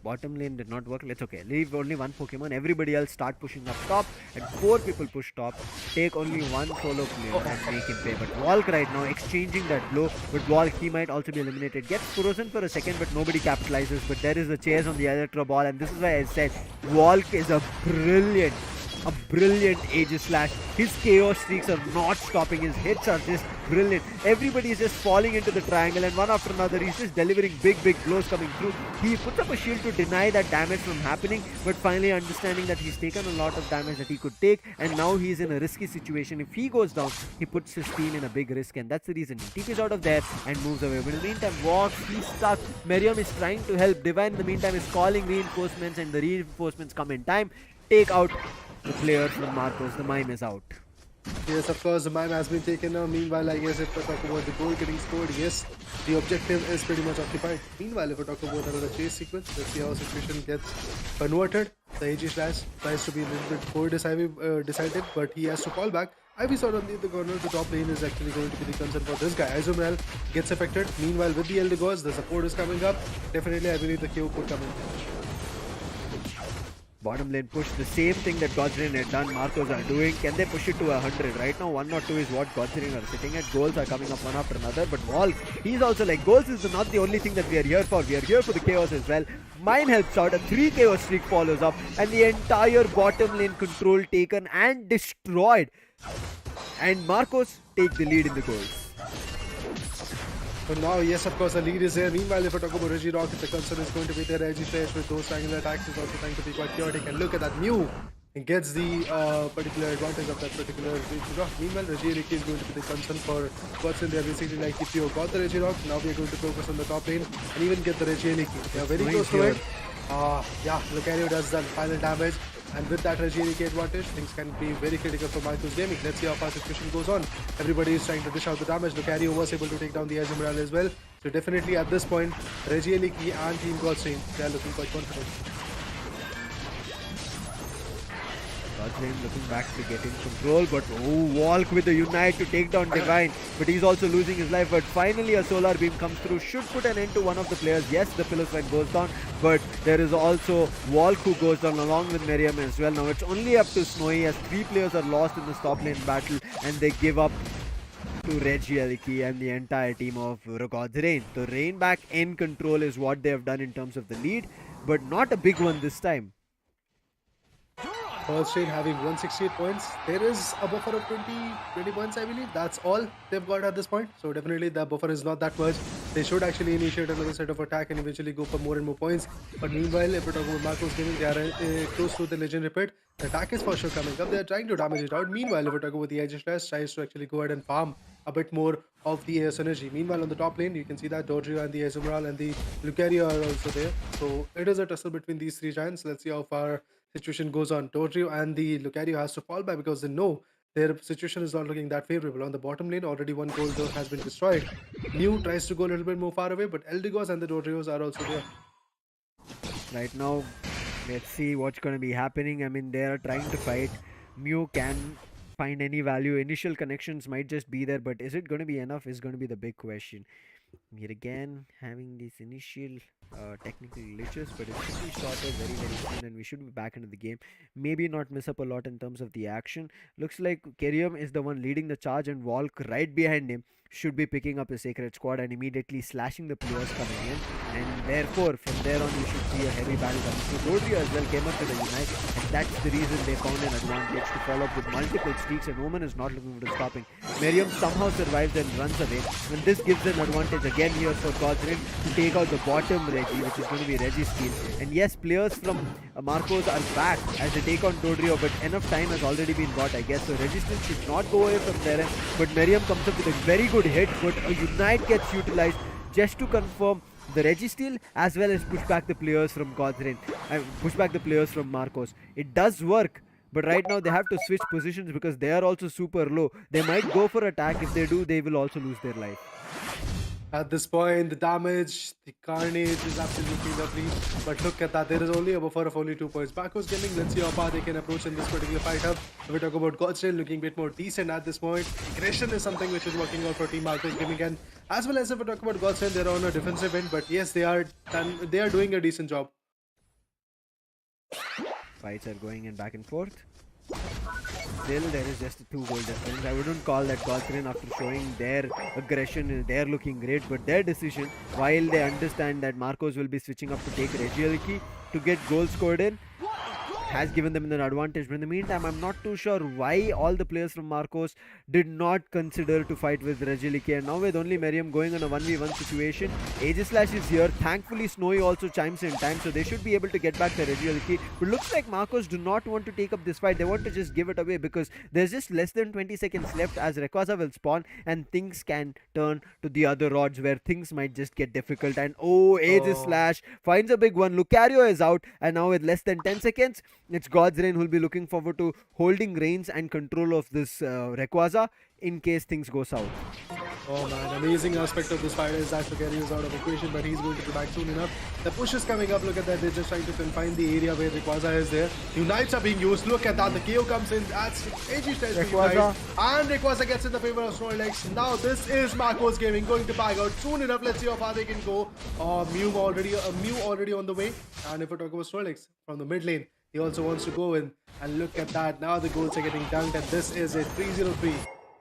bottom lane did not work, let's okay. Leave only one Pokemon, everybody else start pushing up top, and 4 people push top, take only one solo player and make him pay. But Walk right now exchanging that blow, but Walk he might also be eliminated. Gets frozen for a second, but nobody capitalizes. But there is a chase on the Electro Ball, and this is why I said Walk is a brilliant Aegis Slash. His KO streaks are not stopping. His hits are just brilliant. Everybody is just falling into the triangle, and one after another he's just delivering big blows coming through. He puts up a shield to deny that damage from happening, but finally understanding that he's taken a lot of damage that he could take, and now he's in a risky situation. If he goes down, he puts his team in a big risk, and that's the reason he TPs out of there and moves away. But in the meantime, Vox, he's stuck. Miriam is trying to help. Divine in the meantime is calling reinforcements, and the reinforcements come in time. take out the player from Marcos. The mime is out. Yes, of course, the mime has been taken now. Meanwhile, I guess if we talk about the goal getting scored, yes, the objective is pretty much occupied. Meanwhile, if we talk about another chase sequence, let's see how the situation gets converted. The AG Slash tries to be a little bit more decisive, but he has to fall back. Ivy sort on the corner, the top lane is actually going to be the concern for this guy. Isomerel gets affected. Meanwhile, with the Eldegoss, the support is coming up. Definitely, I believe the KO could come in. Bottom lane push, the same thing that Godsrain had done, Marcos are doing. Can they push it to 100? Right now 1 or 2 is what Godsrain are sitting at. Goals are coming up one after another, but Wall, he's also like, goals is not the only thing that we are here for. We are here for the chaos as well. Mine helps out, a 3 chaos streak follows up, and the entire bottom lane control taken and destroyed. And Marcos take the lead in the goals. But now, yes, of course, the lead is there. Meanwhile, if I talk about Regirock, the concern is going to be there. Registrash with those triangular attacks is also trying to be quite chaotic. And look at that, Mew gets the particular advantage of that particular Regirock. Meanwhile, Regirock is going to be the concern for Watson. They are basically like, if you got the Regirock, now we are going to focus on the top lane and even get the Regirock. They are very close to it. Yeah, Lucario does the final damage. And with that Regirock advantage, things can be very critical for Michael's Gaming. Let's see how far the situation goes on. Everybody is trying to dish out the damage. Lucario was able to take down the Isomerel as well. So definitely at this point, Regirock and Team Godsrain, they are looking quite confident. Godsrain looking back to get in control, but Walk with the Unite to take down Divine, but he's also losing his life. But finally a Solar Beam comes through, should put an end to one of the players. Yes, the Pillow Strike goes down, but there is also Walk who goes down along with Miriam as well. Now it's only up to Snowy as 3 players are lost in the top lane battle, and they give up to Regieliki and the entire team of Godsrain. The Rain back in control is what they have done in terms of the lead, but not a big one this time. Godsrain having 168 points. There is a buffer of 20 points, I believe. That's all they've got at this point. So definitely the buffer is not that much. They should actually initiate another set of attack and eventually go for more and more points. But meanwhile, if we're talking about Marcos Gaming, they are close to the legend repeat. The attack is for sure coming up. They are trying to damage it out. Meanwhile, if we're talking about the Edge Slash, tries to actually go ahead and farm a bit more of the synergy. Meanwhile, on the top lane, you can see that Dodrio and the Isomerel and the Lucario are also there. So it is a tussle between these 3 giants. Let's see how far situation goes on. Dodrio and the Lucario has to fall back because they know their situation is not looking that favorable. On the bottom lane, already 1 goal has been destroyed. Mew tries to go a little bit more far away, but Eldegoss and the Dodrios are also there. Right now, let's see what's going to be happening. I mean, they are trying to fight. Mew can find any value. Initial connections might just be there, but is it going to be enough is going to be the big question. Yet again, having these initial technical glitches, but it should be sorted very soon and we should be back into the game. Maybe not miss up a lot in terms of the action. Looks like Kerium is the one leading the charge, and Walk right behind him should be picking up the Sacred Squad and immediately slashing the players coming in, and therefore from there on you should see a heavy battle coming. So Dodrio as well came up with a Unite, and that's the reason they found an advantage to follow up with multiple streaks, and Omen is not looking for stopping. Miriam somehow survives and runs away, and this gives an advantage again here for Godsrain to take out the bottom Reggie, which is going to be Reggie's steal. And yes, players from Marcos are back as they take on Dodrio, but enough time has already been bought, I guess. So Reggie still should not go away from there, but Miriam comes up with a very good hit, but a Unite gets utilized just to confirm the Registeel as well as push back the players from Godsrain, push back the players from Marcos. It does work, but right now they have to switch positions because they are also super low. They might go for attack. If they do, they will also lose their life. At this point, the damage, the carnage is absolutely lovely. But look at that, there is only a buffer of only 2 points. Marcos Gaming, let's see how far they can approach in this particular fight up. If we talk about Godsrain looking a bit more decent at this point. Aggression is something which is working out for Team Marcos Gaming. And as well as if we talk about Godsrain, they're on a defensive end. But yes, they are doing a decent job. Fights are going in back and forth. Still, there is just a 2 goal difference. I wouldn't call that Godsrain after showing their aggression. They're looking great, but their decision, while they understand that Marcos will be switching up to take Regieliki to get goals scored in, has given them an advantage. But in the meantime, I'm not too sure why all the players from Marcos did not consider to fight with Regieliki. And now with only Miriam going on a 1v1 situation, Aegislash is here. Thankfully, Snowy also chimes in time, so they should be able to get back to Regieliki. But looks like Marcos do not want to take up this fight. They want to just give it away because there's just less than 20 seconds left as Rayquaza will spawn and things can turn to the other odds where things might just get difficult. And Aegislash finds a big one. Lucario is out, and now with less than 10 seconds, It's God's Reign who'll be looking forward to holding reins and control of this Rayquaza in case things go south. Oh man, amazing aspect of this fight is that Shugeri is out of equation, but he's going to be back soon enough. The push is coming up. Look at that. They're just trying to confine the area where Rayquaza is there. Unites are being used. Look at that. The KO comes in. That's edgy test for Unite. And Rayquaza gets in the favor of Snorlax. Now this is Marcos Gaming going to bag out soon enough. Let's see how far they can go. Mew already on the way. And if we talk about Snorlax from the mid lane, he also wants to go in. And look at that. Now the goals are getting dunked. And this is a 3-0-3.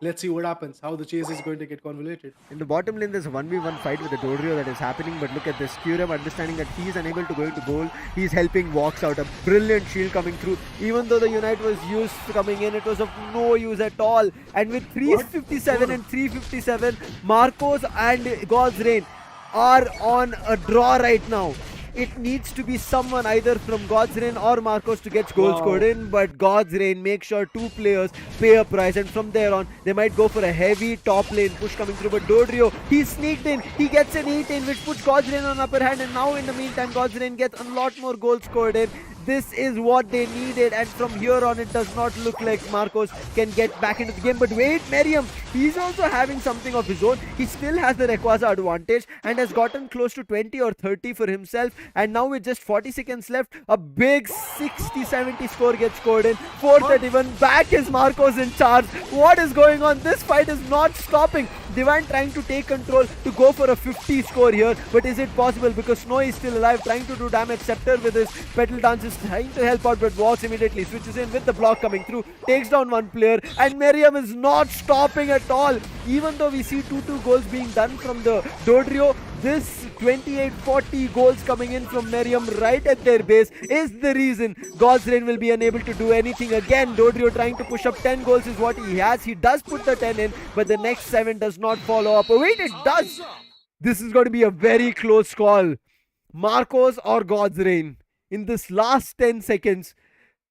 Let's see what happens, how the chase is going to get convoluted. In the bottom lane, there's a 1v1 fight with the Dodrio that is happening, but look at this. Kyurem understanding that he is unable to go into goal. He's helping, walks out. A brilliant shield coming through. Even though the Unite was used coming in, it was of no use at all. And with 357 and 357, Marcos and God's Reign are on a draw right now. It needs to be someone either from God's Reign or Marcos to get goals scored in, but God's Reign make sure two players pay a price, and from there on they might go for a heavy top lane push coming through. But Dodrio, he sneaked in, he gets an 8 in, which puts God's Reign on upper hand, and now in the meantime God's Reign gets a lot more goals scored in. This is what they needed, and from here on it does not look like Marcos can get back into the game. But wait, Merriam, he's also having something of his own. He still has the Rayquaza advantage and has gotten close to 20 or 30 for himself, and now with just 40 seconds left, a big 60-70 score gets scored in. 431, back is Marcos in charge. What is going on? This fight is not stopping. Divine trying to take control to go for a 50 score here, but is it possible? Because Snow is still alive, trying to do damage. Scepter with his Petal Dance is trying to help out, but walks immediately, switches in with the block coming through, takes down one player, and Merriam is not stopping at all. Even though we see 2-2 goals being done from the Dodrio, this 28-40 goals coming in from Merriam right at their base is the reason God's Reign will be unable to do anything again. Dodrio trying to push up 10 goals is what he has. He does put the 10 in, but the next 7 does not follow up. Oh wait, it does! This is going to be a very close call. Marcos or God's Reign. In this last 10 seconds,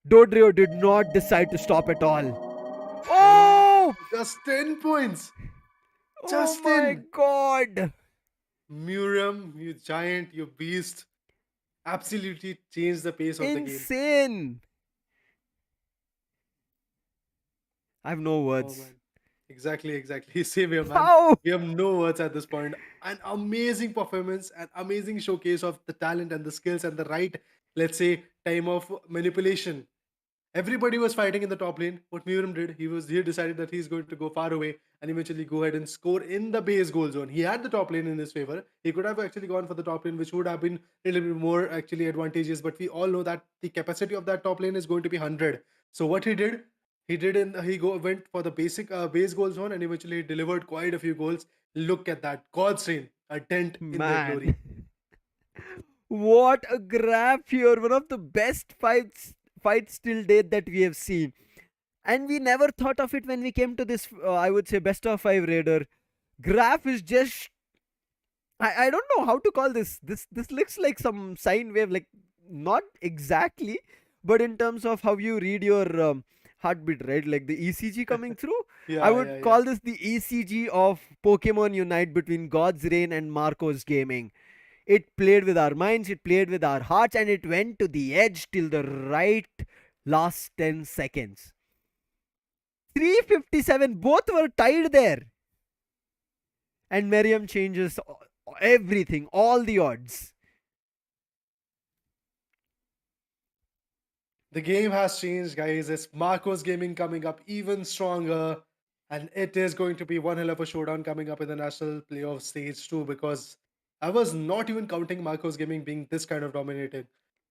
Dodrio did not decide to stop at all. Oh! Just 10 points! Just oh my 10! God! Miriam, you giant, you beast. Absolutely changed the pace of the game. Insane! I have no words. Oh, man. Exactly. Same here, man. How? We have no words at this point. An amazing performance, an amazing showcase of the talent and the skills and the right, let's say, time of manipulation. Everybody was fighting in the top lane. What Miriam did, he decided that he's going to go far away and eventually go ahead and score in the base goal zone. He had the top lane in his favor. He could have actually gone for the top lane, which would have been a little bit more actually advantageous. But we all know that the capacity of that top lane is going to be 100. So what he did, went for the basic base goal zone, and eventually he delivered quite a few goals. Look at that, God's Reign, a dent in their glory. What a graph here! One of the best fights till date that we have seen, and we never thought of it when we came to this I would say best of 5 raider. Graph is just, I don't know how to call this looks like some sine wave, like not exactly, but in terms of how you read your heartbeat, right, like the ECG coming through. I would call this the ECG of Pokemon Unite between God's Reign and Marcos Gaming. It played with our minds, it played with our hearts, and it went to the edge till the right last 10 seconds. 357, both were tied there. And Merriam changes everything, all the odds. The game has changed, guys. It's Marcos Gaming coming up even stronger. And it is going to be one hell of a showdown coming up in the national playoff stage too, because I was not even counting Marcos Gaming being this kind of dominating.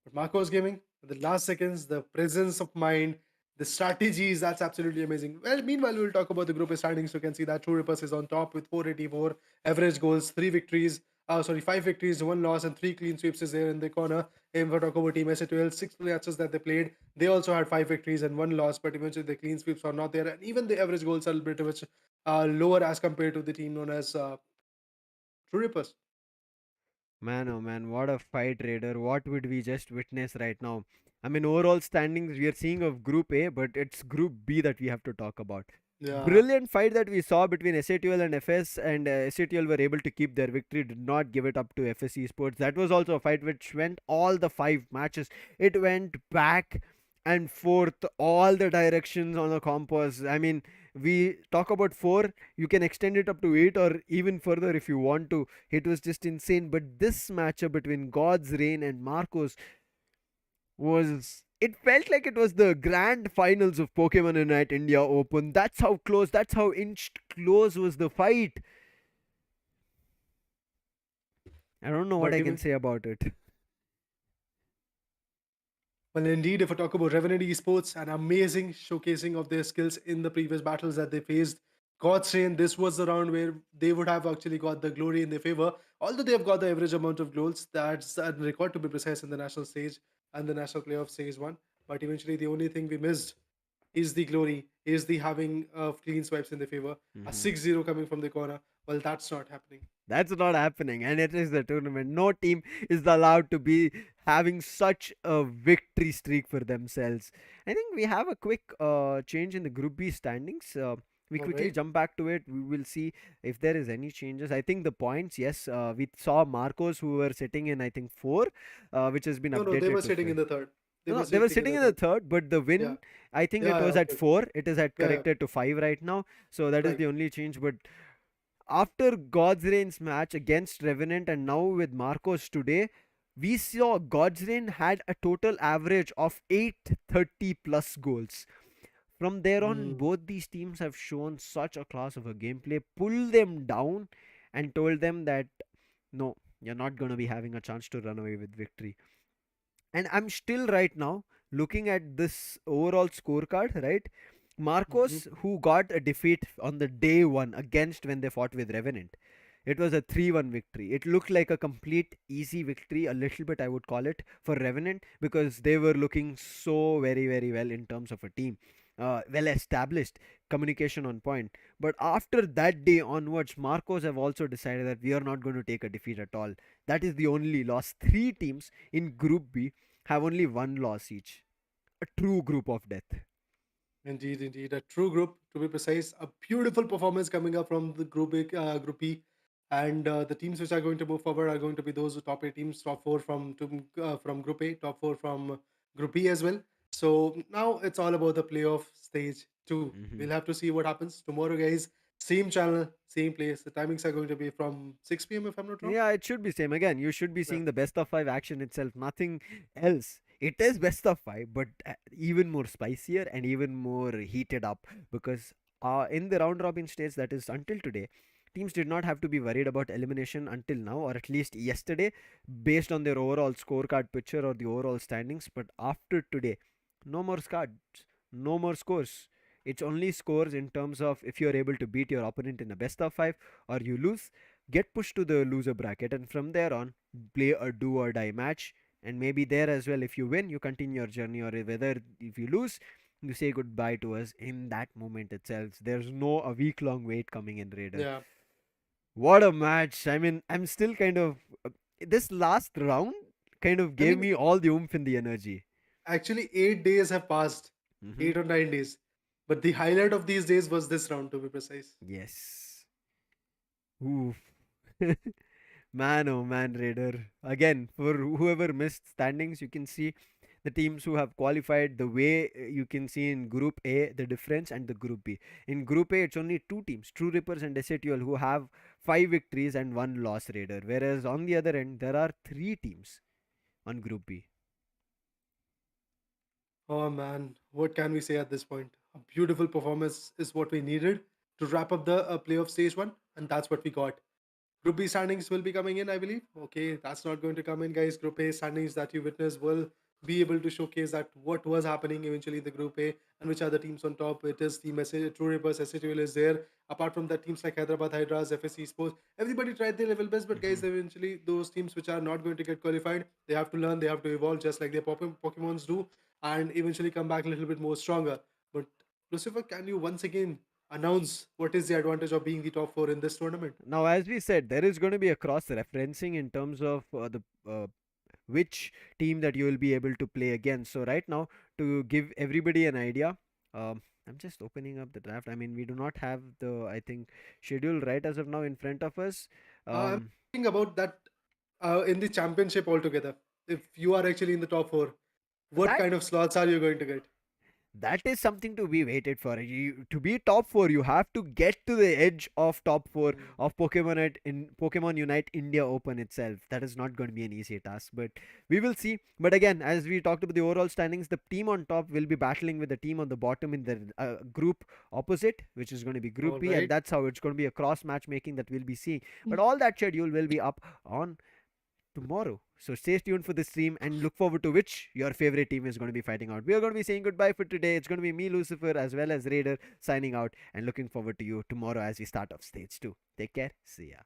But Marcos Gaming, the last seconds, the presence of mind, the strategies, that's absolutely amazing. Well, meanwhile, we'll talk about the group standings. You can see that True Rippers is on top with 484 average goals, 5 victories, 1 loss, and 3 clean sweeps is there in the corner. In for talk about Team SA12, 6 matches that they played, they also had 5 victories and 1 loss, but eventually the clean sweeps are not there, and even the average goals are a bit much lower as compared to the team known as True Rippers. Man, oh man, what a fight, Raider. What would we just witness right now? I mean, overall standings, we are seeing of Group A, but it's Group B that we have to talk about. Yeah. Brilliant fight that we saw between SA12 and FS, and SA12 were able to keep their victory, did not give it up to FS Esports. That was also a fight which went all the 5 matches. It went back and fourth, all the directions on the compass. I mean, we talk about four, you can extend it up to eight or even further if you want to. It was just insane. But this matchup between God's Reign and Marcos was. It felt like it was the grand finals of Pokemon Unite India Open. That's how close, that's how inched close was the fight. I don't know what But I can even say about it. well, indeed, if I talk about Revenant Esports, an amazing showcasing of their skills in the previous battles that they faced. God's Reign, this was the round where they would have actually got the glory in their favor. Although they have got the average amount of goals, that's a record to be precise in the national stage and the national playoff stage one. But eventually, the only thing we missed is the glory, is the having of clean swipes in their favor. A Mhm. 6-0 coming from the corner. Well, that's not happening. That's not happening, and it is the tournament. No team is allowed to be having such a victory streak for themselves. I think we have a quick change in the Group B standings. We All quickly right. jump back to it. We will see if there is any changes. I think the points, yes, we saw Marcos who were sitting in, I think, four, which has been No, no, they updated were to sitting five. in the third. They No, were they were sitting in sitting the in the third. third, but the Yeah. win, I think Yeah, it yeah, was at okay. four. It is at Yeah, yeah. corrected to five right now. So that is Right. the only change. But after God's Reign's match against Revenant and now with Marcos today, we saw God's Reign had a total average of 830 plus goals. From there on, Mm. both these teams have shown such a class of a gameplay, pulled them down and told them that no, you're not going to be having a chance to run away with victory. And I'm still right now looking at this overall scorecard, right? Mhm. Marcos, who got a defeat on the day one against when they fought with Revenant. It was a 3-1 victory. It looked like a complete easy victory, a little bit, I would call it, for Revenant because they were looking so very, very well in terms of a team. Well established, communication on point. But after that day onwards, Marcos have also decided that we are not going to take a defeat at all. That is the only loss. Three teams in Group B have only one loss each. A true group of death. Indeed, indeed. A true group, to be precise. A beautiful performance coming up from the Group E. And the teams which are going to move forward are going to be those top eight teams, top four from Group A, top four from Group B as well. So now it's all about the playoff stage two. Hmm. We'll have to see what happens tomorrow, guys. Same channel, same place. The timings are going to be from 6 p.m. if I'm not wrong. Yeah, it should be same. Again, you should be Yeah. seeing the best of five action itself, nothing else. It is best of five, but even more spicier and even more heated up because in the round robin stage, that is until today, teams did not have to be worried about elimination until now, or at least yesterday, based on their overall scorecard picture or the overall standings. But after today, no more cards, no more scores. It's only scores in terms of if you're able to beat your opponent in a best of five or you lose, get pushed to the loser bracket, and from there on play a do or die match. And maybe there as well, if you win you continue your journey, or whether if you lose you say goodbye to us in that moment itself. There's no a week long wait coming in, Raider. Yeah. What a match. I mean, I'm still kind of this last round kind of I gave mean, me all the oomph and the energy. actually, 8 days have passed, Hmm. 8 or 9 days. But the highlight of these days was this round, to be precise. Yes. Oof. Man, oh man, Raider. Again, for whoever missed standings, you can see the teams who have qualified the way you can see in Group A, the difference, and the Group B. In Group A, it's only two teams, True Rippers and Desetial, who have five victories and one loss, Raider. Whereas on the other end, there are three teams on Group B. Oh man, what can we say at this point? A beautiful performance is what we needed to wrap up the playoff stage one, and that's what we got. Group B standings will be coming in, I believe. Okay, that's not going to come in, guys. Group A standings that you witness will be able to showcase that what was happening eventually in the Group A and which are the teams on top. It is the message. True Rivers, SCTL is there. Apart from that, teams like Hyderabad Hydras, FSC Sports, everybody tried their level best, but Hmm. guys, eventually those teams which are not going to get qualified, they have to learn, they have to evolve, just like their Pokemons do, and eventually come back a little bit more stronger. But Lucifer, can you once again announce what is the advantage of being the top four in this tournament? Now, as we said, there is going to be a cross referencing in terms of the which team that you will be able to play against. So right now, to give everybody an idea, I'm just opening up the draft. I mean, we do not have the, I think, schedule right as of now in front of us. I'm Um, thinking about that in the championship altogether. If you are actually in the top four, What That kind of slots are you going to get? that is something to be waited for. To be top four, you have to get to the edge of top four Mm. of Pokemon Unite India Open itself. That is not going to be an easy task, but we will see. But again, as we talked about the overall standings, the team on top will be battling with the team on the bottom in the group opposite, which is going to be Group All B, and right. that's how it's going to be a cross matchmaking that we'll be seeing. But all that schedule will be up on tomorrow. So stay tuned for the stream and look forward to which your favorite team is going to be fighting out. We are going to be saying goodbye for today. It's going to be me, Lucifer, as well as Raider signing out and looking forward to you tomorrow as we start off stage 2. Take care. See ya.